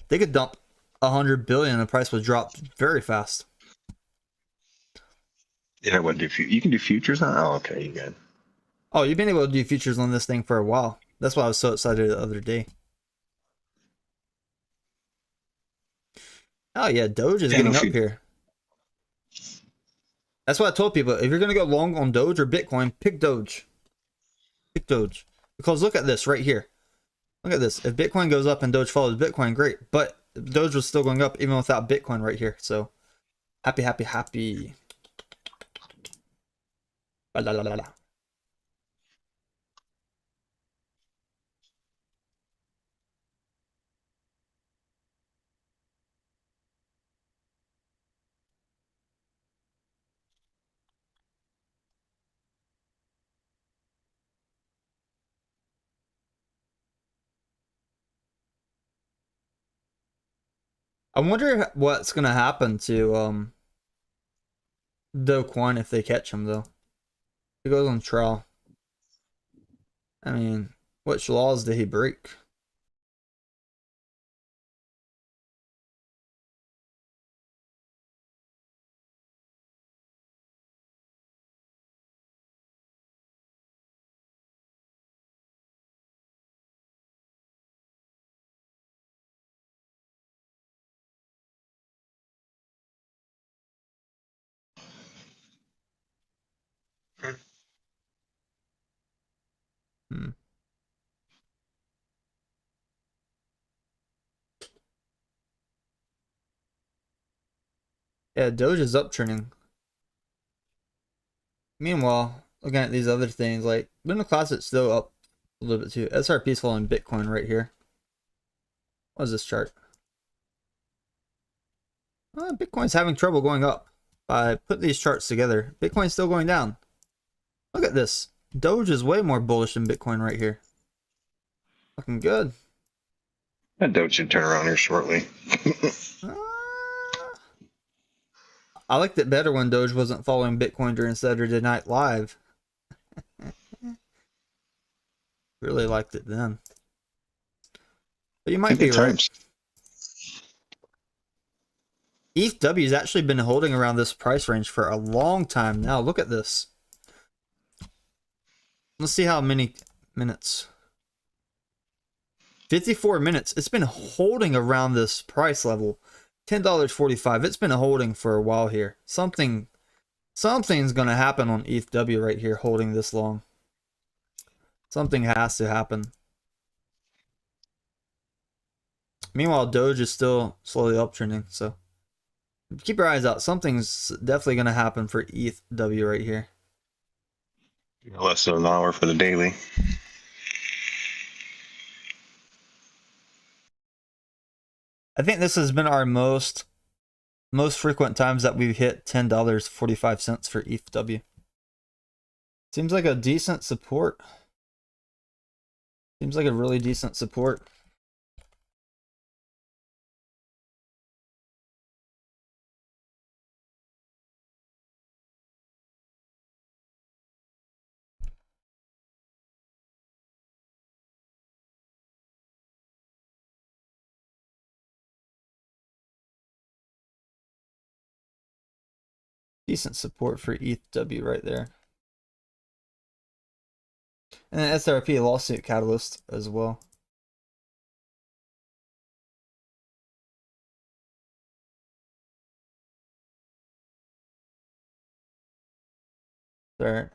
they could dump 100 billion and the price would drop very fast. Yeah, what do you can do futures on? Oh, okay, you can. Oh, you've been able to do futures on this thing for a while. That's why I was so excited the other day. Oh yeah, Doge is getting up here. That's why I told people, if you're gonna go long on Doge or Bitcoin, pick Doge. Pick Doge. Because look at this right here. Look at this. If Bitcoin goes up and Doge follows Bitcoin, great. But Doge was still going up even without Bitcoin right here. So happy, happy, happy. La, la, la, la. I wonder what's gonna happen to Do Kwon if they catch him though. He goes on trial. I mean, which laws did he break? Hmm. Yeah, Doge is uptrending. Meanwhile, looking at these other things, like Lunar Classic's still up a little bit too. SRP's following Bitcoin right here. What is this chart? Bitcoin's having trouble going up. I put these charts together. Bitcoin's still going down. Look at this. Doge is way more bullish than Bitcoin right here. Looking good. That Doge should turn around here shortly. I liked it better when Doge wasn't following Bitcoin during Saturday Night Live. Really liked it then. But you might be right. Ethw has actually been holding around this price range for a long time now. Look at this. Let's see how many minutes. 54 minutes. It's been holding around this price level. $10.45. It's been holding for a while here. Something's going to happen on Ethw right here holding this long. Something has to happen. Meanwhile, Doge is still slowly uptrending, so keep your eyes out. Something's definitely going to happen for Ethw right here. Less than an hour for the daily. I think this has been our most frequent times that we've hit $10.45 for Ethw. Seems like a decent support. Seems like a really decent support. Decent support for Ethw right there. And an SRP lawsuit catalyst as well. There.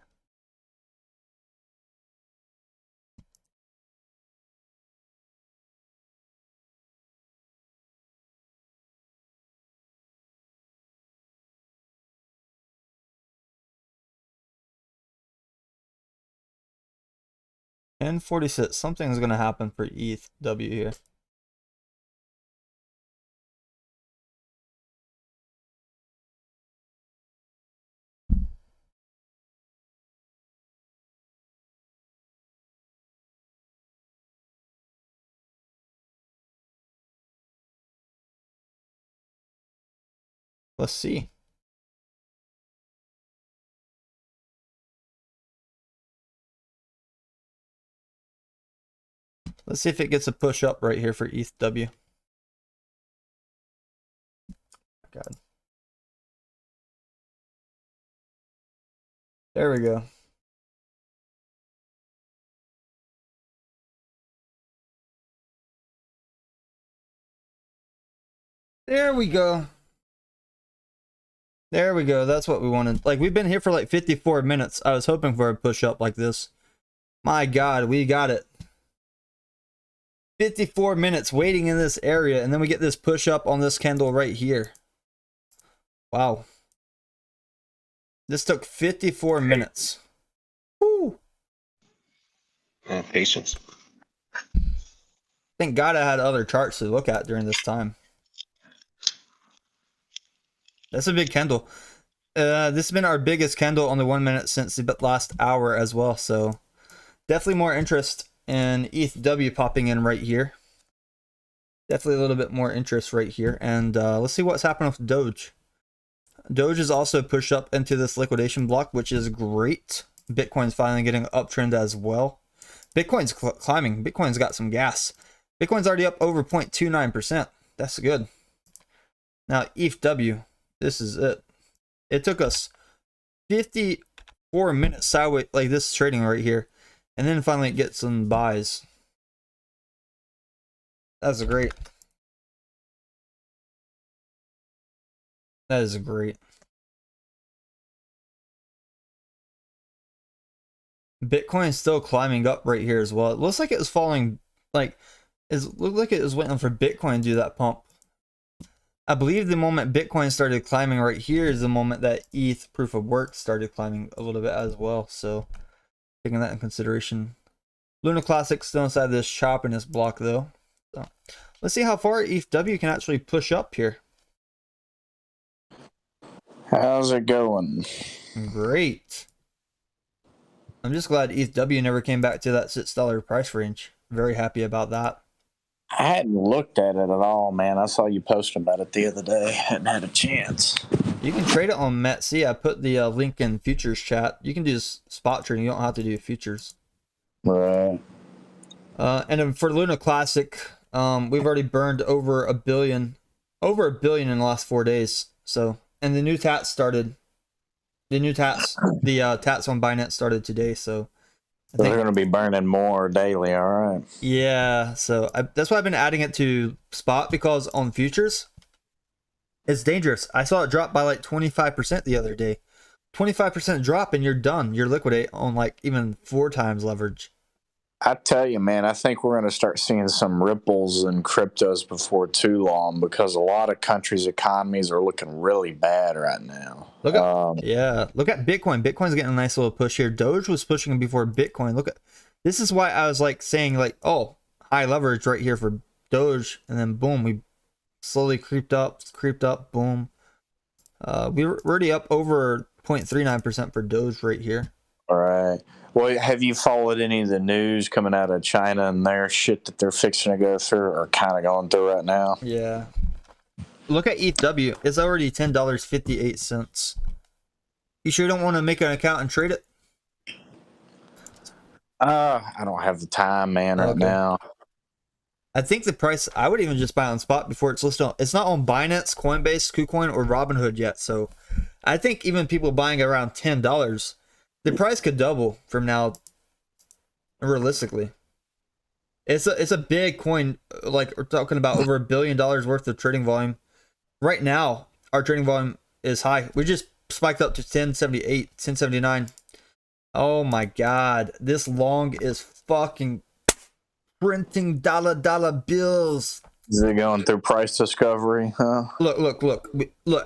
And 46. Something's gonna happen for Ethw here. Let's see. Let's see if it gets a push up right here for Ethw. God. There we go. There we go. There we go. That's what we wanted. Like, we've been here for like 54 minutes. I was hoping for a push up like this. My God, we got it. 54 minutes waiting in this area, and then we get this push up on this candle right here. Wow. This took 54 minutes. Woo. Patience. Thank God I had other charts to look at during this time. That's a big candle. This has been our biggest candle on the 1 minute since the last hour as well. So definitely more interest in Ethw popping in right here. Definitely a little bit more interest right here. And let's see what's happening with Doge. Doge is also pushed up into this liquidation block, which is great. Bitcoin's finally getting an uptrend as well. Bitcoin's climbing. Bitcoin's got some gas. Bitcoin's already up over 0.29%. That's good. Now, Ethw, this is it. It took us 54 minutes sideways, like this trading right here, and then finally get some buys. That's great. That is great. Bitcoin is still climbing up right here as well. It looks like it was falling, like, it looked like it was waiting for Bitcoin to do that pump. I believe the moment Bitcoin started climbing right here is the moment that ETH proof of work started climbing a little bit as well. So, taking that in consideration. Lunar Classic still inside this choppiness block though. So, let's see how far Ethw can actually push up here. How's it going? Great. I'm just glad Ethw never came back to that $6 price range. Very happy about that. I hadn't looked at it at all, man. I saw you posting about it the other day. Hadn't had a chance. You can trade it on METC. I put the link in futures chat. You can do spot trading. You don't have to do futures. Right. And then for Luna Classic, we've already burned over $1 billion in the last 4 days. So, and the new tats started. The tats on Binance started today. So They're going to be burning more daily. All right. Yeah. So that's why I've been adding it to spot, because on futures, it's dangerous. I saw it drop by like 25% the other day. 25% drop and you're done. You're liquidate on like even 4 times leverage. I tell you, man, I think we're going to start seeing some ripples in cryptos before too long, because a lot of countries' economies are looking really bad right now. Look at Bitcoin. Bitcoin's getting a nice little push here. Doge was pushing before Bitcoin. Look at this is why I was like saying like, oh, high leverage right here for Doge, and then boom, we slowly creeped up, boom. We were already up over 0.39% for Doge right here. All right. Well, have you followed any of the news coming out of China and their shit that they're fixing to go through, or kind of going through right now? Yeah. Look at Ethw. It's already $10.58. You sure you don't want to make an account and trade it? I don't have the time, man, right now. I think the price, I would even just buy on spot before it's listed on, it's not on Binance, Coinbase, KuCoin, or Robinhood yet. So I think even people buying around $10, the price could double from now, realistically. It's a big coin, like we're talking about over $1 billion worth of trading volume. Right now, our trading volume is high. We just spiked up to 1078, 1079. Oh my God, this long is fucking printing dollar bills. Is it going through price discovery? Huh? Look.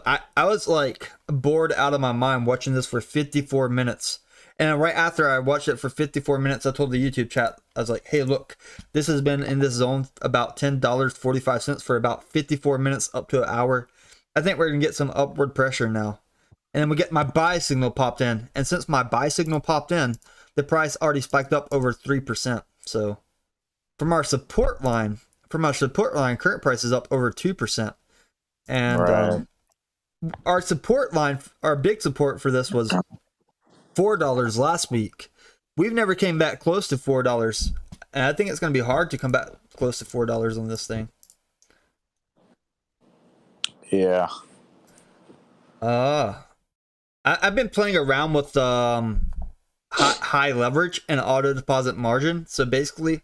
I was like bored out of my mind watching this for 54 minutes. And right after I watched it for 54 minutes, I told the YouTube chat, I was like, hey, look, this has been in this zone about $10.45 for about 54 minutes up to an hour. I think we're going to get some upward pressure now. And then we get my buy signal popped in. And since my buy signal popped in, the price already spiked up over 3%. So from our support line, current price is up over 2%. And our support line, our big support for this was $4 last week. We've never came back close to $4. And I think it's going to be hard to come back close to $4 on this thing. Yeah. I've been playing around with high leverage and auto deposit margin. So basically,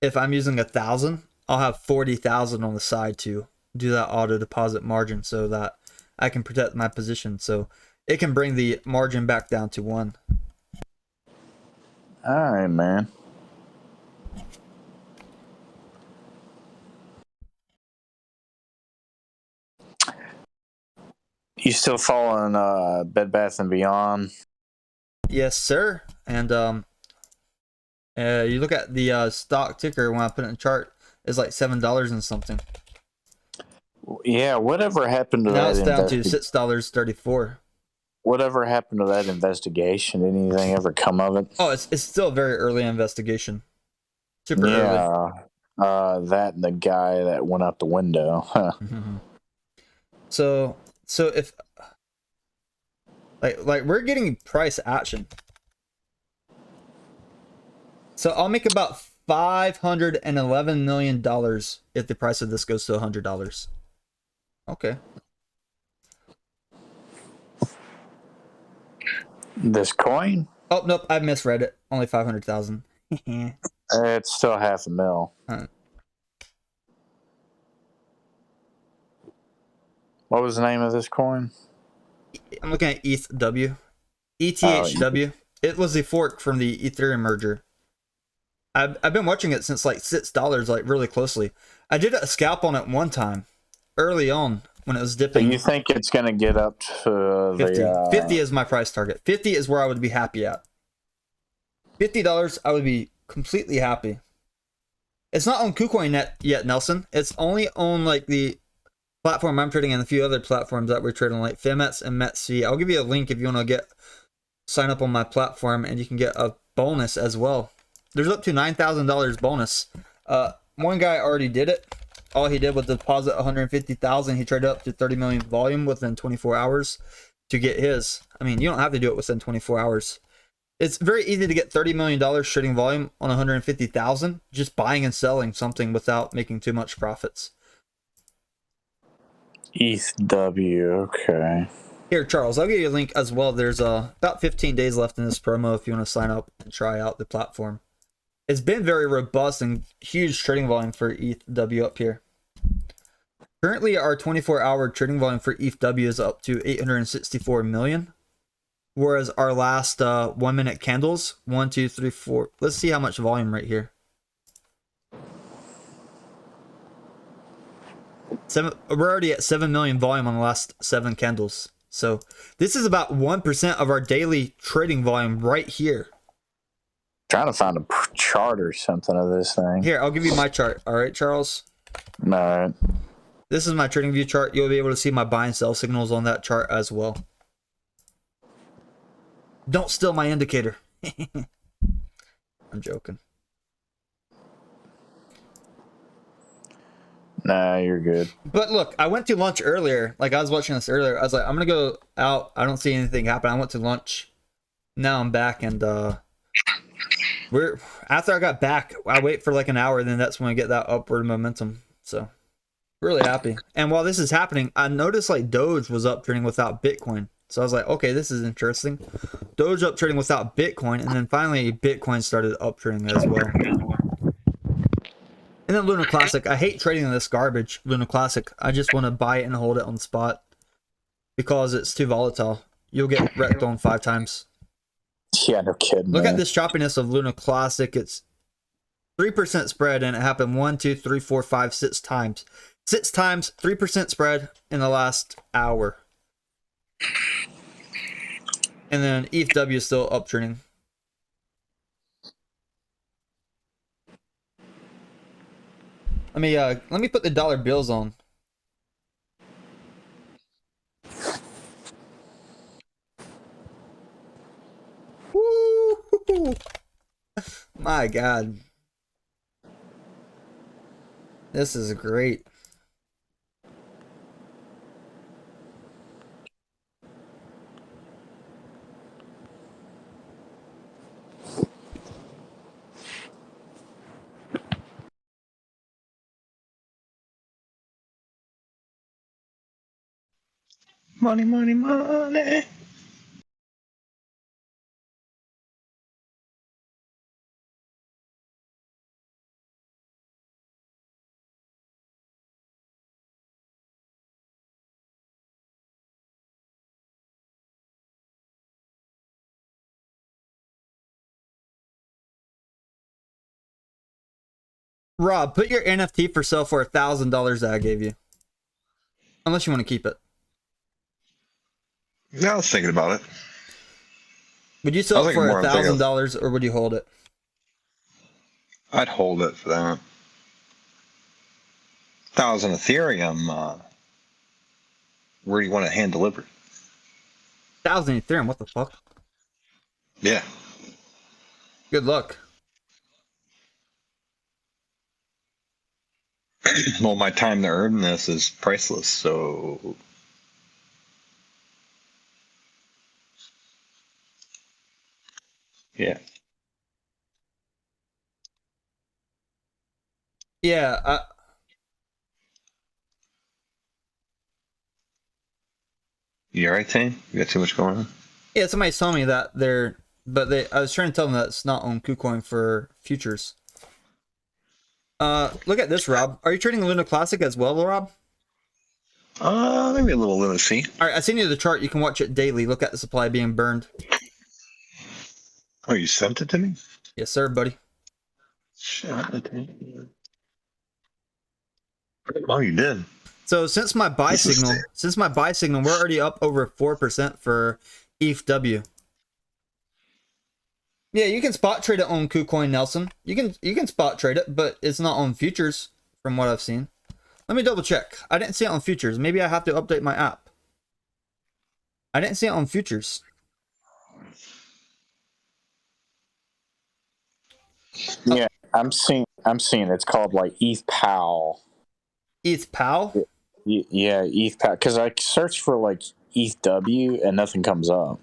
if I'm using 1,000, I'll have 40,000 on the side to do that auto deposit margin so that I can protect my position. So it can bring the margin back down to 1. All right, man. You still following Bed Bath & Beyond? Yes, sir. And you look at the stock ticker when I put it in chart, it's like $7 and something. Yeah, whatever happened to now that? Now it's down to $6.34. Whatever happened to that investigation? Did anything ever come of it? Oh, it's still a very early investigation. Super early. That and the guy that went out the window. Huh. So if like we're getting price action. So I'll make about $511 million if the price of this goes to $100. Okay. This coin? Oh nope, I misread it. Only 500,000. It's still $500,000. Huh. What was the name of this coin? I'm looking at Ethw. ETHW. It was a fork from the Ethereum merger. I've been watching it since like $6, like really closely. I did a scalp on it one time, early on when it was So dipping. you think it's going to get up to 50. the 50 is my price target. 50 is where I would be happy at. $50, I would be completely happy. It's not on KuCoin yet, Nelson. It's only on like the platform I'm trading and a few other platforms that we're trading, like FMETS and METC. I'll give you a link if you want to sign up on my platform, and you can get a bonus as well. There's up to $9,000 bonus. One guy already did it. All he did was deposit 150,000. He traded up to 30 million volume within 24 hours to get his. I mean, you don't have to do it within 24 hours. It's very easy to get $30 million trading volume on 150,000, just buying and selling something without making too much profits. Ethw? Okay. Here, Charles, I'll give you a link as well. There's about 15 days left in this promo if you want to sign up and try out the platform. It's been very robust and huge trading volume for Ethw up here. Currently, our 24-hour trading volume for Ethw is up to 864 million. Whereas our last 1 minute candles, 1, 2, 3, 4. Let's see how much volume right here. We're already at 7 million volume on the last 7 candles. So this is about 1% of our daily trading volume right here. Trying to find a chart or something of this thing. Here, I'll give you my chart. All right, Charles. All right. This is my trading view chart. You'll be able to see my buy and sell signals on that chart as well. Don't steal my indicator. I'm joking. Nah, you're good. But look, I went to lunch earlier. Like, I was watching this earlier. I was like, I'm going to go out. I don't see anything happen. I went to lunch. Now I'm back, and after I got back, I wait for like an hour, and then that's when I get that upward momentum. So, really happy. And while this is happening, I noticed like Doge was up trading without Bitcoin. So I was like, okay, this is interesting. Doge up trading without Bitcoin, and then finally Bitcoin started up trading as well. And then Lunar Classic. I hate trading this garbage, Lunar Classic. I just want to buy it and hold it on the spot because it's too volatile. You'll get wrecked on 5 times. Yeah, no kidding. Look at this choppiness of Lunar Classic. It's 3% spread, and it happened 1, 2, 3, 4, 5, 6 times. 6 times, 3% spread in the last hour. And then Ethw is still uptrending. Let me put the dollar bills on. Woo! My God. This is great. Money, money, money. Rob, put your NFT for sale for $1,000 that I gave you. Unless you want to keep it. Yeah, I was thinking about it. Would you sell it for more, $1,000 or would you hold it? I'd hold it for that. 1,000 Ethereum. Where do you want it hand delivered? 1,000 Ethereum, what the fuck? Yeah. Good luck. Well, my time to earn this is priceless, so yeah. Yeah, You all right, Tane? You got too much going on? yeah. Somebody told me that I was trying to tell them that it's not on KuCoin for futures. Look at this, Rob. Are you trading Luna Classic as well, Rob? Maybe a little lunacy. All right, I sent you the chart. You can watch it daily. Look at the supply being burned. Oh, you sent it to me? Yes, sir, buddy. Oh, you did. So since my buy signal, we're already up over 4% for Ethw. Yeah, you can spot trade it on KuCoin, Nelson. You can spot trade it, but it's not on futures from what I've seen. Let me double check. I didn't see it on futures. Maybe I have to update my app. I didn't see it on futures. Yeah, I'm seeing it's called like Ethw. Ethw? Yeah, Ethw. Because I searched for like Ethw and nothing comes up.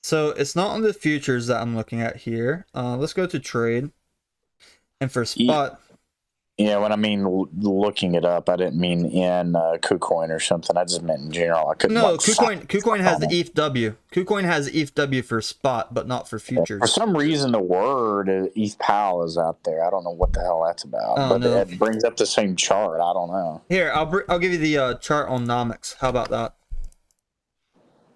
So it's not on the futures that I'm looking at here. Let's go to trade. And for spot. Yeah, when I mean looking it up, I didn't mean in KuCoin or something. I just meant in general. I couldn't. No, KuCoin has the Ethw. KuCoin has Ethw for spot, but not for futures. For some reason, the word Ethw is out there. I don't know what the hell that's about. Oh, but no. it brings up the same chart. I don't know. Here, I'll give you the chart on Nomics. How about that?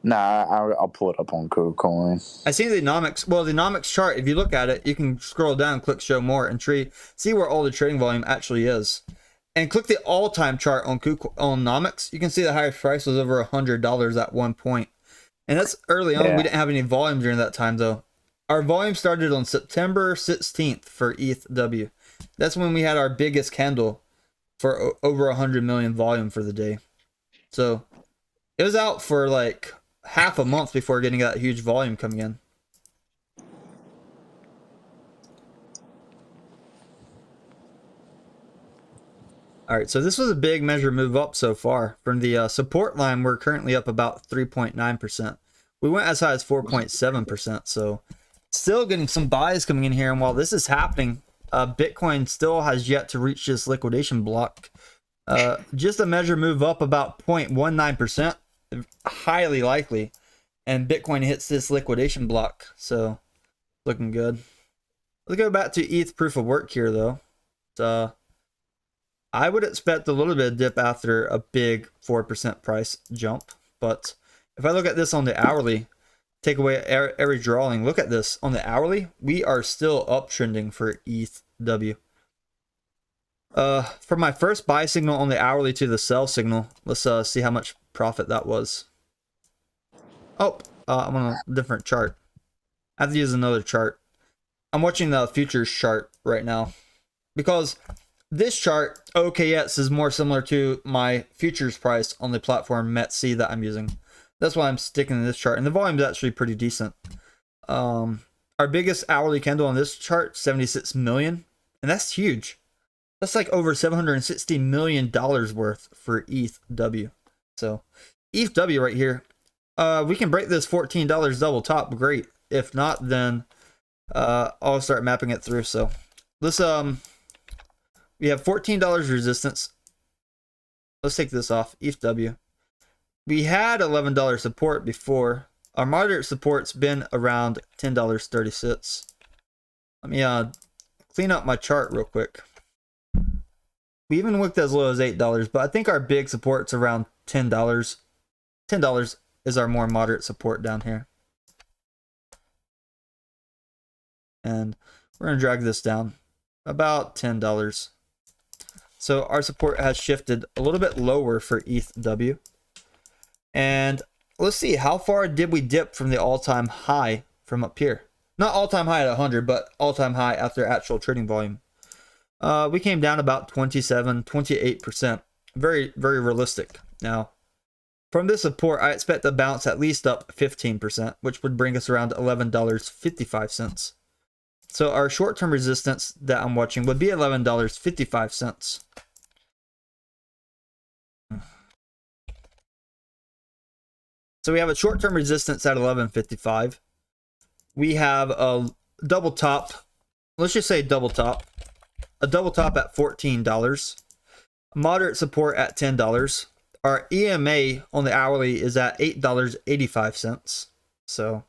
Nah, I'll pull it up on KuCoin. I see the Nomics. Well, the Nomics chart, if you look at it, you can scroll down, click show more, and see where all the trading volume actually is. And click the all-time chart on Nomics. You can see the highest price was over $100 at one point. And that's early on. Yeah. We didn't have any volume during that time, though. Our volume started on September 16th for Ethw. That's when we had our biggest candle for over 100 million volume for the day. So it was out for like half a month before getting that huge volume coming in. All right, so this was a big measure move up so far. From the support line, we're currently up about 3.9%. We went as high as 4.7%, so still getting some buys coming in here. And while this is happening, Bitcoin still has yet to reach this liquidation block. Just a measure move up about 0.19%, highly likely. And Bitcoin hits this liquidation block, so looking good. Let's go back to ETH proof of work here, though. I would expect a little bit of dip after a big 4% price jump. But if I look at this on the hourly, take away every drawing, look at this. On the hourly, we are still uptrending for Ethw. For my first buy signal on the hourly to the sell signal, let's see how much profit that was. Oh, I'm on a different chart. I have to use another chart. I'm watching the futures chart right now. Because this chart, OKX, is more similar to my futures price on the platform METC that I'm using. That's why I'm sticking to this chart. And the volume is actually pretty decent. Our biggest hourly candle on this chart, 76 million. And that's huge. That's like over $760 million worth for Ethw. So Ethw right here. We can break this $14 double top. Great. If not, then I'll start mapping it through. So let's we have $14 resistance. Let's take this off. Ethw. We had $11 support before. Our moderate support's been around $10.30. Let me clean up my chart real quick. We even looked as low as $8, but I think our big support's around $10. $10 is our more moderate support down here. And we're going to drag this down about $10. So our support has shifted a little bit lower for Ethw. And let's see, how far did we dip from the all-time high from up here? Not all-time high at 100, but all-time high after actual trading volume. We came down about 28%. Very, very realistic. Now, from this support, I expect to bounce at least up 15%, which would bring us around $11.55. So our short-term resistance that I'm watching would be $11.55. So we have a short-term resistance at $11.55. We have a double top. Let's just say double top. A double top at $14. Moderate support at $10. Our EMA on the hourly is at $8.85. So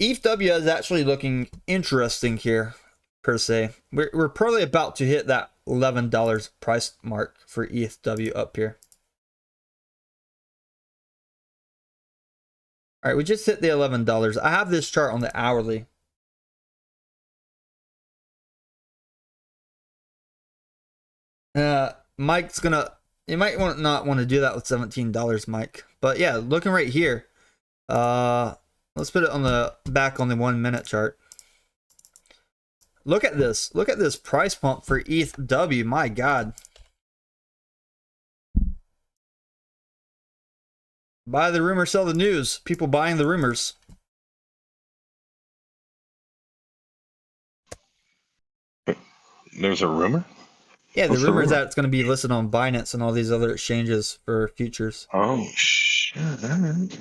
Ethw is actually looking interesting here, per se. We're probably about to hit that $11 price mark for Ethw up here. All right, we just hit the $11. I have this chart on the hourly. Mike's gonna. You might not want to do that with $17, Mike. But yeah, looking right here. Let's put it on the back on the 1 minute chart. Look at this. Look at this price pump for Ethw. My God. Buy the rumor, sell the news. People buying the rumors. There's a rumor? Yeah, the What's the rumor is rumor? that it's going to be listed on Binance and all these other exchanges for futures. Oh, shit. All right.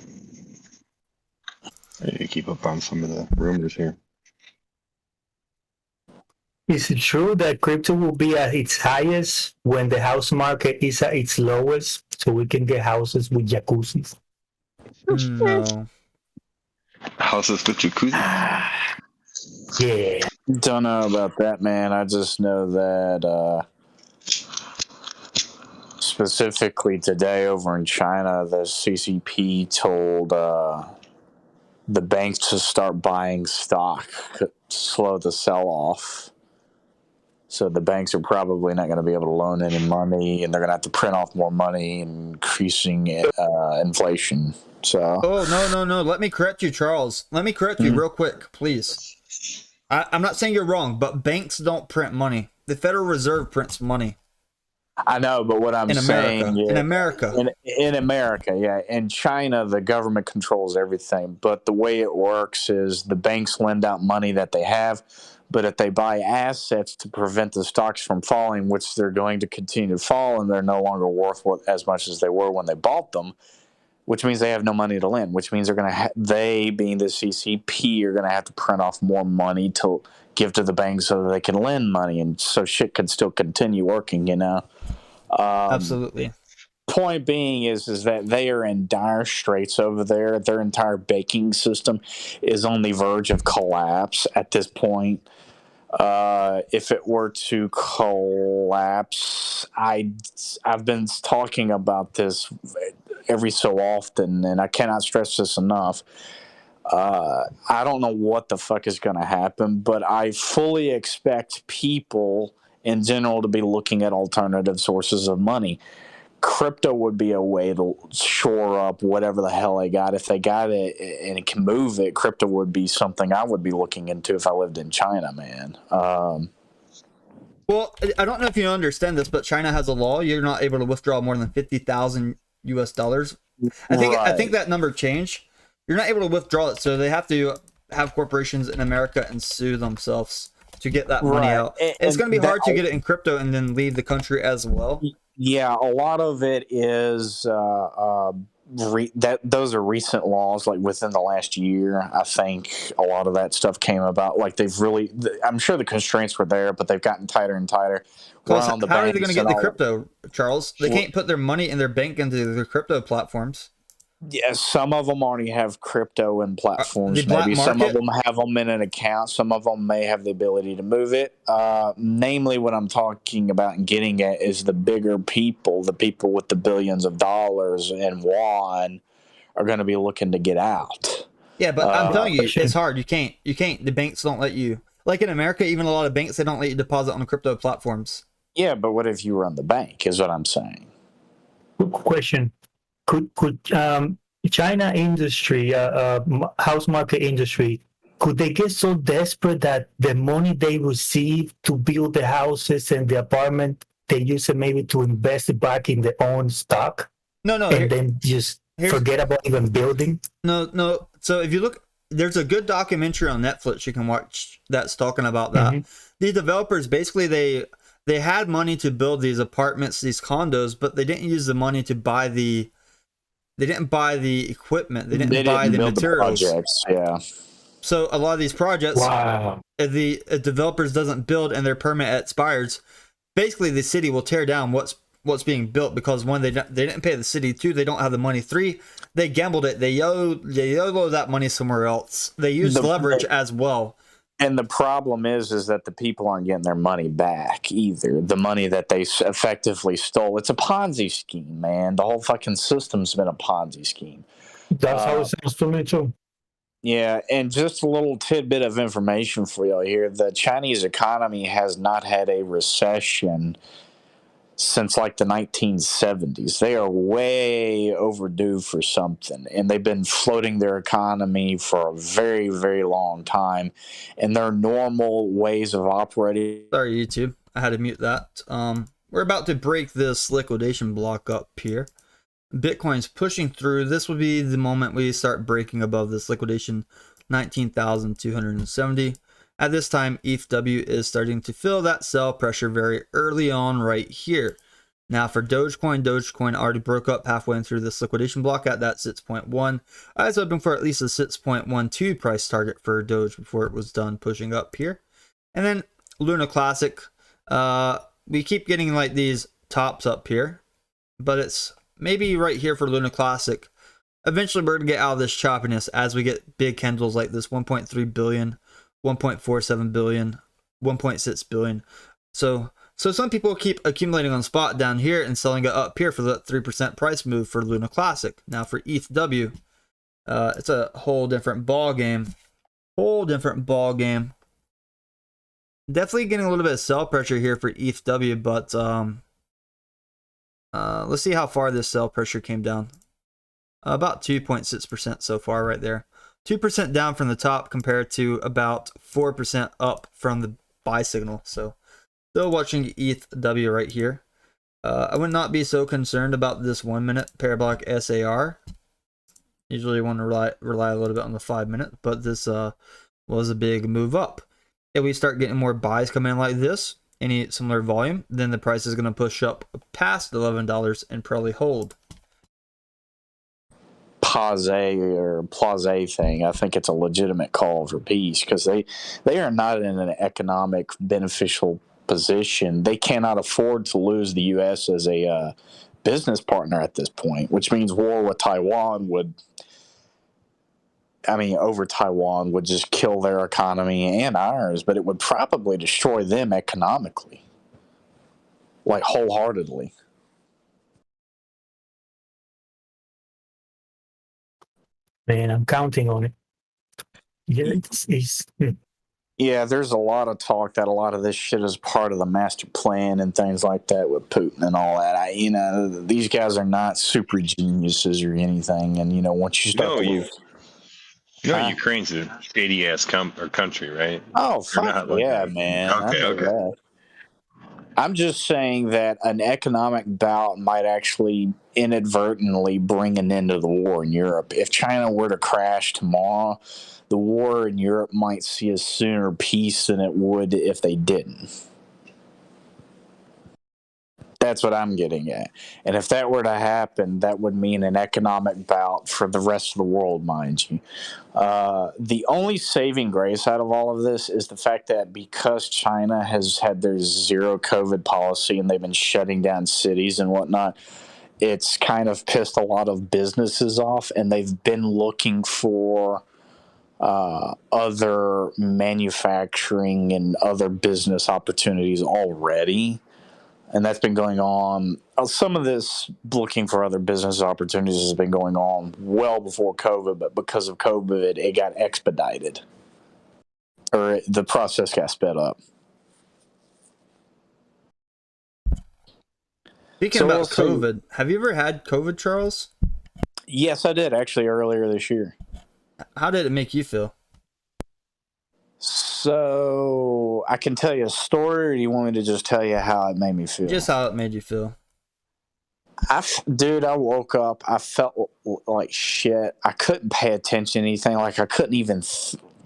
I need to keep up on some of the rumors here. Is it true that crypto will be at its highest when the house market is at its lowest, so we can get houses with jacuzzis? No. Houses with jacuzzi? Yeah. Don't know about that, man. I just know that specifically today over in China, the CCP told the banks to start buying stock to slow the sell-off. So the banks are probably not going to be able to loan any money, and they're going to have to print off more money, increasing inflation. So. Oh, no. Let me correct you, Charles. Let me correct you real quick, please. I'm not saying you're wrong, but banks don't print money. The Federal Reserve prints money. I know, but what I'm saying, in America, in America, yeah. In China, the government controls everything. But the way it works is the banks lend out money that they have, but if they buy assets to prevent the stocks from falling, which they're going to continue to fall, and they're no longer worth as much as they were when they bought them, which means they have no money to lend. Which means they're going to they, being the CCP, are going to have to print off more money to give to the banks so that they can lend money, and so shit can still continue working, you know. Absolutely. Point being is that they are in dire straits over there. Their entire banking system is on the verge of collapse at this point. If it were to collapse, I've been talking about this every so often, and I cannot stress this enough. I don't know what the fuck is going to happen, but I fully expect people in general to be looking at alternative sources of money. Crypto would be a way to shore up whatever the hell they got. If they got it and it can move it, crypto would be something I would be looking into if I lived in China, man. Well, I don't know if you understand this, but China has a law. You're not able to withdraw more than 50,000 US dollars. I think that number changed. You're not able to withdraw it, so they have to have corporations in America and sue themselves to get that money out. It's going to be hard to get it in crypto and then leave the country as well. Yeah, a lot of it is those are recent laws, like within the last year. I think a lot of that stuff came about. Like I'm sure the constraints were there, but they've gotten tighter and tighter. How are they going to get the crypto, Charles? They can't put their money in their bank into their crypto platforms. Yeah, some of them already have crypto in platforms. Maybe some of them have them in an account. Some of them may have the ability to move it. Namely, what I'm talking about and getting at is the bigger people, the people with the billions of dollars and yuan, are going to be looking to get out. Yeah, but I'm telling you, it's hard. You can't. The banks don't let you. Like in America, even a lot of banks, they don't let you deposit on the crypto platforms. Yeah, but what if you run the bank? Is what I'm saying. Quick question. Could China industry, house market industry, could they get so desperate that the money they receive to build the houses and the apartment, they use it maybe to invest it back in their own stock? No. And then just forget about even building? No. So if you look there's a good documentary on Netflix you can watch that's talking about that. Mm-hmm. The developers basically they had money to build these apartments, these condos, but they didn't use the money to buy the equipment. They didn't buy the build materials. projects. Yeah. So a lot of these projects, Wow. if the developers doesn't build and their permit expires, basically the city will tear down what's being built because one, they didn't pay the city. Two, they don't have the money. Three, they gambled it. They YOLO that money somewhere else. They used leverage as well. And the problem is that the people aren't getting their money back either. The money that they effectively stole. It's a Ponzi scheme, man. The whole fucking system's been a Ponzi scheme. That's how it sounds to me too. Yeah, and just a little tidbit of information for y'all here. The Chinese economy has not had a recession since like the 1970s. They are way overdue for something, and they've been floating their economy for a very, very long time, and their normal ways of operating. Sorry, YouTube. I had to mute that. We're about to break this liquidation block up here. Bitcoin's pushing through. This will be the moment we start breaking above this liquidation, 19,270. At this time, Ethw is starting to feel that sell pressure very early on right here. Now for Dogecoin already broke up halfway through this liquidation block at that 6.1. I was hoping for at least a 6.12 price target for Doge before it was done pushing up here. And then Lunar Classic, we keep getting like these tops up here, but it's maybe right here for Lunar Classic. Eventually we're going to get out of this choppiness as we get big candles like this 1.3 billion. 1.47 billion, 1.6 billion. So some people keep accumulating on spot down here and selling it up here for that 3% price move for Lunar Classic. Now for Ethw, it's a whole different ball game. Definitely getting a little bit of sell pressure here for Ethw, but let's see how far this sell pressure came down. About 2.6% so far right there. 2% down from the top compared to about 4% up from the buy signal. So still watching Ethw right here. I would not be so concerned about this 1 minute parabolic SAR. Usually want to rely a little bit on the 5 minute, but this was a big move up. If we start getting more buys coming in like this, any similar volume, then the price is going to push up past $11 and probably hold. Plaze thing. I think it's a legitimate call for peace because they are not in an economic beneficial position. They cannot afford to lose the U.S. as a business partner at this point, which means war with Taiwan over Taiwan would just kill their economy and ours, but it would probably destroy them economically, like wholeheartedly. Man, I'm counting on it. Yeah, Yeah, there's a lot of talk that a lot of this shit is part of the master plan and things like that with Putin and all that. These guys are not super geniuses or anything, and once you start Ukraine's a shady ass country, right? Oh, fuck yeah, man. Okay, I know that. I'm just saying that an economic bout might actually inadvertently bring an end to the war in Europe. If China were to crash tomorrow, the war in Europe might see a sooner peace than it would if they didn't. That's what I'm getting at. And if that were to happen, that would mean an economic bout for the rest of the world, mind you. The only saving grace out of all of this is the fact that because China has had their zero COVID policy and they've been shutting down cities and whatnot, it's kind of pissed a lot of businesses off, and they've been looking for other manufacturing and other business opportunities already. And that's been going on. Some of this looking for other business opportunities has been going on well before COVID, but because of COVID, it got expedited. Or the process got sped up. Speaking about COVID, have you ever had COVID, Charles? Yes, I did, actually, earlier this year. How did it make you feel? So, I can tell you a story, or do you want me to just tell you how it made me feel? Just how it made you feel. Dude, I woke up. I felt like shit. I couldn't pay attention to anything. Like I couldn't even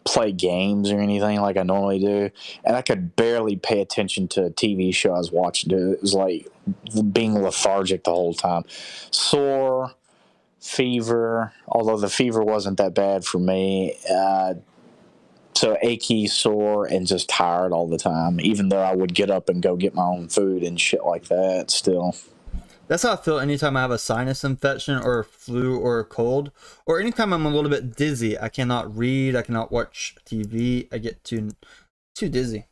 play games or anything like I normally do, and I could barely pay attention to a TV show I was watching. Dude, it was like being lethargic the whole time, sore, fever. Although the fever wasn't that bad for me. So achy, sore, and just tired all the time. Even though I would get up and go get my own food and shit like that, still. That's how I feel anytime I have a sinus infection or a flu or a cold, or anytime I'm a little bit dizzy. I cannot read, I cannot watch TV. I get too dizzy.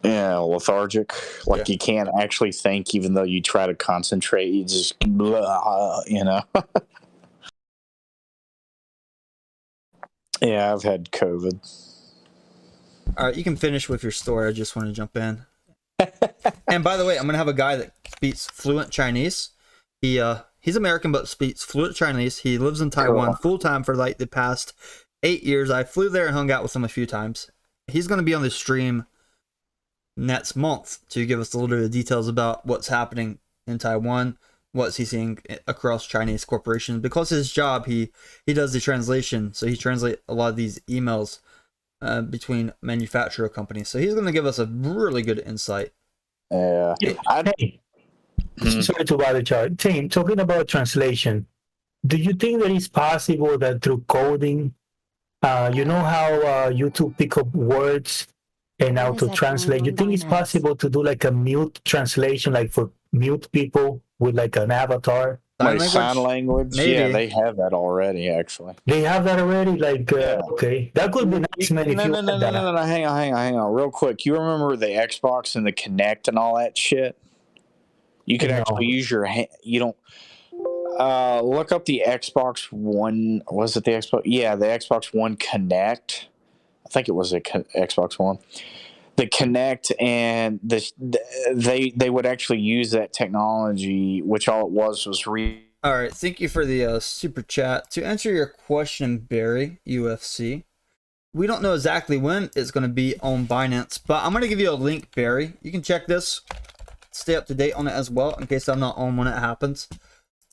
Yeah, lethargic. Like you can't actually think, even though you try to concentrate. You just, blah, Yeah, I've had COVID. All right, you can finish with your story. I just want to jump in. And by the way, I'm going to have a guy that speaks fluent Chinese. He's American, but speaks fluent Chinese. He lives in Taiwan full-time for like the past 8 years. I flew there and hung out with him a few times. He's going to be on the stream next month to give us a little bit of details about what's happening in Taiwan, what's he seeing across Chinese corporations. Because his job, he does the translation, so he translates a lot of these emails between manufacturer companies. So he's going to give us a really good insight. Yeah. Hey, sorry to bother, Charlie. Tim, talking about translation, do you think that it's possible that through coding, you know how YouTube pick up words and auto translate? You think it's possible to do like a mute translation, like for mute people with like an avatar? Sign language? Maybe. Yeah, they have that already, actually. They have that already? Like, okay. That could be nice, man, if No, you no, had no, that. no, no, no, hang on, real quick. You remember the Xbox and the Kinect and all that shit? You could actually use your hand. You don't. Look up the Xbox One. Was it the Xbox? Yeah, the Xbox One Kinect. I think it was a Xbox One. The Kinect and they would actually use that technology, which all it was All right, thank you for the super chat. To answer your question, Barry, UFC, we don't know exactly when it's going to be on Binance, but I'm going to give you a link, Barry. You can check this, stay up to date on it as well, in case I'm not on when it happens.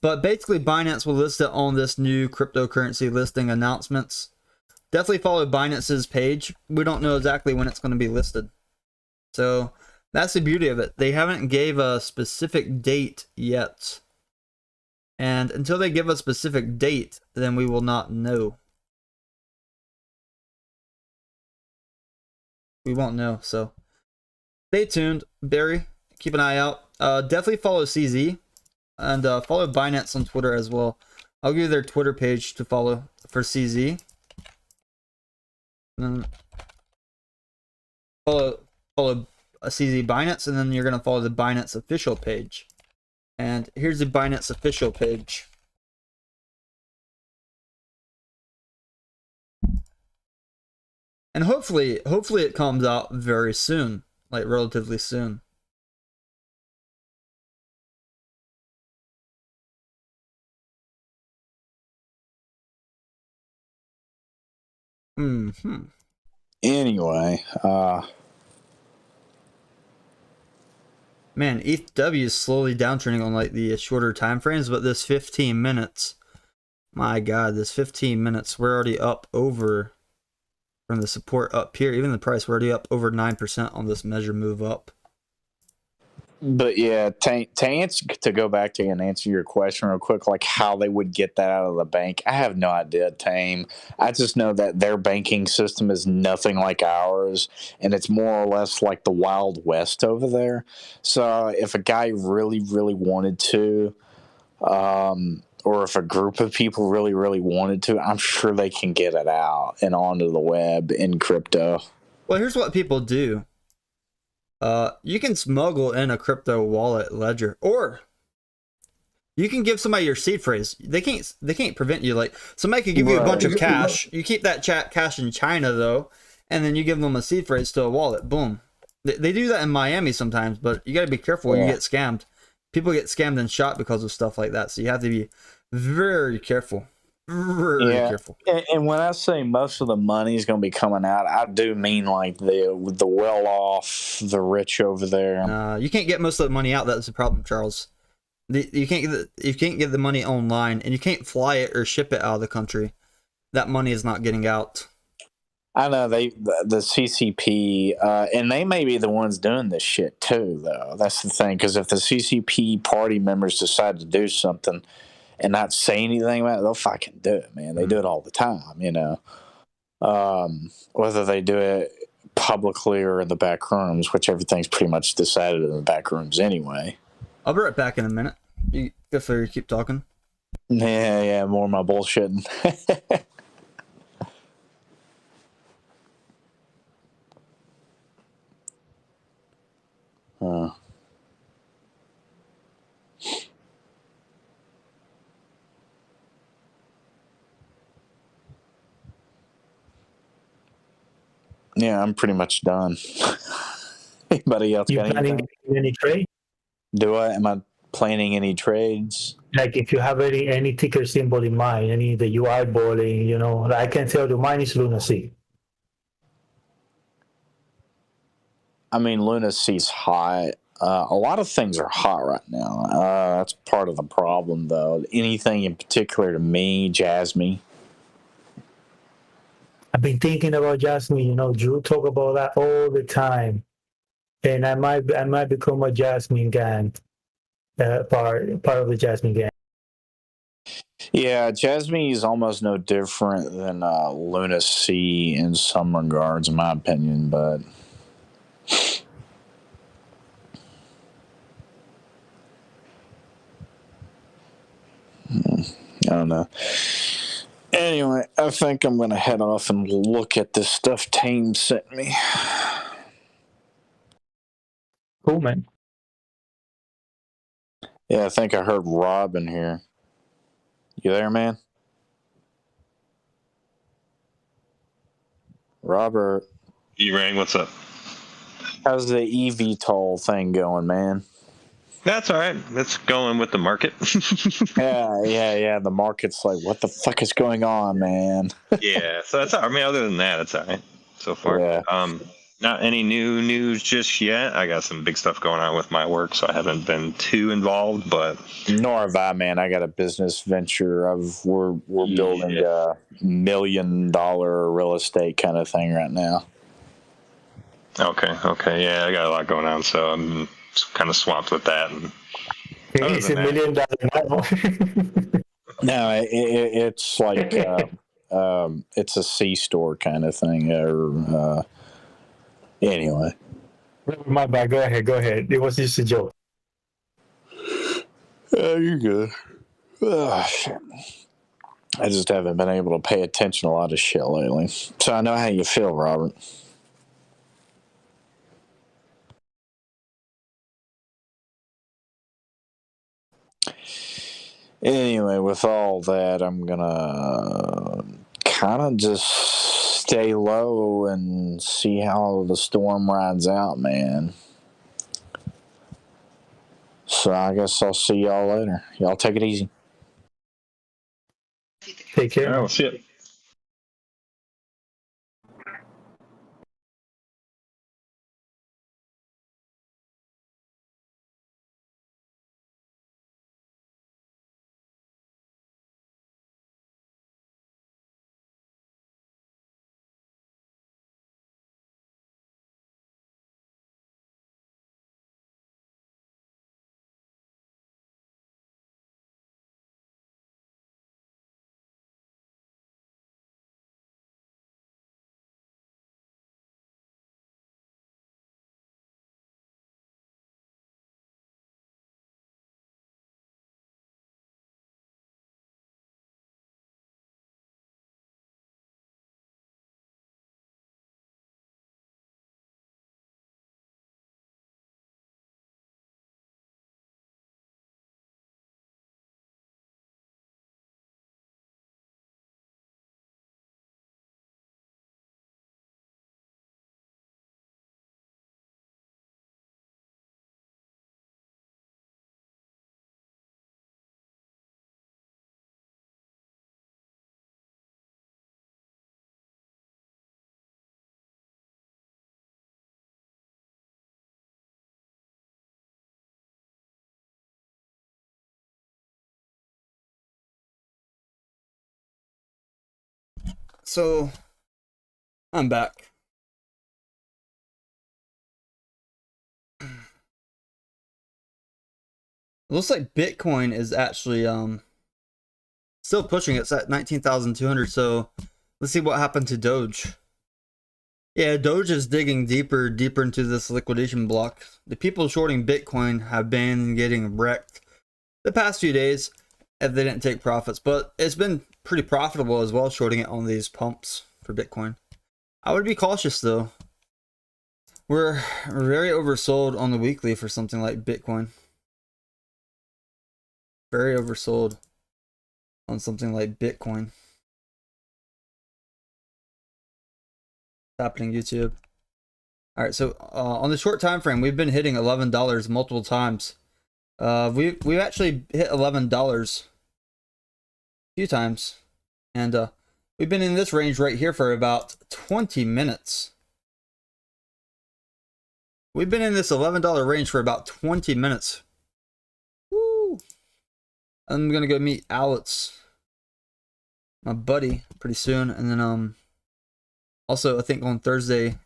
But basically, Binance will list it on this new cryptocurrency listing announcements. Definitely follow Binance's page. We don't know exactly when it's going to be listed. So that's the beauty of it. They haven't gave a specific date yet. And until they give a specific date, then we will not know. We won't know. So stay tuned, Barry. Keep an eye out. Definitely follow CZ. And follow Binance on Twitter as well. I'll give you their Twitter page to follow for CZ. And then follow a CZ Binance, and then you're going to follow the Binance official page. And here's the Binance official page. And hopefully it comes out very soon, like relatively soon. Anyway, man, Ethw is slowly downtrending on like the shorter time frames, but this 15 minutes, my God, this 15 minutes, we're already up over from the support up here. Even the price, we're already up over 9% on this measure move up. but yeah, to go back to you and answer your question real quick, like how they would get that out of the bank, I have no idea, Tame. I just know that their banking system is nothing like ours, and it's more or less like the Wild West over there. So if a guy really, really wanted to, or if a group of people really, really wanted to, I'm sure they can get it out and onto the web in crypto. Well, here's what people do. You can smuggle in a crypto wallet ledger, or you can give somebody your seed phrase. They can't prevent you. Like somebody could give you a bunch of cash. You keep that cash in China though, and then you give them a seed phrase to a wallet. Boom. They do that in Miami sometimes, but you got to be careful when you get scammed. People get scammed and shot because of stuff like that, so you have to be very careful. Very careful. And when I say most of the money is going to be coming out, I do mean like the well off, the rich over there. You can't get most of the money out. That's the problem, Charles. You can't get the money online, and you can't fly it or ship it out of the country. That money is not getting out. I know the CCP, and they may be the ones doing this shit too, though. That's the thing, because if the CCP party members decide to do something and not say anything about it, they'll fucking do it, man. They do it all the time, you know. Whether they do it publicly or in the back rooms, which everything's pretty much decided in the back rooms anyway. I'll be right back in a minute. You keep talking. Yeah, more of my bullshitting. Yeah, I'm pretty much done. Anybody else You got planning anything? any trade? Do I? Am I planning any trades? Like if you have any ticker symbol in mind, any that you eyeballing, you know, I can tell you mine is Lunar C. I mean, Lunacy's hot. A lot of things are hot right now. That's part of the problem, though. Anything in particular to me, Jasmine? I've been thinking about Jasmine. You know, Drew talk about that all the time, and I might become a Jasmine gang, part of the Jasmine gang. Yeah, Jasmine is almost no different than Lunacy in some regards, in my opinion, but I don't know. Anyway, I think I'm going to head off and look at this stuff Tame sent me. Cool, man. Yeah, I think I heard Rob in here. You there, man? Robert, E-Rang, what's up? how's the eVTOL thing going, man? That's all right. That's going with the market. Yeah. The market's like, what the fuck is going on, man? Yeah, so that's all. I mean, other than that, it's all right so far. Yeah. Not any new news just yet. I got some big stuff going on with my work, so I haven't been too involved. But Nor have I, man. I got a business venture. We're building a $1 million real estate kind of thing right now. Okay, yeah, I got a lot going on, so I'm kind of swamped with that. And It's $1 million now. No, it's like it's a C store kind of thing. Or anyway. My bad. Go ahead. It was just a joke. You're good. Oh, shit. I just haven't been able to pay attention to a lot of shit lately. So I know how you feel, Robert. Anyway, with all that, I'm gonna kind of just stay low and see how the storm rides out, man. So I guess I'll see y'all later. Y'all take it easy. Take care. all right, we'll see it. So I'm back. It looks like Bitcoin is actually still pushing. It's at 19,200. So let's see what happened to Doge. Yeah, Doge is digging deeper into this liquidation block. The people shorting Bitcoin have been getting wrecked the past few days if they didn't take profits, but it's been pretty profitable as well, shorting it on these pumps for Bitcoin. I would be cautious though. We're very oversold on the weekly for something like Bitcoin. Very oversold on something like Bitcoin. Happening YouTube. All right, so on the short time frame, we've been hitting $11 multiple times. We've actually hit $11 a few times, and we've been in this range right here for about 20 minutes. We've been in this $11 range for about 20 minutes. Woo! I'm gonna go meet Alex, my buddy, pretty soon, and then also I think on Thursday,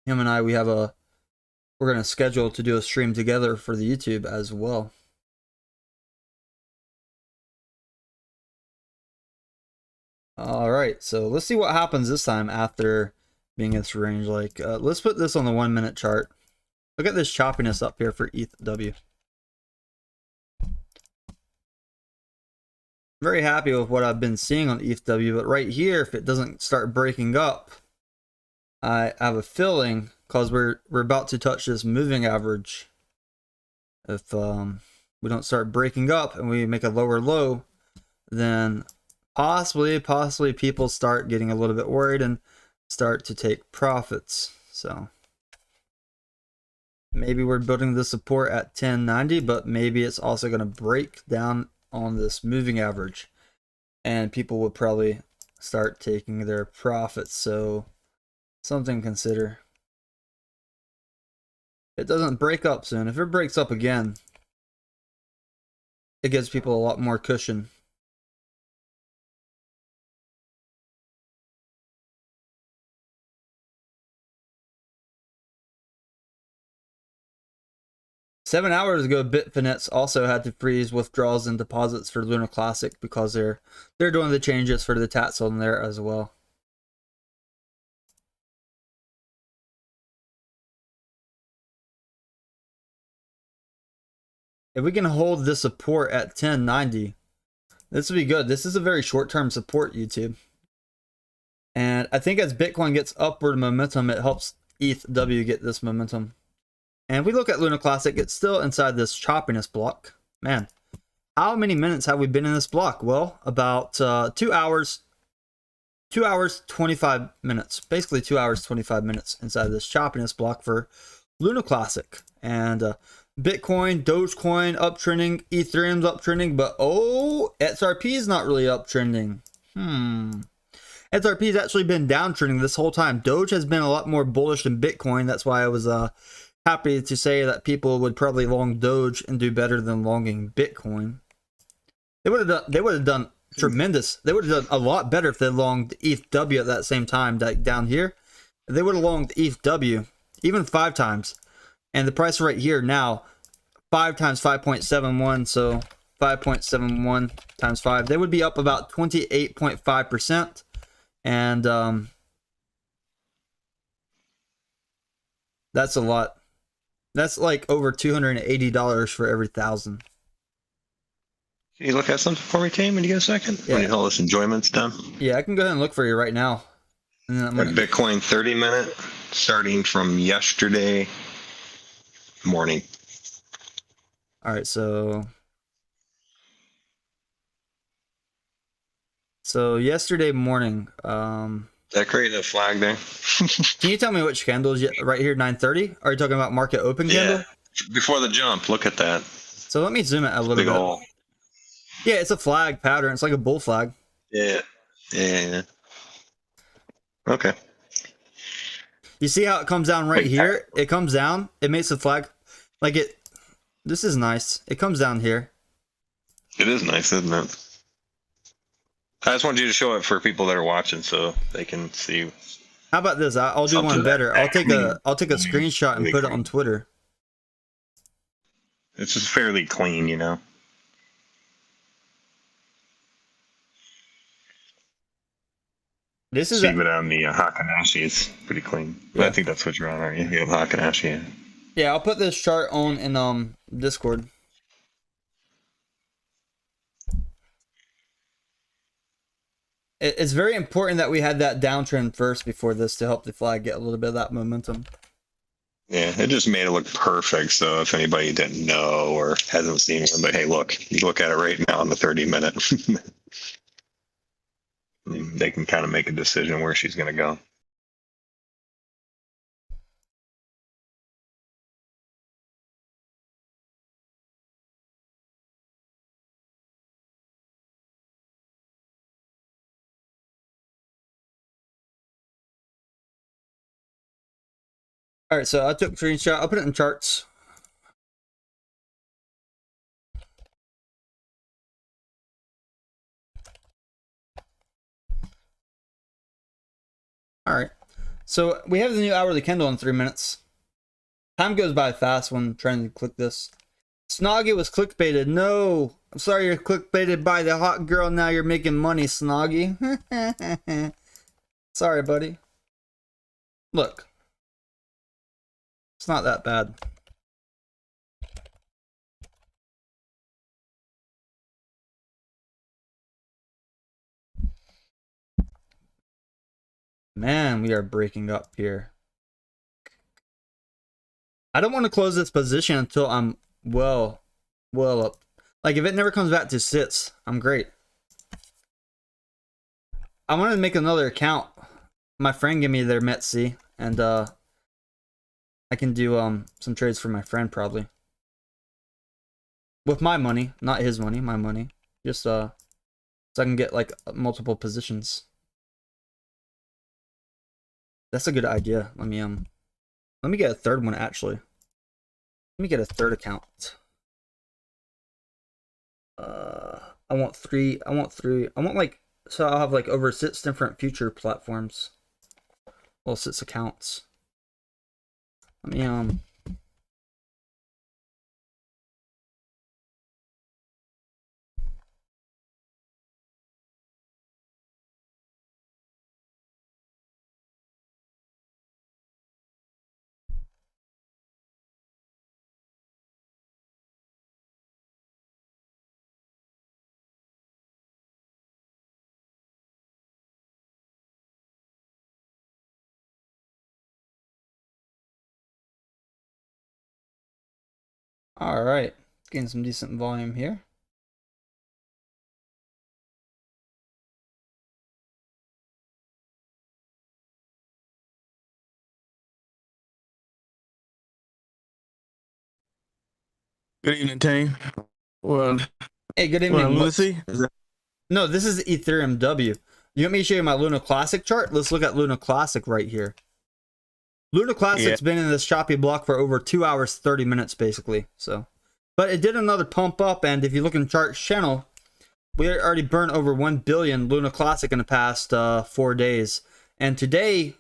him and I we're gonna schedule to do a stream together for the YouTube as well. All right, so let's see what happens this time after being in this range. Like, let's put this on the 1 minute chart. Look at this choppiness up here for Ethw. Very happy with what I've been seeing on Ethw, but right here, if it doesn't start breaking up, I have a feeling, because we're about to touch this moving average. If we don't start breaking up and we make a lower low, then possibly people start getting a little bit worried and start to take profits. So maybe we're building the support at 1090, but maybe it's also going to break down on this moving average and people will probably start taking their profits. So something to consider. It doesn't break up soon. If it breaks up again, it gives people a lot more cushion. Seven hours ago, Bitfinex also had to freeze withdrawals and deposits for Lunar Classic because they're doing the changes for the tax on there as well. If we can hold this support at 1090, this would be good. This is a very short-term support, YouTube. And I think as Bitcoin gets upward momentum, it helps Ethw get this momentum. And if we look at Lunar Classic, it's still inside this choppiness block. Man, how many minutes have we been in this block? Well, about 2 hours, 25 minutes. Basically 2 hours, 25 minutes inside this choppiness block for Lunar Classic. And Bitcoin, Dogecoin uptrending, Ethereum's uptrending, but oh, XRP is not really uptrending. XRP has actually been downtrending this whole time. Doge has been a lot more bullish than Bitcoin. That's why I was happy to say that people would probably long Doge and do better than longing Bitcoin. They would have done tremendous. They would have done a lot better if they longed Ethw at that same time. Like down here, they would have longed Ethw even 5 times. And the price right here now, 5 times 5.71, so 5.71 times 5, they would be up about 28.5%. And that's a lot. That's like over $280 for every 1,000. Can you look at something for me, Tame, when you get a second? Yeah. When all this enjoyment's done? Yeah, I can go ahead and look for you right now. And then I'm gonna... Bitcoin 30-minute, starting from yesterday morning. All right, so yesterday morning. That created a flag there. Can you tell me which candle is right here? 9:30. Are you talking about market open candle? Yeah, before the jump. Look at that. So let me zoom it a little Big bit. hole. Yeah, it's a flag pattern. It's like a bull flag. Yeah. Okay. You see how it comes down right here? It comes down. It makes a flag like it. This is nice. It comes down here. It is nice, isn't it? I just wanted you to show it for people that are watching so they can see. How about this? I'll do Something one better. I'll take clean. a screenshot and Really put it clean. on Twitter. It's just fairly clean, you know. This is See, but on the Hakanashi, it's pretty clean. But I yeah. think that's what you're on, aren't you? You have Hakanashi. Yeah. Yeah, I'll put this chart on in Discord. It's very important that we had that downtrend first before this to help the flag get a little bit of that momentum. Yeah, it just made it look perfect. So if anybody didn't know or hasn't seen it, but hey, look, you look at it right now on the 30-minute, they can kind of make a decision where she's going to go. All right, so I took a screenshot. I'll put it in charts. All right, so we have the new hourly candle in 3 minutes. Time goes by fast when trying to click this. Snoggy was clickbaited. No, I'm sorry you're clickbaited by the hot girl. Now you're making money, Snoggy. Sorry, buddy. Look, it's not that bad. Man, we are breaking up here. I don't want to close this position until I'm well up. Like, if it never comes back to sits, I'm great. I wanted to make another account. My friend gave me their Metsi, and I can do some trades for my friend probably. With my money, not his money, my money. Just so I can get like multiple positions. That's a good idea. Let me get a third one actually. Let me get a third account. I want three. I want like, so I'll have like over 6 different future platforms. Well, 6 accounts. Let me all right, getting some decent volume here. Good evening, team. Well, Hey, good evening. Lunacy. No, this is Ethereum W. You want me to show you my Luna Classic chart? Let's look at Luna Classic right here. Luna Classic's been in this choppy block for over 2 hours, 30 minutes, basically. So, but it did another pump up, and if you look in Charts channel, we already burned over 1 billion Luna Classic in the past 4 days. And today,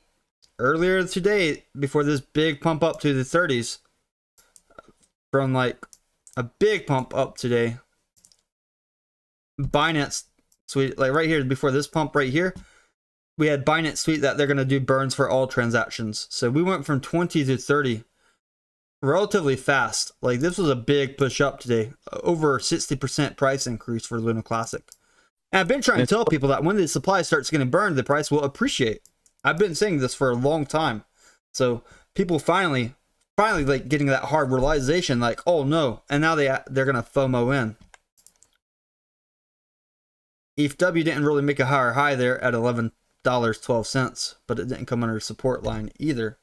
earlier today, before this big pump up to the 30s, from like a big pump up today, Binance tweet, like right here, before this pump right here, we had Binance tweet that they're going to do burns for all transactions. So we went from 20 to 30 relatively fast. Like, this was a big push up today, over 60% price increase for Luna Classic. And I've been trying to tell people that when the supply starts getting burned, the price will appreciate. I've been saying this for a long time. So people finally like getting that hard realization, like, oh no, and now they're going to FOMO in. Ethw didn't really make a higher high there at $11.12, but it didn't come under support line either.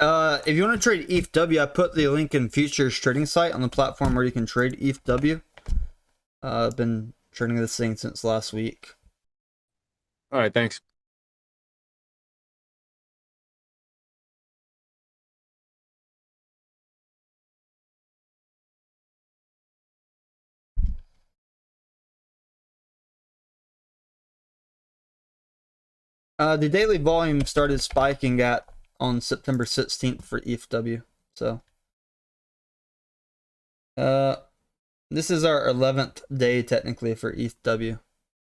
If you want to trade Ethw, I put the link in futures trading site on the platform where you can trade Ethw. I've been trading this thing since last week. All right, thanks. The daily volume started spiking on September 16th for Ethw. So, this is our 11th day technically for Ethw,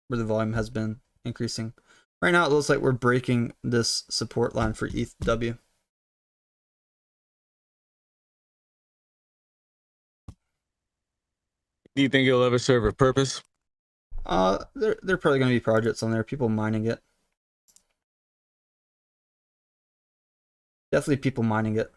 where the volume has been increasing. Right now, it looks like we're breaking this support line for Ethw. Do you think it'll ever serve a purpose? There probably going to be projects on there, people mining it. Definitely people mining it.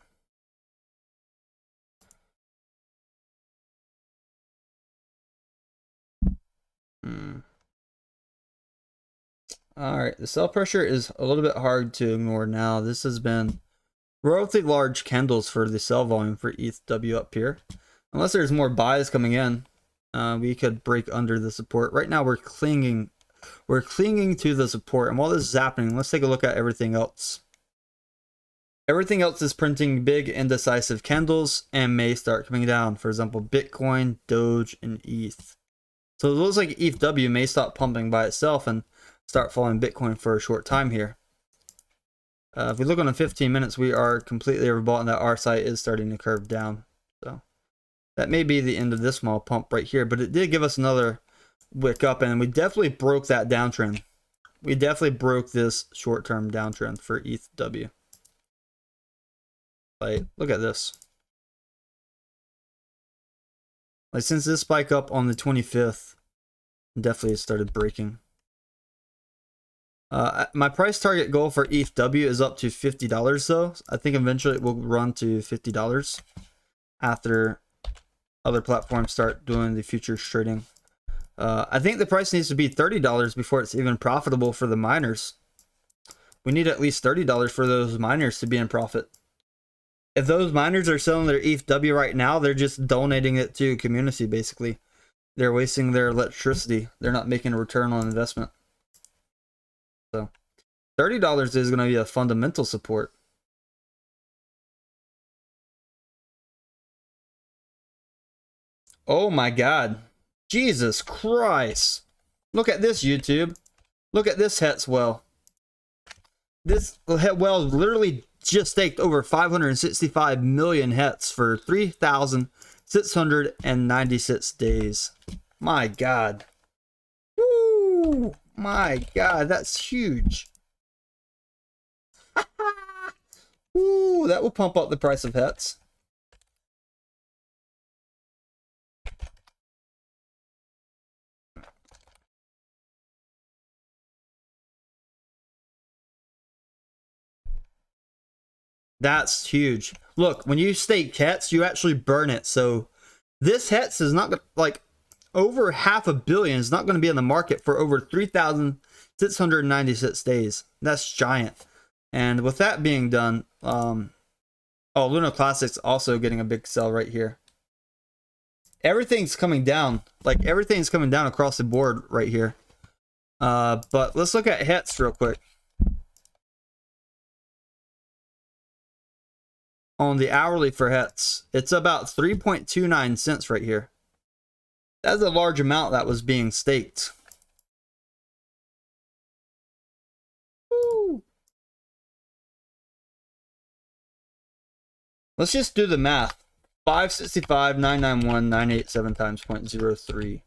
All right, the sell pressure is a little bit hard to ignore now. This has been relatively large candles for the sell volume for Ethw up here. Unless there's more buys coming in, we could break under the support. Right now we're clinging to the support. And while this is happening, let's take a look at everything else. Everything else is printing big indecisive candles and may start coming down. For example, Bitcoin, Doge, and ETH. So it looks like Ethw may stop pumping by itself and start following Bitcoin for a short time here. If we look on the 15 minutes, we are completely overbought and that RSI is starting to curve down. So that may be the end of this small pump right here, but it did give us another wick up and we definitely broke that downtrend. We definitely broke this short-term downtrend for Ethw. Like, look at this. Like, since this spike up on the 25th, definitely started breaking. My price target goal for Ethw is up to $50 though. I think eventually it will run to $50 after other platforms start doing the futures trading. I think the price needs to be $30 before it's even profitable for the miners. We need at least $30 for those miners to be in profit. If those miners are selling their Ethw right now, they're just donating it to community basically. They're wasting their electricity. They're not making a return on investment. So $30 is going to be a fundamental support. Oh my God. Jesus Christ. Look at this, YouTube. Look at this Hetz well. This well literally just staked over 565 million Hetz for 3,696 days. My God. Woo! My God, that's huge. Ooh, that will pump up the price of Hetz. That's huge. Look, when you stake Hetz, you actually burn it. So this Hetz is not like over $500 million is not going to be in the market for over 3,696 days. That's giant. And with that being done, Lunar Classic's also getting a big sell right here. Everything's coming down. Like everything's coming down across the board right here. But let's look at Hetz real quick. On the hourly for Hetz, it's about 3.29 cents right here. That's a large amount that was being staked. Woo. Let's just do the math. 565, 991, 987 times 0.03.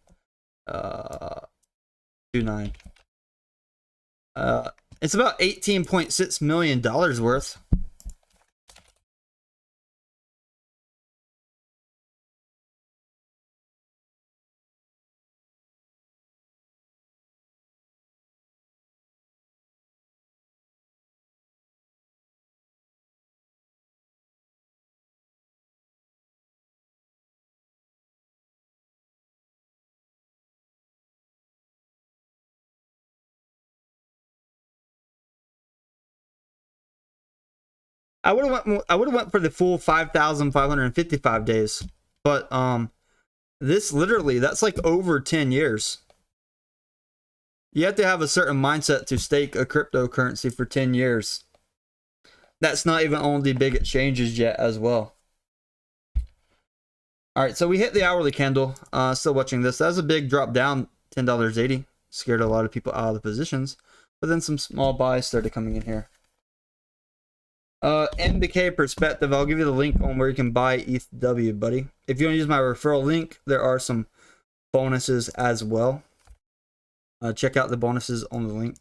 29. It's about $18.6 million worth. I would have went for the full 5,555 days, but this literally, that's like over 10 years. You have to have a certain mindset to stake a cryptocurrency for 10 years. That's not even on the big exchanges yet as well. All right, so we hit the hourly candle. Still watching this. That was a big drop down, $10.80. Scared a lot of people out of the positions. But then some small buys started coming in here. NBK perspective, I'll give you the link on where you can buy Ethw, buddy. If you want to use my referral link, there are some bonuses as well. Check out the bonuses on the link.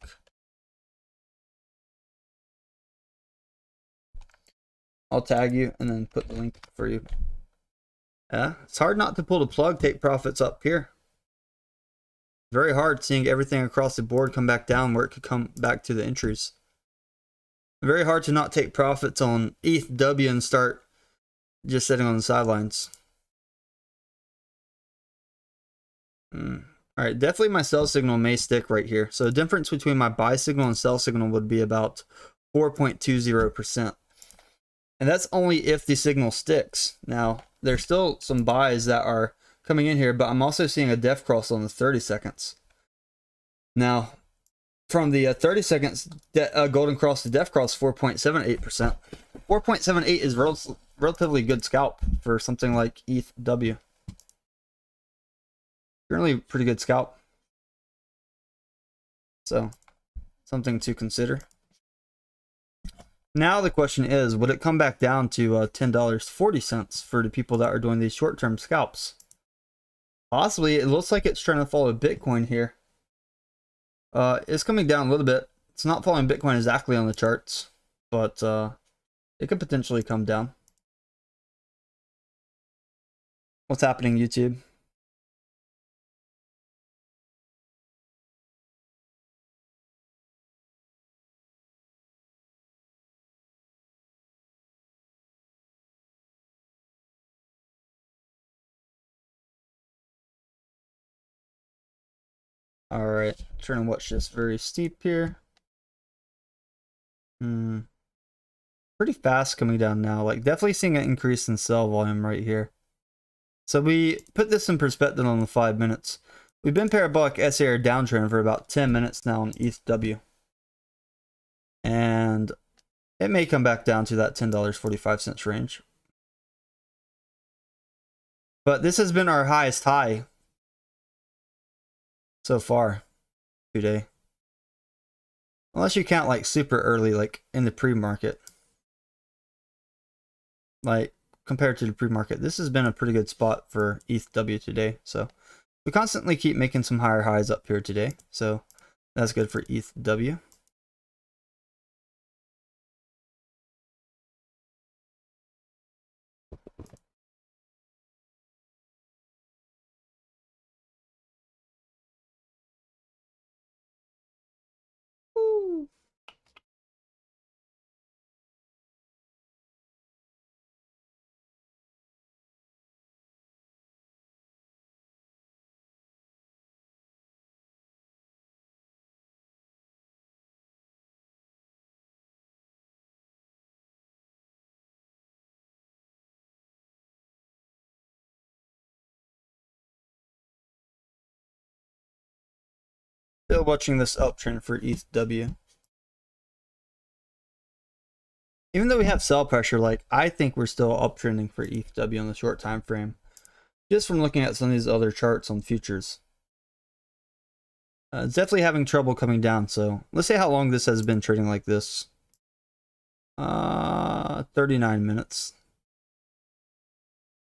I'll tag you and then put the link for you. Yeah, it's hard not to pull the plug, take profits up here. Very hard seeing everything across the board come back down where it could come back to the entries. Very hard to not take profits on Ethw and start just sitting on the sidelines. All right, definitely my sell signal may stick right here. So the difference between my buy signal and sell signal would be about 4.20%. And that's only if the signal sticks. Now, there's still some buys that are coming in here, but I'm also seeing a def cross on the 30 seconds. Now, from the 30 seconds golden cross to def cross, 4.78%. 4.78 is relatively good scalp for something like Ethw. Currently pretty good scalp. So, something to consider. Now the question is, would it come back down to $10.40 for the people that are doing these short-term scalps? Possibly. It looks like it's trying to follow Bitcoin here. It's coming down a little bit. It's not following Bitcoin exactly on the charts, but it could potentially come down. What's happening, YouTube? All right, trying to watch this very steep here. Pretty fast coming down now. Like definitely seeing an increase in sell volume right here. So we put this in perspective on the 5 minutes. We've been parabolic SAR downtrend for about 10 minutes now on Ethw. And it may come back down to that $10.45 range. But this has been our highest high so far today. Unless you count like super early, like in the pre-market. Like compared to the pre-market, this has been a pretty good spot for Ethw today. So we constantly keep making some higher highs up here today. So that's good for Ethw. Still watching this uptrend for Ethw. Even though we have sell pressure, like I think we're still uptrending for Ethw on the short time frame. Just from looking at some of these other charts on futures. It's definitely having trouble coming down. So let's see how long this has been trading like this. 39 minutes.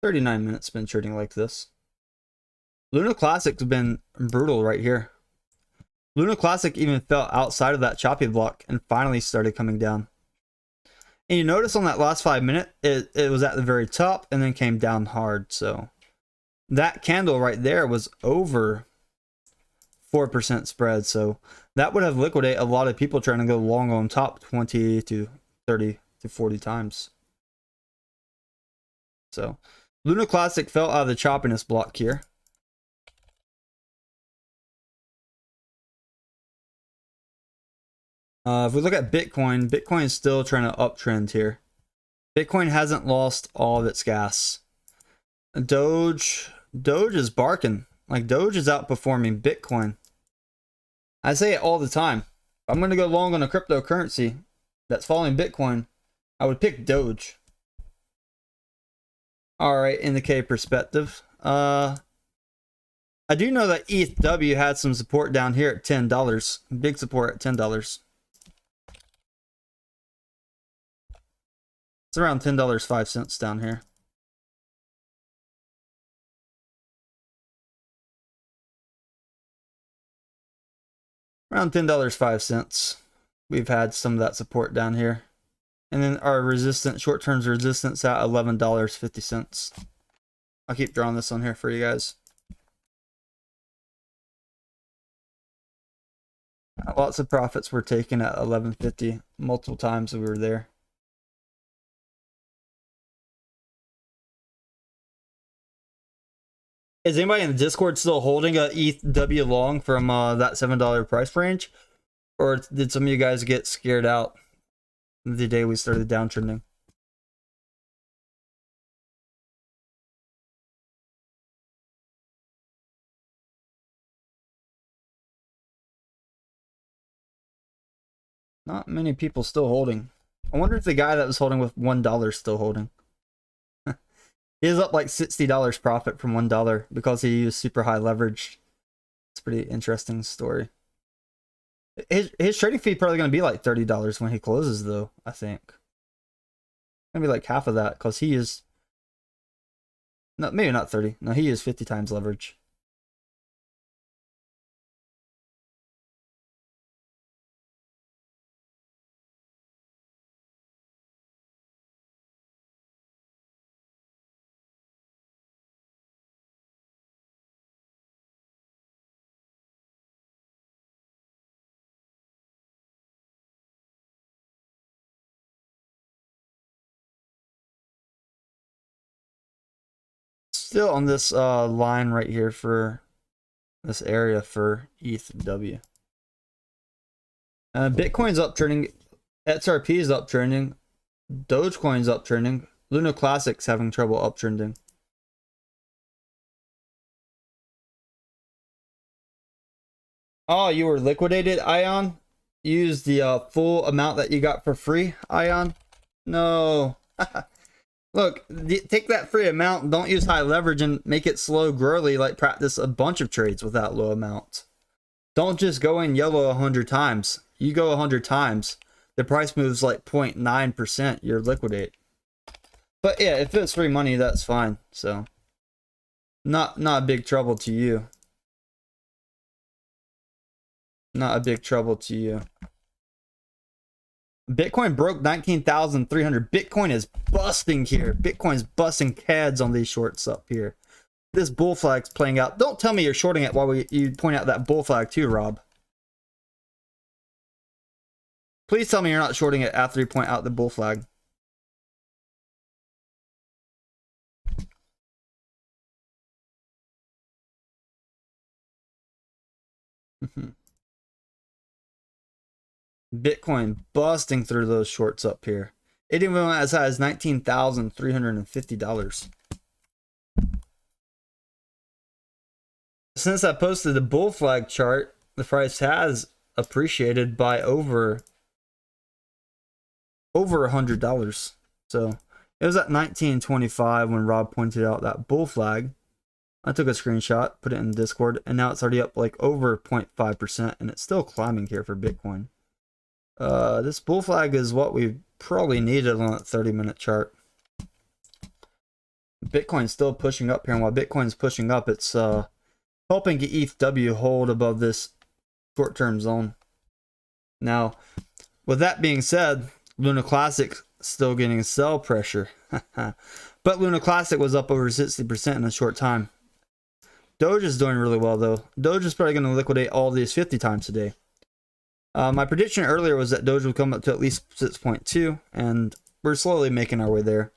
39 minutes been trading like this. Lunar Classic's been brutal right here. Lunar Classic even fell outside of that choppy block and finally started coming down. And you notice on that last 5 minutes, it was at the very top and then came down hard. So that candle right there was over 4% spread. So that would have liquidated a lot of people trying to go long on top 20 to 30 to 40 times. So Lunar Classic fell out of the choppiness block here. If we look at Bitcoin, Bitcoin is still trying to uptrend here. Bitcoin hasn't lost all of its gas. Doge is barking. Like, Doge is outperforming Bitcoin. I say it all the time. If I'm going to go long on a cryptocurrency that's following Bitcoin, I would pick Doge. Alright, in the K perspective. I do know that Ethw had some support down here at $10. Big support at $10. It's around $10.05 down here. Around $10.05. We've had some of that support down here. And then our resistance, short-term resistance at $11.50. I'll keep drawing this on here for you guys. Lots of profits were taken at $11.50 multiple times we were there. Is anybody in the Discord still holding a Ethw long from that $7 price range? Or did some of you guys get scared out the day we started downtrending? Not many people still holding. I wonder if the guy that was holding with $1 is still holding. He is up like $60 profit from $1 because he used super high leverage. It's a pretty interesting story. His trading fee probably going to be like $30 when he closes, though, I think. Gonna be like half of that because he is... No, maybe not 30. No, he is 50 times leverage. Still on this line right here for this area for Ethw. Bitcoin's uptrending, XRP is uptrending, Dogecoin's uptrending, Lunar Classic's having trouble uptrending. Oh, you were liquidated, Ion? You used the full amount that you got for free, Ion? No. Look, take that free amount, don't use high leverage, and make it slow growly, like practice a bunch of trades with that low amount. Don't just go in yellow 100 times. You go 100 times, the price moves like 0.9%, you're liquidate. But yeah, if it's free money, that's fine. So, not a big trouble to you. Not a big trouble to you. Bitcoin broke 19,300. Bitcoin is busting here. Bitcoin's busting CADs on these shorts up here. This bull flag's playing out. Don't tell me you're shorting it while you point out that bull flag too, Rob. Please tell me you're not shorting it after you point out the bull flag. Bitcoin busting through those shorts up here. It even went as high as $19,350. Since I posted the bull flag chart, the price has appreciated by over $100. So it was at 1925 when Rob pointed out that bull flag. I took a screenshot, put it in Discord, and now it's already up like over 0.5%, and it's still climbing here for Bitcoin. This bull flag is what we probably needed on that 30-minute chart. Bitcoin's still pushing up here, and while Bitcoin's pushing up, it's helping get Ethw hold above this short-term zone. Now, with that being said, Lunar Classic still getting sell pressure. But Lunar Classic was up over 60% in a short time. Doge is doing really well, though. Doge is probably going to liquidate all these 50 times today. My prediction earlier was that Doge would come up to at least 6.2, and we're slowly making our way there.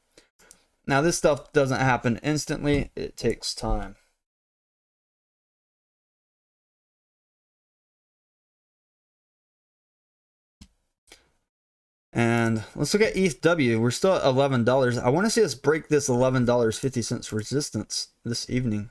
Now, this stuff doesn't happen instantly. It takes time. And let's look at Ethw. We're still at $11. I want to see us break this $11.50 resistance this evening.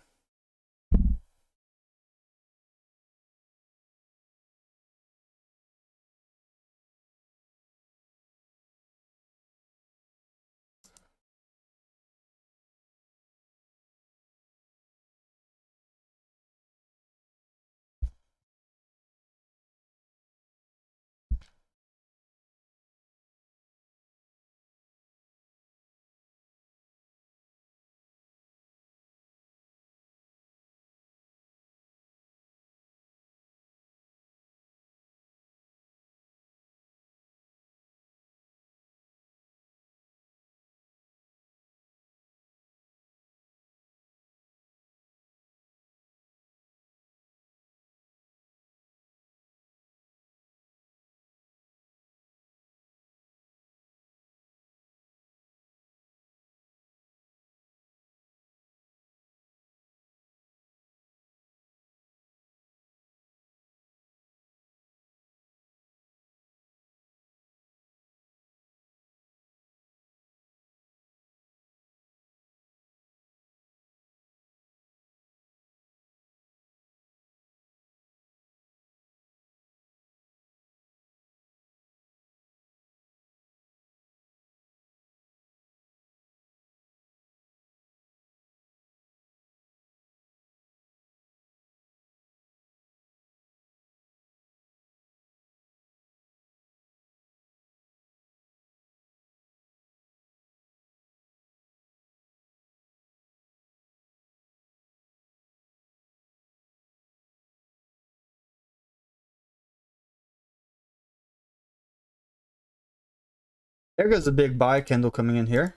There goes a big buy candle coming in here.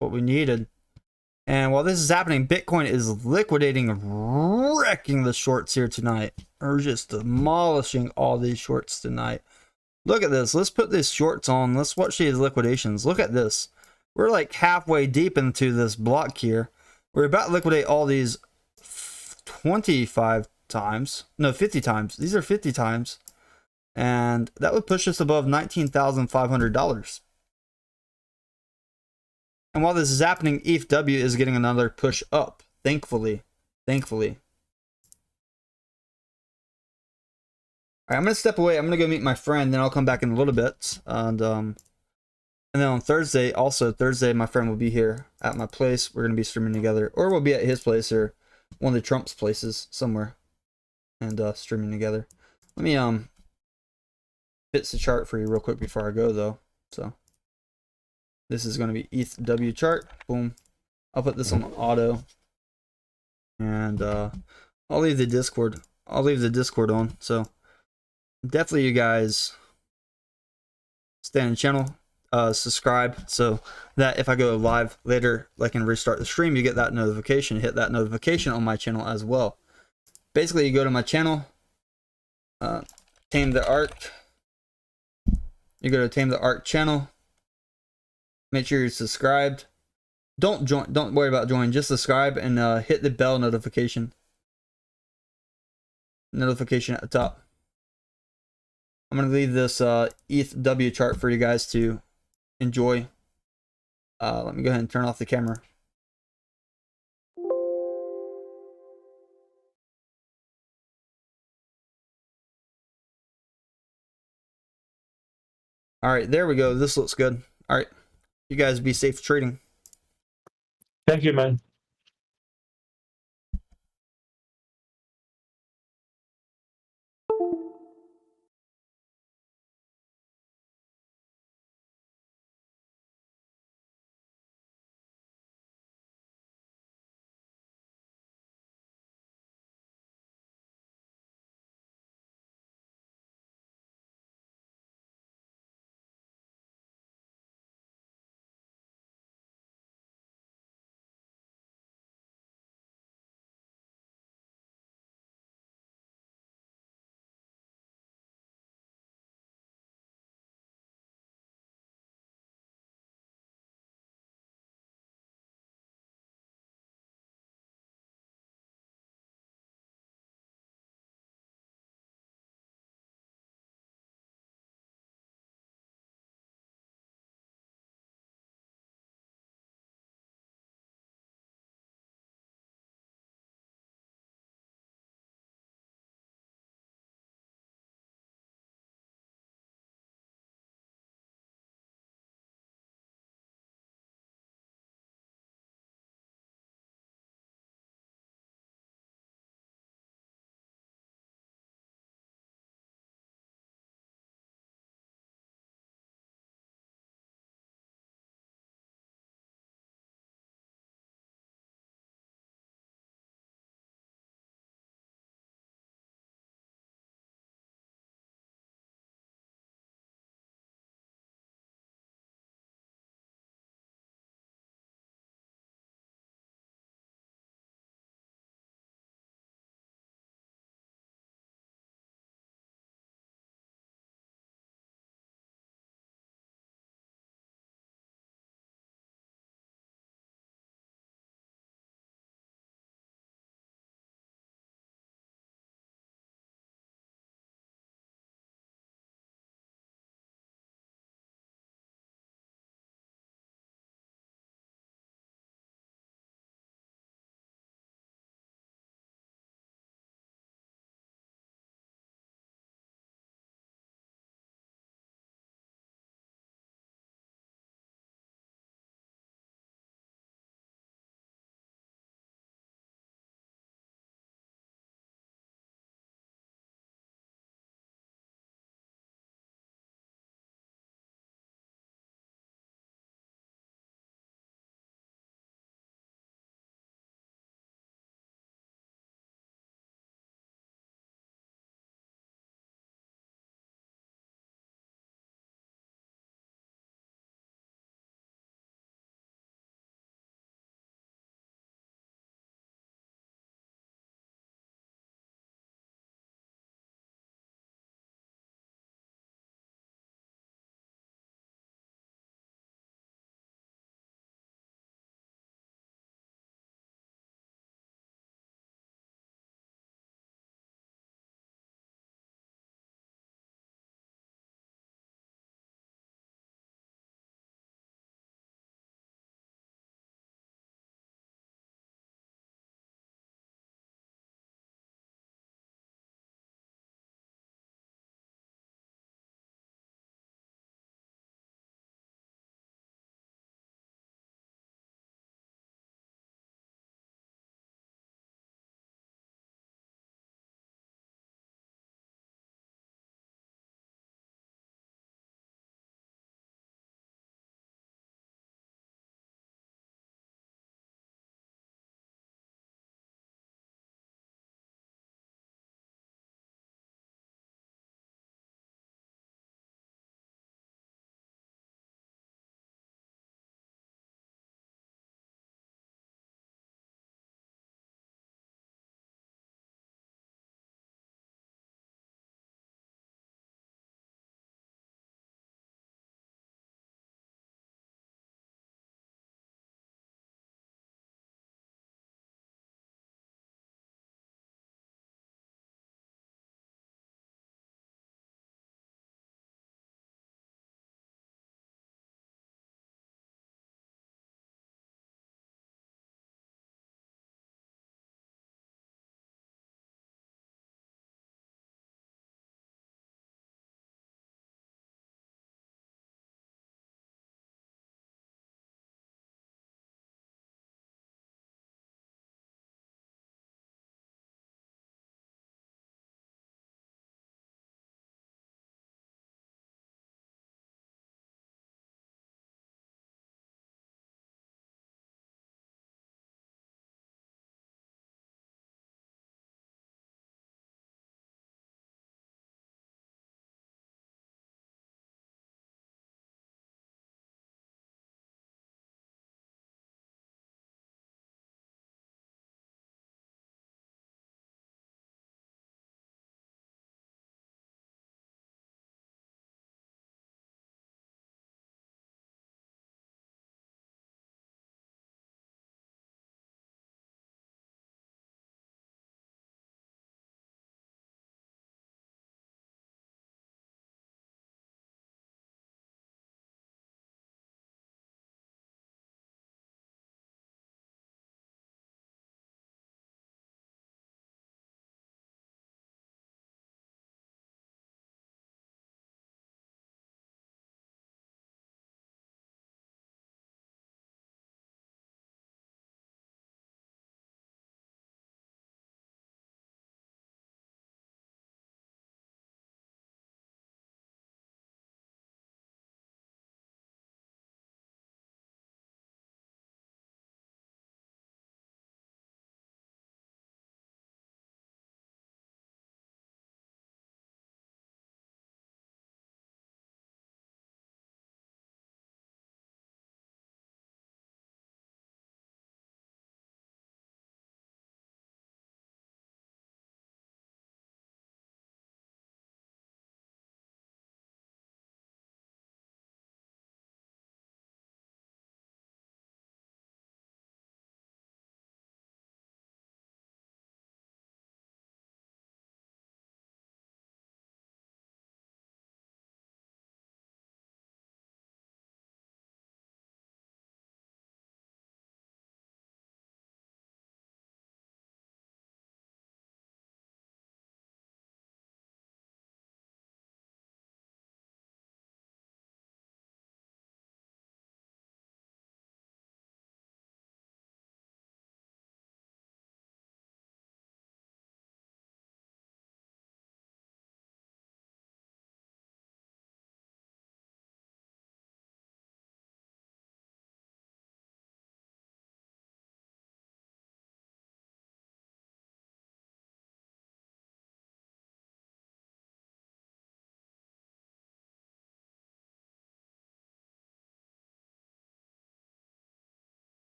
What we needed. And while this is happening, Bitcoin is liquidating, wrecking the shorts here tonight. Or just demolishing all these shorts tonight. Look at this. Let's put these shorts on. Let's watch these liquidations. Look at this. We're like halfway deep into this block here. We're about to liquidate all these 25 times. No, 50 times. These are 50 times. And that would push us above $19,500. And while this is happening, Ethw is getting another push up. Thankfully. Thankfully. Alright, I'm going to step away. I'm going to go meet my friend. Then I'll come back in a little bit. And then on Thursday, Thursday, my friend will be here at my place. We're going to be streaming together. Or we'll be at his place or one of the Trump's places somewhere. And streaming together. Let me fix the chart for you real quick before I go, though. So this is going to be Ethw chart. Boom. I'll put this on auto. And I'll leave the Discord. I'll leave the Discord on. So definitely you guys stay on the channel. Subscribe so that if I go live later, like and restart the stream, you get that notification. Hit that notification on my channel as well. Basically, you go to my channel, Tame the Arc. You go to Tame the Arc channel. Make sure you're subscribed. Don't worry about joining. Just subscribe and hit the bell notification. Notification at the top. I'm gonna leave this Ethw chart for you guys to enjoy. Let me go ahead and turn off the camera. All right, there we go. This looks good. All right, you guys be safe trading. Thank you, man.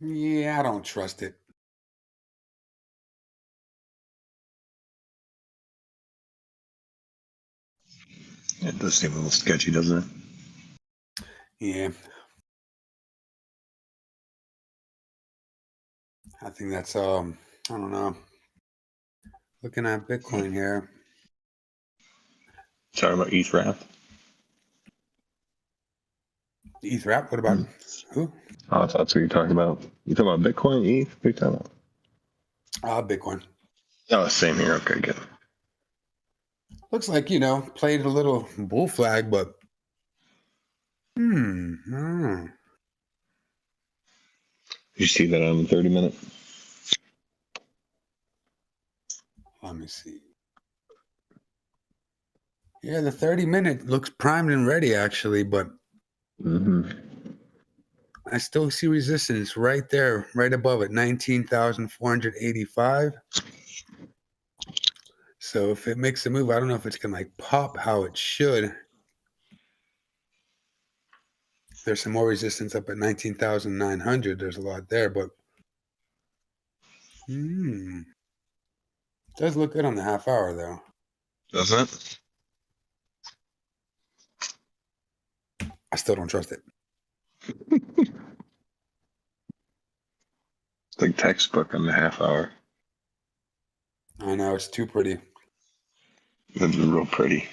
Yeah, I don't trust it. It does seem a little sketchy, doesn't it? Yeah. I think that's I don't know. Looking at Bitcoin here. Sorry about ETH wrap. ETH wrap? What about who? Oh, that's what you're talking about. You talking about Bitcoin, ETH? What are you talking about? Bitcoin. Oh, same here. Okay, good. Looks like, played a little bull flag, but hmm. You see that on the 30-minute? Let me see. Yeah, the 30-minute looks primed and ready, actually, but I still see resistance right there, right above it, 19,485. So if it makes a move, I don't know if it's going to pop how it should. There's some more resistance up at 19,900. There's a lot there, but does look good on the half hour, though. Doesn't it? I still don't trust it. It's like textbook on the half hour. I know, it's too pretty. It's real pretty.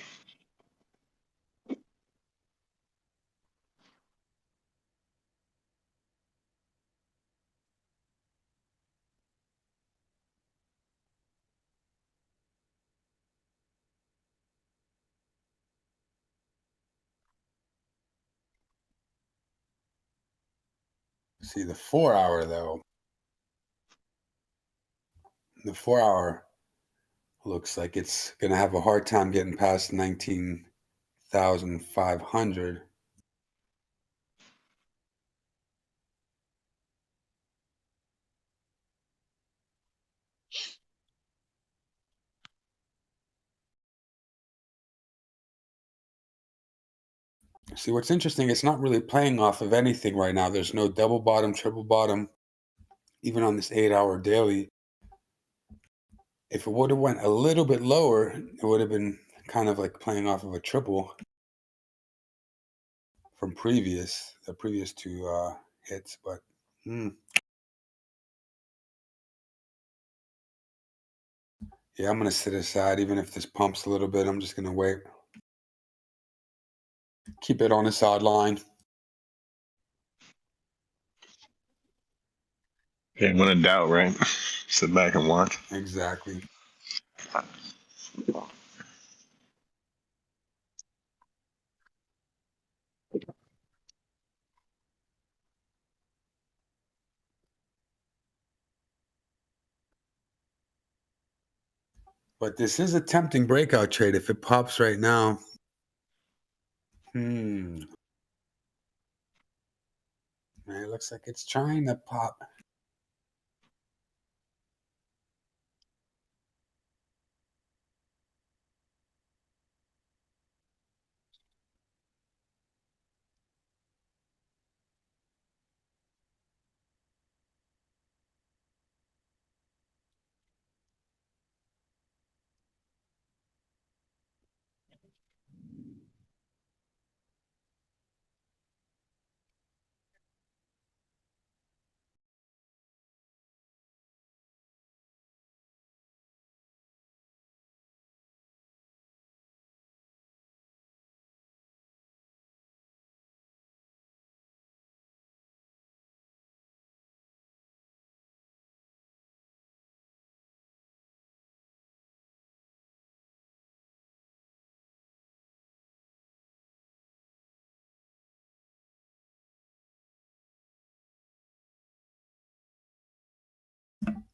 See, the 4 hour, though. The 4 hour looks like it's going to have a hard time getting past 19,500. See, what's interesting, it's not really playing off of anything right now. There's no double bottom, triple bottom, even on this 8 hour daily. If it would have went a little bit lower, it would have been kind of like playing off of a triple from the previous two hits. But yeah, I'm going to sit aside. Even if this pumps a little bit, I'm just going to wait. Keep it on the sideline. Okay, when in doubt, right? Sit back and watch. Exactly. But this is a tempting breakout trade if it pops right now. It looks like it's trying to pop.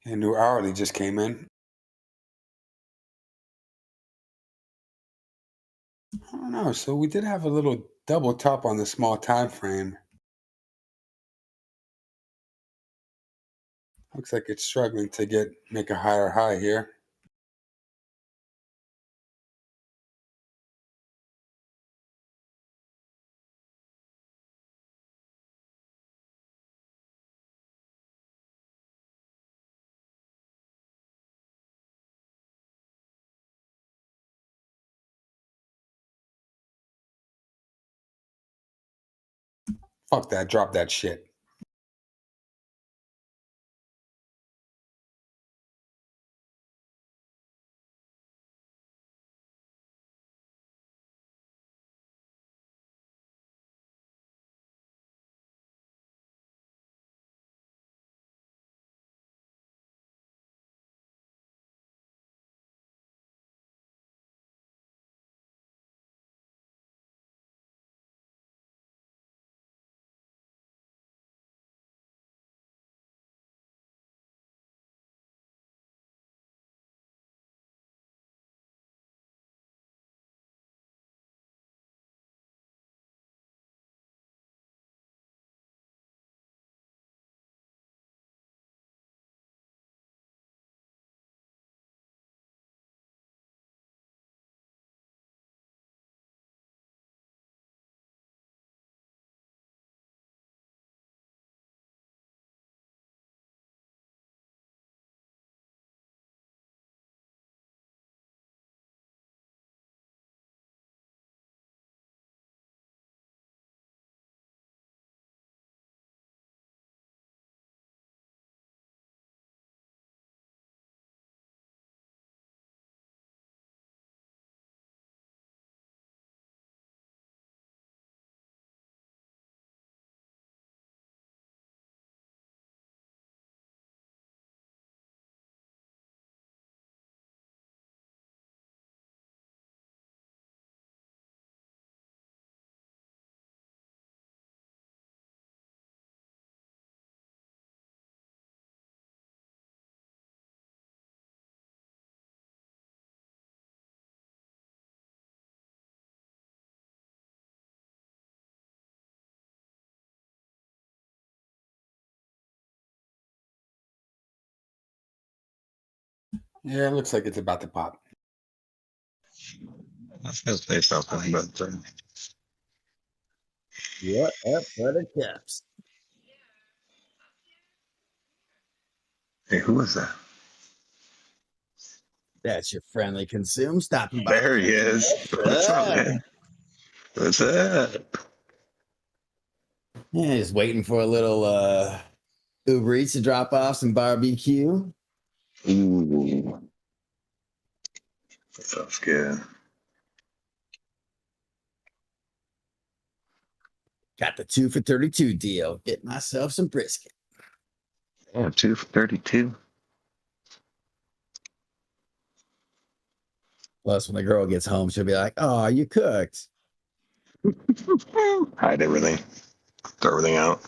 And new hourly just came in. I don't know. So we did have a little double top on the small time frame. Looks like it's struggling to make a higher high here. Fuck that. Drop that shit. Yeah, it looks like it's about to pop. I was gonna say something, but What up, buttercups? hey, who was that? That's your friendly consume stopping by. There he is. What's up, man? What's up? Yeah, just waiting for a little Uber Eats to drop off some barbecue. Ooh, that sounds good. Got the 2 for 32 deal. Get myself some brisket. Yeah, 2 for 32. Plus, when the girl gets home, she'll be like, "Oh, you cooked." Hide everything. Throw everything out.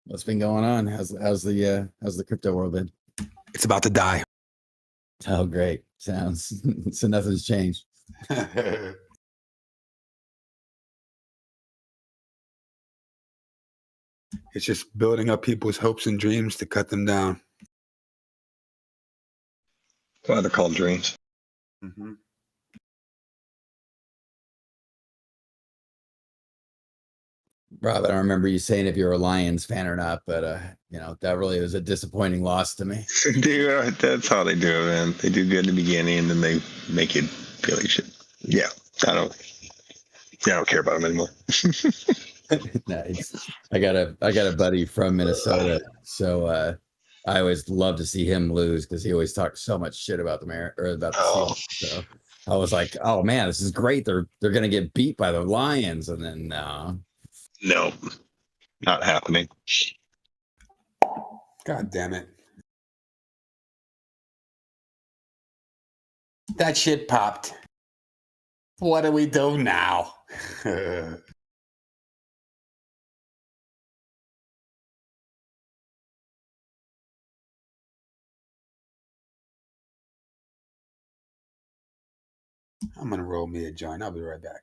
What's been going on? How's the crypto world been? It's about to die. Oh, great. Sounds so nothing's changed. It's just building up people's hopes and dreams to cut them down. That's why they're called dreams. Mm-hmm. Rob, I don't remember you saying if you're a Lions fan or not, but that really was a disappointing loss to me. Dude, that's how they do it, man. They do good in the beginning, and then they make it feel like shit. Yeah, I don't care about them anymore. Nice. I got a buddy from Minnesota, so I always love to see him lose because he always talks so much shit about about the Oh, Seahawks. So I was like, oh man, this is great. They're gonna get beat by the Lions, and then no, not happening. God damn it. That shit popped. What do we do now? I'm going to roll me a joint. I'll be right back.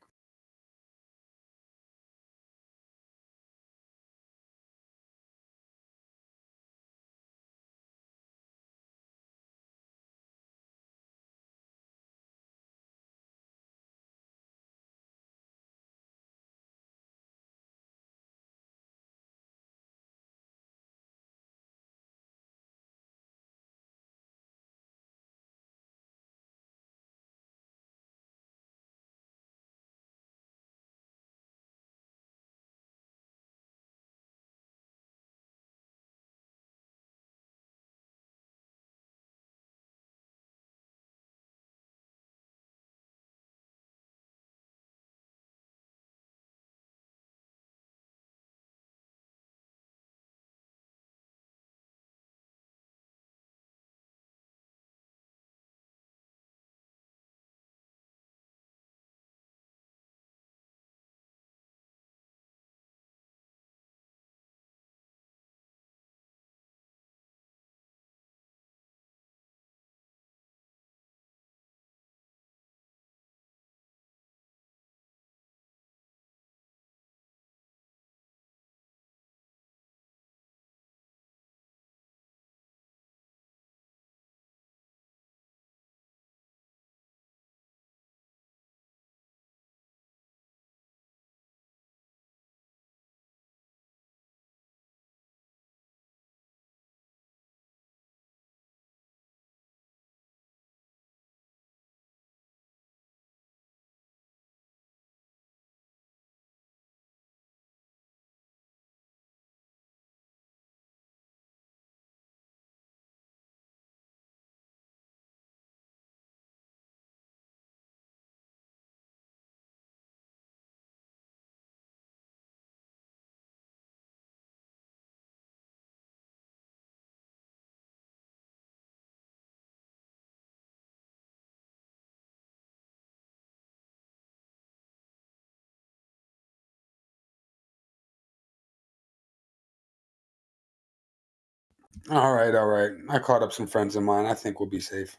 All right, all right. I caught up some friends of mine. I think we'll be safe.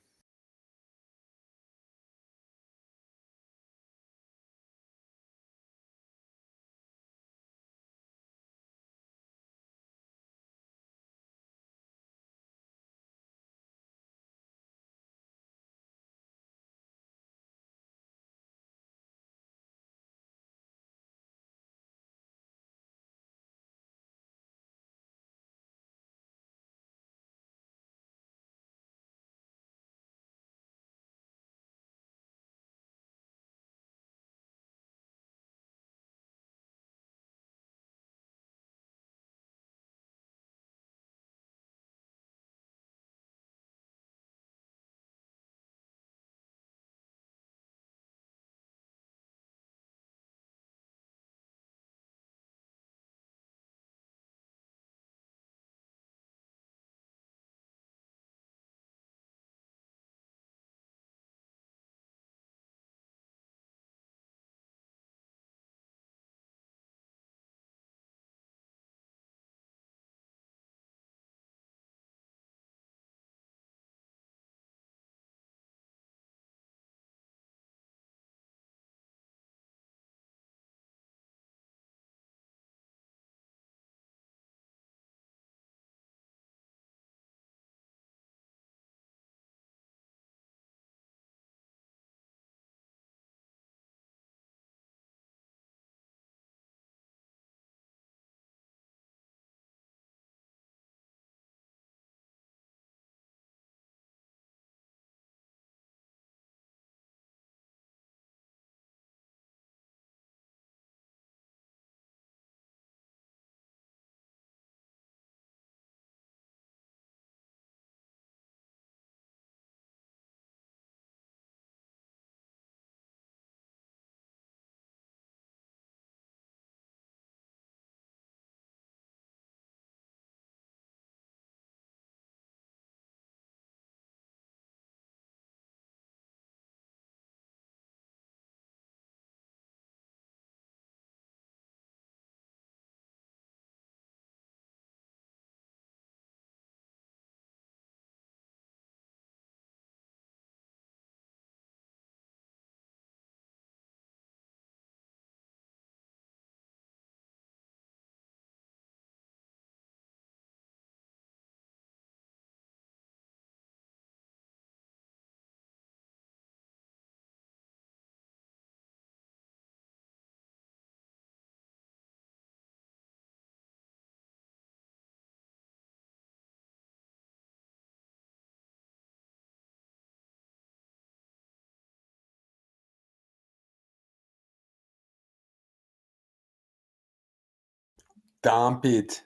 Dump it.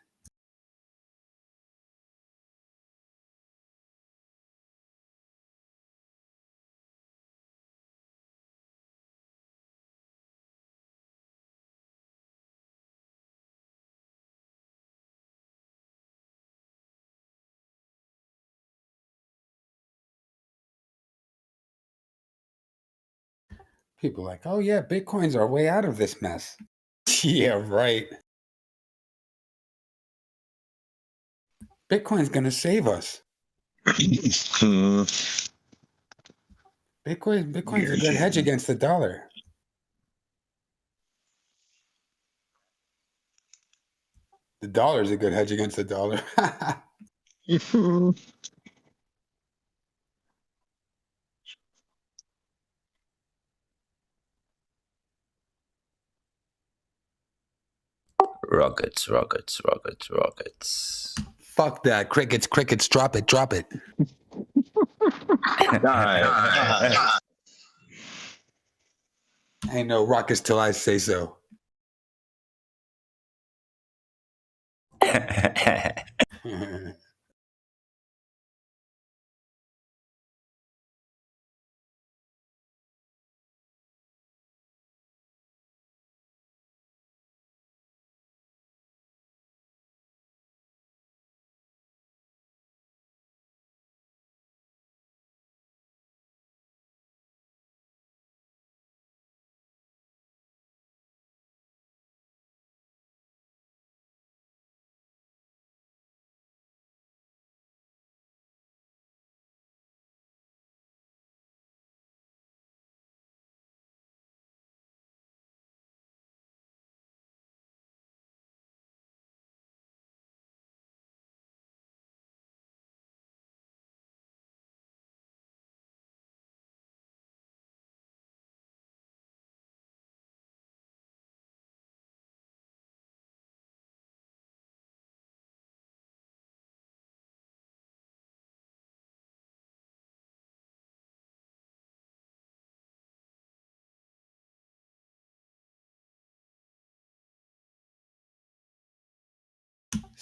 People are like, oh yeah, Bitcoin's our way out of this mess. Yeah, right. Bitcoin's gonna save us. Bitcoin's a good hedge against the dollar. The dollar's a good hedge against the dollar. Rockets, rockets, rockets, rockets. Fuck that. Crickets, crickets, drop it, drop it. Ain't no rockets till I say so.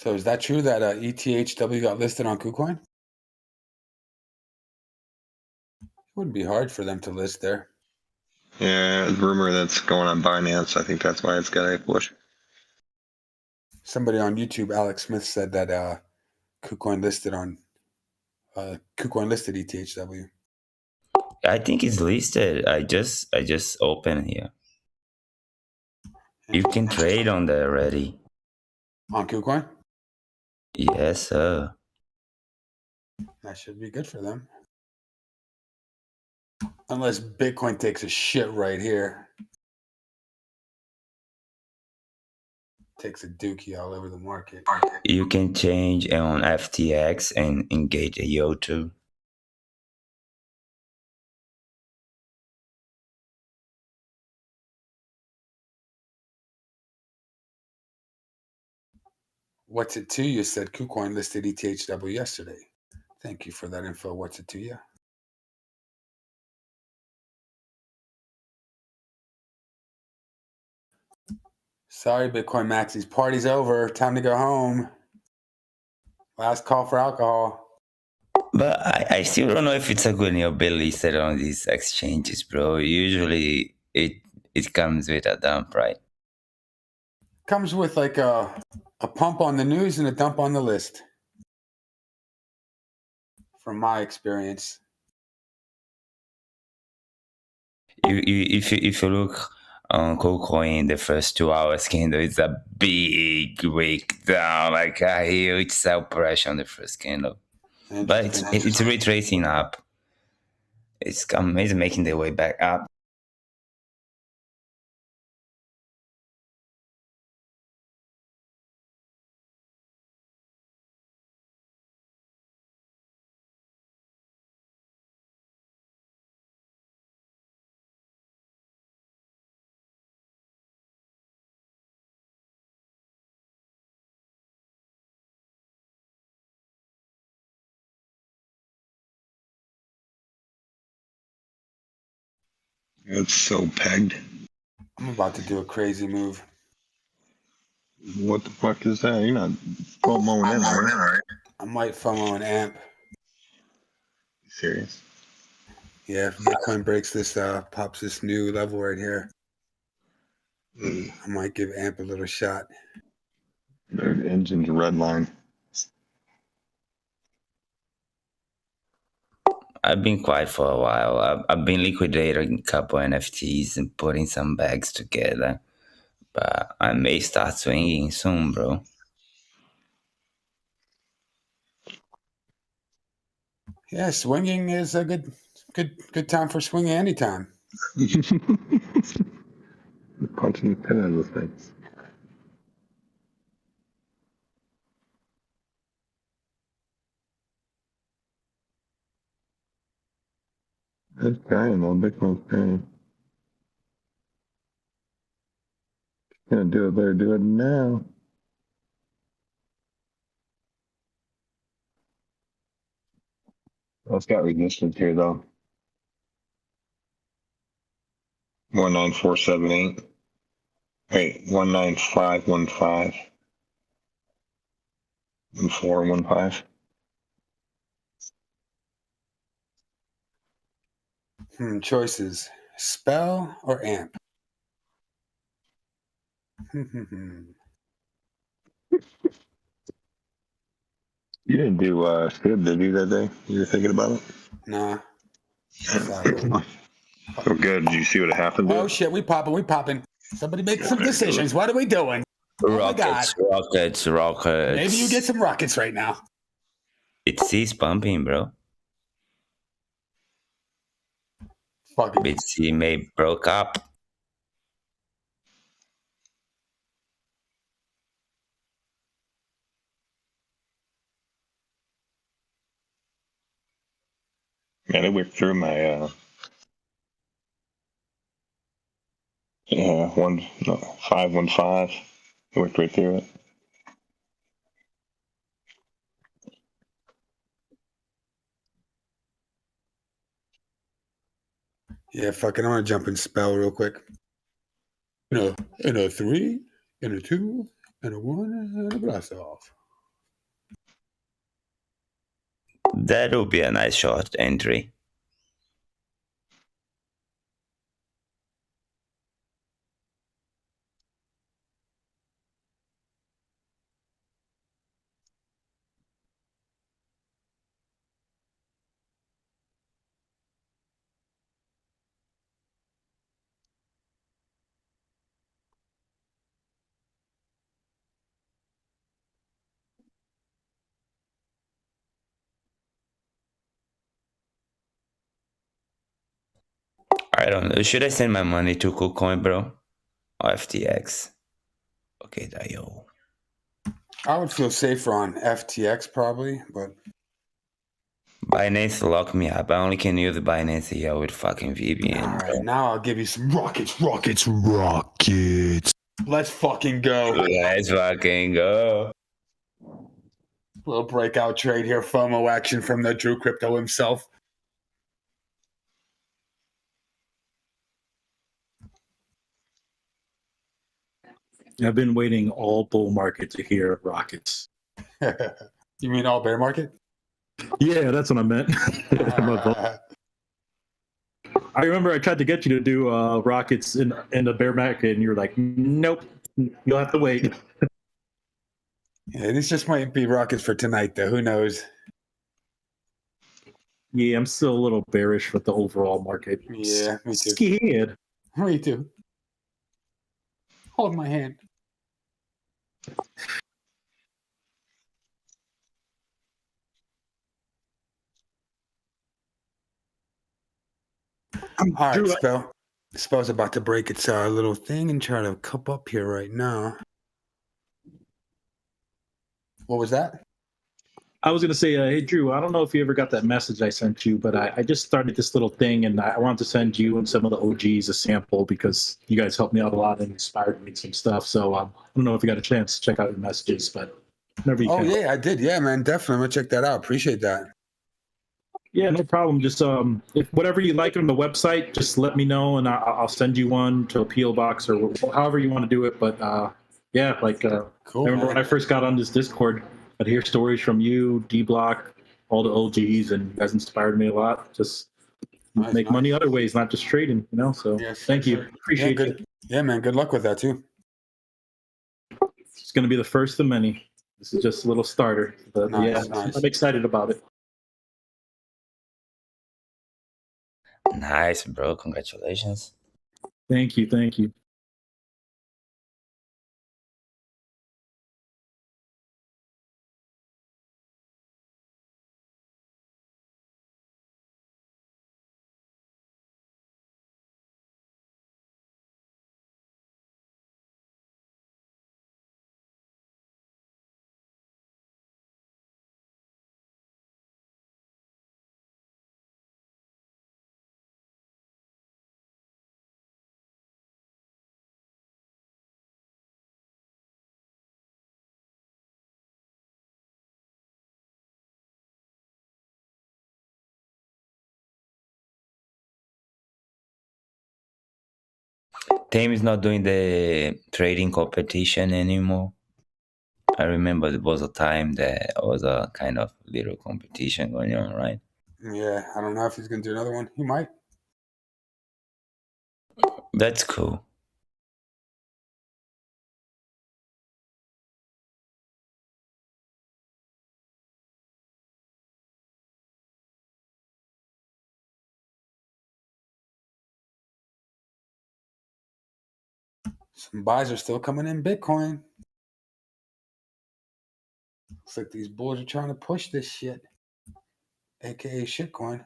So is that true that ETHW got listed on KuCoin? It wouldn't be hard for them to list there. Yeah, rumor that's going on Binance. I think that's why it's got a push. Somebody on YouTube, Alex Smith, said that KuCoin listed on KuCoin listed ETHW. I think it's listed. I just opened here. You can trade on there already. On KuCoin? Yes, sir. That should be good for them. Unless Bitcoin takes a shit right here. Takes a dookie all over the market. You can change on FTX and engage a Ethw. What's it to you? Said KuCoin listed ETHW yesterday. Thank you for that info. What's it to you? Sorry, Bitcoin Maxis. Party's over. Time to go home. Last call for alcohol. But I still don't know if it's a good deal be listed on these exchanges, bro. Usually it comes with a dump, right? Comes with like a pump on the news and a dump on the list. From my experience. If you look on KuCoin, the first 2 hours candle, it's a big breakdown, like a huge sell pressure on the first candle. But it's retracing up. It's making their way back up. It's so pegged. I'm about to do a crazy move. What the fuck is that? You're not FOMOing in, right? I might FOMO an amp. You serious? Yeah, if Bitcoin breaks this, pops this new level right here. I might give amp a little shot. Their engine's red line. I've been quiet for a while. I've been liquidating a couple NFTs and putting some bags together. But I may start swinging soon, bro. Yeah, swinging is a good time for swinging anytime. Punching the pin out of the things. That's crying though. Bitcoin's crying. Gonna do it, better do it now. Well, it's got resistance here though. 19478. Wait, 19515. 1415. Choices: spell or amp. You didn't do Fib, did you, that day? You were thinking about it? Nah. So good. Did you see what happened? Oh shit, we popping. Somebody make some decisions. What are we doing? Rockets. Maybe you get some rockets right now. Bitcoin's pumping, bro. Fucking Bitcoin may broke up. Man, it whipped through my 515. It whipped right through it. yeah, fucking. I'm gonna jump in spell real quick. In a 3, in a 2, and a 1, and a blast off. That would be a nice short entry. I don't know. Should I send my money to KuCoin, bro? Or FTX? Okay.io. I would feel safer on FTX probably, but Binance lock me up. I only can use Binance here with fucking VPN. all right, now I'll give you some rockets. Let's fucking go. Let's fucking go. Little breakout trade here, FOMO action from the Drew Crypto himself. I've been waiting all bull market to hear rockets. You mean all bear market? Yeah, that's what I meant. I remember I tried to get you to do rockets in the bear market, and you were like, "Nope, you'll have to wait." Yeah, this just might be rockets for tonight, though. Who knows? Yeah, I'm still a little bearish with the overall market. Yeah, me too. Scared. Me too. Hold my hand. All right, Spell. Spell's about to break its little thing and try to cup up here right now. What was that? I was going to say, hey, Drew, I don't know if you ever got that message I sent you, but I just started this little thing, and I wanted to send you and some of the OGs a sample because you guys helped me out a lot and inspired me some stuff. So I don't know if you got a chance to check out your messages, but whenever you can. Oh, yeah, I did. Yeah, man, definitely. I'm going to check that out. Appreciate that. Yeah, no problem. Just if whatever you like on the website, just let me know, and I'll send you one to a PO box or however you want to do it. But yeah, like cool, I remember man. when I first got on this Discord, I'd hear stories from you, D Block, all the OGs, and you guys inspired me a lot. Just make money other ways, not just trading, you know. So thank you, appreciate yeah, it. Yeah, man. Good luck with that too. It's going to be the first of many. This is just a little starter, but Nice, yeah, nice. I'm excited about it. Nice, bro. Congratulations. Thank you, thank you. Team is not doing the trading competition anymore. I remember there was a time there was a kind of little competition going on, right? Yeah, I don't know if he's going to do another one. He might. That's cool. Some buys are still coming in Bitcoin. Looks like these bulls are trying to push this shit, aka shitcoin.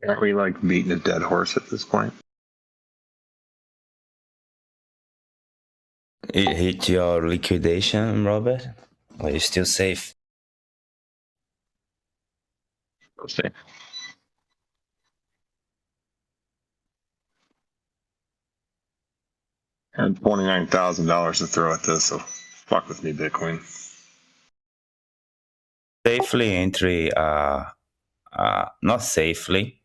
Aren't we like beating a dead horse at this point? It hit your liquidation, Robert? Or are you still safe? We'll see. I had $29,000 to throw at this, so fuck with me, Bitcoin. Safely entry, not safely.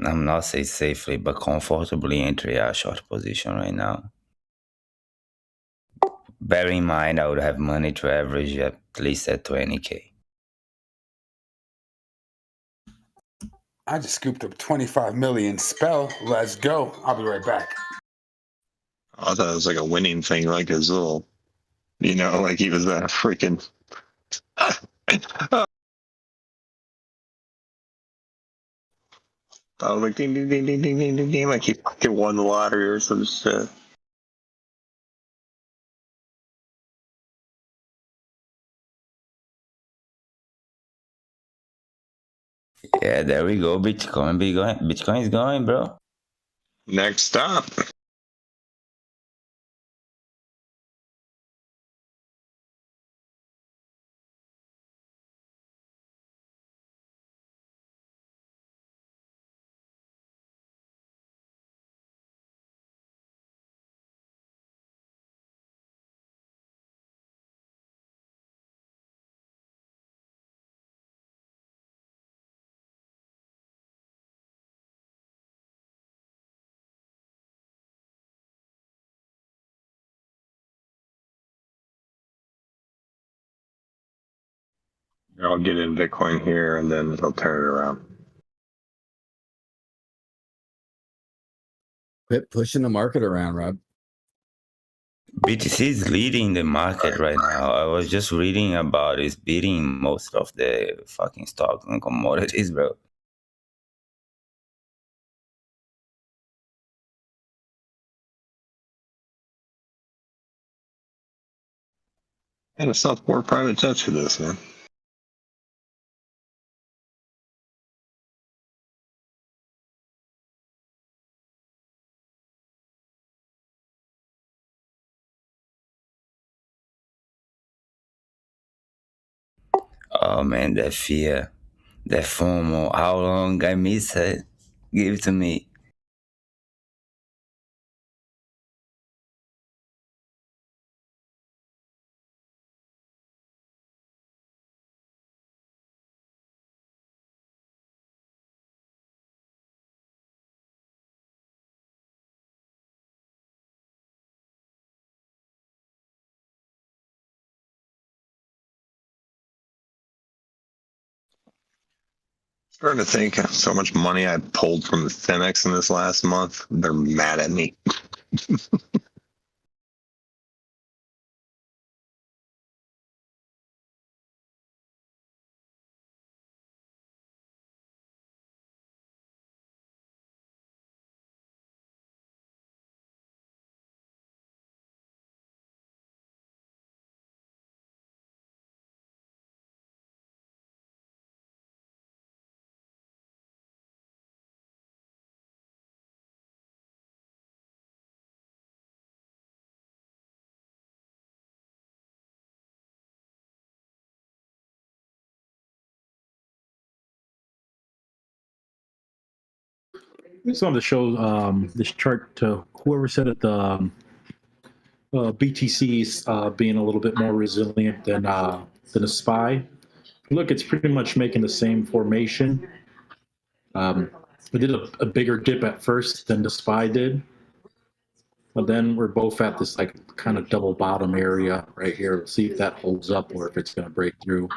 I'm not saying safely, but comfortably entry a short position right now. Bear in mind, I would have money to average at least at 20K. I just scooped up 25 million. Spell, let's go. I'll be right back. I thought it was like a winning thing, like his little, like he was a freaking. I was like, ding, ding, ding, ding, ding, ding, ding, ding, like he fucking won the lottery or some shit. Yeah, there we go. Bitcoin is going, bro. Next stop. I'll get in Bitcoin here and then it'll turn it around. Quit pushing the market around, Rob. BTC is leading the market right now. I was just reading about it's beating most of the fucking stocks and commodities, bro. And it's not more private jets for this, man. Oh man, that fear, that FOMO, how long I miss it. Give it to me. Starting to think so much money I pulled from the Finex in this last month. They're mad at me. I just wanted to show this chart to whoever said it. The BTC's being a little bit more resilient than a SPY. Look, it's pretty much making the same formation. We did a bigger dip at first than the SPY did, but then we're both at this like kind of double bottom area right here. We'll see if that holds up or if it's going to break through.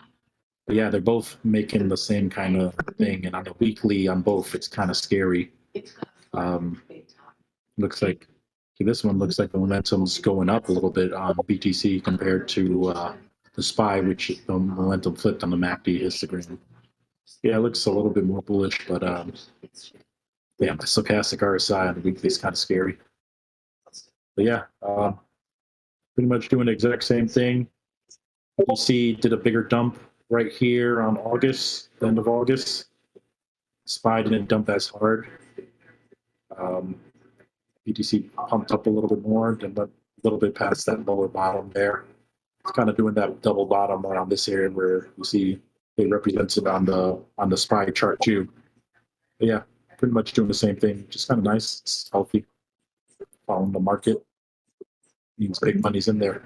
But yeah, they're both making the same kind of thing, and on the weekly on both, it's kind of scary. Looks like this one looks like the momentum's going up a little bit on BTC compared to the SPY, which the momentum flipped on the MACD histogram. Yeah, it looks a little bit more bullish, but yeah, the stochastic RSI on the weekly is kind of scary. But yeah, pretty much doing the exact same thing. BTC did a bigger dump right here on August, the end of August. SPY didn't dump as hard. BTC pumped up a little bit more, then went a little bit past that lower bottom there. It's kind of doing that double bottom around this area where you see it represents it on the SPY chart too. But yeah, pretty much doing the same thing. Just kind of nice. It's healthy. Following the market means big money's in there.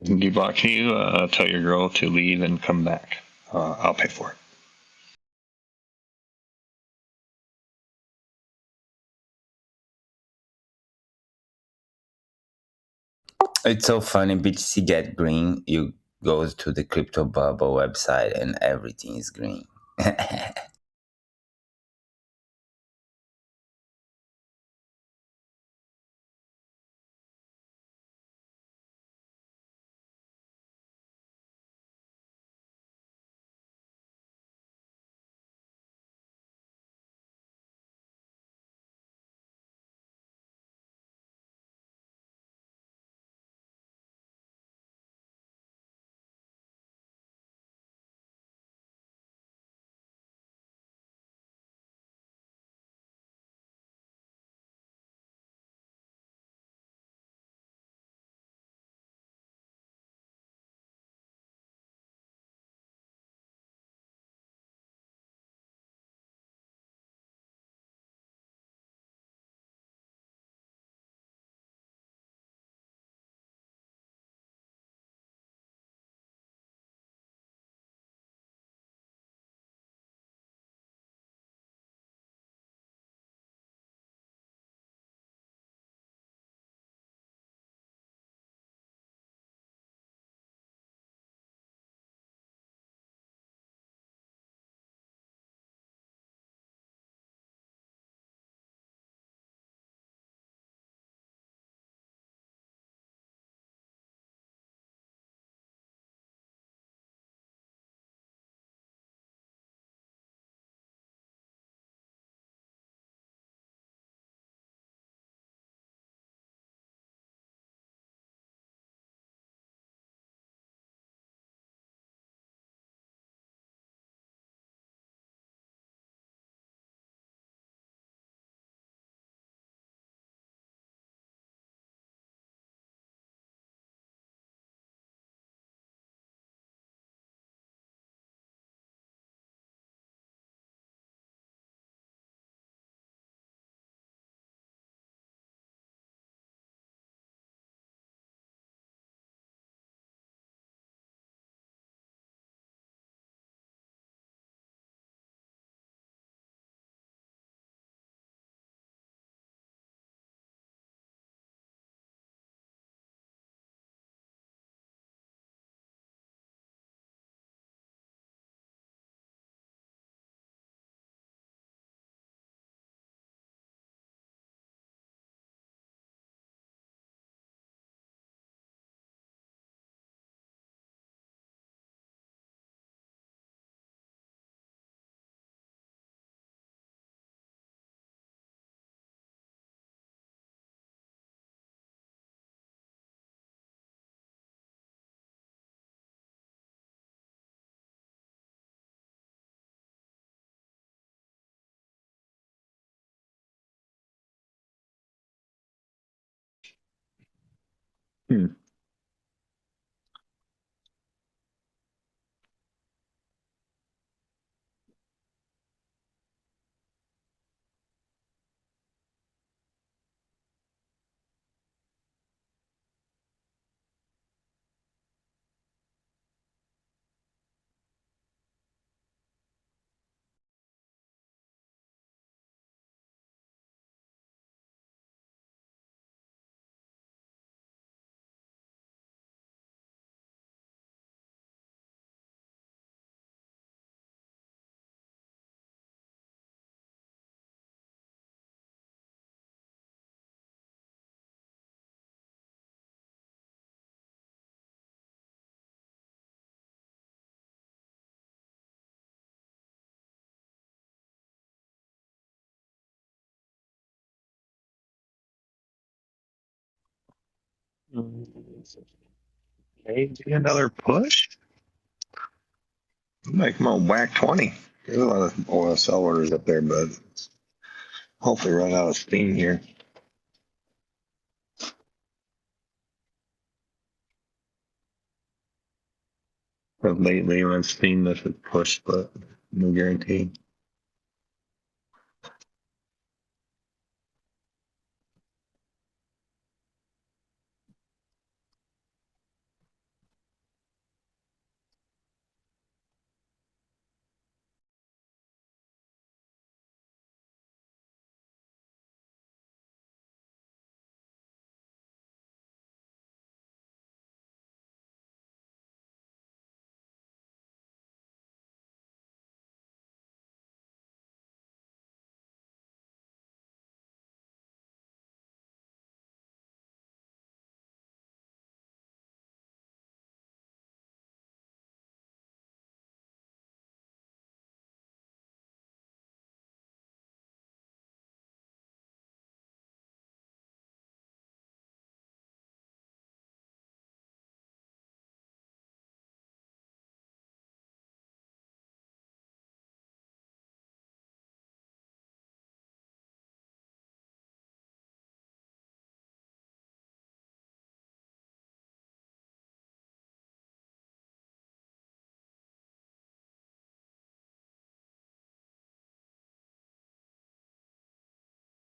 Deblock, can you tell your girl to leave and come back? I'll pay for it. It's so funny. BTC get green. You go to the crypto bubble website and everything is green. Maybe another push. Might come on whack 20. There's a lot of oil sell orders up there, but hopefully run out of steam here. But lately, I've seen this has pushed, but no guarantee.